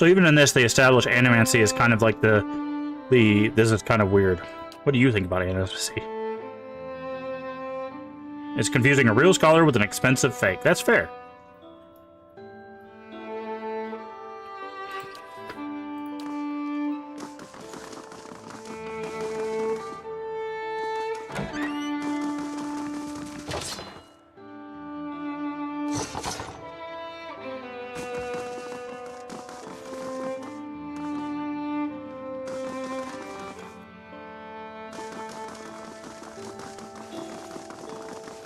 So even in this, they establish animancy as kind of like this is kind of weird. What do you think about animancy? It's confusing a real scholar with an expensive fake. That's fair.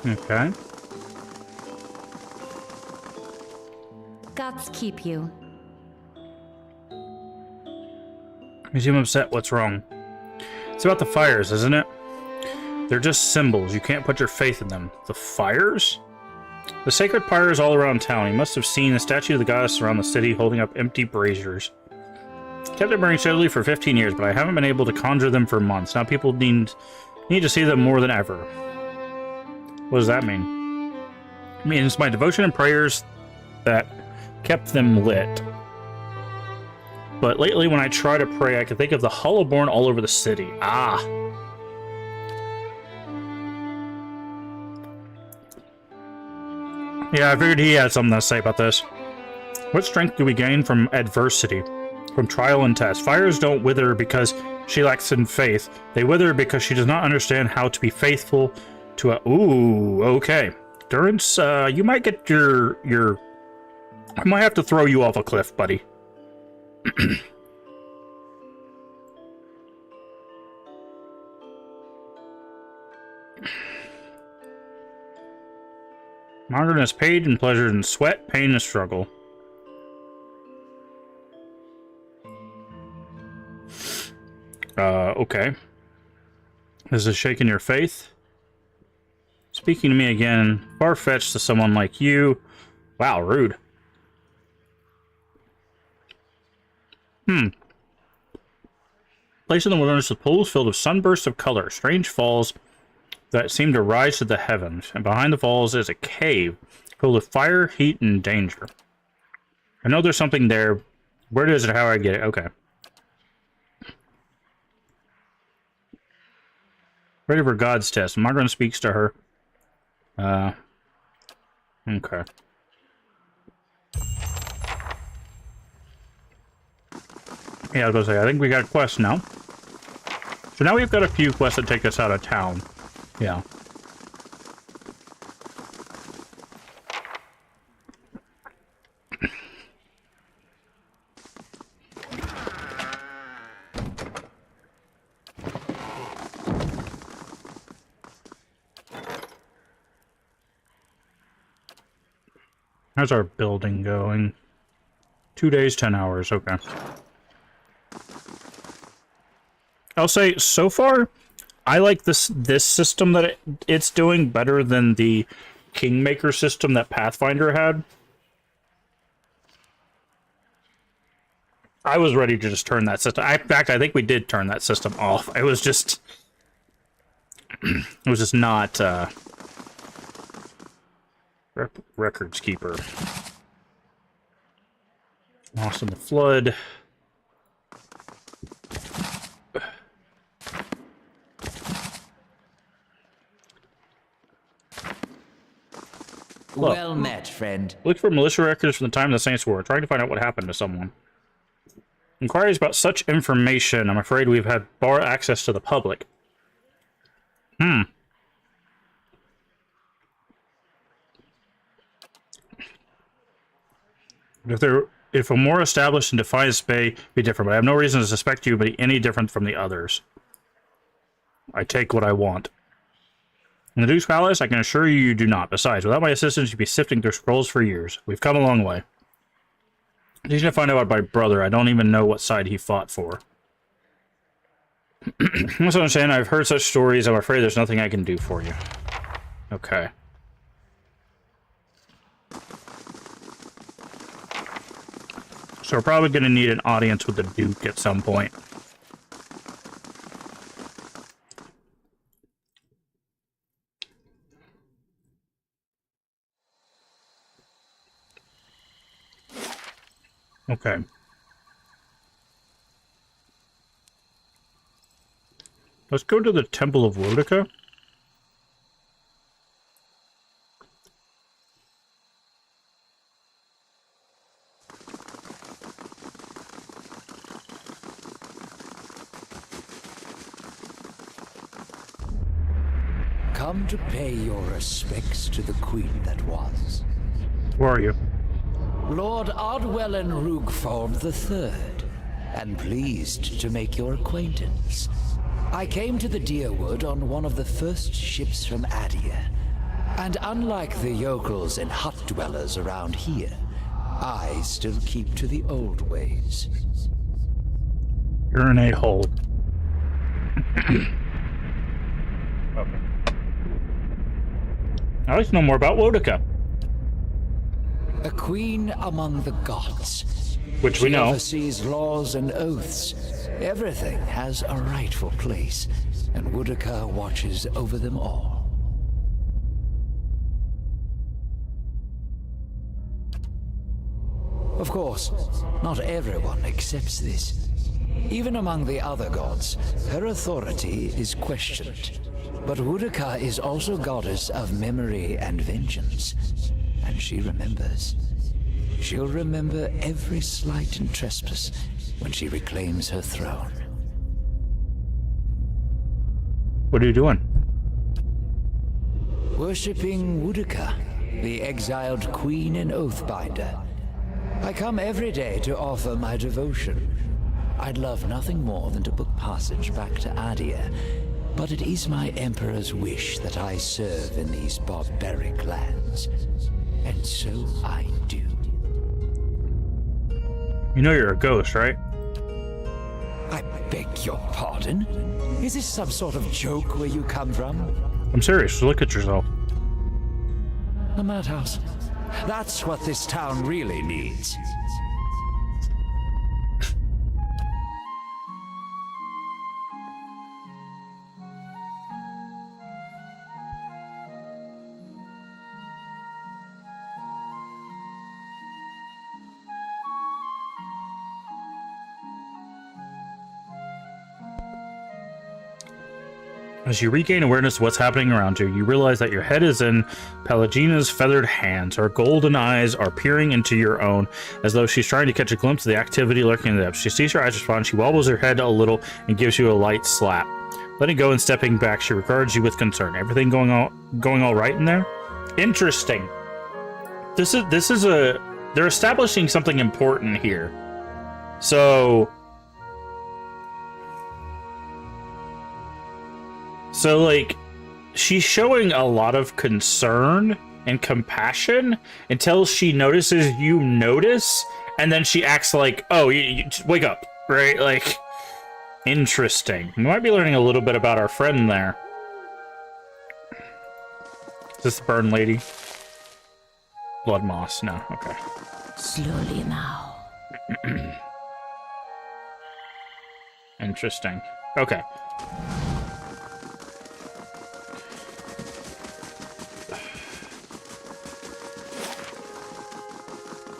Okay. Gods keep you. You seem upset. What's wrong? It's about the fires, isn't it? They're just symbols. You can't put your faith in them. The fires? The sacred pyres all around town. You must have seen the statue of the goddess around the city holding up empty braziers. Kept it burning steadily for 15 years, but I haven't been able to conjure them for months. Now people need to see them more than ever. What does that mean? It means my devotion and prayers that kept them lit. But lately, when I try to pray, I can think of the Hollowborn all over the city. Ah. Yeah, I figured he had something to say about this. What strength do we gain from adversity? From trial and test? Fires don't wither because she lacks in faith. They wither because she does not understand how to be faithful to a... Ooh, okay. Durance, you might get your... I might have to throw you off a cliff, buddy. Margaret has paid and pleasure and sweat, pain and struggle. Okay. Is this shaking your faith? Speaking to me again, far-fetched to someone like you. Wow, rude. Place in the wilderness with pools filled with sunbursts of color, strange falls that seem to rise to the heavens, and behind the falls is a cave filled with fire, heat, and danger. I know there's something there. Where is it? How I get it? Okay. Ready for God's test. Margaret speaks to her. Okay. Yeah, I was gonna say, I think we got a quest now. So now we've got a few quests that take us out of town. Yeah. How's our building going? 2 days, 10 hours. Okay. I'll say, so far, I like this system that it's doing better than the Kingmaker system that Pathfinder had. I was ready to just turn that system. In fact, I think we did turn that system off. It was just... it was just not... Records keeper. Lost in the flood. Well met, friend. Look for militia records from the time of the Saints' War, trying to find out what happened to someone. Inquiries about such information, I'm afraid we've had bar access to the public. If a more established and defiant may be different, but I have no reason to suspect you be any different from the others. I take what I want. In the Duke's Palace, I can assure you you do not. Besides, without my assistance, you'd be sifting through scrolls for years. We've come a long way. I need to find out about my brother. I don't even know what side he fought for. That's what I'm saying. I've heard such stories. I'm afraid there's nothing I can do for you. Okay. So we're probably going to need an audience with the Duke at some point. Okay. Let's go to the Temple of Wodica. Come to pay your respects to the queen that was. Where are you? Lord Ardwellen Rugford III, and pleased to make your acquaintance. I came to the Deerwood on one of the first ships from Adia, and unlike the yokels and hut dwellers around here, I still keep to the old ways. You're an a-hole. Okay. I'd like to know more about Wodica. A queen among the gods. Which we know. She oversees laws and oaths. Everything has a rightful place, and Wodica watches over them all. Of course, not everyone accepts this. Even among the other gods, her authority is questioned. But Wodica is also goddess of memory and vengeance, and she remembers. She'll remember every slight and trespass when she reclaims her throne. What are you doing? Worshipping Wodica, the exiled queen and oathbinder. I come every day to offer my devotion. I'd love nothing more than to book passage back to Adia, but it is my Emperor's wish that I serve in these barbaric lands. And so I do. You know you're a ghost, right? I beg your pardon? Is this some sort of joke where you come from? I'm serious. Look at yourself. A madhouse. That's what this town really needs. As you regain awareness of what's happening around you, you realize that your head is in Pelagina's feathered hands. Her golden eyes are peering into your own, as though she's trying to catch a glimpse of the activity lurking in the depths. She sees your eyes respond, she wobbles her head a little and gives you a light slap. Letting go and stepping back, she regards you with concern. Everything going all right in there? Interesting. This is they're establishing something important here. So like, she's showing a lot of concern and compassion until she notices you notice, and then she acts like, oh, you just wake up, right? Like, interesting. We might be learning a little bit about our friend there. Is this the burn lady? Blood moss, no, okay. Slowly now. Interesting. Okay.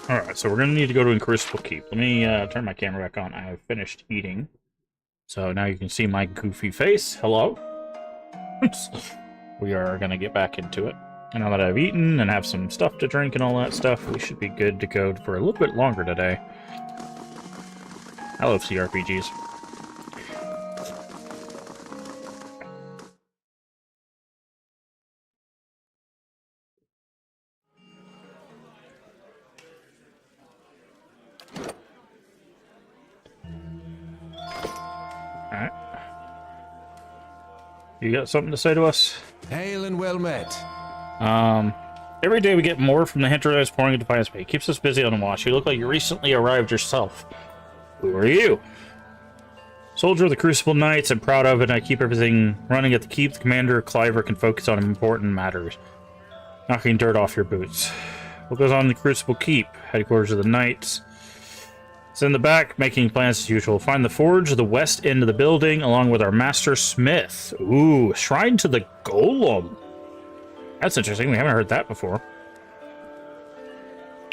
Alright, so we're going to need to go to Crucible Keep. Let me turn my camera back on. I have finished eating. So now you can see my goofy face. Hello. We are going to get back into it. And now that I've eaten and have some stuff to drink and all that stuff, we should be good to go for a little bit longer today. I love CRPGs. Alright. You got something to say to us? Hail and well met. Every day we get more from the Hinterlands pouring into Defiance Bay. It keeps us busy on the watch. You look like you recently arrived yourself. Who are you? Soldier of the Crucible Knights. I'm proud of it, and I keep everything running at the keep. The commander, Cliver, can focus on important matters. Knocking dirt off your boots. What goes on in the Crucible Keep? Headquarters of the Knights. It's in the back, making plans as usual. Find the forge at the west end of the building, along with our master smith. Ooh, shrine to the golem. That's interesting. We haven't heard that before.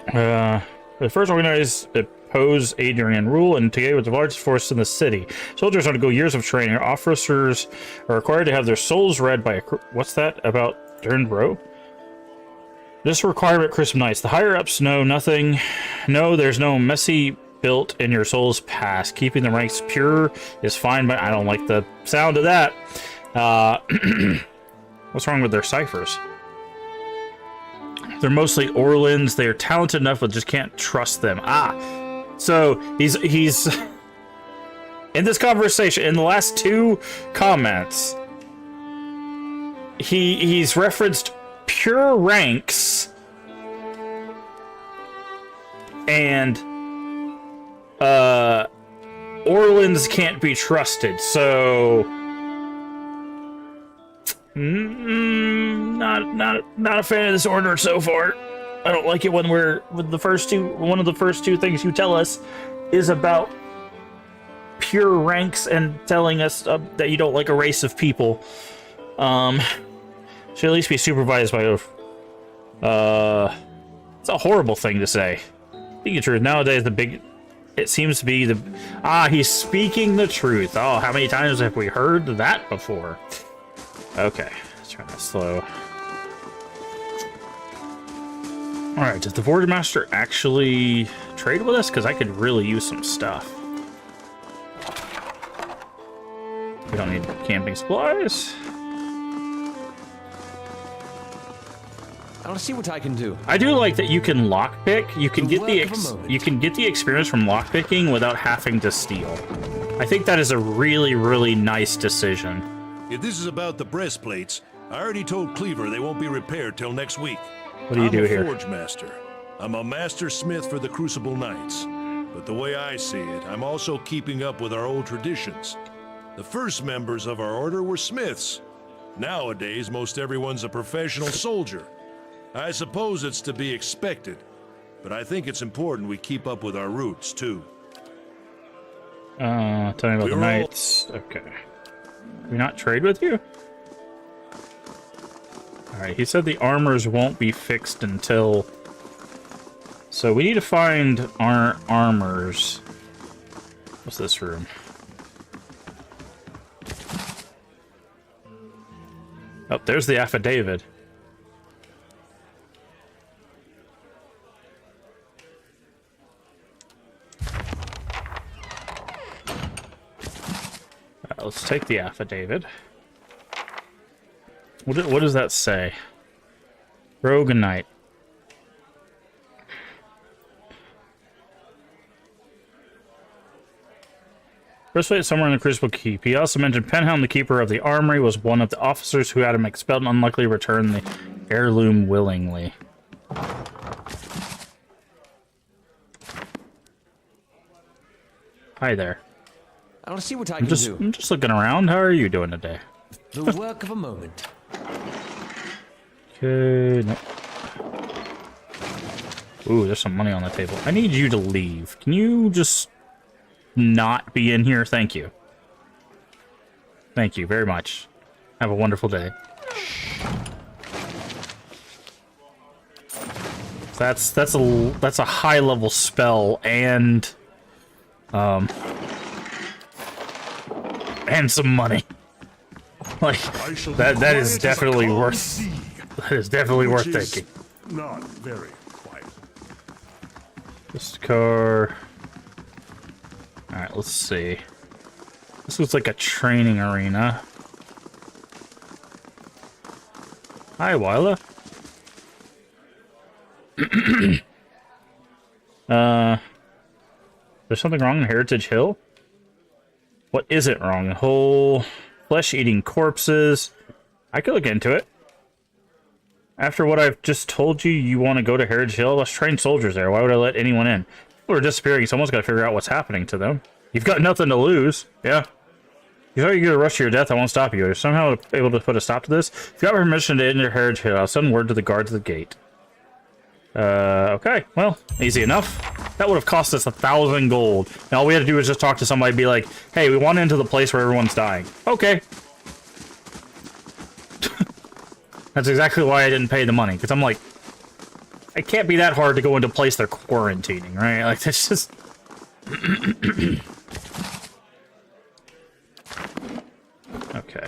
The first organized oppose Adrian rule and together with the largest force in the city. Soldiers undergo years of training. Officers are required to have their souls read by a... What's that about Durned Row? This requirement crisp nights. The higher-ups know nothing. No, there's no messy built in your soul's past. Keeping the ranks pure is fine, but I don't like the sound of that. What's wrong with their ciphers? They're mostly Orlans. They are talented enough, but just can't trust them. So he's in this conversation, in the last two comments, he's referenced pure ranks and Orlans can't be trusted, so not a fan of this order so far. I don't like it when we're with the first two. One of the first two things you tell us is about pure ranks and telling us that you don't like a race of people. Should at least be supervised by it's a horrible thing to say. Speaking the truth, nowadays it seems to be he's speaking the truth. Oh, how many times have we heard that before? Okay, let's try that slow. Alright, does the Forge Master actually trade with us? Because I could really use some stuff. We don't need camping supplies. I'll see what I can do. I do like that you can lockpick. You can get the experience from lockpicking without having to steal. I think that is a really, really nice decision. If this is about the breastplates, I already told Cleaver they won't be repaired till next week. What do you do here? I'm a Forge Master. I'm a Master Smith for the Crucible Knights. But the way I see it, I'm also keeping up with our old traditions. The first members of our order were smiths. Nowadays, most everyone's a professional soldier. I suppose it's to be expected, but I think it's important we keep up with our roots, too. Tell me about the knights. Okay. Can we not trade with you? Alright, he said the armors won't be fixed until... So we need to find our armors. What's this room? Oh, there's the affidavit. Let's take the affidavit. What does that say? Rogue and Knight. First fight somewhere in the Crucible Keep. He also mentioned Penhelm, the keeper of the armory, was one of the officers who had him expelled and unlikely return the heirloom willingly. Hi there. I'll see what I can do. I'm just looking around. How are you doing today? The work of a moment. Okay, nope. Ooh, there's some money on the table. I need you to leave. Can you just not be in here? Thank you. Thank you very much. Have a wonderful day. That's a high level spell and some money. Like that is definitely worth taking. Not very quiet. This car. Alright, let's see. This looks like a training arena. Hi, Wyla. There's something wrong in Heritage Hill? What isn't wrong? The whole flesh-eating corpses. I could look into it. After what I've just told you, you want to go to Heritage Hill? Let's train soldiers there. Why would I let anyone in? People are disappearing. Someone's got to figure out what's happening to them. You've got nothing to lose. Yeah. You thought you could rush to your death, I won't stop you. You're somehow able to put a stop to this? If you got permission to enter Heritage Hill, I'll send word to the guards at the gate. Okay. Well, easy enough. That would have cost us 1,000 gold. And all we had to do was just talk to somebody and be like, hey, we want into the place where everyone's dying. Okay. That's exactly why I didn't pay the money, because I'm like, it can't be that hard to go into a place they're quarantining, right? Like, that's just... Okay.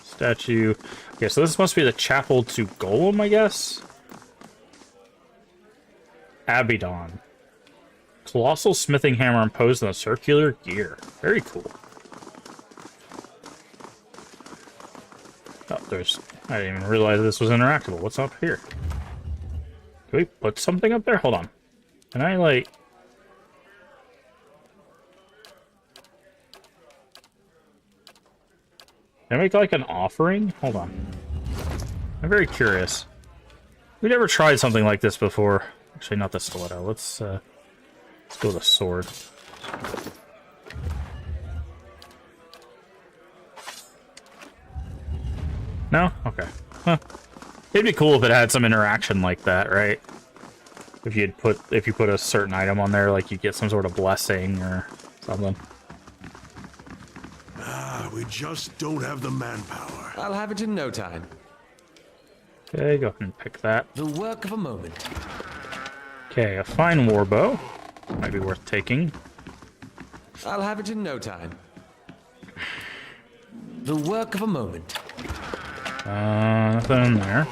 Statue. Okay, so this must be the chapel to Golem, I guess? Abaddon. Colossal smithing hammer imposed on a circular gear. Very cool. Oh, there's... I didn't even realize this was interactable. What's up here? Can we put something up there? Hold on. Can I, like... Can I make, like, an offering? Hold on. I'm very curious. We never tried something like this before. Actually, not the stiletto. Let's go with a sword. No? Okay. Huh. It'd be cool if it had some interaction like that, right? If you put a certain item on there, like you get some sort of blessing or something. We just don't have the manpower. I'll have it in no time. Okay, go ahead and pick that. The work of a moment. Okay, a fine warbow. Might be worth taking. I'll have it in no time. The work of a moment. Nothing in there.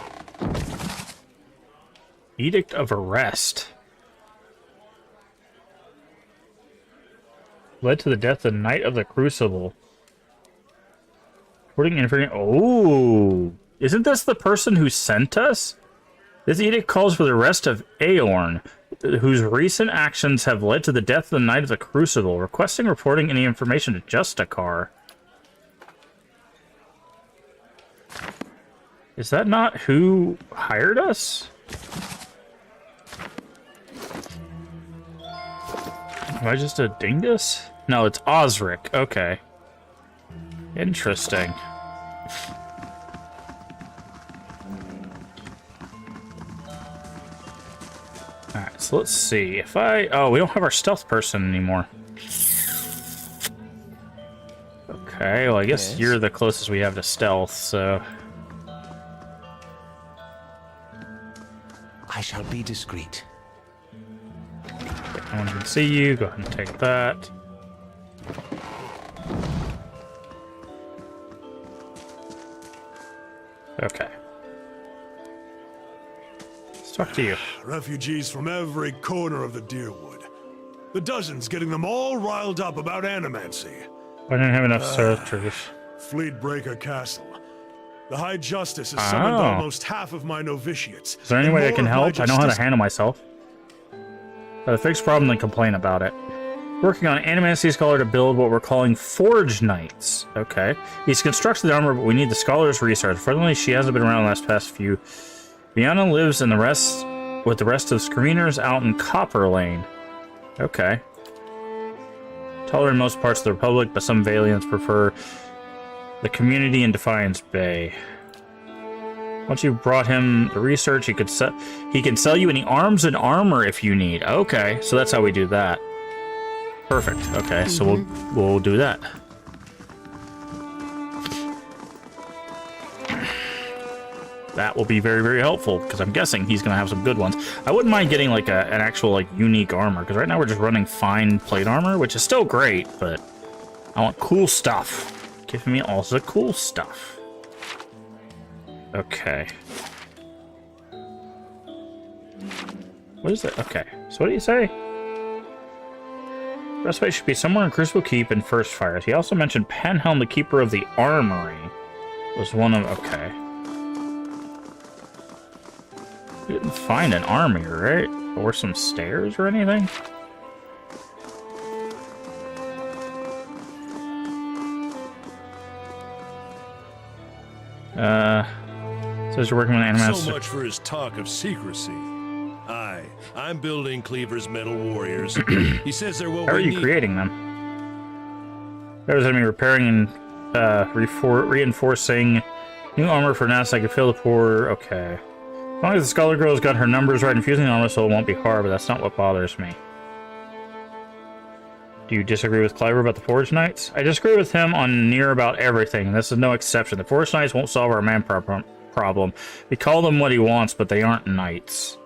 Edict of Arrest. Led to the death of Knight of the Crucible. Reporting information. Oh! Isn't this the person who sent us? This edict calls for the arrest of Aorn, whose recent actions have led to the death of the Knight of the Crucible, requesting reporting any information to Justicar. Is that not who hired us? Am I just a dingus? No, it's Osric. Okay. Interesting. Alright, so let's see. If I... Oh, we don't have our stealth person anymore. Okay, well, I guess Yes. you're the closest we have to stealth, so... I shall be discreet. No one can see you. Go ahead and take that. Okay. Let's talk to you. Refugees from every corner of the Deerwood. The dozens getting them all riled up about animancy. I didn't have enough searchers. Fleetbreaker Castle. The High Justice has summoned Oh. almost half of my novitiates. Is there any and way I more can of my help? I know how to justice- handle myself. A fixed problem, then complain about it. Working on Animancy Scholar to build what we're calling Forge Knights. Okay. He's constructed the armor, but we need the Scholar's research. Fortunately, she hasn't been around the last past few. Vianna lives in with the rest of screeners out in Copper Lane. Okay. Taller in most parts of the Republic, but some Valiants prefer the community in Defiance Bay. Once you've brought him the research, he can sell you any arms and armor if you need. Okay, so that's how we do that. Perfect. Okay, so we'll do that. That will be very, very helpful, because I'm guessing he's going to have some good ones. I wouldn't mind getting like an actual like unique armor, because right now we're just running fine plate armor, which is still great, but I want cool stuff. Give me all the cool stuff. Okay. What is it? Okay. So what do you say? Breastplate should be somewhere in Crucible Keep and First Fires. He also mentioned Penhelm, the Keeper of the Armory, was one of... Okay. We didn't find an army, right? Or some stairs or anything? Says you're working with Animaster. So much for his talk of secrecy. Aye, I'm building Cleaver's Metal Warriors. He says they're what How are we you need. creating them? There's enemy repairing and reinforcing new armor for Nats. I can feel the poor. Okay. As long as the Scholar Girl's got her numbers right and fusing the armor, so it won't be hard, but that's not what bothers me. Do you disagree with Cliver about the Forge Knights? I disagree with him on near about everything, and this is no exception. The Forge Knights won't solve our man problem. We call them what he wants, but they aren't knights.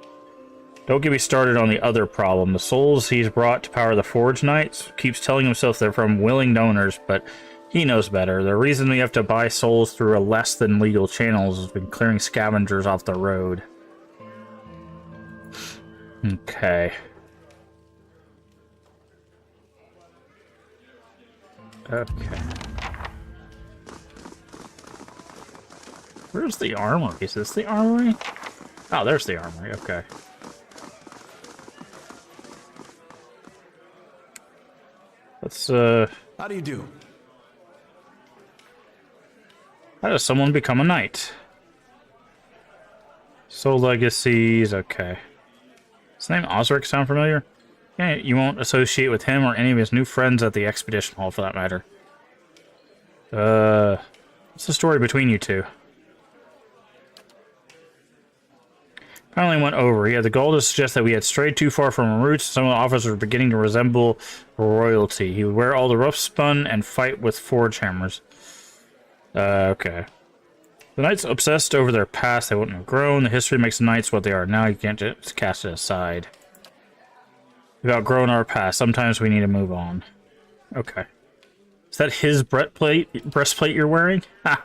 Don't get me started on the other problem. The souls he's brought to power the Forge Knights keeps telling himself they're from willing donors, but he knows better. The reason we have to buy souls through a less than legal channels has been clearing scavengers off the road. Okay. Okay. Where's the armory? Is this the armory? Oh, there's the armory. Okay. Let's, How do you do? How does someone become a knight? Soul Legacies, okay. Does the name Osric sound familiar? Yeah, you won't associate with him or any of his new friends at the Expedition Hall, for that matter. What's the story between you two? Finally went over. He had the gall to suggest that we had strayed too far from our roots. Some of the officers were beginning to resemble royalty. He would wear all the rough spun and fight with forge hammers. Okay. The knights obsessed over their past. They wouldn't have grown. The history makes the knights what they are now. You can't just cast it aside. We've outgrown our past. Sometimes we need to move on. Okay. Is that his breastplate you're wearing? Ha!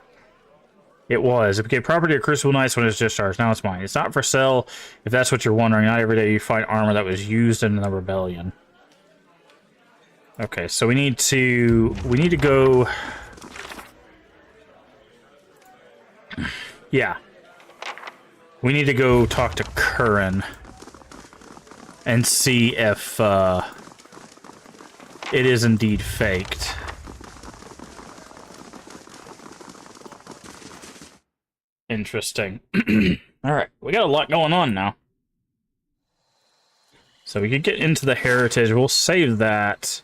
It was. It became property of Crucible Knights when it was discharged. Now it's mine. It's not for sale, if that's what you're wondering. Not every day you find armor that was used in the rebellion. Okay, so we need to go. Yeah. We need to go talk to Curran and see if it is indeed faked. Interesting. Alright, we got a lot going on now. So we could get into the heritage. We'll save that.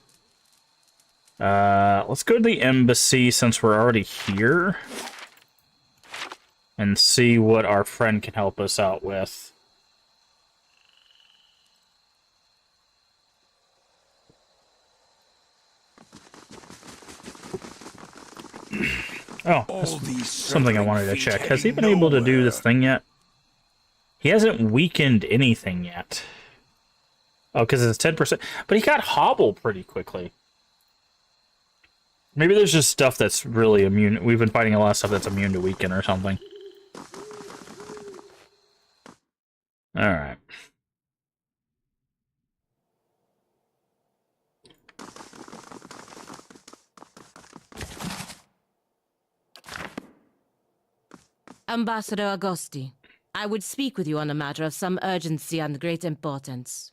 Let's go to the embassy since we're already here. And see what our friend can help us out with. Oh, that's something I wanted to check. Has he been able to do this thing yet? He hasn't weakened anything yet. Oh, because it's 10%. But he got hobbled pretty quickly. Maybe there's just stuff that's really immune. We've been fighting a lot of stuff that's immune to weaken or something. Alright. Ambassador Agosti, I would speak with you on a matter of some urgency and great importance.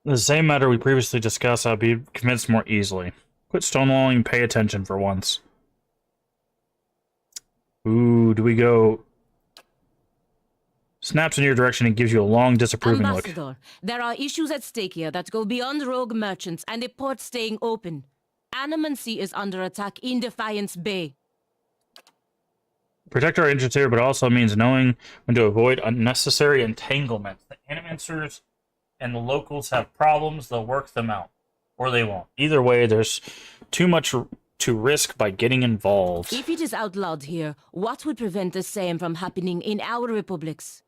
The same matter we previously discussed, I'll be convinced more easily. Quit stonewalling and pay attention for once. Ooh, do we go... Snaps in your direction and gives you a long, disapproving Ambassador, look. there are issues at stake here that go beyond rogue merchants and a port staying open. Animancy is under attack in Defiance Bay. Protect our interests here, but also means knowing when to avoid unnecessary entanglements. The Animancers and the locals have problems, they'll work them out. Or they won't. Either way, there's too much to risk by getting involved. If it is outlawed here, what would prevent the same from happening in our republics?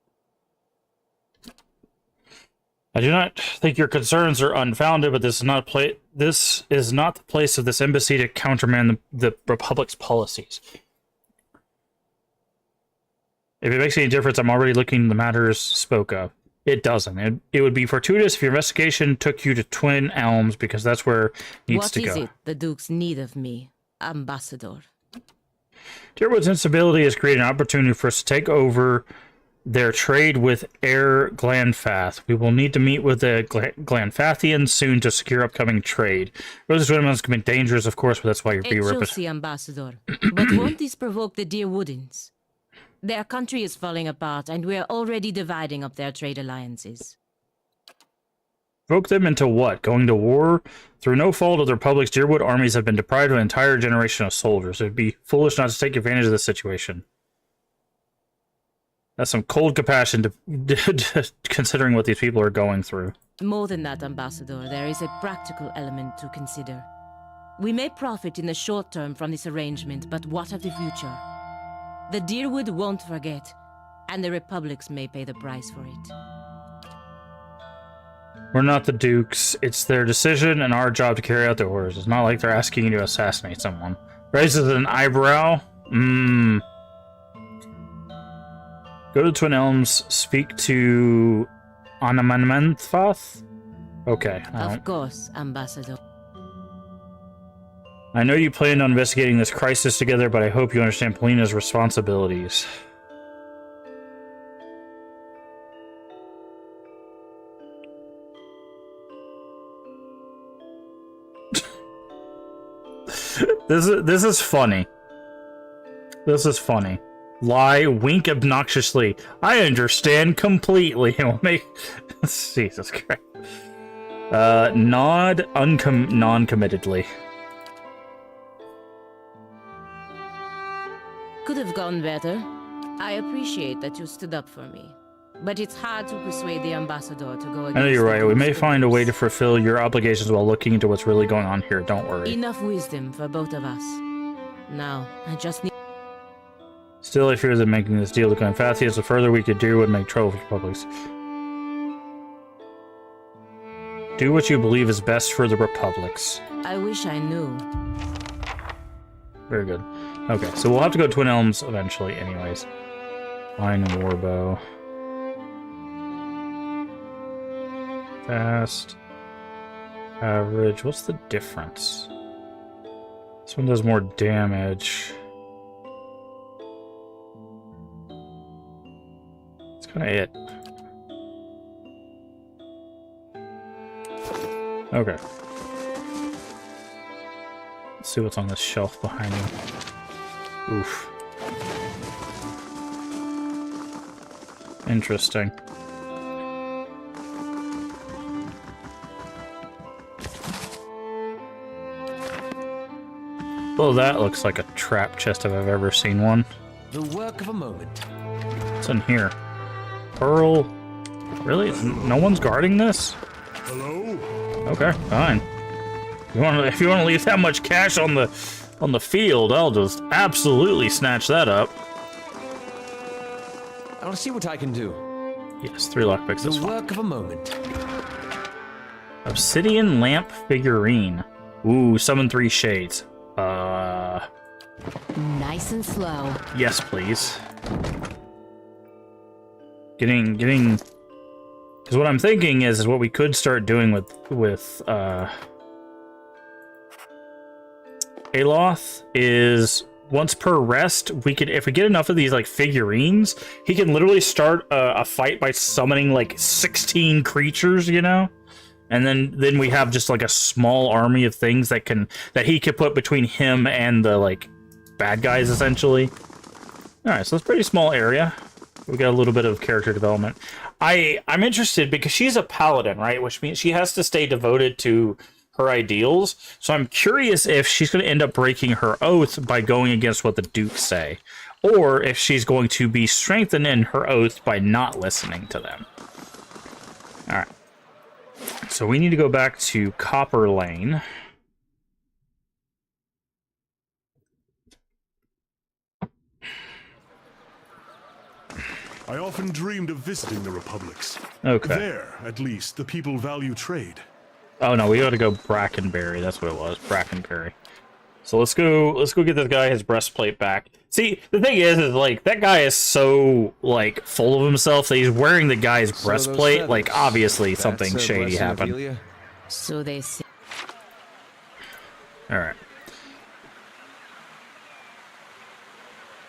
I do not think your concerns are unfounded, but this is not the place of this embassy to countermand the Republic's policies. If it makes any difference, I'm already looking into the matters spoke of. It doesn't. It would be fortuitous if your investigation took you to Twin Elms, because that's where it needs to go. What is it the Duke's need of me, Ambassador? Deerwood's instability has created an opportunity for us to take over their trade with Air Glanfath. We will need to meet with the Glanfathians soon to secure upcoming trade. Rose's Women's can be dangerous, of course, but that's why you're being represented. Ambassador. But won't this provoke the Deerwoodins? Their country is falling apart, and we're already dividing up their trade alliances. Provoke them into what? Going to war? Through no fault of the Republic's, Deerwood armies have been deprived of an entire generation of soldiers. It would be foolish not to take advantage of the situation. That's some cold compassion considering what these people are going through. More than that, Ambassador, there is a practical element to consider. We may profit in the short term from this arrangement, but what of the future? The Deerwood won't forget, and the Republics may pay the price for it. We're not the Dukes. It's their decision and our job to carry out their orders. It's not like they're asking you to assassinate someone. Raises an eyebrow. Go to Twin Elms. Speak to Anamanmenthoth. Okay. Of course, Ambassador. I know you planned on investigating this crisis together, but I hope you understand Polina's responsibilities. This is funny. This is funny. Lie, wink obnoxiously. I understand completely. It will make Jesus Christ. Nod non-committedly. Could have gone better. I appreciate that you stood up for me. But it's hard to persuade the Ambassador to go against... I know you're right. We may find a way to fulfill your obligations while looking into what's really going on here. Don't worry. Enough wisdom for both of us. Now, I just need... Still, I fear that making this deal to Confathius, the further we could do would make trouble for Republics. Do what you believe is best for the Republics. I wish I knew. Very good. Okay, so we'll have to go to Twin Elms eventually anyways. Fine Warbow. Fast. Average. What's the difference? This one does more damage. That's kind of it. Okay. Let's see what's on this shelf behind me. Oof. Interesting. Well, that looks like a trap chest if I've ever seen one. The work of a moment. What's in here? Pearl. Really? No one's guarding this? Hello? Okay, fine. If you want to leave that much cash on the field, I'll just absolutely snatch that up. I'll see what I can do. Yes, 3 lockpicks. The work of a moment. Obsidian lamp figurine. Ooh, summon 3 shades. Nice and slow. Yes, please. Getting. Because what I'm thinking is what we could start doing with Aloth is once per rest, we could, if we get enough of these like figurines, he can literally start a fight by summoning like 16 creatures, you know? And then we have just like a small army of things that he could put between him and the like bad guys essentially. All right, so it's a pretty small area. We got a little bit of character development. I'm interested because she's a paladin, right? Which means she has to stay devoted to her ideals. So I'm curious if she's going to end up breaking her oath by going against what the Dukes say, or if she's going to be strengthened in her oath by not listening to them. All right. So we need to go back to Copper Lane. I often dreamed of visiting the Republics. Okay. There, at least, the people value trade. Oh no, we gotta go Brackenberry. That's what it was, Brackenberry. So let's go get this guy his breastplate back. See, the thing is like that guy is so like full of himself that he's wearing the guy's breastplate. Like obviously something shady happened. So they say. All right.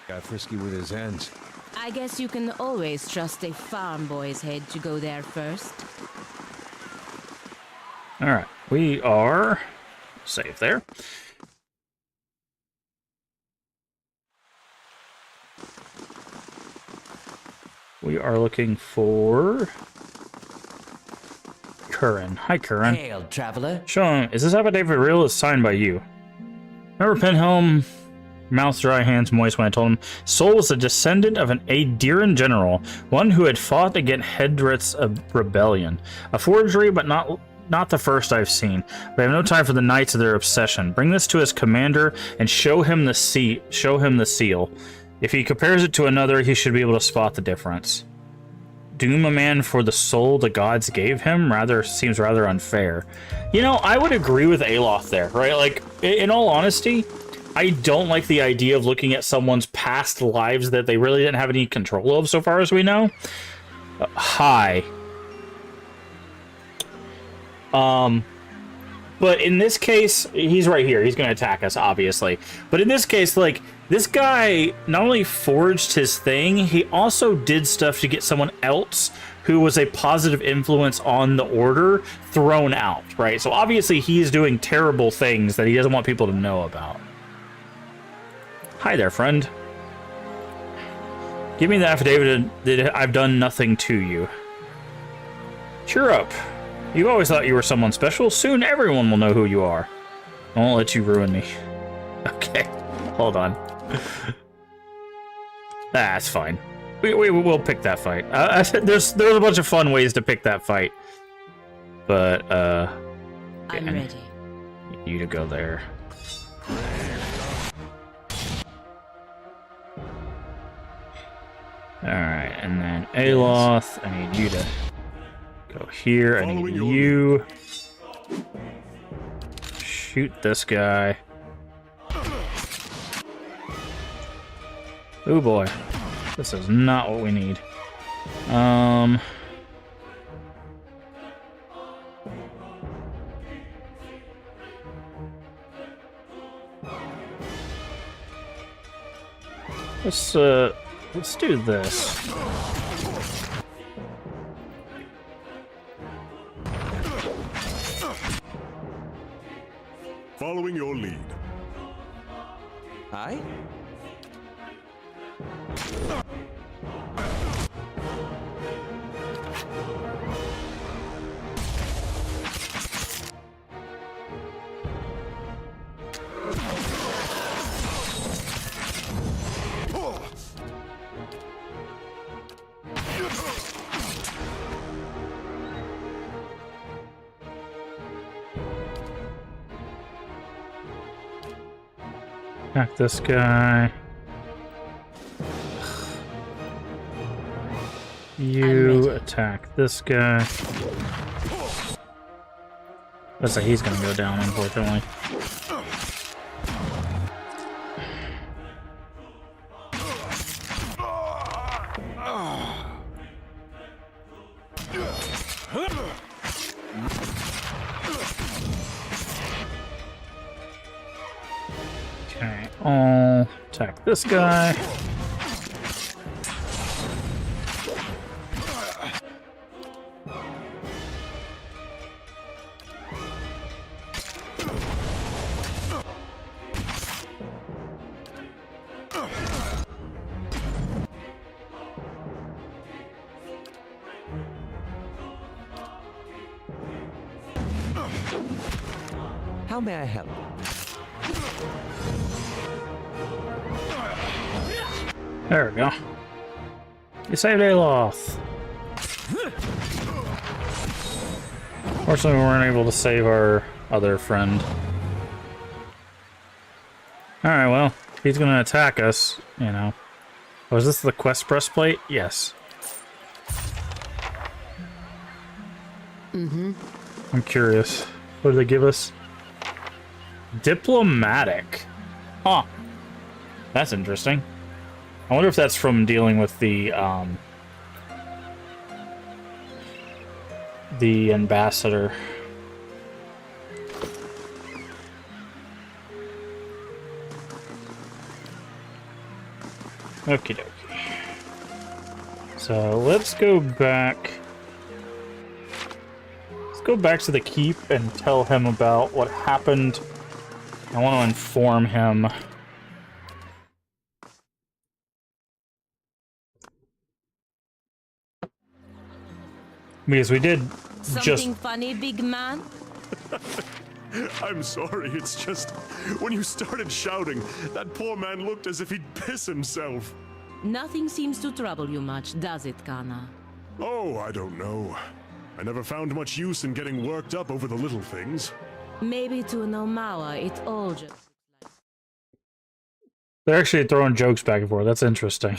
Got frisky with his hands. I guess you can always trust a farm boy's head to go there first. All right, we are safe there. We are looking for Curran. Hi, Curran. Hail, traveler. Sean, is this affidavit real? It's signed by you. Remember Penhelm? Mouth dry, hands moist when I told him Sol was a descendant of an Aediran general, one who had fought against Hedret's rebellion. A forgery, but not the first I've seen. But I have no time for the knights of their obsession. Bring this to his commander and show him the seal. If he compares it to another, he should be able to spot the difference. Doom a man for the soul the gods gave him seems rather unfair. You know, I would agree with Aloth there, right? Like, in all honesty, I don't like the idea of looking at someone's past lives that they really didn't have any control of, so far as we know. Hi. But in this case, he's right here. He's going to attack us, obviously. But in this case, like, this guy not only forged his thing, he also did stuff to get someone else who was a positive influence on the Order thrown out, right? So obviously he's doing terrible things that he doesn't want people to know about. Hi there, friend. Give me the affidavit that I've done nothing to you. Cheer up. You always thought you were someone special. Soon everyone will know who you are. I won't let you ruin me. Okay, hold on. That's fine. We'll pick that fight. There's a bunch of fun ways to pick that fight. But, I'm ready. You to go there. Alright, and then Aloth, I need you to go here. I need you. Shoot this guy. Oh boy. This is not what we need. Let's do this. Following your lead. Aye? Attack this guy. You attack this guy. Looks like he's gonna go down, unfortunately. Okay, I'll attack this guy. How may I help? There we go. You saved Aloth. Fortunately, we weren't able to save our other friend. Alright, well, if he's gonna attack us, you know. Oh, is this the quest breastplate? Yes. Mm-hmm. I'm curious. What do they give us? Diplomatic. Huh. That's interesting. I wonder if that's from dealing with the ambassador. Okie dokie. So let's go back. Let's go back to the keep and tell him about what happened. I want to inform him. Because we did Something funny, big man? I'm sorry, it's just... When you started shouting, that poor man looked as if he'd piss himself. Nothing seems to trouble you much, does it, Kana? Oh, I don't know. I never found much use in getting worked up over the little things. Maybe to Nomawa it all just... They're actually throwing jokes back and forth. That's interesting.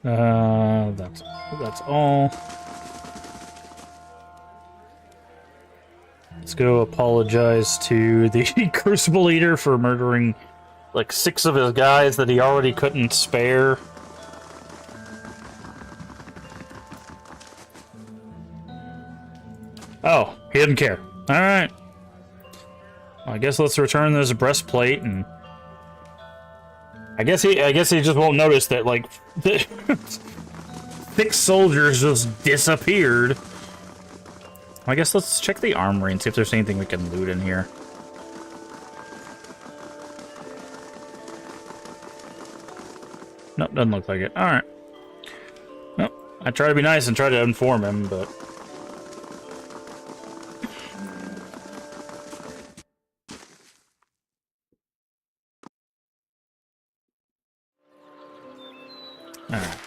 That's all. Let's go apologize to the Crucible Leader for murdering like 6 of his guys that he already couldn't spare. Oh, he didn't care. Alright. Well, I guess let's return this breastplate and I guess he just won't notice that like 6 soldiers just disappeared. I guess let's check the armory and see if there's anything we can loot in here. Nope, doesn't look like it. Alright. Nope. I try to be nice and try to inform him, but... Alright.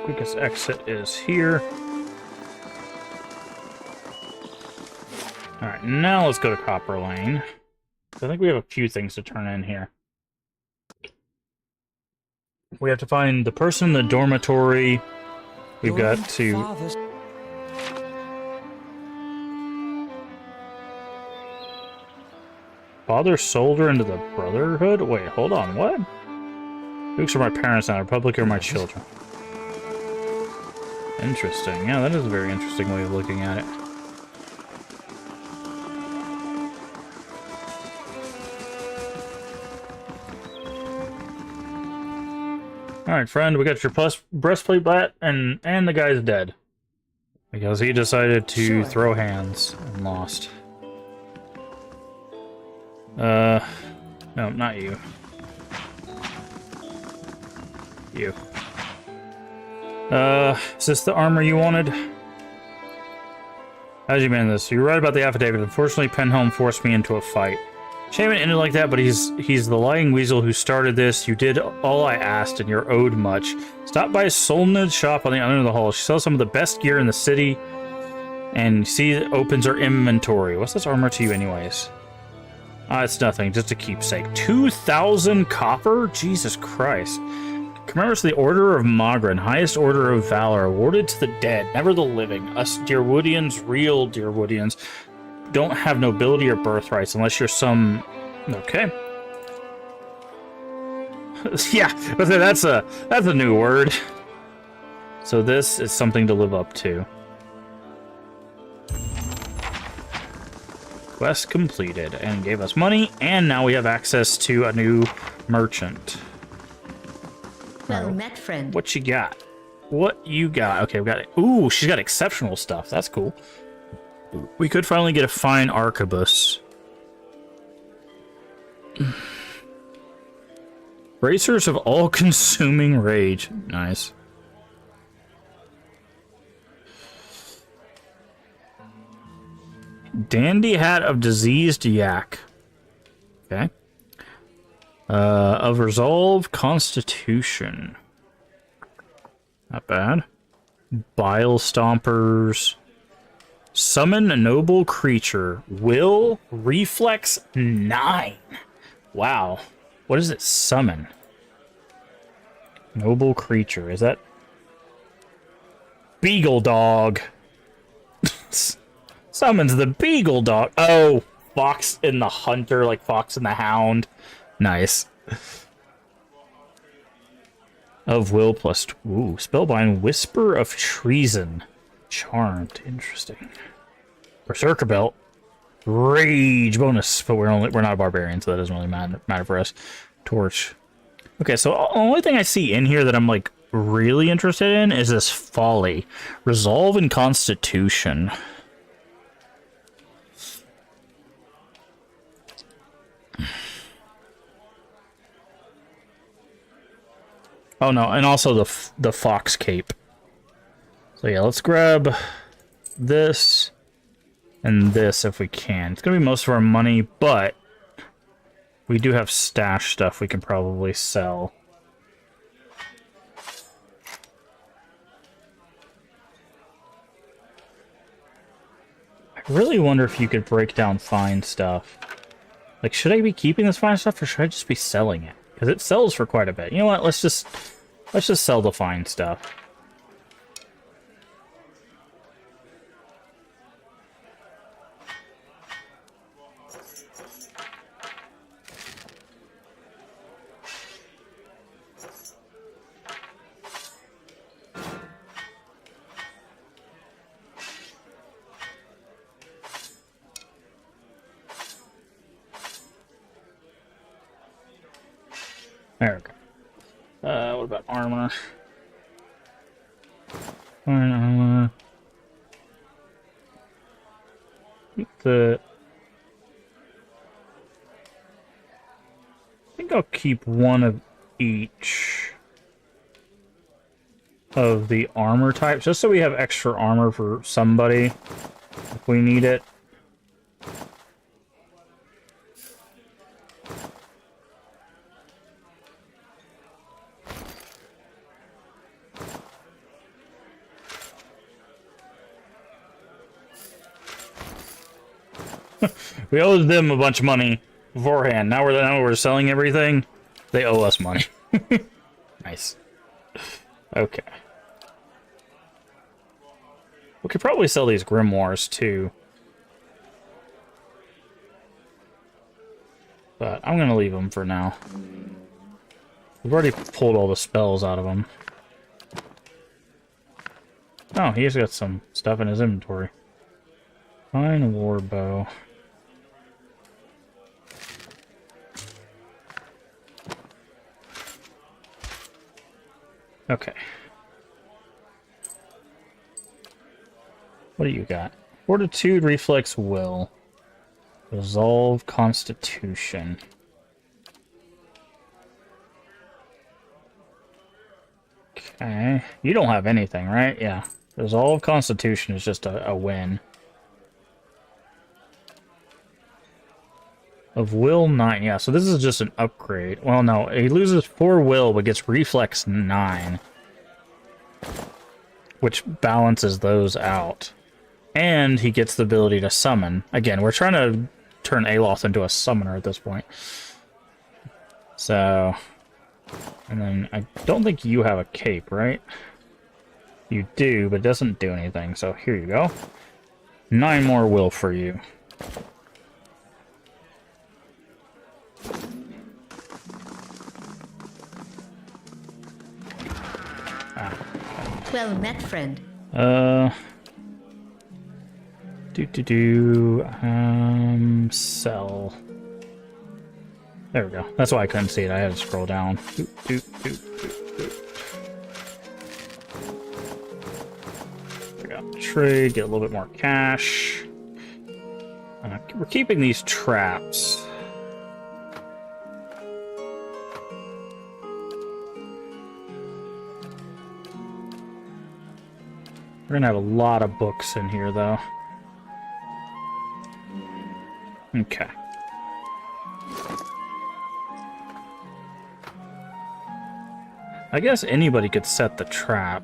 Quickest exit is here. Alright, now let's go to Copper Lane. I think we have a few things to turn in here. We have to find the person in the dormitory. We've got to... Father soldier into the Brotherhood? Wait, hold on, what? Dukes are my parents now, Republic are my children. Interesting. Yeah, that is a very interesting way of looking at it. Alright, friend, we got your breastplate back, and the guy's dead. Because he decided to throw hands and lost. No, not you. You. Is this the armor you wanted? How'd you manage this? You're right about the affidavit. Unfortunately, Penhelm forced me into a fight. Shame it ended like that, but he's the lying weasel who started this. You did all I asked, and you're owed much. Stop by Solnid's shop on the end of the hall. She sells some of the best gear in the city, and see it opens her inventory. What's this armor to you anyways? It's nothing, just a keepsake. 2,000 copper? Jesus Christ. Commemorates the Order of Magran, highest order of valor, awarded to the dead, never the living. Us Deerwoodians, real Deerwoodians, don't have nobility or birthrights unless you're some... Okay. Yeah, that's a new word. So this is something to live up to. Quest completed, and gave us money, and now we have access to a new merchant. Well met, friend. What you got? What you got? Okay, we got it. Ooh, she's got exceptional stuff. That's cool. We could finally get a fine arquebus. Bracers of all-consuming rage. Nice. Dandy hat of diseased yak. Okay. Of resolve constitution. Not bad. Bile stompers. Summon a noble creature. Will reflex 9. Wow. What does it summon? Noble creature. Is that Beagle Dog? Summons the Beagle Dog. Oh, Fox and the Hunter, like Fox and the Hound. Nice. Of will plus... Ooh, Spellbind. Whisper of Treason. Charmed. Interesting. Berserker Belt. Rage bonus. But we're not a barbarian, so that doesn't really matter for us. Torch. Okay, so the only thing I see in here that I'm, like, really interested in is this Folly. Resolve and Constitution. Oh no, and also the Fox Cape. So yeah, let's grab this and this if we can. It's gonna be most of our money, but we do have stash stuff we can probably sell. I really wonder if you could break down fine stuff. Like, should I be keeping this fine stuff, or should I just be selling it? Because it sells for quite a bit. You know what? Let's just sell the fine stuff. There we go. What about armor? Fine armor. I think I'll keep one of each of the armor types, just so we have extra armor for somebody if we need it. We owed them a bunch of money beforehand. Now we're selling everything. They owe us money. Nice. Okay. We could probably sell these grimoires too. But I'm gonna leave them for now. We've already pulled all the spells out of them. Oh, he's got some stuff in his inventory. Fine war bow. Okay. What do you got? Fortitude, reflex, will. Resolve, constitution. Okay. You don't have anything, right? Yeah. Resolve, constitution is just a win. Of will 9. Yeah, so this is just an upgrade. Well, no, he loses 4 will, but gets reflex 9. Which balances those out. And he gets the ability to summon. Again, we're trying to turn Aloth into a summoner at this point. So... And then I don't think you have a cape, right? You do, but it doesn't do anything. So here you go. 9 more will for you. Well met, friend. Sell. There we go. That's why I couldn't see it. I had to scroll down. There we go. Trade, get a little bit more cash. We're keeping these traps. We're gonna have a lot of books in here, though. Okay. I guess anybody could set the trap.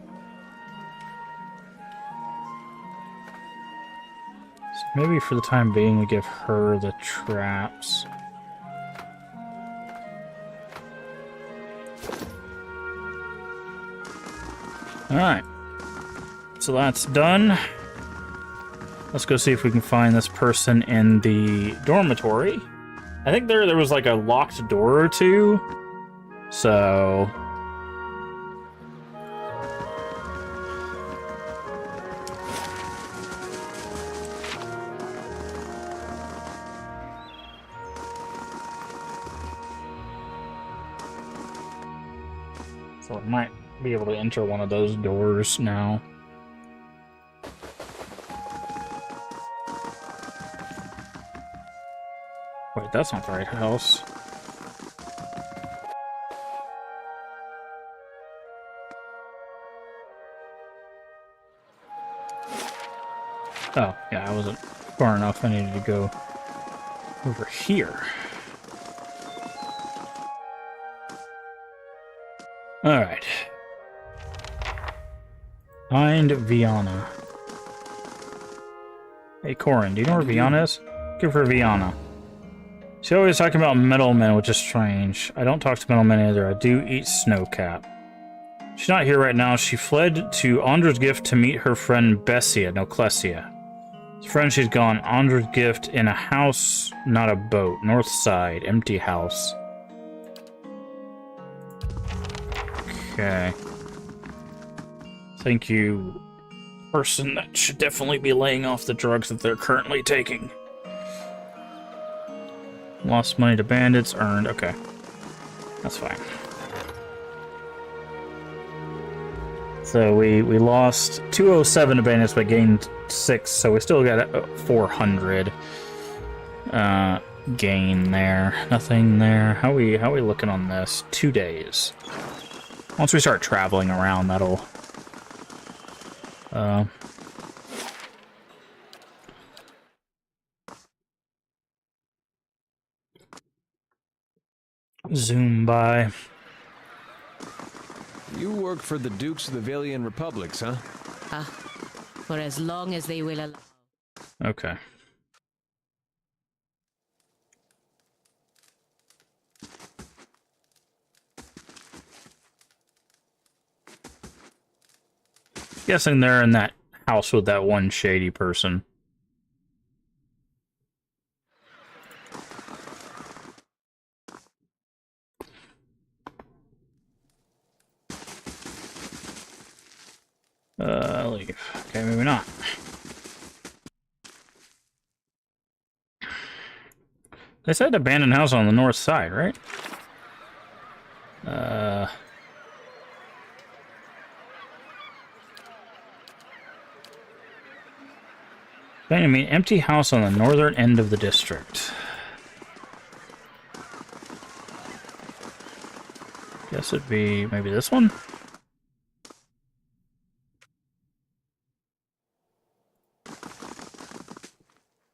So maybe for the time being we give her the traps. Alright. So that's done. Let's go see if we can find this person in the dormitory. I think there was like a locked door or two. So... So I might be able to enter one of those doors now. Wait, that's not the right house. Oh, yeah, I wasn't far enough. I needed to go over here. Alright. Find Viana. Hey, Corin, do you know where Viana is? Good for Viana. She's always talking about metalmen, which is strange. I don't talk to metalmen either. I do eat snowcap. She's not here right now. She fled to Andra's Gift to meet her friend Bessia, no, Clesia. His friend, she's gone. Andra's Gift in a house, not a boat. North side, empty house. Okay. Thank you, person that should definitely be laying off the drugs that they're currently taking. Lost money to bandits, earned. Okay. That's fine. So we lost 207 to bandits, but gained 6, so we still got a 400 gain there. Nothing there. How we looking on this? 2 days. Once we start traveling around, that'll zoom by. You work for the Dukes of the Valian Republics, huh? For as long as they will allow. Okay. Guessing they're in that house with that one shady person. Leave. Okay, maybe not. They said abandoned house on the north side, right? I mean, empty house on the northern end of the district. Guess it'd be maybe this one?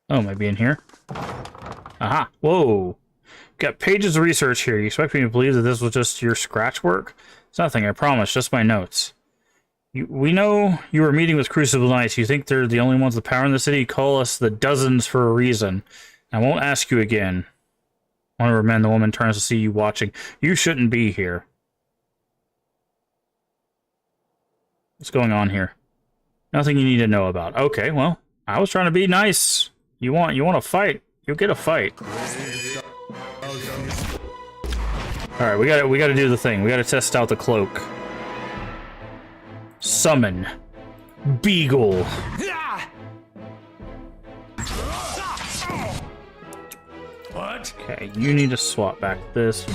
Oh, maybe in here? Aha! Whoa! Got pages of research here. You expect me to believe that this was just your scratch work? It's nothing, I promise. Just my notes. We know you were meeting with Crucible Knights. You think they're the only ones with power in the city? You call us the dozens for a reason. I won't ask you again. One of her men, the woman, turns to see you watching. You shouldn't be here. What's going on here? Nothing you need to know about. Okay, well, I was trying to be nice. You want a fight? You'll get a fight. All right, we got to do the thing. We got to test out the cloak. Summon Beagle. What? Okay, you need to swap back this.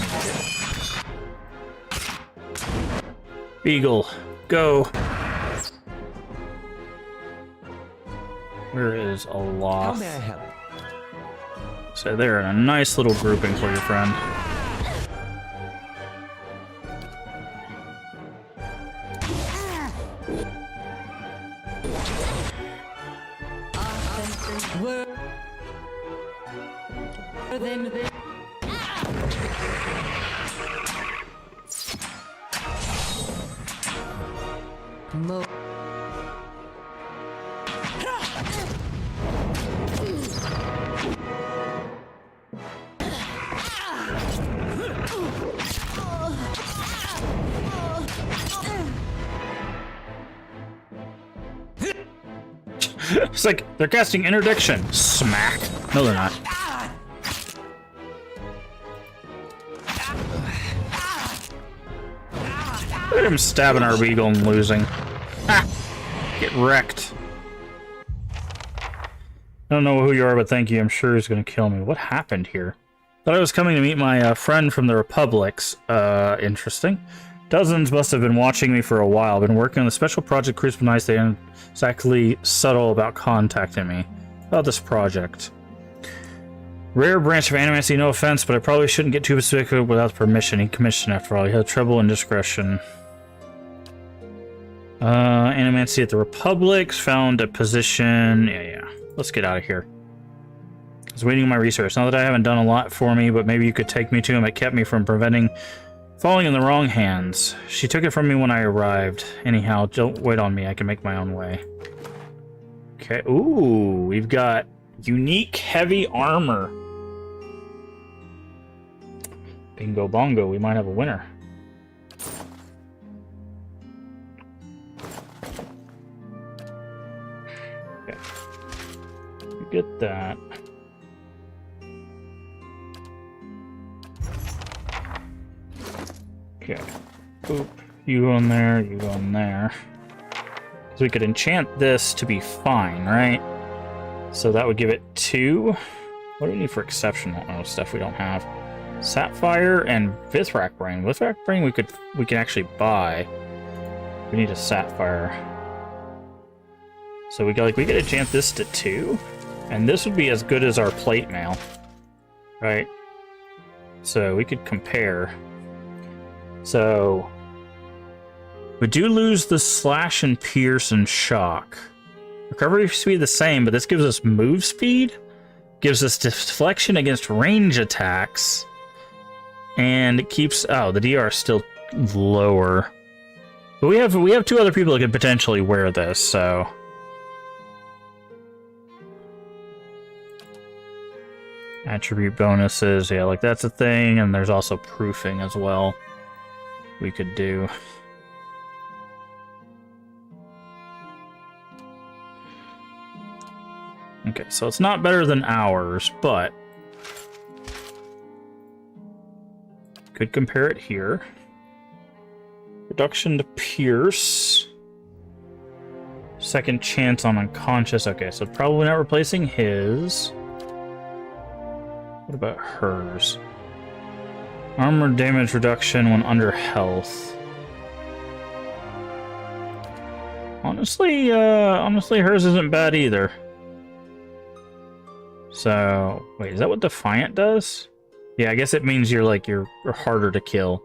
Beagle, go. Where is Aloth? How may I help? So they're in a nice little grouping for your friend. It's like they're casting interdiction. Smack. No, they're not. Look at him stabbing our Beagle and losing. Ah! Get wrecked. I don't know who you are, but thank you. I'm sure he's gonna kill me. What happened here? Thought I was coming to meet my friend from the Republics. Interesting. Dozens must have been watching me for a while. Been working on the special project Crucible Knights. They aren't exactly subtle about contacting me about this project. Rare branch of Animancy, no offense, but I probably shouldn't get too specific without permission. He commissioned after all. He had trouble and discretion. Animancy at the Republics. Found a position. Yeah. Let's get out of here. I was waiting on my research. Not that I haven't done a lot for me, but maybe you could take me to him. It kept me from falling in the wrong hands. She took it from me when I arrived. Anyhow, don't wait on me. I can make my own way. Okay. Ooh, we've got unique heavy armor. Bingo bongo, we might have a winner. Okay. You get that. Okay. Boop. You go in there, you go in there. So we could enchant this to be fine, right? So that would give it 2. What do we need for exceptional stuff we don't have? Sapphire and Vithrak Brain. Vithrak Brain we can actually buy. We need a Sapphire. So we could enchant this to 2, and this would be as good as our plate mail, right? So we could compare. So we do lose the slash and pierce and shock. Recovery speed the same, but this gives us move speed, gives us deflection against range attacks, and it keeps the DR is still lower. But we have 2 other people that could potentially wear this, so attribute bonuses, yeah, like that's a thing, and there's also proofing as well we could do. Okay, so it's not better than ours, but could compare it here. Reduction to pierce. Second chance on unconscious. Okay, so probably not replacing his. What about hers? Armor damage reduction when under health. Honestly, hers isn't bad either. So, wait, is that what Defiant does? Yeah, I guess it means you're harder to kill.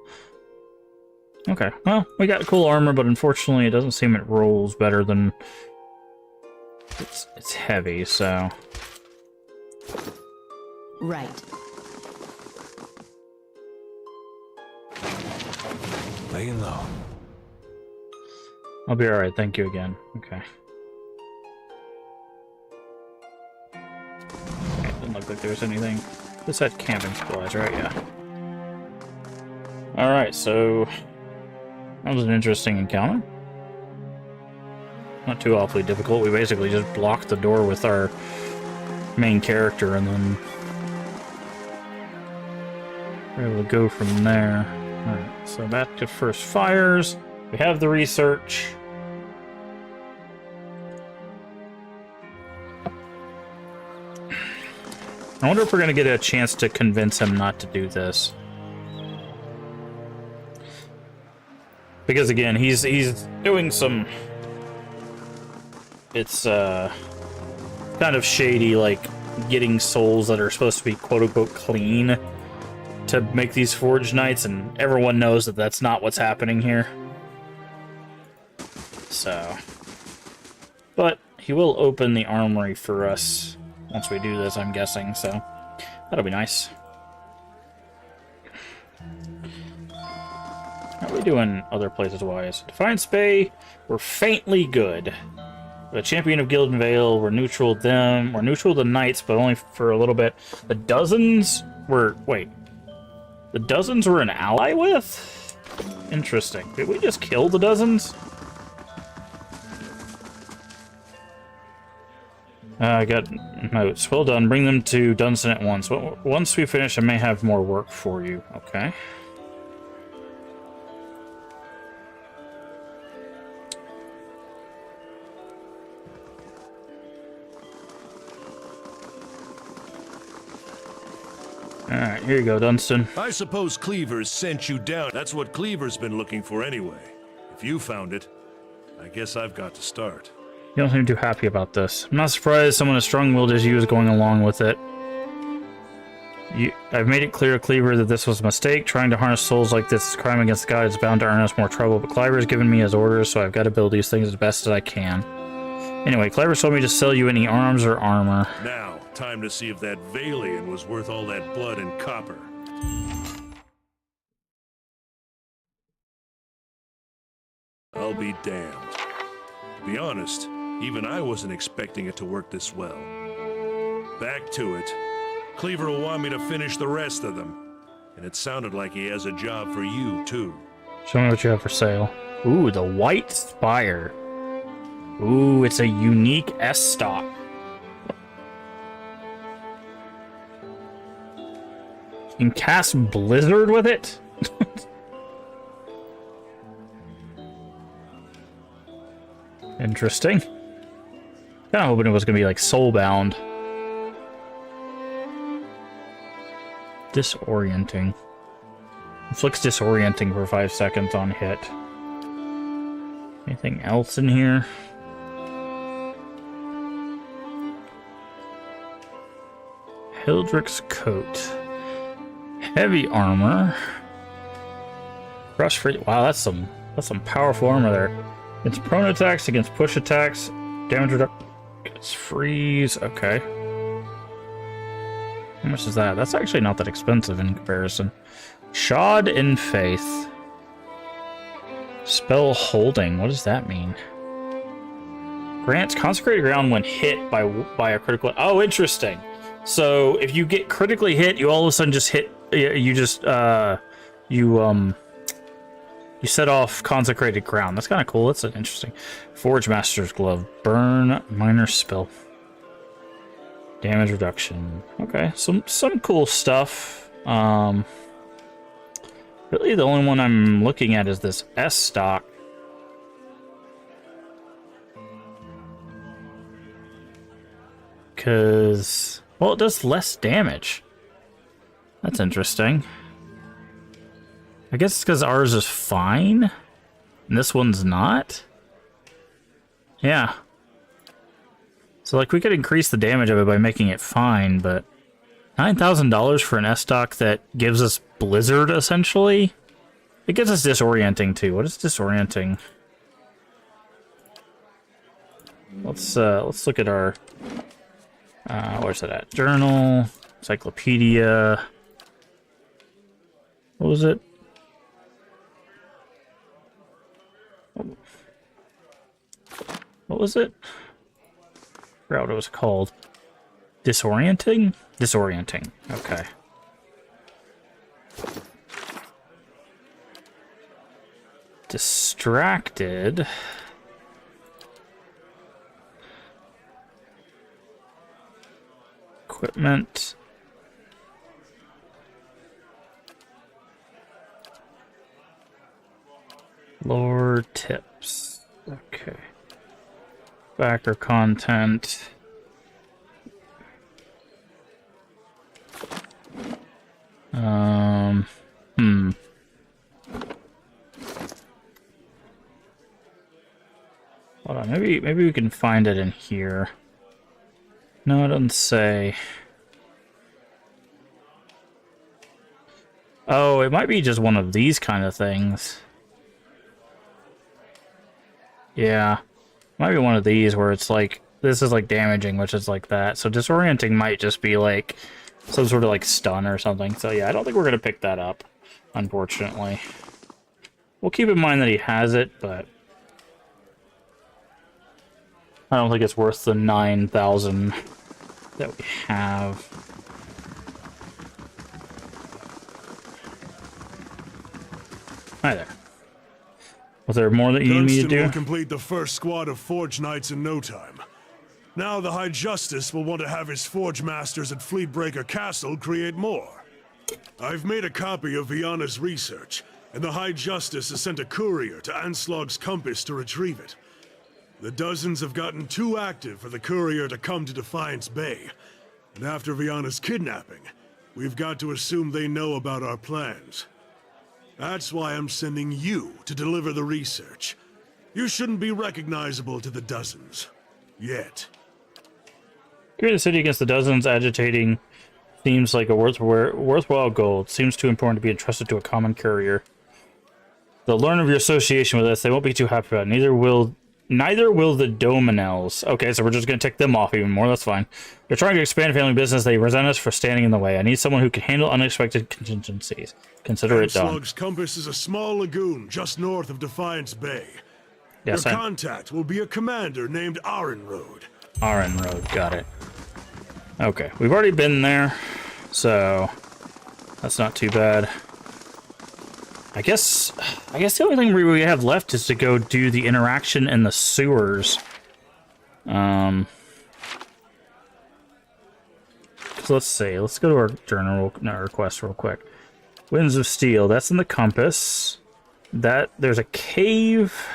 Okay, well, we got cool armor, but unfortunately it doesn't seem it rolls better than... It's heavy, so... Right. Laying low. I'll be alright, thank you again. Okay. Didn't look like there was anything. This had camping supplies, right? Yeah. Alright, so... That was an interesting encounter. Not too awfully difficult. We basically just blocked the door with our main character and then we're able to go from there. Alright, so back to first fires. We have the research. I wonder if we're going to get a chance to convince him not to do this. Because again, he's doing some... It's kind of shady, like getting souls that are supposed to be quote-unquote clean to make these Forge Knights, and everyone knows that that's not what's happening here. So... But he will open the armory for us once we do this, I'm guessing, so that'll be nice. How are we doing other places wise? Defiance Bay, we're faintly good. The Champion of Gildan Vale, we're neutral them. We're neutral the Knights, but only for a little bit. The Dozens were... Wait. The Dozens were an ally with? Interesting. Did we just kill the Dozens? I got notes. Well done. Bring them to Dunstan at once. Well, once we finish, I may have more work for you. Okay. Alright, here you go, Dunstan. I suppose Cleaver's sent you down. That's what Cleaver's been looking for anyway. If you found it, I guess I've got to start. You don't seem too happy about this. I'm not surprised someone as strong-willed as you is going along with it. I've made it clear to Cleaver that this was a mistake. Trying to harness souls like this is crime against God. It's bound to earn us more trouble, but Cleaver has given me his orders, so I've got to build these things as best as I can. Anyway, Cleaver told me to sell you any arms or armor. Now, time to see if that Valian was worth all that blood and copper. I'll be damned. To be honest, Even I wasn't expecting it to work this well. Back to it. Cleaver will want me to finish the rest of them. And it sounded like he has a job for you, too. Show me what you have for sale. Ooh, the White Spire. Ooh, it's a unique S-stock. You can cast Blizzard with it? Interesting. Kinda hoping it was gonna be like Soulbound. Disorienting. Inflicts disorienting for 5 seconds on hit. Anything else in here? Hildrick's coat. Heavy armor. Crush free. Wow, that's some powerful armor there. Against prone attacks, against push attacks, damage reduction, against freeze. Okay. How much is that? That's actually not that expensive in comparison. Shod in Faith. Spell holding. What does that mean? Grants consecrated ground when hit by a critical. Oh, interesting. So if you get critically hit, you all of a sudden just hit. You just you set off consecrated ground. That's kind of cool. That's an interesting. Forge Master's Glove. Burn minor spell. Damage reduction. Okay, some cool stuff. Really, the only one I'm looking at is this S stock. Because, well, it does less damage. That's interesting. I guess it's because ours is fine, and this one's not. Yeah. So, like, we could increase the damage of it by making it fine, but $9,000 for an S-Stock that gives us Blizzard, essentially? It gives us Disorienting, too. What is Disorienting? Let's look at our... where's it at? Journal, Encyclopedia... What was it? What was it? I forgot what it was called. Disorienting? Disorienting. Okay. Distracted. Equipment. Lore tips. Okay. Backer content. Hold on, maybe we can find it in here. No, it doesn't say. Oh, it might be just one of these kind of things. Yeah. Might be one of these where it's like, this is like damaging, which is like that. So disorienting might just be like some sort of like stun or something. So yeah, I don't think we're going to pick that up, unfortunately. We'll keep in mind that he has it, but I don't think it's worth the 9,000 that we have. Hi there. Was there more that you need me to do? Will complete the first squad of Forge Knights in no time. Now the High Justice will want to have his Forge Masters at Fleetbreaker Castle create more. I've made a copy of Viana's research, and the High Justice has sent a courier to Anslog's Compass to retrieve it. The Dozens have gotten too active for the courier to come to Defiance Bay, and after Viana's kidnapping, we've got to assume they know about our plans. That's why I'm sending you to deliver the research. You shouldn't be recognizable to the Dozens. Yet. Carry the city against the Dozens, agitating seems like a worthwhile goal. It seems too important to be entrusted to a common courier. They'll learn of your association with us. They won't be too happy about it. Neither will the Dominels. Okay, so we're just going to tick them off even more. That's fine. They're trying to expand family business. They resent us for standing in the way. I need someone who can handle unexpected contingencies. Consider it done. Anslog's Compass is a small lagoon just north of Defiance Bay. Yes, Your contact will be a commander named Arenroad. Aren Road, got it. Okay, we've already been there, so that's not too bad. I guess the only thing we have left is to go do the interaction in the sewers. So let's see. Let's go to our journal, our quest real quick. Winds of Steel. That's in the compass. There's a cave.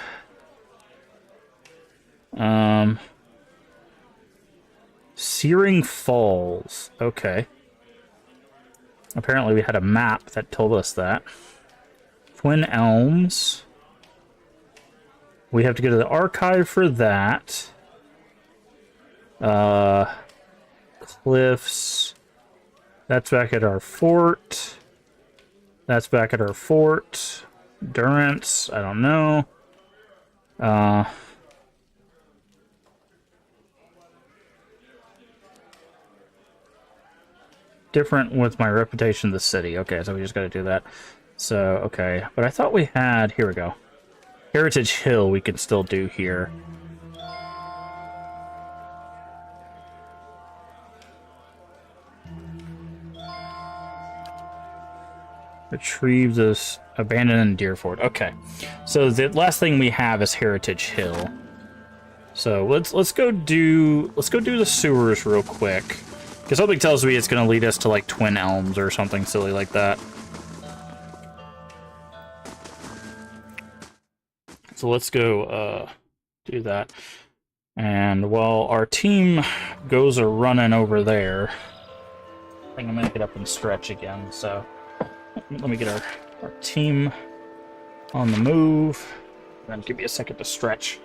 Searing Falls. Okay. Apparently we had a map that told us that. Twin Elms. We have to go to the archive for that. Cliffs. That's back at our fort. That's back at our fort. Durance. I don't know. Different with my reputation in the city. Okay, so we just gotta do that. So, okay. But I thought we had... Here we go. Heritage Hill we can still do here. Retrieve this abandoned Deerford. Okay. So the last thing we have is Heritage Hill. So let's go do the sewers real quick. Because something tells me it's going to lead us to, like, Twin Elms or something silly like that. So let's go do that. And while our team goes running over there, I think I'm going to get up and stretch again. So let me get our team on the move. And then give me a second to stretch.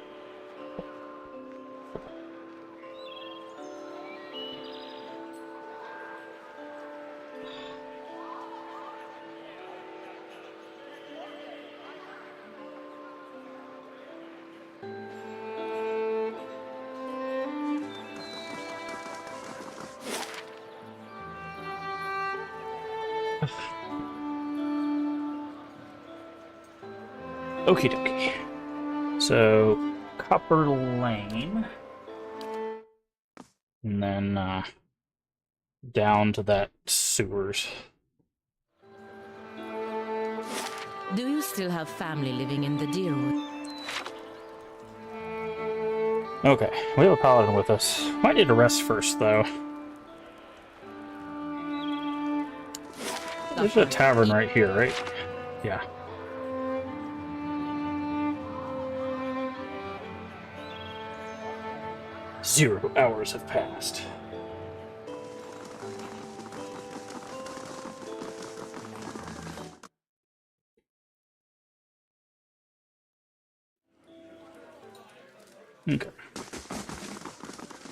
Okie dokie. So, Copper Lane. And then, down to that sewers. Do you still have family living in the Deerwood? Okay, we have a paladin with us. Might need to rest first, though. There's a tavern right here, right? Yeah. Zero hours have passed. Okay.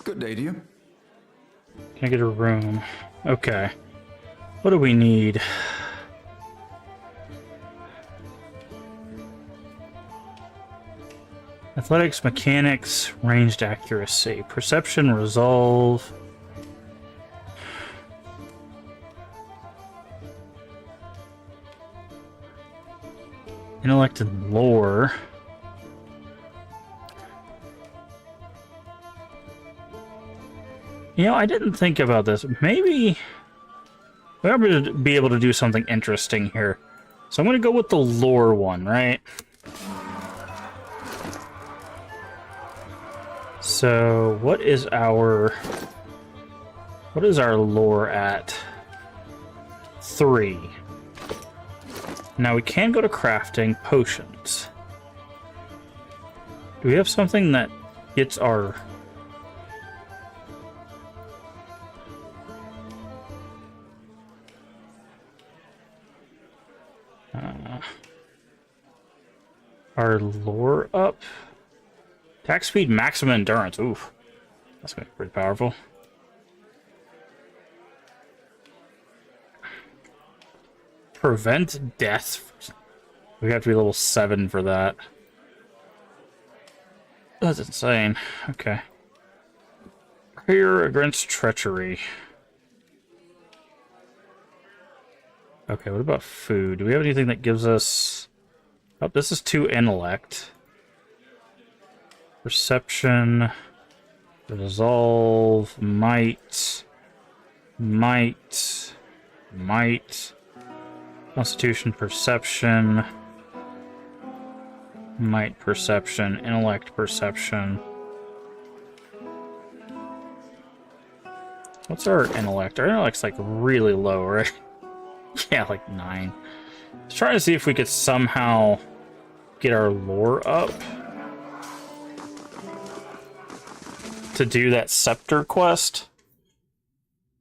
Good day to you. Can I get a room? Okay. What do we need? Athletics, mechanics, ranged accuracy, perception, resolve. Intellect and lore. You know, I didn't think about this. Maybe we're going to be able to do something interesting here. So I'm going to go with the lore one, right? So what is our lore at? 3. Now we can go to crafting potions. Do we have something that gets our... our lore up? Attack speed, maximum endurance. Oof. That's gonna be pretty powerful. Prevent death. We have to be level 7 for that. That's insane. Okay. Prayer against treachery. Okay, what about food? Do we have anything that gives us... Oh, this is 2 intellect. Perception. Resolve. Might. Might. Might. Constitution. Perception. Might. Perception. Intellect. Perception. What's our intellect? Our intellect's like really low, right? Yeah, like 9. Let's try to see if we could somehow get our lore up to do that scepter quest,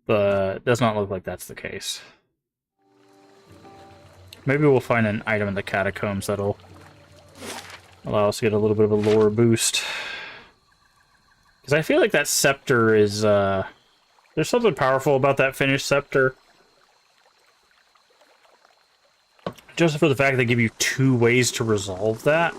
but it does not look like that's the case. Maybe we'll find an item in the catacombs that'll allow us to get a little bit of a lore boost. Because I feel like that scepter is, there's something powerful about that finished scepter. Just for the fact they give you 2 ways to resolve that.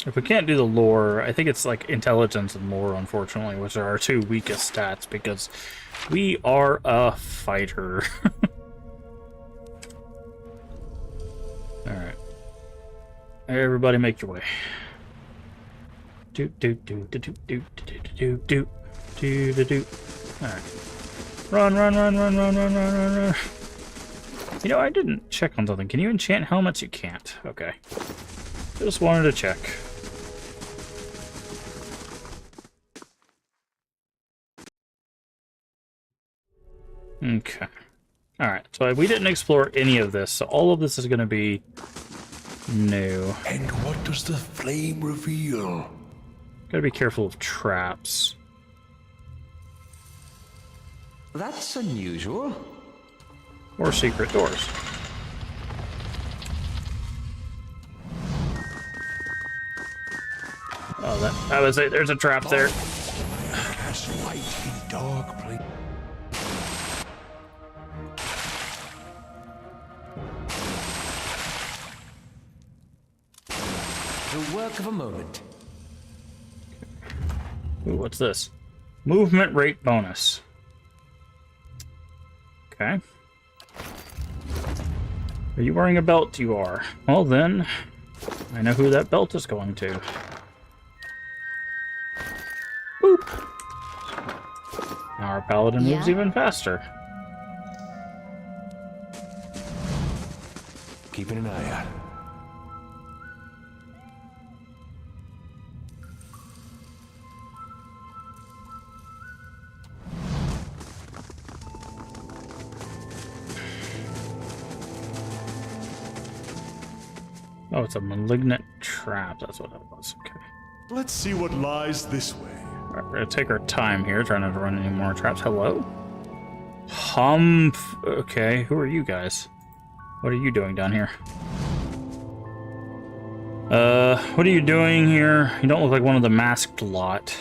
If we can't do the lore, I think it's like intelligence and lore, unfortunately, which are our 2 weakest stats, because we are a fighter. Alright. Everybody make your way. Do do do do do do do do do do do do. Alright. Run, run, run, run, run, run, run, run, run. You know, I didn't check on something. Can you enchant helmets? You can't. Okay. Just wanted to check. Okay. Alright, so we didn't explore any of this, so all of this is going to be new. And what does the flame reveal? Gotta be careful of traps. That's unusual. Or secret doors. Oh, I would say there's a trap there. Cast light in dark places. The work of a moment. Ooh, what's this? Movement rate bonus. Okay. Are you wearing a belt? You are. Well then, I know who that belt is going to. Boop! Now our paladin moves even faster. Keeping an eye out. Oh, it's a malignant trap. That's what that was. Okay. Let's see what lies this way. Alright, we're gonna take our time here, trying not to run any more traps. Hello? Okay, who are you guys? What are you doing down here? What are you doing here? You don't look like one of the masked lot.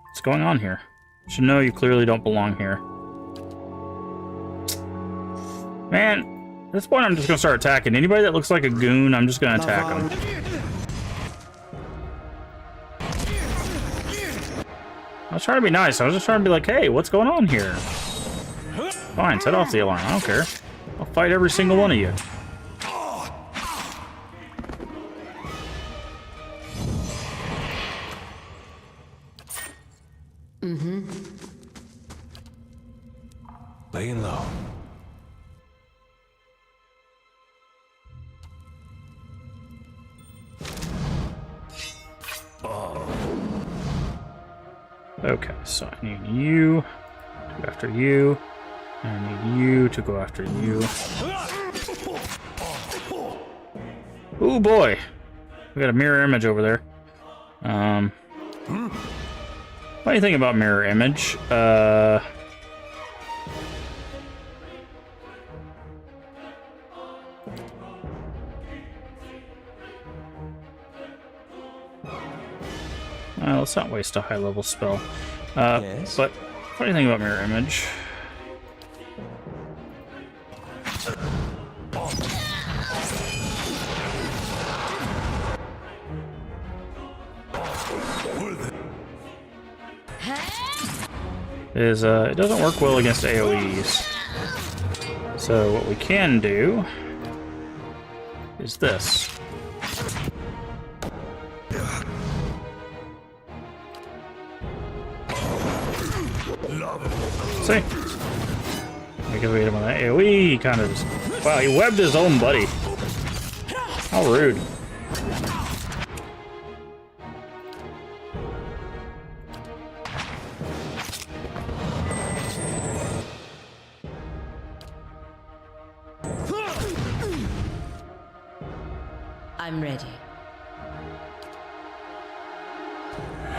What's going on here? You should know you clearly don't belong here. Man, at this point I'm just gonna start attacking. Anybody that looks like a goon, I'm just gonna attack them. I was trying to be nice. I was just trying to be like, hey, what's going on here? Fine, set off the alarm. I don't care. I'll fight every single one of you. Laying low. Okay, so I need you to go after you. And I need you to go after you. Ooh boy! We got a mirror image over there. What do you think about mirror image? Let's not waste a high-level spell. Yes. But what do you think about mirror image? is it doesn't work well against AoEs. So what we can do is this. See? Because we hit him on that AoE, he kind of just... Wow, he webbed his own buddy. How rude. I'm ready.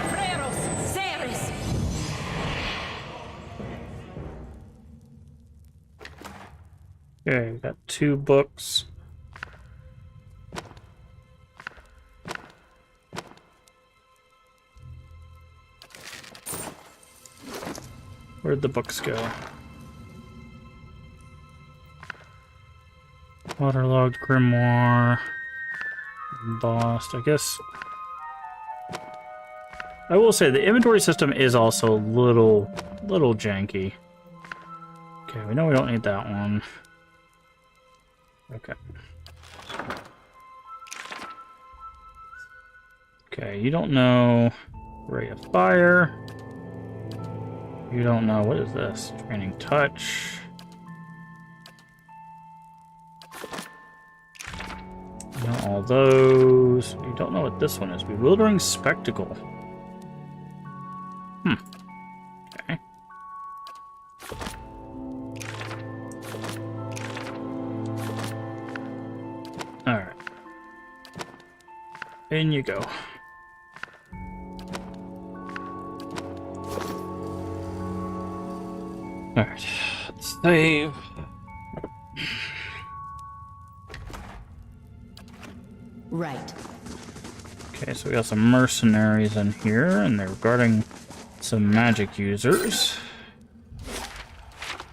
Freros, Ceres! Okay, we got 2 books. Where'd the books go? Waterlogged Grimoire. Embossed. I guess... I will say the inventory system is also a little janky. Okay, we know we don't need that one. Okay. Okay, you don't know Ray of Fire. You don't know, what is this? Training Touch. You know all those. You don't know what this one is. Bewildering Spectacle. Okay. Alright. In you go. Alright. Let's save. Right. Okay, so we got some mercenaries in here, and they're guarding some magic users.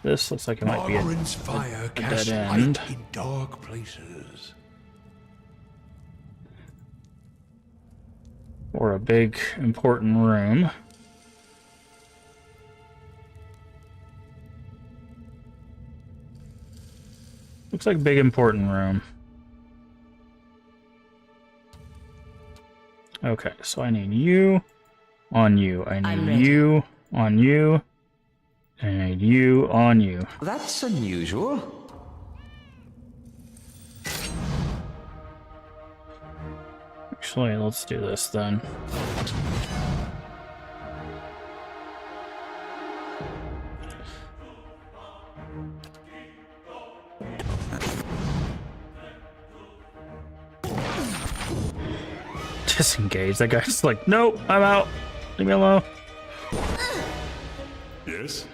This looks like it might be a dead end. In dark places. Or a big, important room. Looks like a big, important room. Okay, so I need you on you. I need you on you. I need you on you. That's unusual. Actually, let's do this then. Disengage. That guy's like, nope, I'm out. Leave me alone. Yes?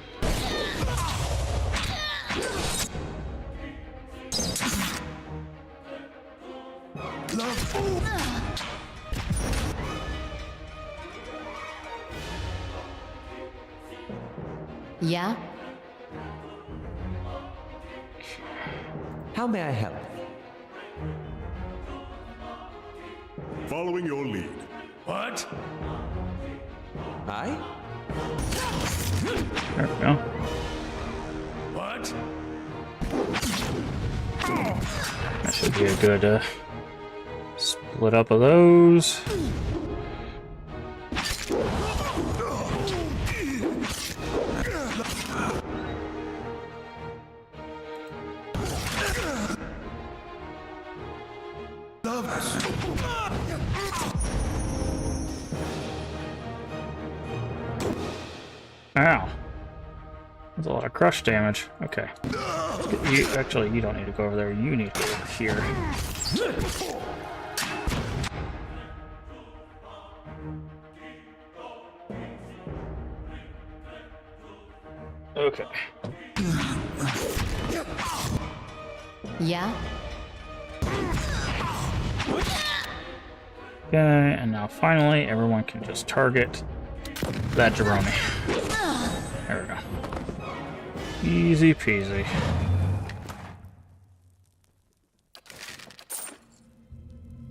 Yeah? How may I help? Following your lead. What? I? There we go. What? That should be a good split up of those. Ow. That's a lot of crush damage. Okay. You, actually, you don't need to go over there. You need to go over here. Okay. Yeah? Okay, and now finally, everyone can just target that jabroni. There we go. Easy peasy.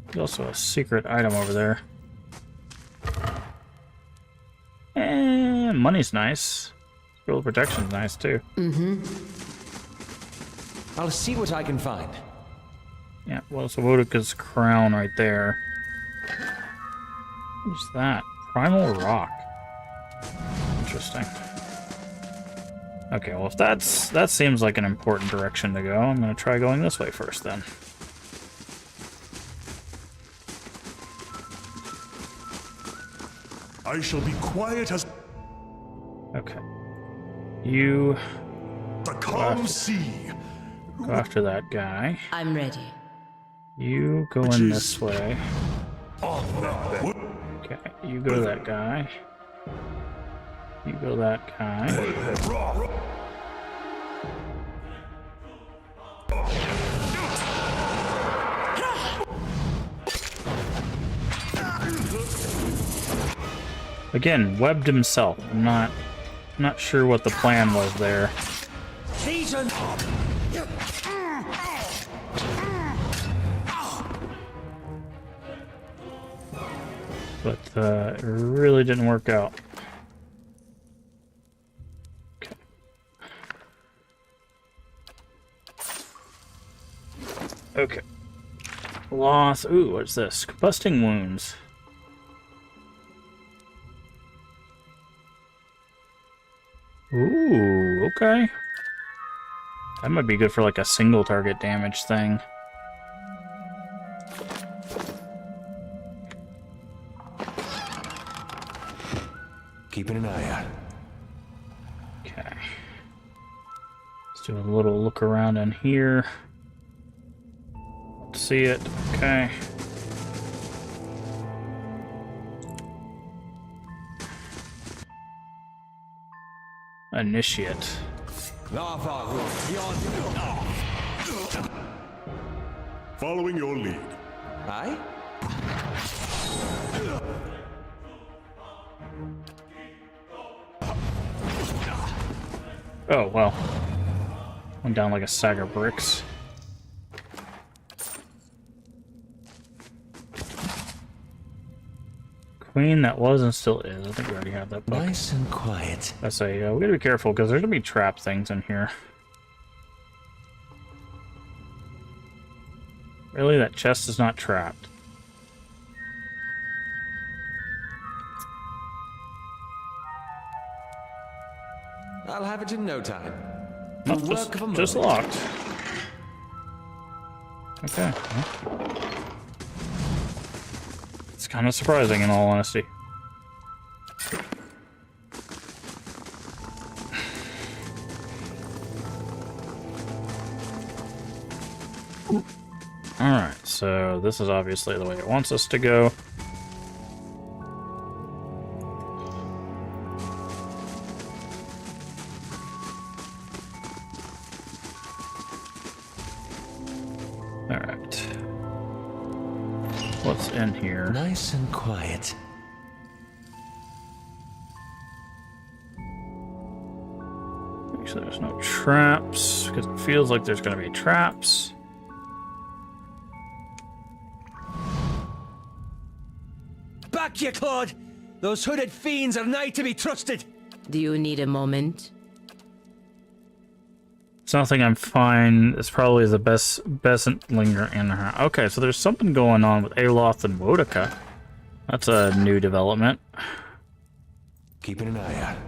There's also a secret item over there. And money's nice. Scroll protection's nice too. I'll see what I can find. Yeah, well, so Wodika's crown right there. What's that? Primal rock. Interesting. Okay, well, if that seems like an important direction to go, I'm gonna try going this way first then. I shall be quiet as Okay. You the calm sea. go after that guy. I'm ready. You go in this way. Okay, you go that guy. You go that guy. Again, webbed himself. I'm not sure what the plan was there. But it really didn't work out. Okay. Okay. Loss. Ooh, what's this? Combusting wounds. Ooh, okay. That might be good for like a single target damage thing. Keeping an eye out. Okay. Let's do a little look around in here. See it. Okay. Initiate. Following your lead. Aye? Oh, well. Went down like a sack of bricks. Queen that was and still is. I think we already have that book. Nice and quiet. I say, we gotta be careful because there's gonna be trap things in here. Really, that chest is not trapped. I'll have it in no time. Oh, The work of a just moment. locked. Okay. Well. It's kind of surprising, in all honesty. Alright, so this is obviously the way it wants us to go. Alright. What's in here? Nice and quiet. Make sure there's no traps, because it feels like there's going to be traps. Back, ye Claude! Those hooded fiends are nigh to be trusted! Do you need a moment? It's nothing, I'm fine. It's probably the best linger in her. Okay, so there's something going on with Aloth and Wodika. That's a new development. Keeping an eye out.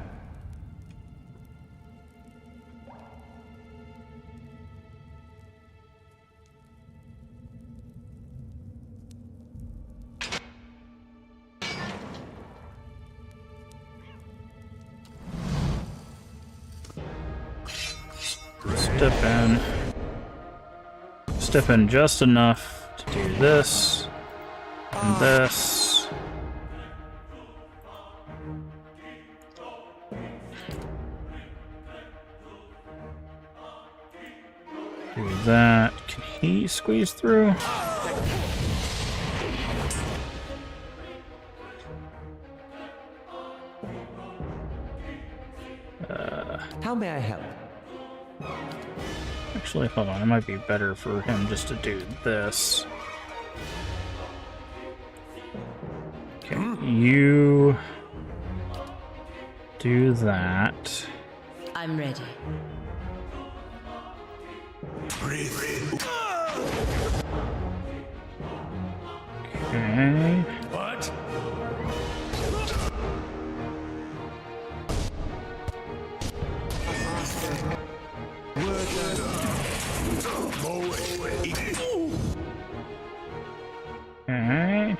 Step in just enough to do this and this. Do that. Can he squeeze through? How may I help? Actually, hold on. It might be better for him just to do this. Okay, you do that. I'm ready. Okay. What? Okay.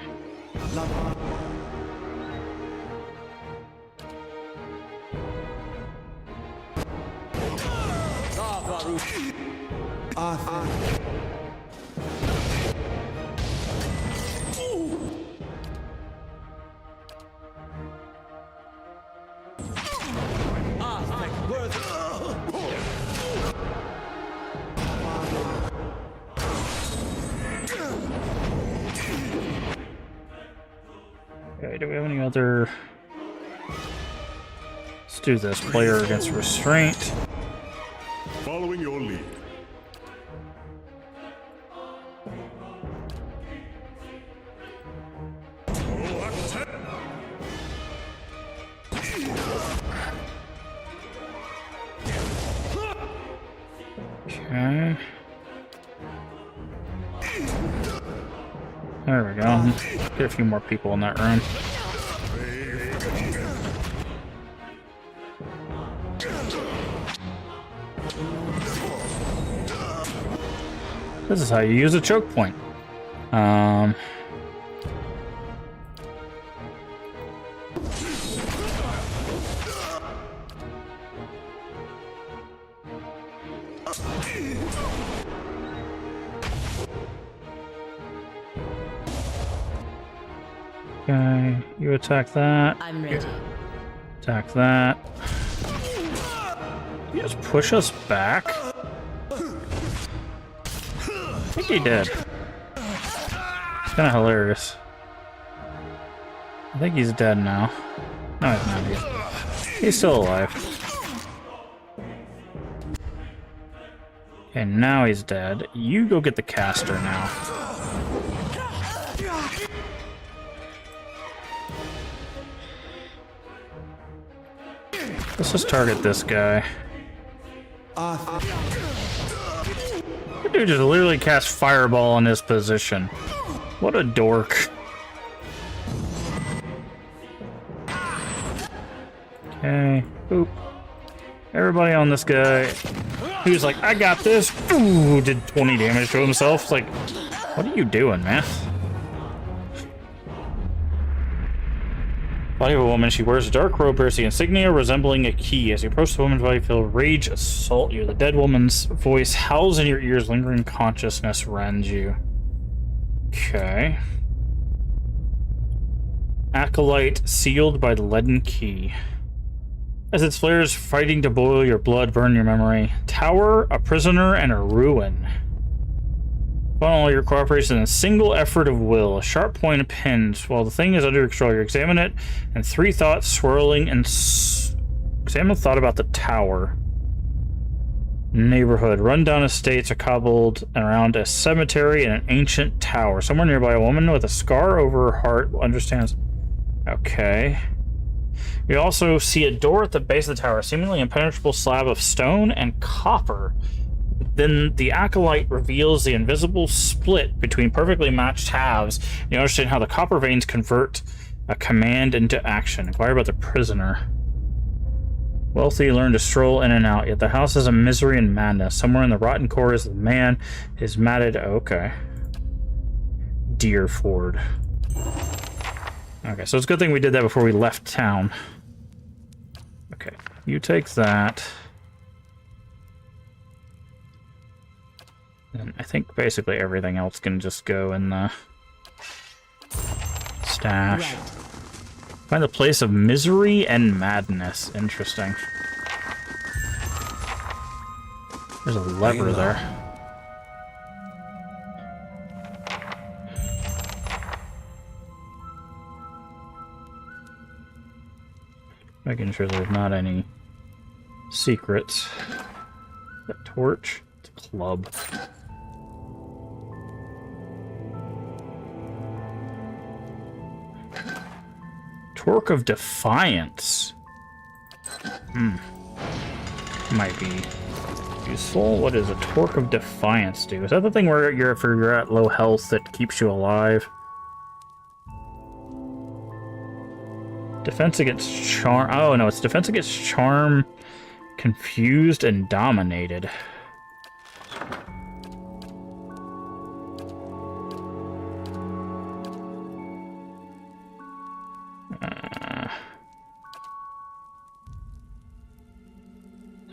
Okay, do we have any other... Let's do this. Player against restraint. Following your lead. Okay. There we go. Get a few more people in that room. This is how you use a choke point. Okay, you attack that. I'm ready. Attack that. You just push us back? I think he did. It's kind of hilarious. I think he's dead now. No, he's not. He's still alive. Okay, now he's dead. You go get the caster now. Let's just target this guy. The dude just literally cast fireball in his position. What a dork. Okay. Oop. Everybody on this guy. Who's like, I got this. Ooh, did 20 damage to himself. It's like, what are you doing, man? Body of a woman. She wears a dark robe, bears the insignia resembling a key. As you approach the woman's body, feel rage assault you. The dead woman's voice howls in your ears, lingering consciousness rends you. Okay. Acolyte sealed by the leaden key. As its flares fighting to boil your blood, burn your memory. Tower, a prisoner, and a ruin. Funnel your cooperation in a single effort of will. A sharp point of pins. While the thing is under your control, you examine it, and three thoughts swirling and examine the thought about the tower. Neighborhood. Run-down estates are cobbled around a cemetery and an ancient tower. Somewhere nearby, a woman with a scar over her heart understands. Okay. You also see a door at the base of the tower, a seemingly impenetrable slab of stone and copper. Then the acolyte reveals the invisible split between perfectly matched halves. You understand how the copper veins convert a command into action. Inquire about the prisoner. Wealthy learn to stroll in and out, yet the house is a misery and madness. Somewhere in the rotten core is the man, his matted... Okay. Deerford. Okay, so it's a good thing we did that before we left town. Okay, you take that. And I think basically everything else can just go in the stash. Right. Find the place of misery and madness. Interesting. There's a lever there. Making sure there's not any secrets. That torch. It's a club. Torque of Defiance. might be useful. What does a Torque of Defiance do? Is that the thing where if you're at low health that keeps you alive? Defense against charm. Oh no, it's defense against charm, confused, and dominated.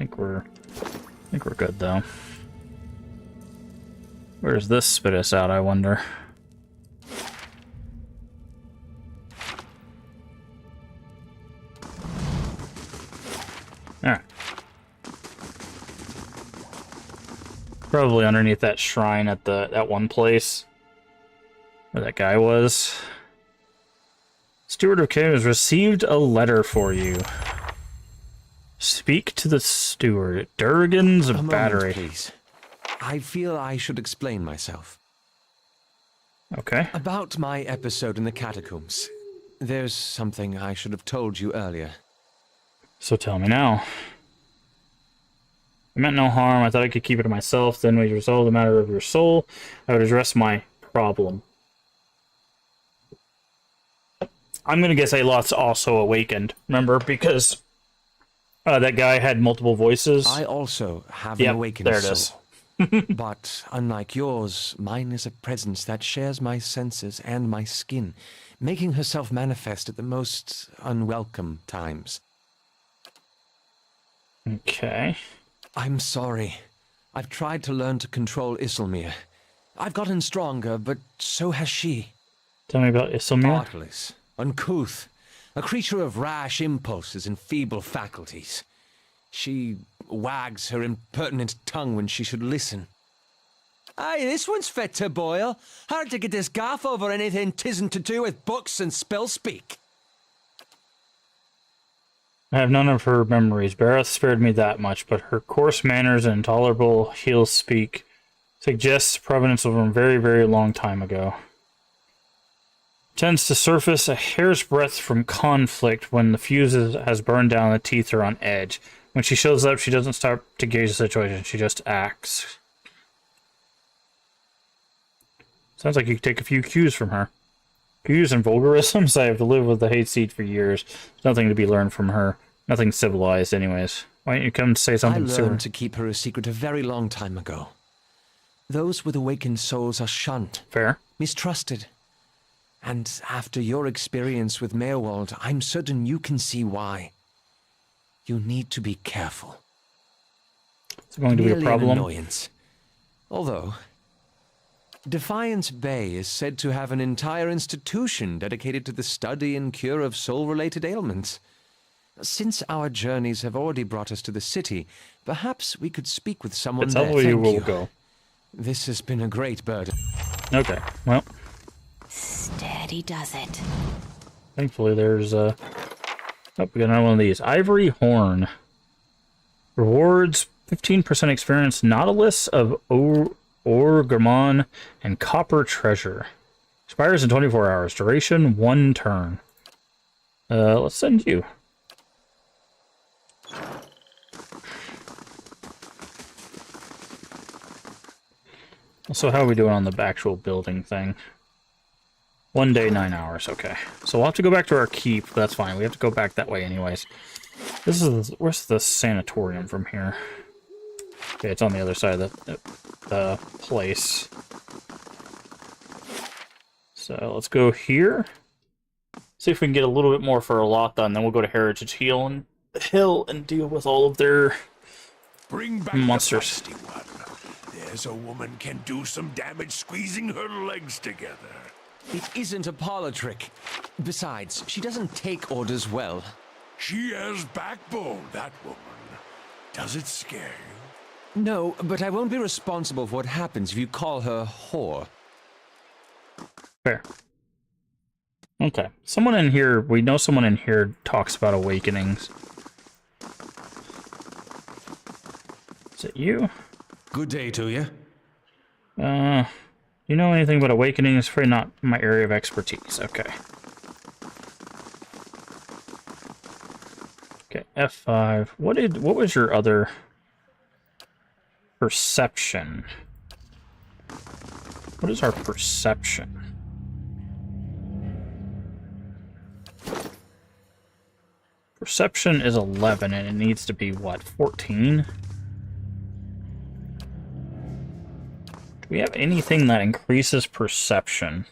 I think we're good though. Where does this spit us out, I wonder? Alright. Probably underneath that shrine at that one place where that guy was. Steward of Kingdom has received a letter for you. Speak to the steward. Durgan's A moment, battery. please. I feel I should explain myself. Okay. About my episode in the catacombs. There's something I should have told you earlier. So tell me now. I meant no harm. I thought I could keep it to myself. Then we resolve the matter of your soul. I would address my problem. I'm going to guess Aloth's also awakened. Remember? Because that guy had multiple voices. I also have Yep, an awakened there it is. soul. But unlike yours, mine is a presence that shares my senses and my skin, making herself manifest at the most unwelcome times. Okay. I'm sorry. I've tried to learn to control Isilmir. I've gotten stronger, but so has she. Tell me about Isilmir. Heartless, uncouth, a creature of rash impulses and feeble faculties. She wags her impertinent tongue when she should listen. Aye, this one's fit to boil. Hard to get this gaff over anything tisn't to do with books and spell speak. I have none of her memories. Bareth spared me that much, but her coarse manners and intolerable heel speak suggests provenance of a very, very long time ago. Tends to surface a hair's breadth from conflict when the fuse has burned down and the teeth are on edge. When she shows up, she doesn't stop to gauge the situation. She just acts. Sounds like you could take a few cues from her. Cues and vulgarisms? I have to live with the hate seed for years. There's nothing to be learned from her. Nothing civilized, anyways. Why don't you come say something I to her? learned to keep her a secret a very long time ago. Those with awakened souls are shunned. Fair. Mistrusted. And after your experience with Meerwald, I'm certain you can see why. You need to be careful. It's going to be a Merely problem. An annoyance. Although, Defiance Bay is said to have an entire institution dedicated to the study and cure of soul-related ailments. Since our journeys have already brought us to the city, perhaps we could speak with someone It's there. how we Thank will you. go. This has been a great burden. Okay, well, Steady does it. thankfully there's oh, we got another one of these. Ivory Horn. Rewards 15% experience, Nautilus of Orgrimmon, and Copper Treasure. Expires in 24 hours. Duration 1 turn. Let's send you. So how are we doing on the actual building thing? 1 day, 9 hours. Okay. So we'll have to go back to our keep. But that's fine. We have to go back that way anyways. This is where's the sanatorium from here? Okay, it's on the other side of the place. So let's go here. See if we can get a little bit more for Alotha, and then we'll go to Heritage Hill and deal with all of their Bring back monsters. the feisty one. There's a woman can do some damage squeezing her legs together. It isn't a parlor trick. Besides, she doesn't take orders well. She has backbone, that woman. Does it scare you? No, but I won't be responsible for what happens if you call her whore. Fair. Okay. Someone in here, we know someone in here talks about awakenings. Is it you? Good day to you. You know anything about awakenings? Probably not my area of expertise. Okay. Okay, F5. What was your other perception. What is our perception? Perception is 11, and it needs to be, what, 14? Do we have anything that increases perception?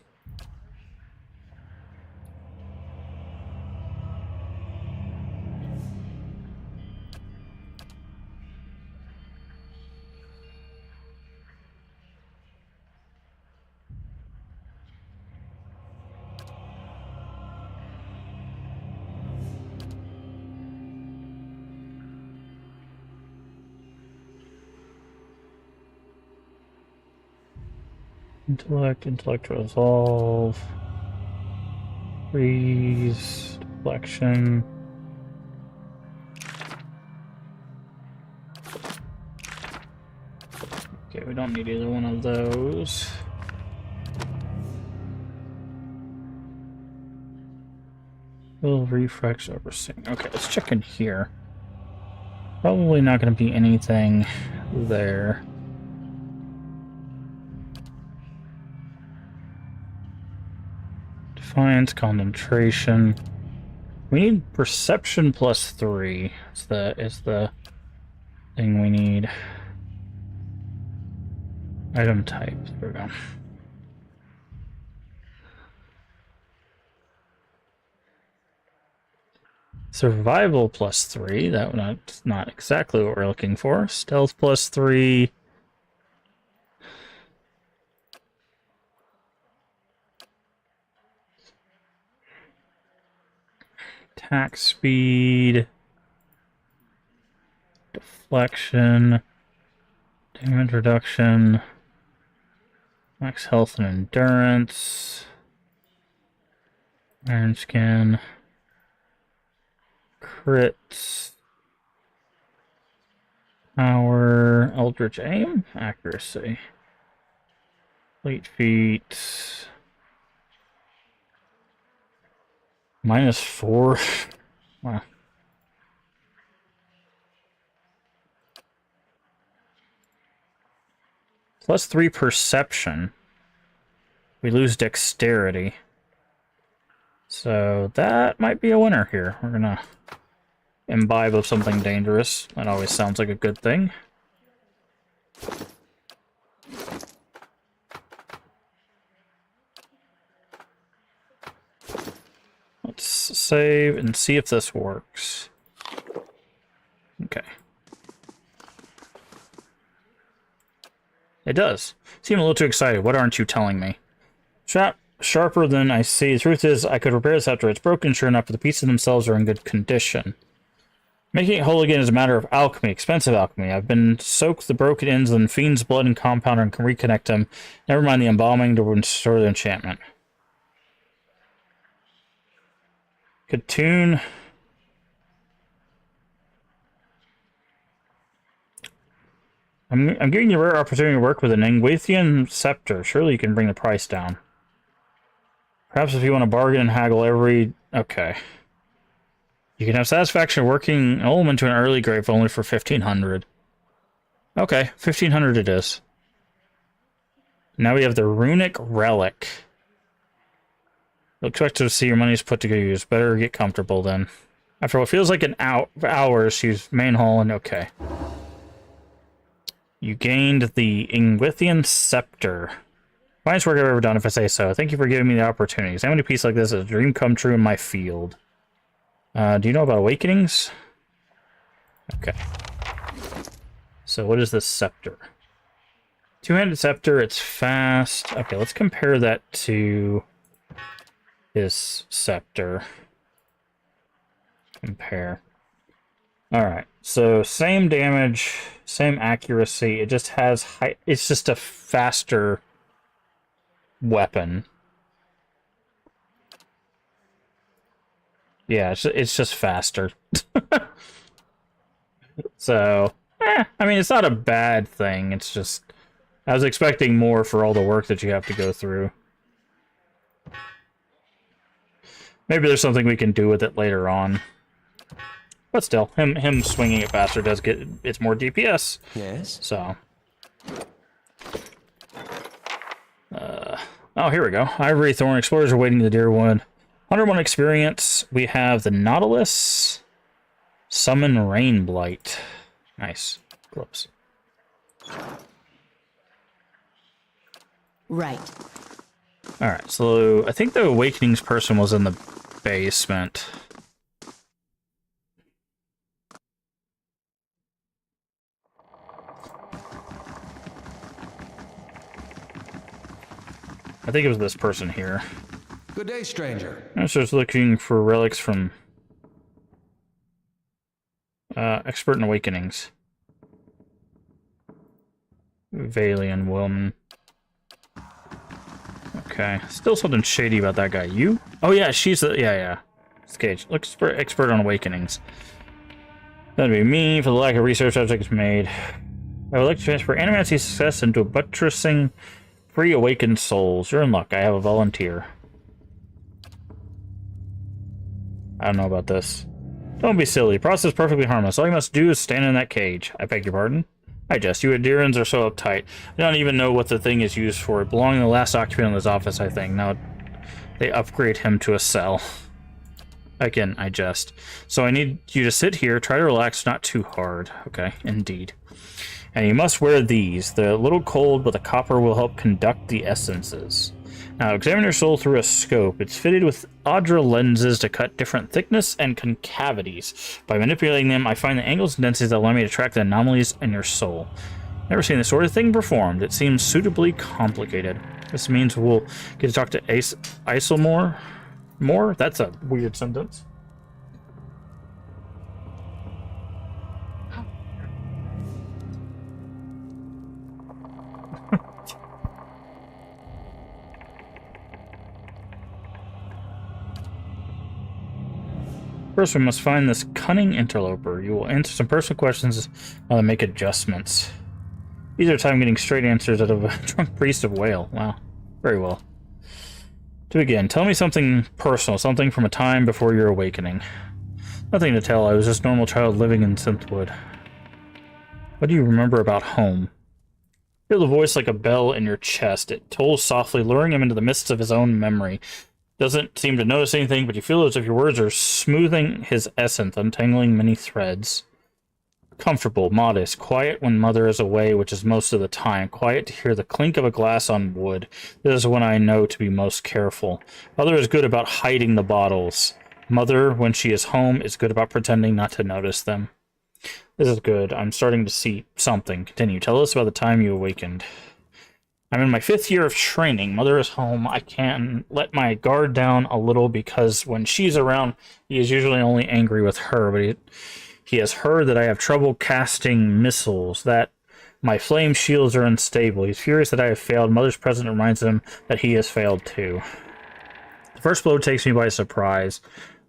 Intellect resolve, freeze, deflection. Okay, we don't need either one of those. Will refresh overseeing. Okay, let's check in here. Probably not going to be anything there. Defiance, concentration. We need perception plus 3. Is the thing we need. Item type. There we go. Survival plus 3. That's not exactly what we're looking for. Stealth plus 3. Attack speed, deflection, damage reduction, max health and endurance, iron skin, crits, power, eldritch aim, accuracy, fleet feet. -4. Wow. +3 perception. We lose dexterity. So that might be a winner here. We're gonna imbibe of something dangerous. That always sounds like a good thing. Let's save and see if this works. Okay. It does. Seem a little too excited. What aren't you telling me? Sharper than I see. The truth is, I could repair this after it's broken, sure enough, but the pieces themselves are in good condition. Making it whole again is a matter of alchemy, expensive alchemy. I've been soaked the broken ends in fiend's blood and compounder and can reconnect them. Never mind the embalming to restore the enchantment. Khatun. I'm giving you a rare opportunity to work with an Engwithian scepter. Surely you can bring the price down. Perhaps if you want to bargain and haggle every... Okay. You can have satisfaction working an Olm into an early grave only for 1,500. Okay, 1,500 it is. Now we have the Runic Relic. You'll expect to see your money's put to good use. Better get comfortable then. After what feels like an hours, use main hall and okay. You gained the Engwithian Scepter. Finest work I've ever done, if I say so. Thank you for giving me the opportunity. Examining a piece like this is a dream come true in my field. Do you know about awakenings? Okay. So what is this scepter? Two-handed scepter, it's fast. Okay, let's compare that to his scepter. Compare. Alright, so same damage, same accuracy, it just has high, it's just a faster weapon. Yeah, it's just faster. So, I mean, it's not a bad thing, it's just, I was expecting more for all the work that you have to go through. Maybe there's something we can do with it later on. But still, him swinging it faster does get, it's more DPS. Yes? So, Oh, here we go. Ivory Thorn. Explorers are waiting the Deerwood. 101 experience. We have the Nautilus. Summon Rain Blight. Nice. Whoops. Right. Alright, so I think the Awakenings person was in the basement. I think it was this person here. Good day, stranger. I was just looking for relics from Expert in Awakenings. Valian woman. Okay, still something shady about that guy. You? Oh yeah, she's the yeah. Skage. Look, expert on Awakenings. That'd be me for the lack of research objects made. I would like to transfer Animancy's success into buttressing free awakened souls. You're in luck. I have a volunteer. I don't know about this. Don't be silly. The process is perfectly harmless. All you must do is stand in that cage. I beg your pardon? I jest. You Adirans are so uptight. I don't even know what the thing is used for. It belonged to the last occupant of this office, I think. Now they upgrade him to a cell. Again, I jest. So I need you to sit here, try to relax, not too hard. Okay, indeed. And you must wear these. They're a little cold, but the copper will help conduct the essences. Now, examine your soul through a scope. It's fitted with Audra lenses to cut different thickness and concavities. By manipulating them, I find the angles and densities that allow me to track the anomalies in your soul. Never seen this sort of thing performed. It seems suitably complicated. This means we'll get to talk to Isilmore. More? That's a weird sentence. First, we must find this cunning interloper. You will answer some personal questions and make adjustments. These are time getting straight answers out of a drunk priest of Whale. Wow. Very well. To begin, tell me something personal, something from a time before your awakening. Nothing to tell. I was just a normal child living in Synthwood. What do you remember about home? Feel the voice like a bell in your chest. It tolls softly, luring him into the mists of his own memory. Doesn't seem to notice anything, but you feel as if your words are smoothing his essence, untangling many threads. Comfortable, modest, quiet when Mother is away, which is most of the time. Quiet to hear the clink of a glass on wood. This is when I know to be most careful. Mother is good about hiding the bottles. Mother, when she is home, is good about pretending not to notice them. This is good. I'm starting to see something. Continue. Tell us about the time you awakened. I'm in my 5th year of training. Mother is home. I can let my guard down a little because when she's around, he is usually only angry with her. But he has heard that I have trouble casting missiles, that my flame shields are unstable. He's furious that I have failed. Mother's presence reminds him that he has failed too. The first blow takes me by surprise.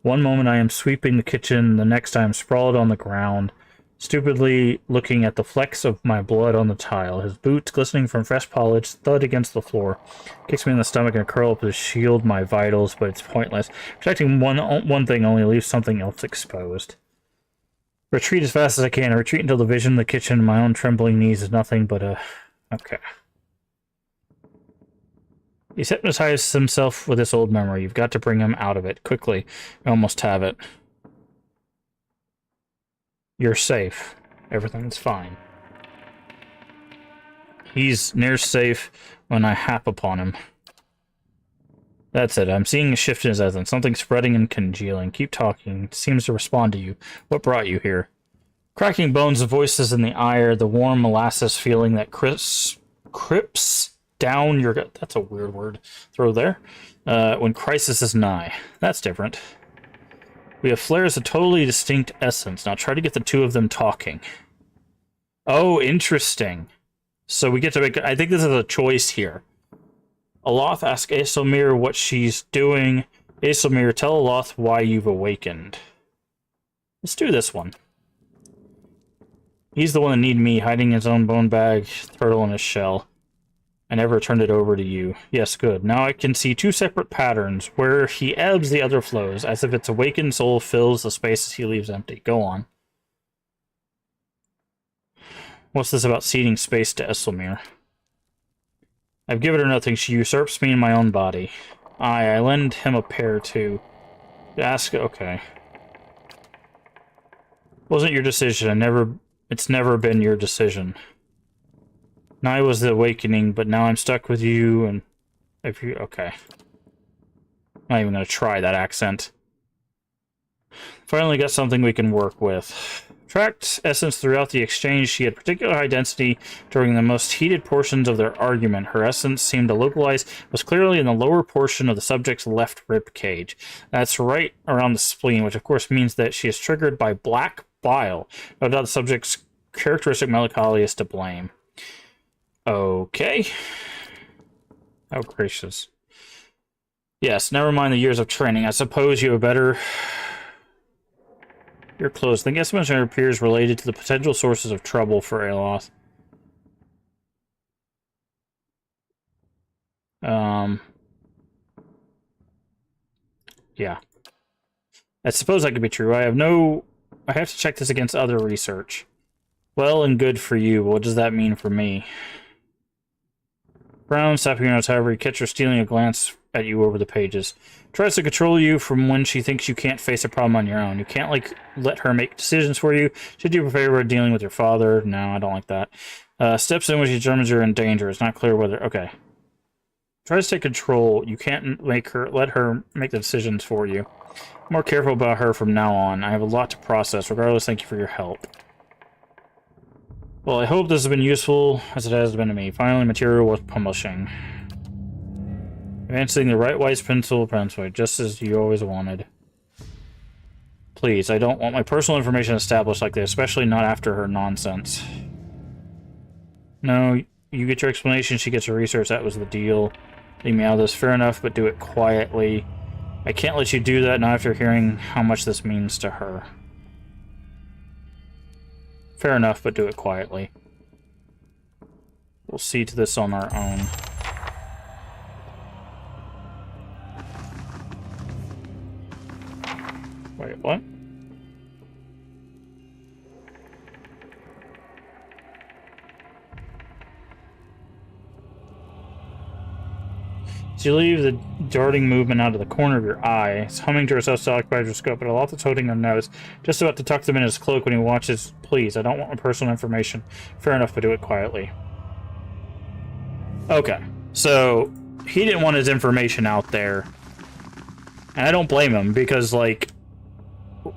One moment I am sweeping the kitchen, the next I am sprawled on the ground, stupidly looking at the flecks of my blood on the tile. His boots, glistening from fresh polish, thud against the floor. Kicks me in the stomach and curl up to shield my vitals, but it's pointless. Protecting one thing only leaves something else exposed. Retreat as fast as I can. I retreat until the vision of the kitchen and my own trembling knees is nothing but a... Okay. He's hypnotized himself with this old memory. You've got to bring him out of it. Quickly. I almost have it. You're safe. Everything's fine. He's near safe when I hap upon him. That's it. I'm seeing a shift in his essence. Something spreading and congealing. Keep talking. It seems to respond to you. What brought you here? Cracking bones, the voices in the ire, the warm molasses feeling that crips down your gut. That's a weird word. Throw there. When crisis is nigh. That's different. We have flares of totally distinct essence. Now try to get the two of them talking. Oh, interesting. So we get to make... I think this is a choice here. Aloth asks Aesomir what she's doing. Aesomir, tell Aloth why you've awakened. Let's do this one. He's the one that needed me, hiding his own bone bag, turtle in his shell. I never turned it over to you. Yes, good. Now I can see two separate patterns. Where he ebbs, the other flows, as if its awakened soul fills the spaces he leaves empty. Go on. What's this about ceding space to Esselmere? I've given her nothing. She usurps me in my own body. I lend him a pair too. Ask. Okay. Wasn't your decision. It's never been your decision. Nigh was the awakening, but now I'm stuck with you, and if you... Okay. I'm not even gonna try that accent. Finally got something we can work with. Tracked essence throughout the exchange. She had particular high density during the most heated portions of their argument. Her essence seemed to localize, was clearly in the lower portion of the subject's left rib cage. That's right around the spleen, which of course means that she is triggered by black bile. No doubt the subject's characteristic melancholy is to blame. Okay. Oh, gracious. Yes, never mind the years of training. I suppose you have better... You're close. The guess mention appears related to the potential sources of trouble for Aloth. Yeah. I suppose that could be true. I have to check this against other research. Well and good for you. What does that mean for me? Brown, stopping your notes, however, you catch her stealing a glance at you over the pages. Tries to control you from when she thinks you can't face a problem on your own. You can't, let her make decisions for you. Should you prefer dealing with your father? No, I don't like that. Steps in when she determines you're in danger. It's not clear whether... Okay. Tries to take control. You can't let her make the decisions for you. I'm more careful about her from now on. I have a lot to process. Regardless, thank you for your help. Well, I hope this has been useful, as it has been to me. Finally, material worth publishing. Advancing the right-wise pencil, just as you always wanted. Please, I don't want my personal information established like this, especially not after her nonsense. No, you get your explanation, she gets her research, that was the deal. Leave me out of this, fair enough, but do it quietly. I can't let you do that, not after hearing how much this means to her. Fair enough, but do it quietly. We'll see to this on our own. Wait, what? As you leave the darting movement out of the corner of your eye, it's humming to herself to occupy her scope, but Aloth is holding her nose, just about to tuck them in his cloak when he watches. Please, I don't want my personal information. Fair enough, but do it quietly. Okay, so he didn't want his information out there. And I don't blame him, because,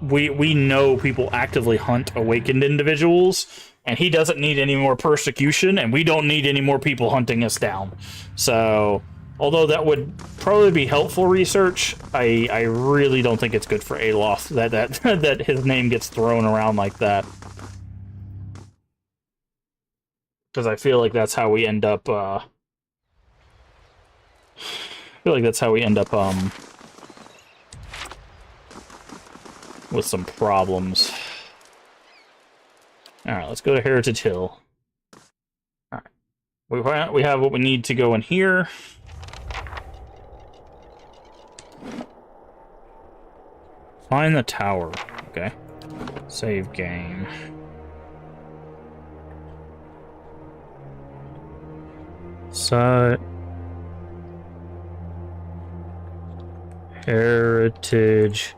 we know people actively hunt awakened individuals, and he doesn't need any more persecution, and we don't need any more people hunting us down. So, although that would probably be helpful research, I really don't think it's good for Aloth that his name gets thrown around like that. Because I feel like that's how we end up, with some problems. Alright, let's go to Heritage Hill. Alright. We have what we need to go in here. Find the tower. Okay. Save game. So... Heritage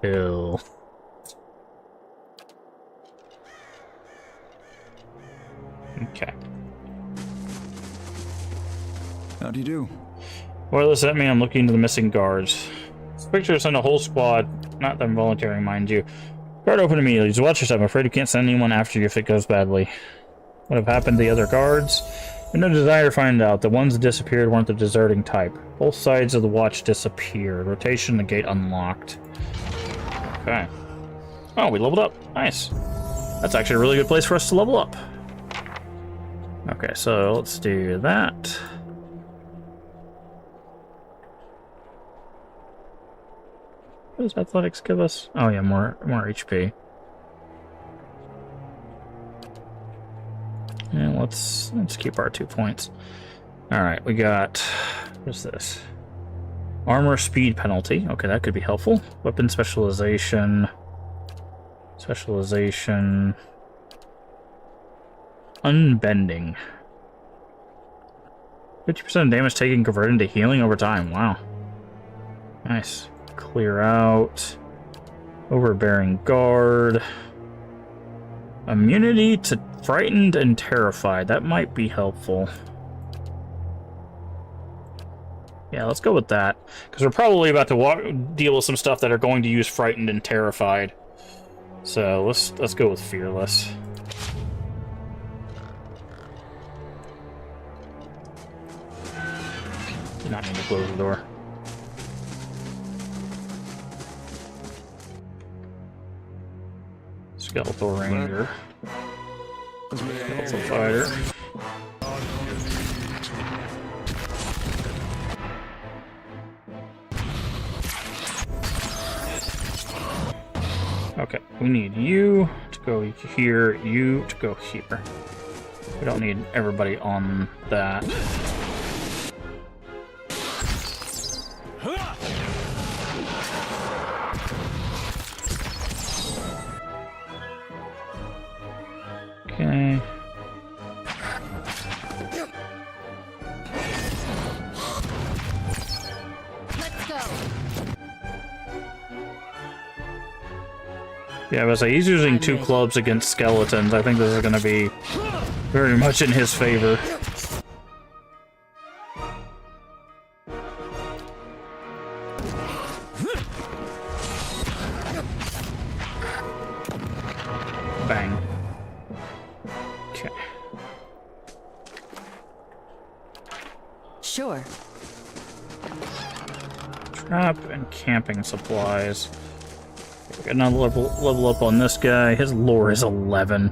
Hill. Okay. How do you do? Wireless at me, I'm looking into the missing guards. This picture sent a whole squad, not them volunteering, mind you. Guard open immediately. Just watch yourself. I'm afraid you can't send anyone after you if it goes badly. What have happened to the other guards? With no desire to find out. The ones that disappeared weren't the deserting type. Both sides of the watch disappeared. Rotation, the gate unlocked. Okay. Oh, we leveled up. Nice. That's actually a really good place for us to level up. Okay, so let's do that. What does athletics give us? Oh yeah, more HP. And let's keep our 2 points. Alright, we got, what is this? Armor speed penalty. Okay, that could be helpful. Weapon specialization. Specialization. Unbending. 50% of damage taken converted into healing over time. Wow. Nice. Clear out. Overbearing guard. Immunity to frightened and terrified. That might be helpful. Yeah, let's go with that. Because we're probably about to deal with some stuff that are going to use frightened and terrified. So let's go with fearless. Do not need to close the door. Skeletal Ranger. Skeletal Fighter. Okay, we need you to go here, you to go here. We don't need everybody on that. Okay. Let's go. Yeah, but he's using 2 clubs against skeletons. I think this is going to be very much in his favor. Bang. Okay. Sure. Trap and camping supplies. We got another level up on this guy. His lore is 11.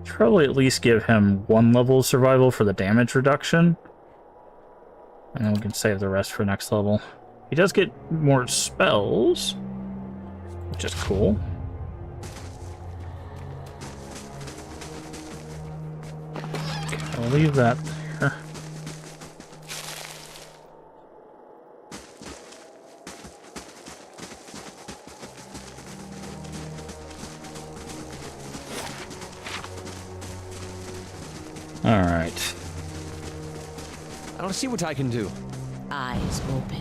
Probably at least give him 1 level of survival for the damage reduction. And then we can save the rest for next level. He does get more spells, which is cool. Okay, I'll leave that there. Alright. I'll see what I can do. Eyes open.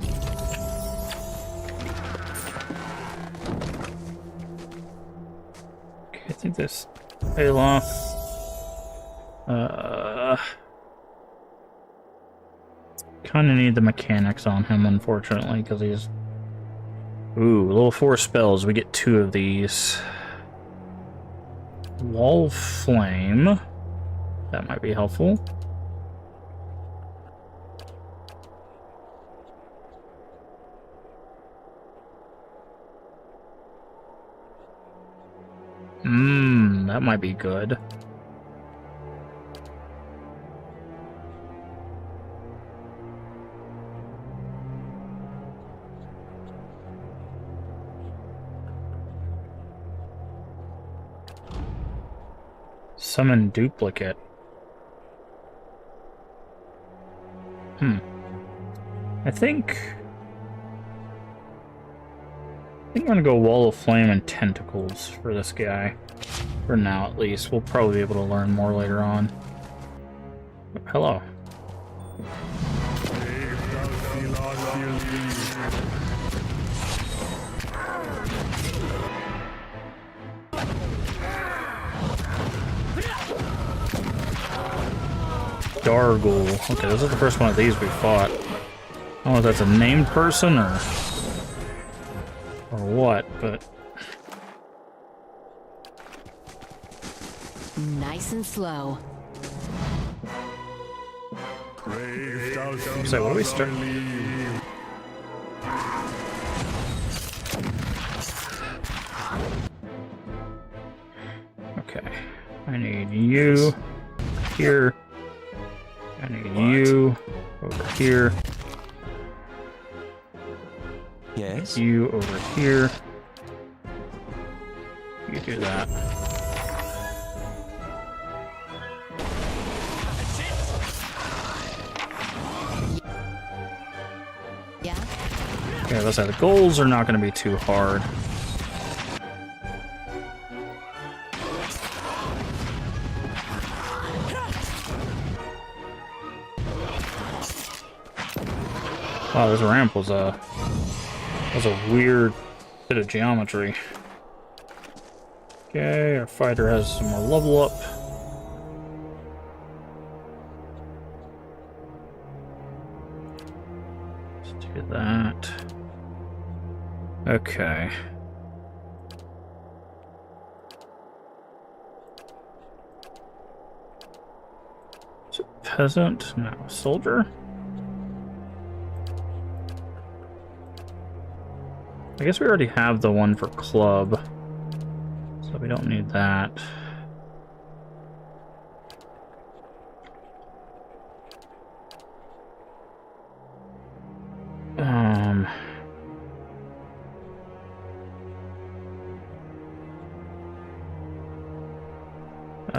Okay, I think this Aloth. Kind of need the mechanics on him, unfortunately, because he's... Ooh, level 4 spells. We get 2 of these. Wall of Flame. That might be helpful. That might be good. Summon duplicate. I think I'm gonna go Wall of Flame and Tentacles for this guy. For now, at least. We'll probably be able to learn more later on. Hello. Dargul. Okay, this is the first one of these we fought. I don't know if that's a named person or what, but... Nice and slow. So what do we start? Okay. I need you here. I need you over here. Yes? You over here. You do that. Yeah. Okay, let's say the goals are not going to be too hard. Wow, this ramp was a weird bit of geometry. Okay, our fighter has some more level up. Let's do that. Okay. Is it peasant? No, soldier? I guess we already have the one for club, so we don't need that.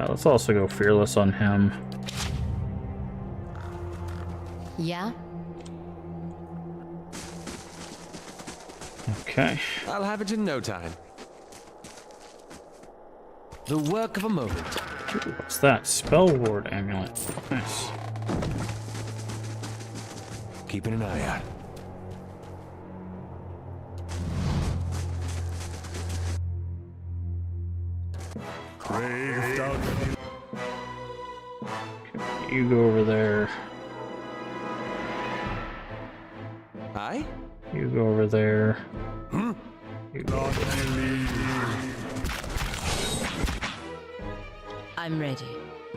Let's also go fearless on him. Yeah? Okay. I'll have it in no time. The work of a moment. Ooh, what's that? Spell ward amulet. Nice. Keeping an eye out. You go over there. Aye? You go over there. Hmm? You go over there. I'm ready.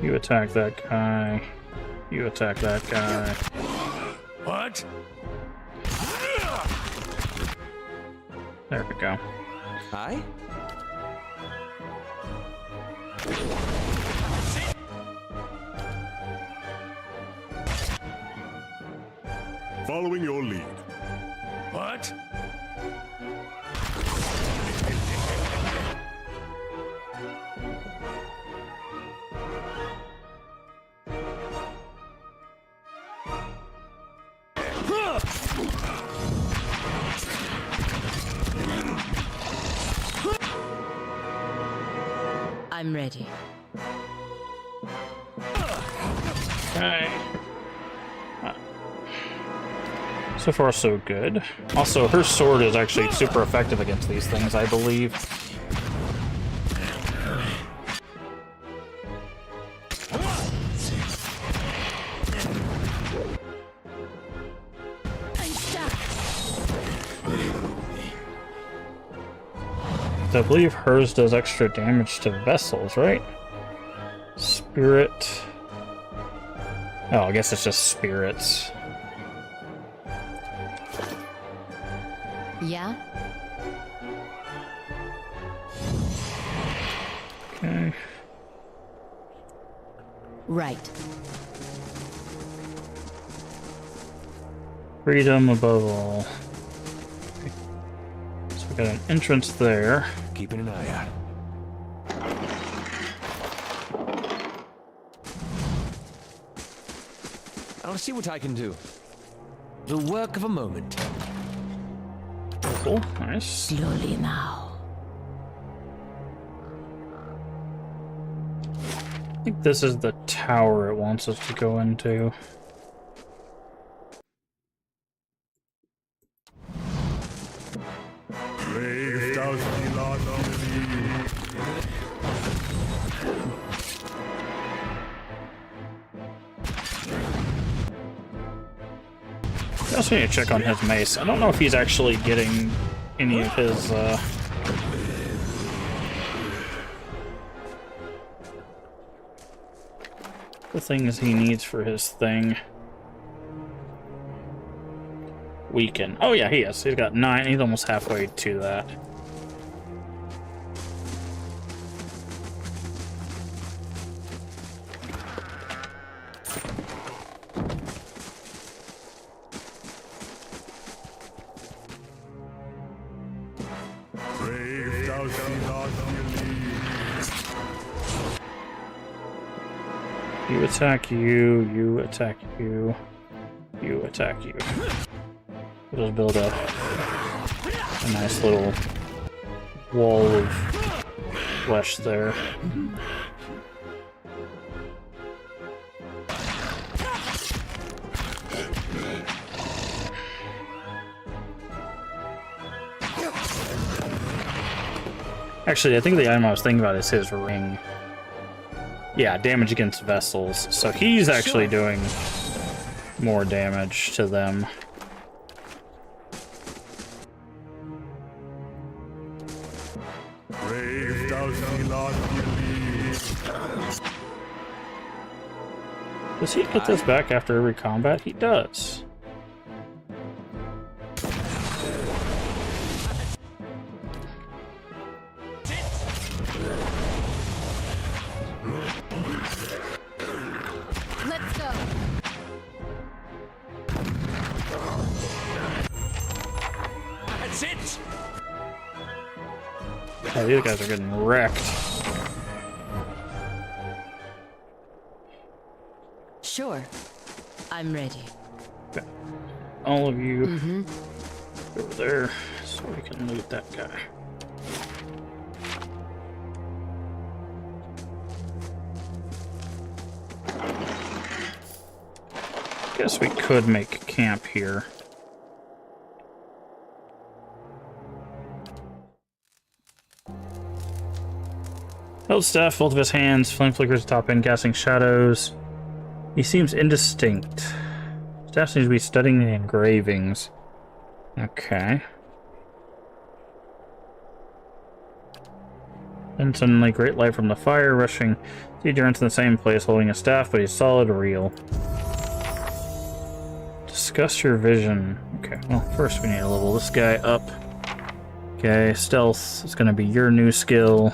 You attack that guy. You attack that guy. What? There we go. Aye? Following your lead. What? I'm ready. Okay. So far, so good. Also, her sword is actually super effective against these things, I believe. I'm stuck. I believe hers does extra damage to vessels, right? Spirit. Oh, I guess it's just spirits. Yeah? Okay. Right. Freedom above all. Okay. So we got an entrance there. Keeping an eye out. I'll see what I can do. The work of a moment. Cool, nice. Slowly now. I think this is the tower it wants us to go into. I also need to check on his mace. I don't know if he's actually getting any of his, the things he needs for his thing. Weaken. Oh yeah, he is. He's got 9. He's almost halfway to that. You attack you, you attack you, you attack you. We'll just build up a nice little wall of flesh there. Actually, I think the item I was thinking about is his ring. Yeah, damage against vessels. So he's actually doing more damage to them. Brave does he not believe. Does he get this back after every combat? He does. Let's go. That's it! Oh, these guys are getting wrecked. Sure. I'm ready. Okay. All of you over there so we can loot that guy. Guess we could make camp here. Held staff, both of his hands, flame flickers top end, casting shadows. He seems indistinct. Staff seems to be studying the engravings. Okay. Then suddenly, great light from the fire, rushing. He turns in the same place, holding a staff, but he's solid, real. Discuss your vision. Okay, well, first we need to level this guy up. Okay, stealth is going to be your new skill.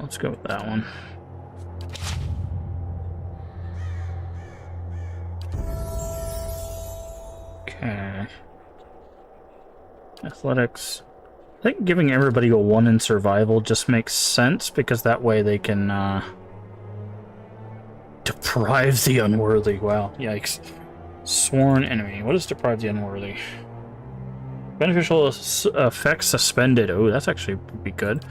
Let's go with that one. Okay. Athletics. I think giving everybody a 1 in survival just makes sense, because that way they can deprive the unworthy. Wow, yikes. Sworn enemy. What is deprive the unworthy? Beneficial effects suspended. Oh, that's actually would be good.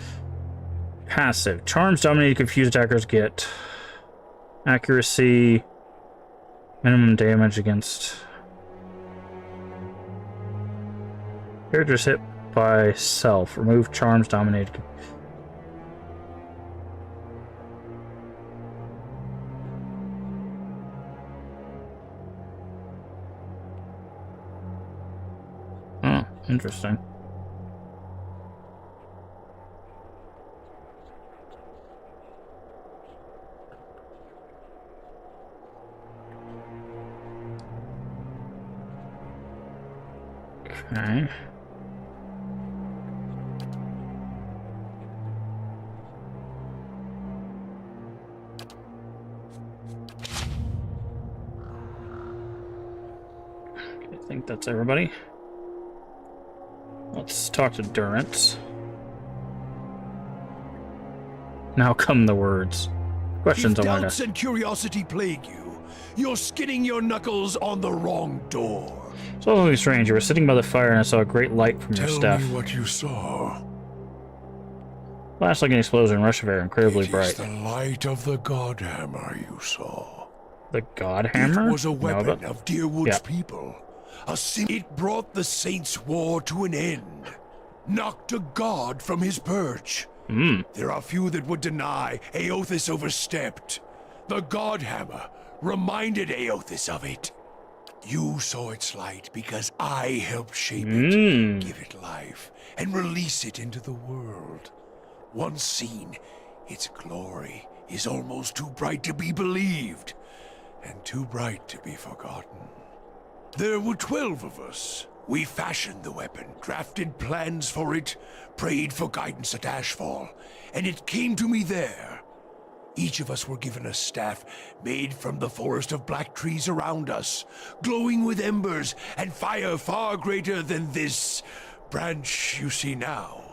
Passive. Charms dominated confused attackers get accuracy, minimum damage against characters hit by self. Remove charms dominated. Oh, interesting. Okay. I think that's everybody. Let's talk to Durance. Now come the words. Questions If I want doubts to... and curiosity plague you, you're skinning your knuckles on the wrong door. So something strange. You were sitting by the fire and I saw a great light from your Tell staff. me what you saw. Flash like an explosion, rush of air, incredibly It bright. is the light of the Godhammer you saw. The Godhammer? It was a weapon No, of Deerwood's yeah. people. It brought the Saints' War to an end. Knocked a god from his perch. There are few that would deny Aothis overstepped. The Godhammer reminded Aothis of it. You saw its light because I helped shape it, give it life, and release it into the world. Once seen, its glory is almost too bright to be believed, and too bright to be forgotten. There were 12 of us. We fashioned the weapon, drafted plans for it, prayed for guidance at Ashfall, and it came to me there. Each of us were given a staff made from the forest of black trees around us, glowing with embers and fire far greater than this branch you see now.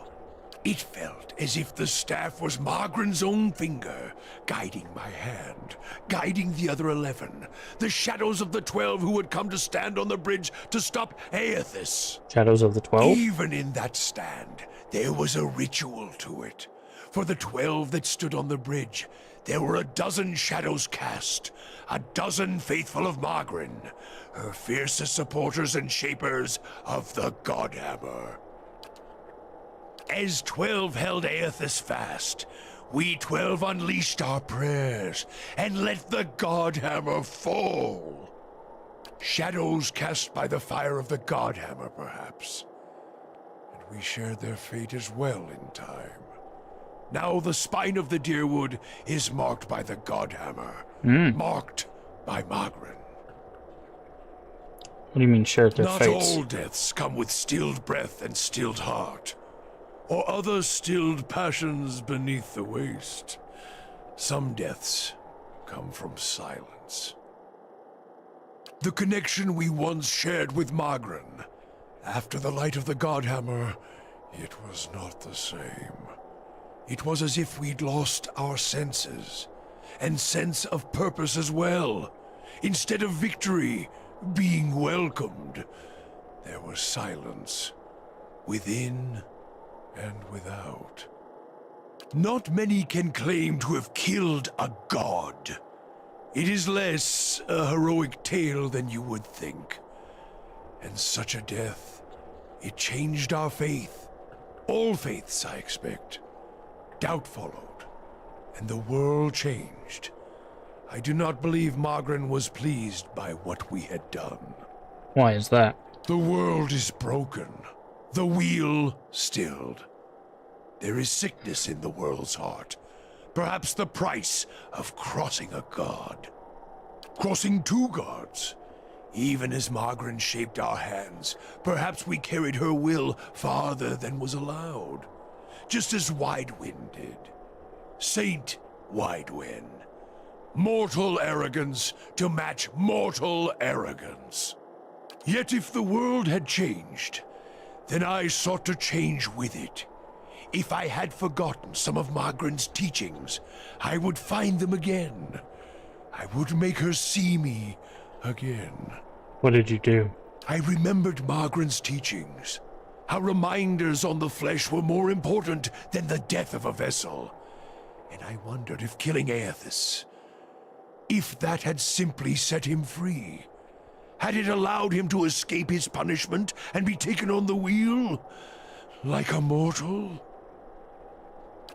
It felt as if the staff was Margaren's own finger, guiding my hand, guiding the other 11, the shadows of the 12 who had come to stand on the bridge to stop Aethys. Shadows of the 12? Even in that stand, there was a ritual to it. For the 12 that stood on the bridge, there were a dozen shadows cast, a dozen faithful of Margren, her fiercest supporters and shapers of the Godhammer. As 12 held Aethys fast, we 12 unleashed our prayers and let the Godhammer fall. Shadows cast by the fire of the Godhammer, perhaps. And we shared their fate as well in time. Now the spine of the Dyrwood is marked by the Godhammer, marked by Margren. What do you mean shared their Not fates? all deaths come with stilled breath and stilled heart, or other stilled passions beneath the waste. Some deaths come from silence. The connection we once shared with Margren, after the light of the Godhammer, it was not the same. It was as if we'd lost our senses, and sense of purpose as well. Instead of victory being welcomed, there was silence, within and without. Not many can claim to have killed a god. It is less a heroic tale than you would think. And such a death, it changed our faith. All faiths, I expect. Doubt followed, and the world changed. I do not believe Margren was pleased by what we had done. Why is that? The world is broken. The wheel stilled. There is sickness in the world's heart. Perhaps the price of crossing a god. Crossing two gods. Even as Margren shaped our hands, perhaps we carried her will farther than was allowed. Just as Widewind did. Saint Widewind. Mortal arrogance to match mortal arrogance. Yet if the world had changed, then I sought to change with it. If I had forgotten some of Margren's teachings, I would find them again. I would make her see me again. What did you do? I remembered Margren's teachings. How reminders on the flesh were more important than the death of a vessel. And I wondered if killing Aethys, if that had simply set him free. Had it allowed him to escape his punishment and be taken on the wheel? Like a mortal?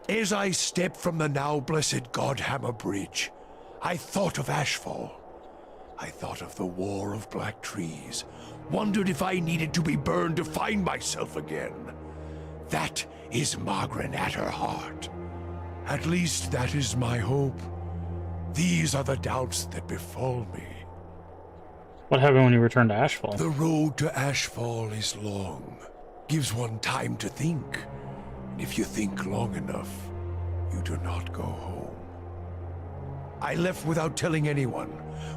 As I stepped from the now blessed Godhammer Bridge, I thought of Ashfall. I thought of the War of Black Trees, wondered if I needed to be burned to find myself again. That is Margren at her heart. At least that is my hope. These are the doubts that befall me. What happened when you returned to Ashfall? The road to Ashfall is long. Gives one time to think. And if you think long enough, you do not go home. I left without telling anyone,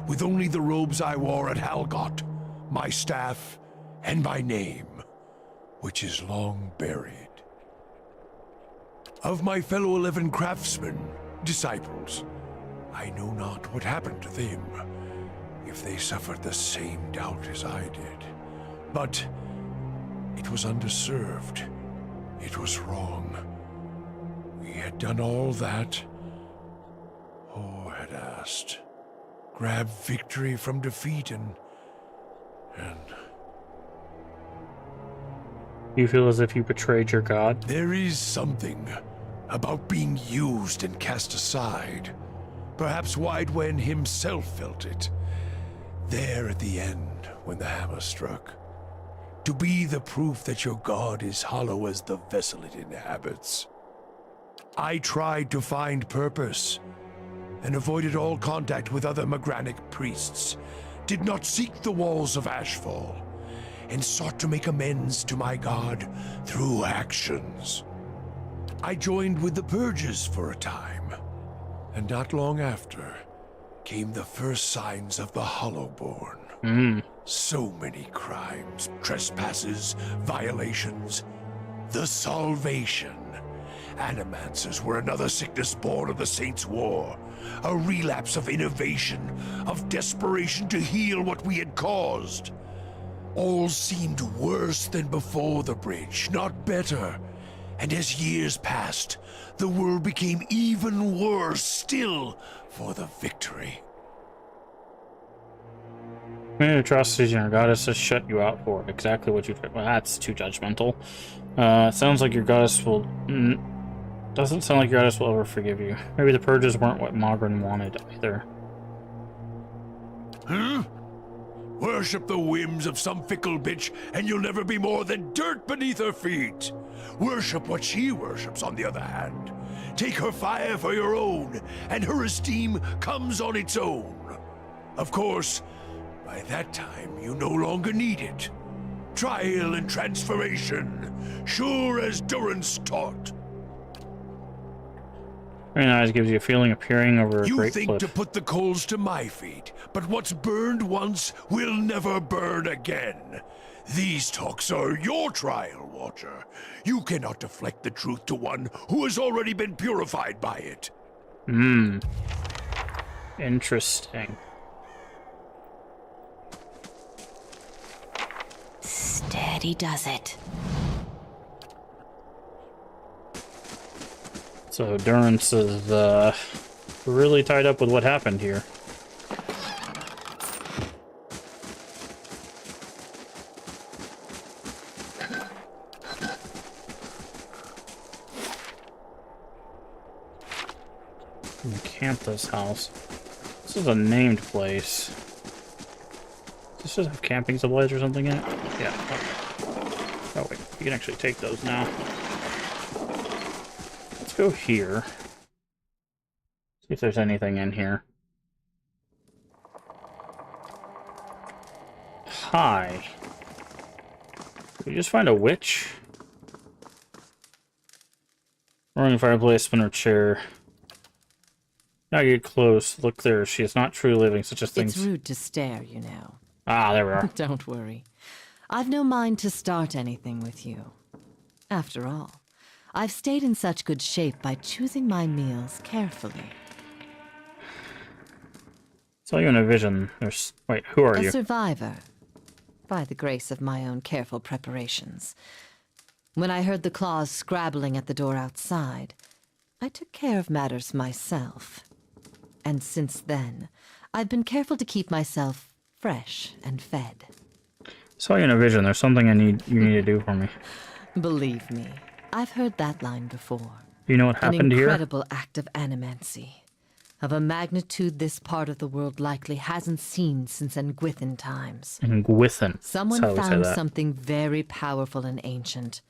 with only the robes I wore at Halgot, my staff, and my name, which is long buried. Of my fellow 11 craftsmen, disciples, I know not what happened to them, if they suffered the same doubt as I did. But it was underserved. It was wrong. We had done all that, or had asked. Grab victory from defeat and... You feel as if you betrayed your god? There is something about being used and cast aside. Perhaps Widewen himself felt it. There at the end, when the hammer struck. To be the proof that your god is hollow as the vessel it inhabits. I tried to find purpose, and avoided all contact with other Magranic priests. Did not seek the walls of Ashfall, and sought to make amends to my god through actions. I joined with the Purges for a time, and not long after came the first signs of the Hollowborn. So many crimes, trespasses, violations. The Salvation, Animancers were another sickness born of the Saints' War. A relapse of innovation, of desperation to heal what we had caused. All seemed worse than before the bridge, not better. And as years passed, the world became even worse still for the victory. Many atrocities in your goddess has shut you out for exactly what you did. Well, that's too judgmental. It sounds like your goddess will... doesn't sound like your goddess will ever forgive you. Maybe the purges weren't what Mogren wanted either. Huh? Worship the whims of some fickle bitch, and you'll never be more than dirt beneath her feet. Worship what she worships, on the other hand. Take her fire for your own, and her esteem comes on its own. Of course, by that time, you no longer need it. Trial and transformation, sure as Durance taught. Very nice, gives you a feeling of peering over a You great think cliff. to put the coals to my feet, but what's burned once will never burn again. These talks are your trial, Watcher. You cannot deflect the truth to one who has already been purified by it. Interesting. Steady does it. So Durance is really tied up with what happened here. Cantha's house. This is a named place. Does this have camping supplies or something in it? Yeah. Oh wait, you can actually take those now. Let's go here. See if there's anything in here. Hi. Did we just find a witch? Roaring fireplace, spinner chair. Now you get close. Look there. She is not truly living. Such a thing. It's rude to stare, you know. Ah, there we are. Don't worry. I've no mind to start anything with you. After all, I've stayed in such good shape by choosing my meals carefully. Saw you in a vision. There's... Wait, who are you? A survivor, by the grace of my own careful preparations. When I heard the claws scrabbling at the door outside, I took care of matters myself. And since then, I've been careful to keep myself fresh and fed. Saw you in a vision. There's something you need to do for me. Believe me, I've heard that line before. Do you know what happened here? An incredible act of animancy. Of a magnitude this part of the world likely hasn't seen since Engwithan times. Engwithan. Someone found something very powerful and ancient.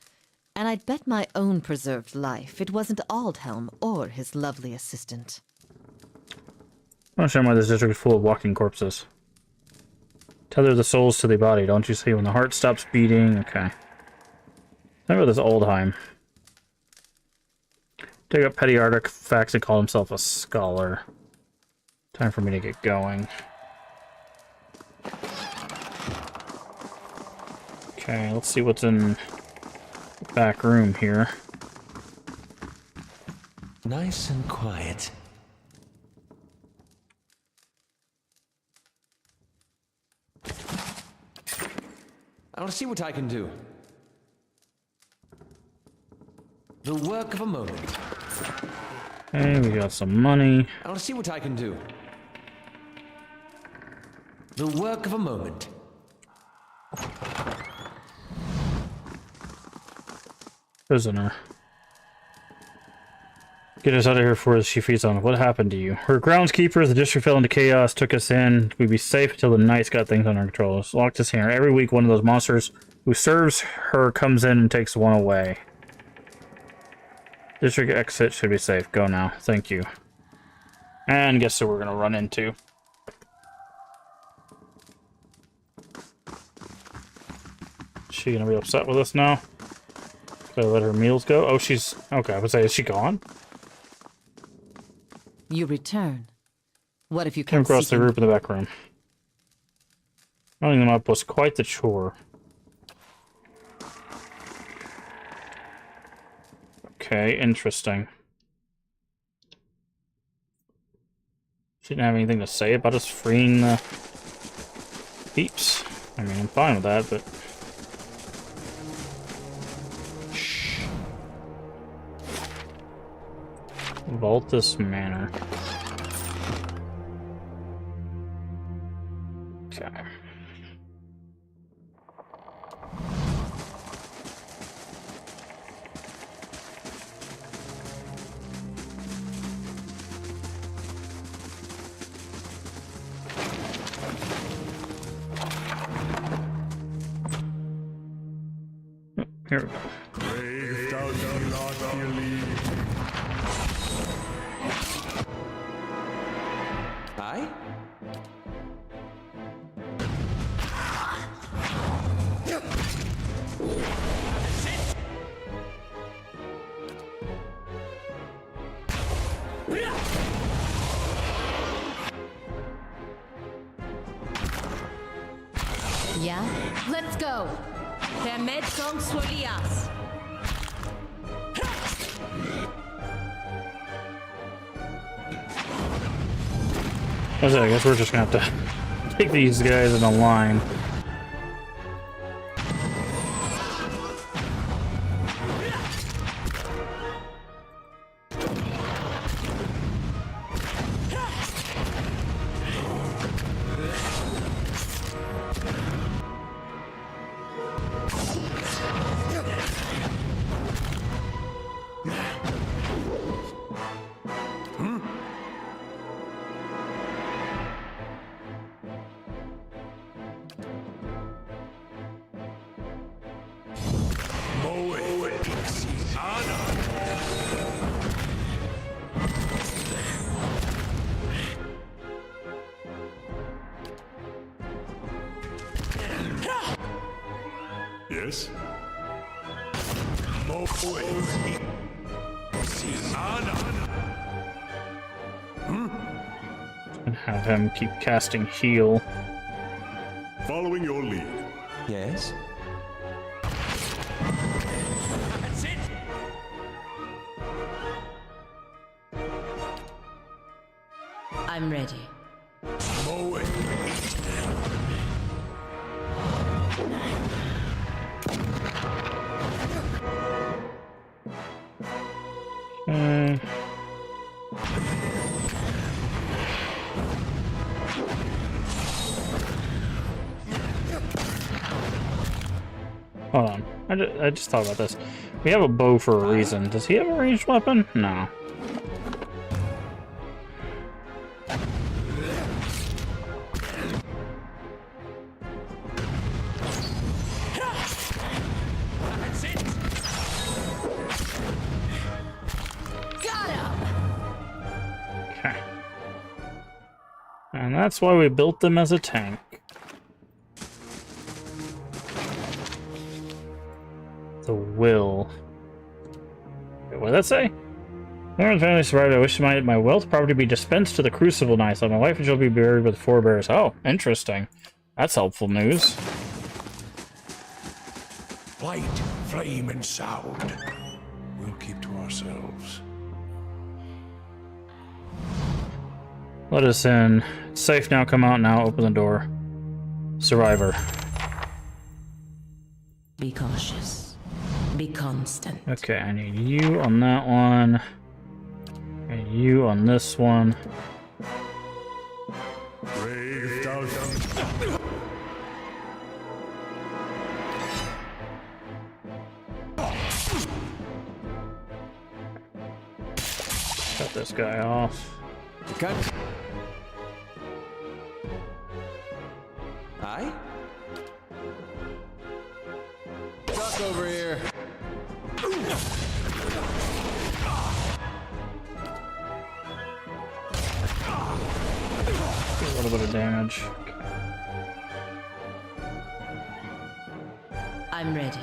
And I'd bet my own preserved life it wasn't Aldhelm or his lovely assistant. I don't understand why this district is full of walking corpses. Tether the souls to the body, don't you see? When the heart stops beating, okay. Remember this Oldheim. Dig up petty artifacts and call himself a scholar. Time for me to get going. Okay, let's see what's in the back room here. Nice and quiet. I'll see what I can do. The work of a moment. Okay, we got some money. I'll see what I can do. The work of a moment. Prisoner. Get us out of here before she feeds on. What happened to you? We're groundskeepers. The district fell into chaos, took us in. We'd be safe until the Knights got things under control. It's locked us here. Every week, one of those monsters who serves her comes in and takes one away. District exit should be safe. Go now. Thank you. And guess who we're gonna run into? Is she gonna be upset with us now? Did I let her meals go? Oh, she's... Okay, I would say, is she gone? You return. What if you Came can't across see the group in the back room. Rounding them up was quite the chore. Okay, interesting. She didn't have anything to say about us freeing the peeps. I mean, I'm fine with that, but... Shh. Voltus Manor. Okay. Here we go. Aye? Yeah? Let's go! Temed Song Swolias. I guess we're just gonna have to take these guys in a line. Yes? And have him keep casting heal. Following your lead. Yes? That's it! I'm ready. Hold on. I just thought about this. We have a bow for a reason. Does he have a ranged weapon? No. That's it! Got him! Okay. And that's why we built them as a tank. The will. Wait, what did that say? When my family survived, I wish my wealth property be dispensed to the Crucible Knights, so my wife and she'll be buried with forebears. Oh, interesting. That's helpful news. Light, flame, and sound. We'll keep to ourselves. Let us in. It's safe now. Come out now. Open the door. Survivor. Be cautious. Be constant. Okay, I need you on that one. And you on this one. Cut this guy off. Cut. Aye? Duck over here. A little bit of damage. I'm ready.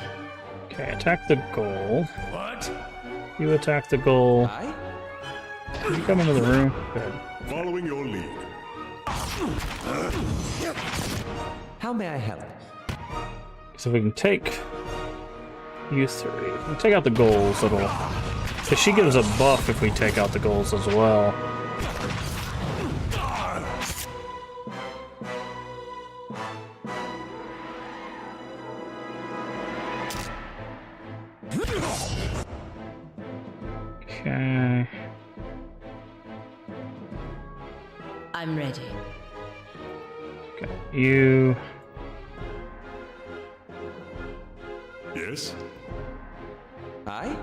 Okay, attack the goal. What? You attack the goal. Aye? Did you come into the room? Good. Following your lead. How may I help? So if we can take you three, we can take out the goals, it'll Because she gives a buff if we take out the goals as well. Okay. I'm ready. Okay. You. Yes? Aye?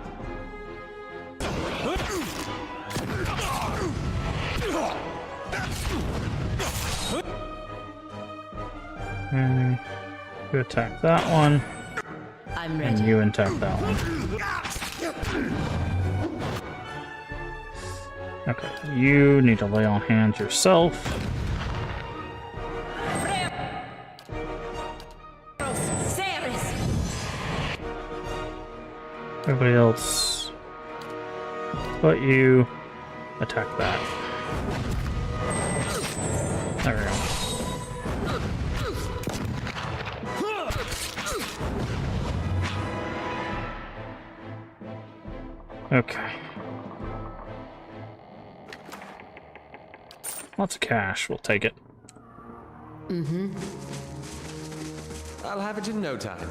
Okay. You attack that one. I'm ready. And you attack that one. Okay, you need to lay on hands yourself. Everybody else but you attack that. There we go. Okay. Lots of cash. We'll take it. Mm-hmm. I'll have it in no time.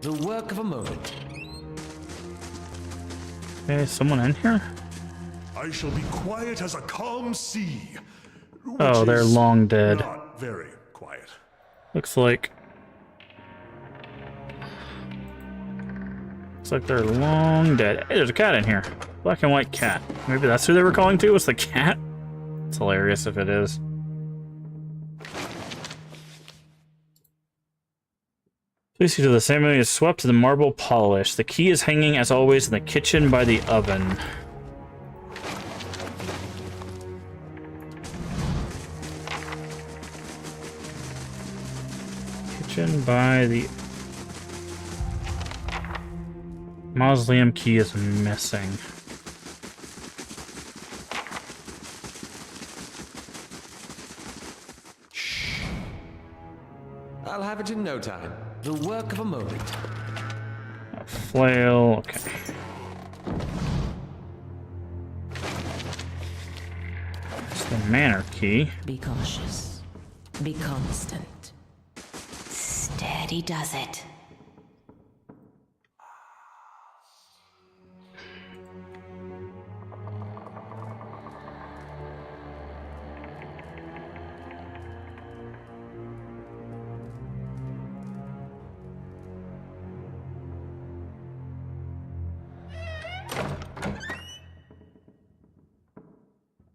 The work of a moment. Okay, someone in here? I shall be quiet as a calm sea. Oh, they're long dead. Not very quiet. Looks like they're long dead. Hey, there's a cat in here. Black and white cat. Maybe that's who they were calling to, was the cat? It's hilarious if it is. Please do the ceremony is swept to the marble polish. The key is hanging, as always, in the kitchen by the oven. Kitchen by the... Mausoleum key is missing. I'll have it in no time. The work of a moment. A flail, okay. It's the manor key. Be cautious. Be constant. Steady does it.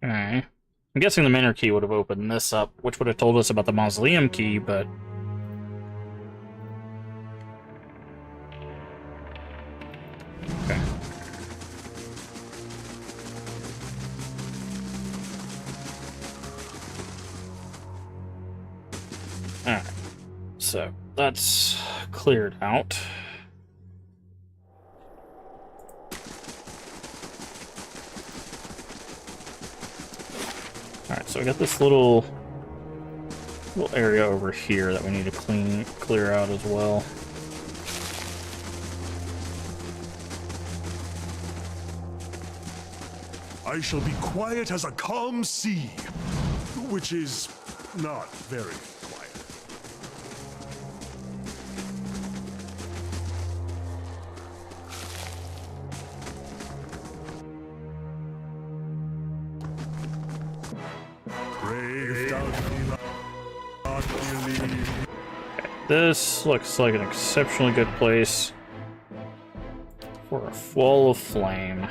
Alright. I'm guessing the manor key would have opened this up, which would have told us about the mausoleum key, but... Okay. Alright. So, that's cleared out. Alright, so I got this little area over here that we need to clear out as well. I shall be quiet as a calm sea, which is not very quiet. This looks like an exceptionally good place for a wall of flame.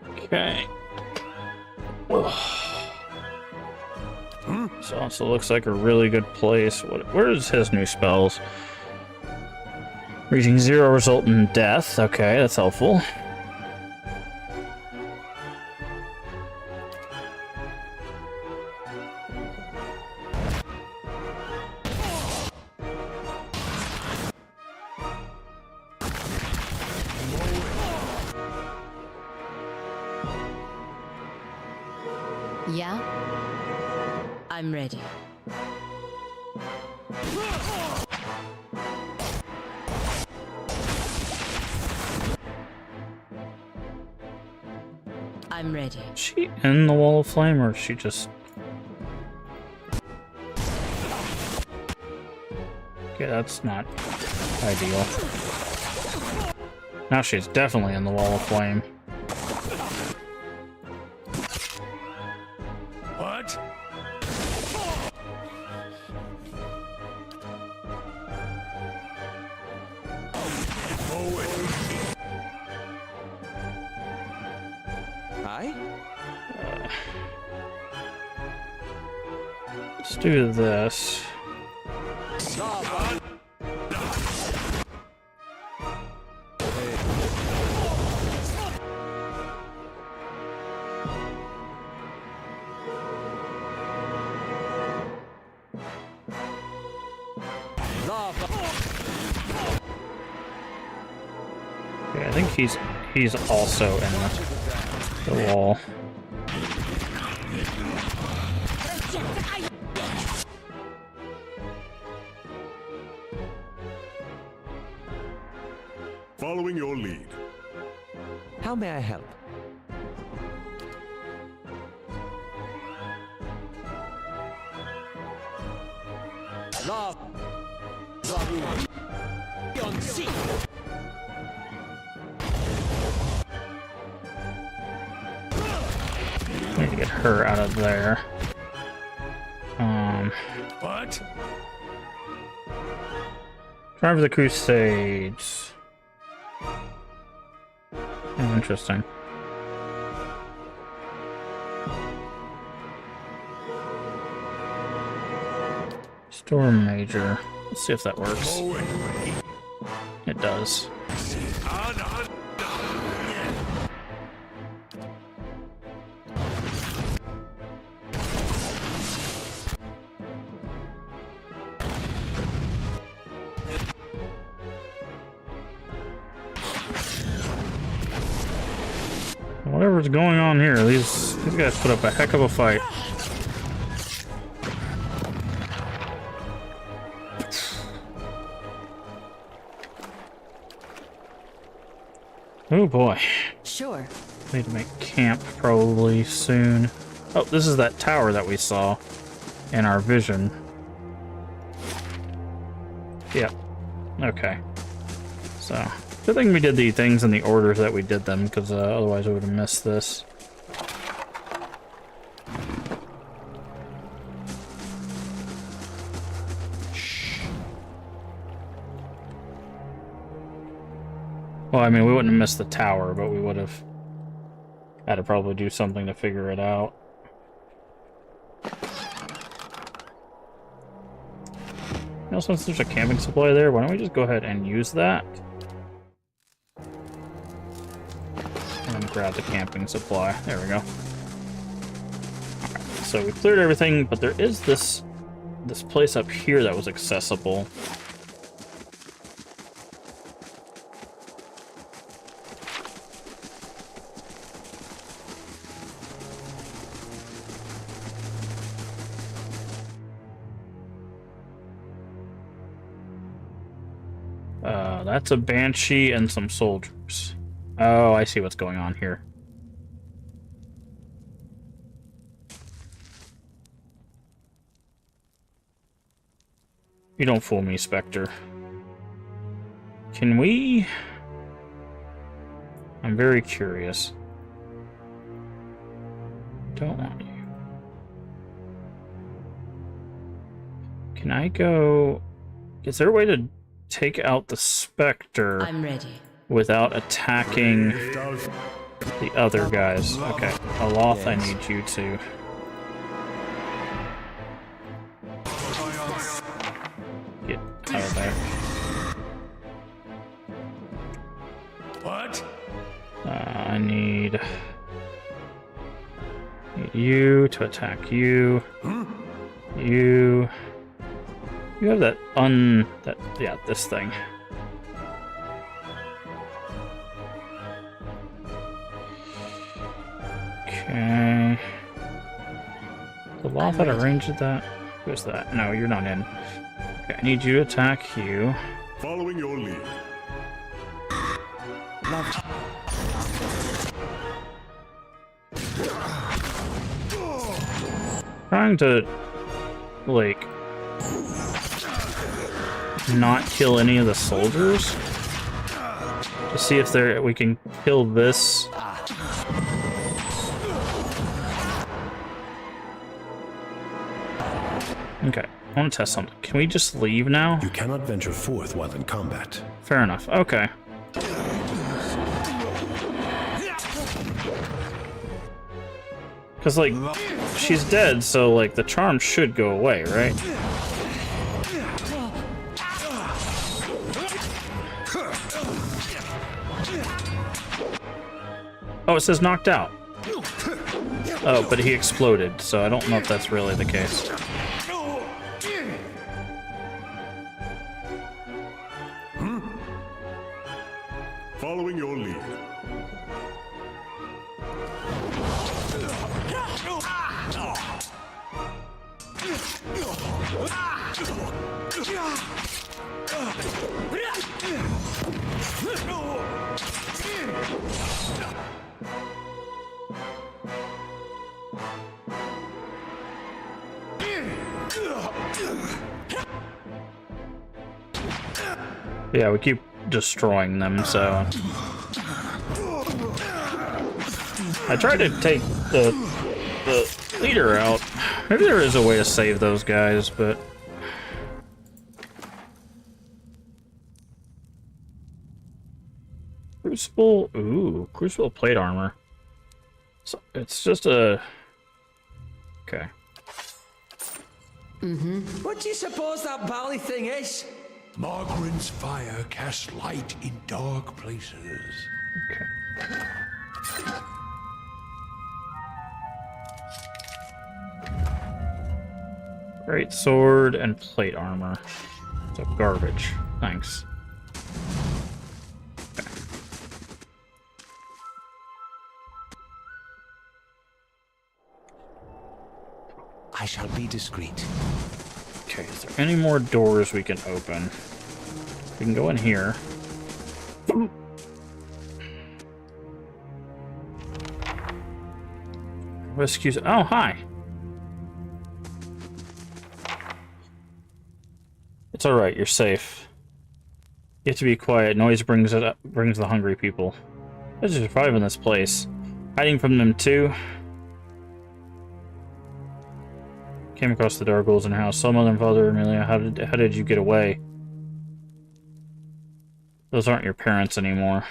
Okay. So it also looks like a really good place. Where's his new spells? Reaching 0 result in death. Okay, that's helpful. Yeah? I'm ready. I'm ready. Is she in the wall of flame, or is she just... Okay, that's not ideal. Now she's definitely in the wall of flame. What? Aye? Let's do this. Okay, I think he's also in the wall. Following your lead. How may I help? Love. On sea. Need to get her out of there. What? Drive the Crusades. Oh, interesting. Storm Major. Let's see if that works. It does. Whatever's going on here, these guys put up a heck of a fight. Oh boy. Sure. Need to make camp probably soon. Oh, this is that tower that we saw in our vision. Yep. Okay. So, good thing we did the things in the orders that we did them, because otherwise I would have missed this. Well, I mean, we wouldn't have missed the tower, but we would have had to probably do something to figure it out. You know, since there's a camping supply there, why don't we just go ahead and use that? And grab the camping supply. There we go. Alright, so we cleared everything, but there is this place up here that was accessible. That's a Banshee and some soldiers. Oh, I see what's going on here. You don't fool me, Spectre. Can we... I'm very curious. Don't want you. Can I go... Is there a way to take out the Spectre I'm ready. without attacking the other guys? Okay, Aloth, I need you to... get out of there. What? I need you to attack you. You have that yeah, this thing. Okay. The Loth had arranged that. Who's that? No, you're not in. Okay, I need you to attack you. Following your lead. Trying to, like, not kill any of the soldiers. To see if we can kill this. Okay, I want to test something. Can we just leave now? You cannot venture forth while in combat. Fair enough. Okay. Because, like, she's dead, so, like, the charm should go away, right? Oh, it says knocked out. Oh, but he exploded, so I don't know if that's really the case. Following your lead. Yeah, we keep destroying them, so... I tried to take the leader out. Maybe there is a way to save those guys, but... Crucible... Ooh, Crucible plate armor. So it's just a... Okay. What do you suppose that bally thing is? Margaren's fire casts light in dark places. Okay. Great sword and plate armor. So garbage. Thanks. Okay. I shall be discreet. Okay, is there any more doors we can open? We can go in here. Excuse. Oh, hi. It's all right. You're safe. You have to be quiet. Noise brings the hungry people. I have to survive in this place. Hiding from them too. Came across the Dargles in house. Saw Mother and Father Amelia. How did you get away? Those aren't your parents anymore.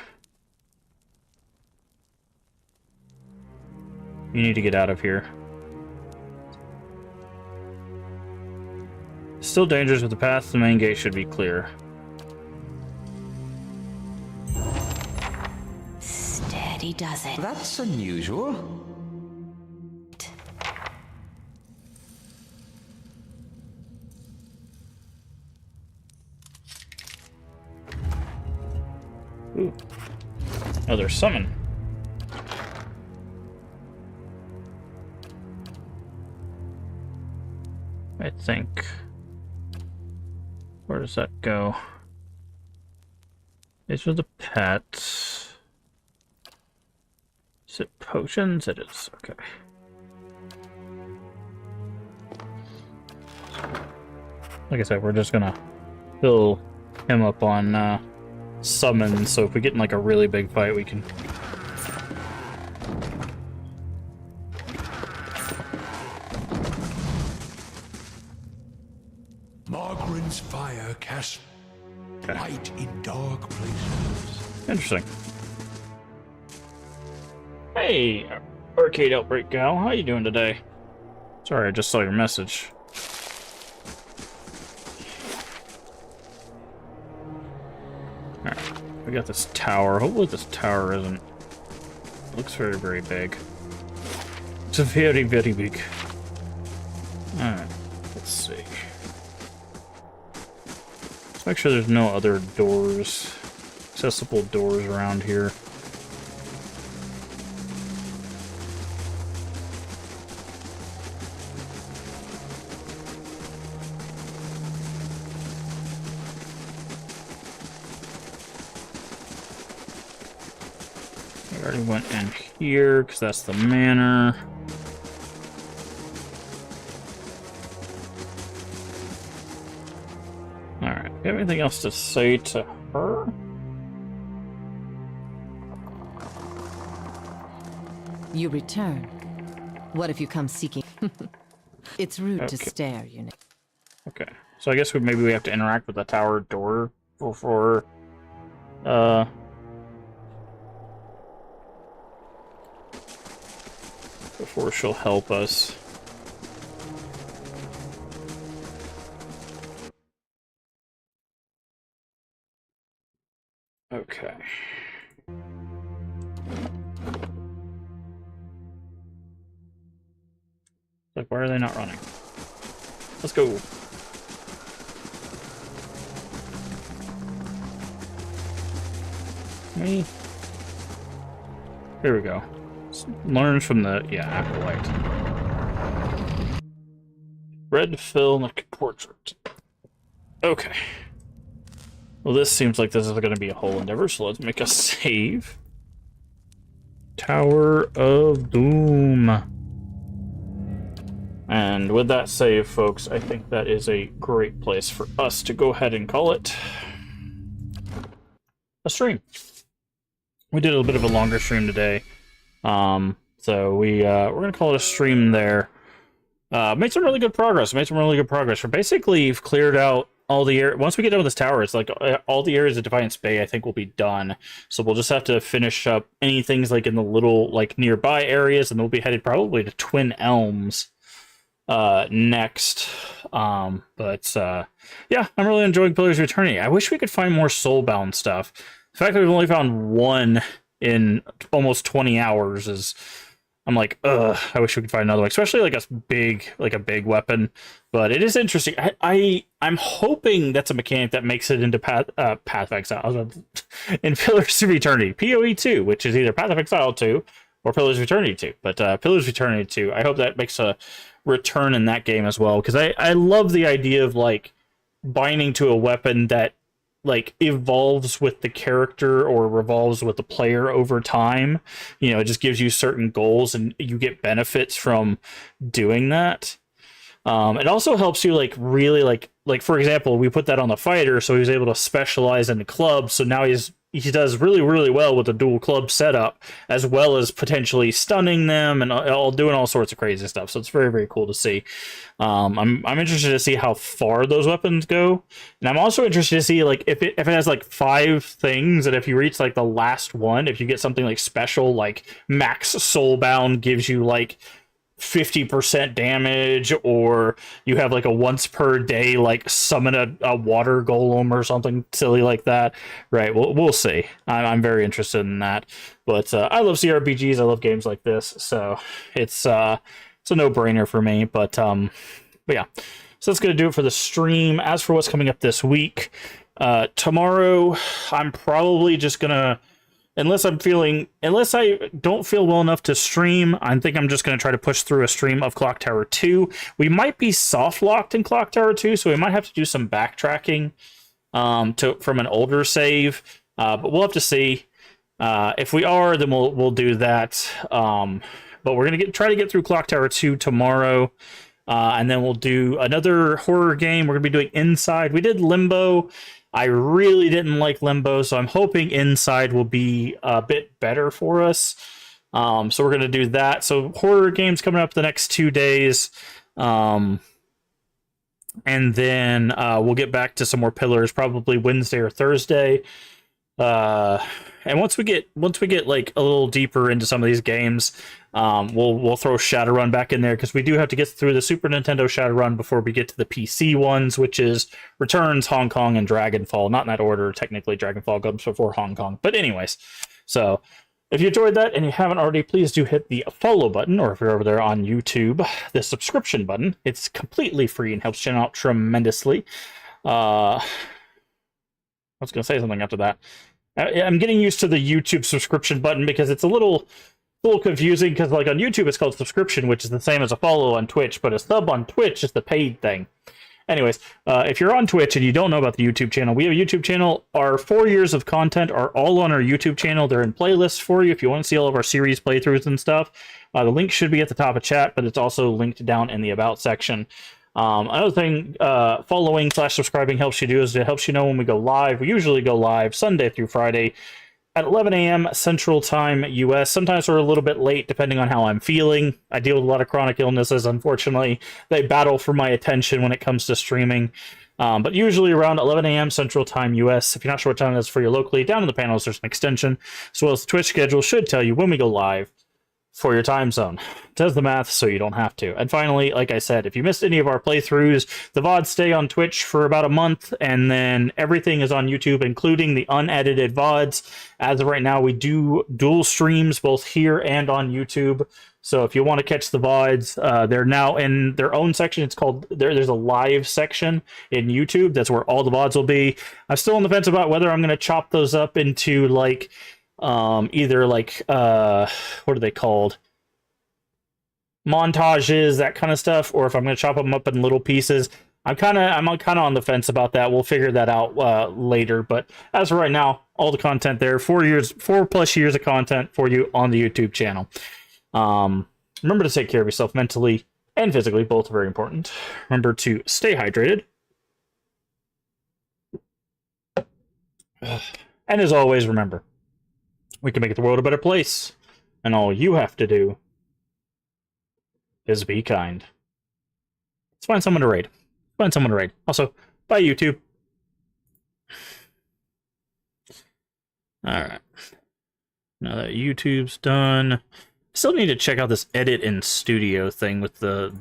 You need to get out of here. Still dangerous with the path. The main gate should be clear. Steady does it. That's unusual. Ooh. Oh, there's summon. I think. Where does that go? These are the pets. Is it potions? It is. Okay. Like I said, we're just gonna fill him up on summon, so if we get in like a really big fight, we can. Margaren's fire casts light in dark places. Interesting. Hey, Arcade Outbreak gal, how you doing today? Sorry, I just saw your message. Alright, we got this tower. Hopefully this tower isn't... looks very, very big. It's very, very big. Alright, let's see. Let's make sure there's no other doors, accessible doors around here. Already went in here, because that's the manor. Alright, you have anything else to say to her? You return. What if you come seeking? It's rude to Okay. stare, you know. Okay, so I guess maybe we have to interact with the tower door before she'll help us. Okay. Like, why are they not running? Let's go. Me. Here we go. Learn from the acolyte. Red film portrait. Okay. Well, this seems like this is going to be a whole endeavor, so let's make a save. Tower of Doom. And with that save, folks, I think that is a great place for us to go ahead and call it a stream. We did a bit of a longer stream today, so we're gonna call it a stream there. Made some really good progress. We're basically cleared out all the areas. Once we get done with this tower, it's like all the areas of Defiance Bay I think will be done. So we'll just have to finish up any things like in the little like nearby areas, and we'll be headed probably to Twin Elms next. Yeah, I'm really enjoying Pillars of Eternity. I wish we could find more Soulbound stuff. The fact that we've only found one in almost 20 hours is, I'm like, ugh, I wish we could find another one, especially like a big weapon. But it is interesting. I'm hoping that's a mechanic that makes it into Path of Exile, in Pillars of Eternity, PoE 2, which is either Path of Exile 2 or Pillars of Eternity 2. But Pillars of Eternity 2, I hope that makes a return in that game as well, because I love the idea of like binding to a weapon that like evolves with the character or revolves with the player over time. You know, it just gives you certain goals and you get benefits from doing that. It also helps you like really like for example, we put that on the fighter, so he was able to specialize in the club, so now he does really, really well with the dual club setup, as well as potentially stunning them and all doing all sorts of crazy stuff. So it's very, very cool to see. I'm interested to see how far those weapons go, and I'm also interested to see like if it has like 5 things, and if you reach like the last one, if you get something like special, like Max Soulbound gives you like 50% damage, or you have like a once per day like summon a water golem or something silly like that, right? We'll see. I'm very interested in that, but I love CRPGs. I love games like this, so it's a no-brainer for me. But yeah, so that's gonna do it for the stream. As for what's coming up this week, tomorrow I'm probably just gonna, unless I don't feel well enough to stream, I think I'm just going to try to push through a stream of Clock Tower 2. We might be soft locked in Clock Tower 2, so we might have to do some backtracking from an older save. But we'll have to see. If we are, then we'll do that. But we're going to try to get through Clock Tower 2 tomorrow. And then we'll do another horror game. We're going to be doing Inside. We did Limbo. I really didn't like Limbo, so I'm hoping Inside will be a bit better for us. So we're going to do that. So horror games coming up the next 2 days. And then we'll get back to some more Pillars probably Wednesday or Thursday. And once we get like a little deeper into some of these games, we'll throw Shadowrun back in there, because we do have to get through the Super Nintendo Shadowrun before we get to the PC ones, which is Returns, Hong Kong, and Dragonfall. Not in that order. Technically, Dragonfall comes before Hong Kong. But anyways, so if you enjoyed that and you haven't already, please do hit the follow button, or if you're over there on YouTube, the subscription button. It's completely free and helps channel out tremendously. I was going to say something after that. I'm getting used to the YouTube subscription button, because it's a little confusing, because like on YouTube it's called subscription, which is the same as a follow on Twitch, but a sub on Twitch is the paid thing. Anyways, if you're on Twitch and you don't know about the YouTube channel, we have a YouTube channel. Our 4 years of content are all on our YouTube channel. They're in playlists for you if you want to see all of our series playthroughs and stuff. The link should be at the top of chat, but it's also linked down in the About section. Another thing following/subscribing helps you do is it helps you know when we go live. We usually go live Sunday through Friday at 11 a.m. Central Time US. Sometimes we're a little bit late depending on how I'm feeling. I deal with a lot of chronic illnesses, unfortunately. They battle for my attention when it comes to streaming. But usually around 11 a.m. Central Time US. If you're not sure what time it is for you locally, down in the panels there's an extension, as well as the Twitch schedule should tell you when we go live for your time zone. It does the math so you don't have to. And finally, like I said, if you missed any of our playthroughs, the VODs stay on Twitch for about a month, and then everything is on YouTube, including the unedited VODs. As of right now, we do dual streams both here and on YouTube. So if you want to catch the VODs, they're now in their own section. It's called, there's a live section in YouTube. That's where all the VODs will be. I'm still on the fence about whether I'm going to chop those up into like either like what are they called, montages, that kind of stuff, or if I'm going to chop them up in little pieces. I'm kind of on the fence about that. We'll figure that out later, but as of right now, all the content there, 4+ years of content for you on the YouTube channel. Remember to take care of yourself mentally and physically, both are very important. Remember to stay hydrated, and as always, remember, we can make the world a better place, and all you have to do is be kind. Let's find someone to raid. Also, bye, YouTube. Alright. Now that YouTube's done, still need to check out this edit in studio thing with the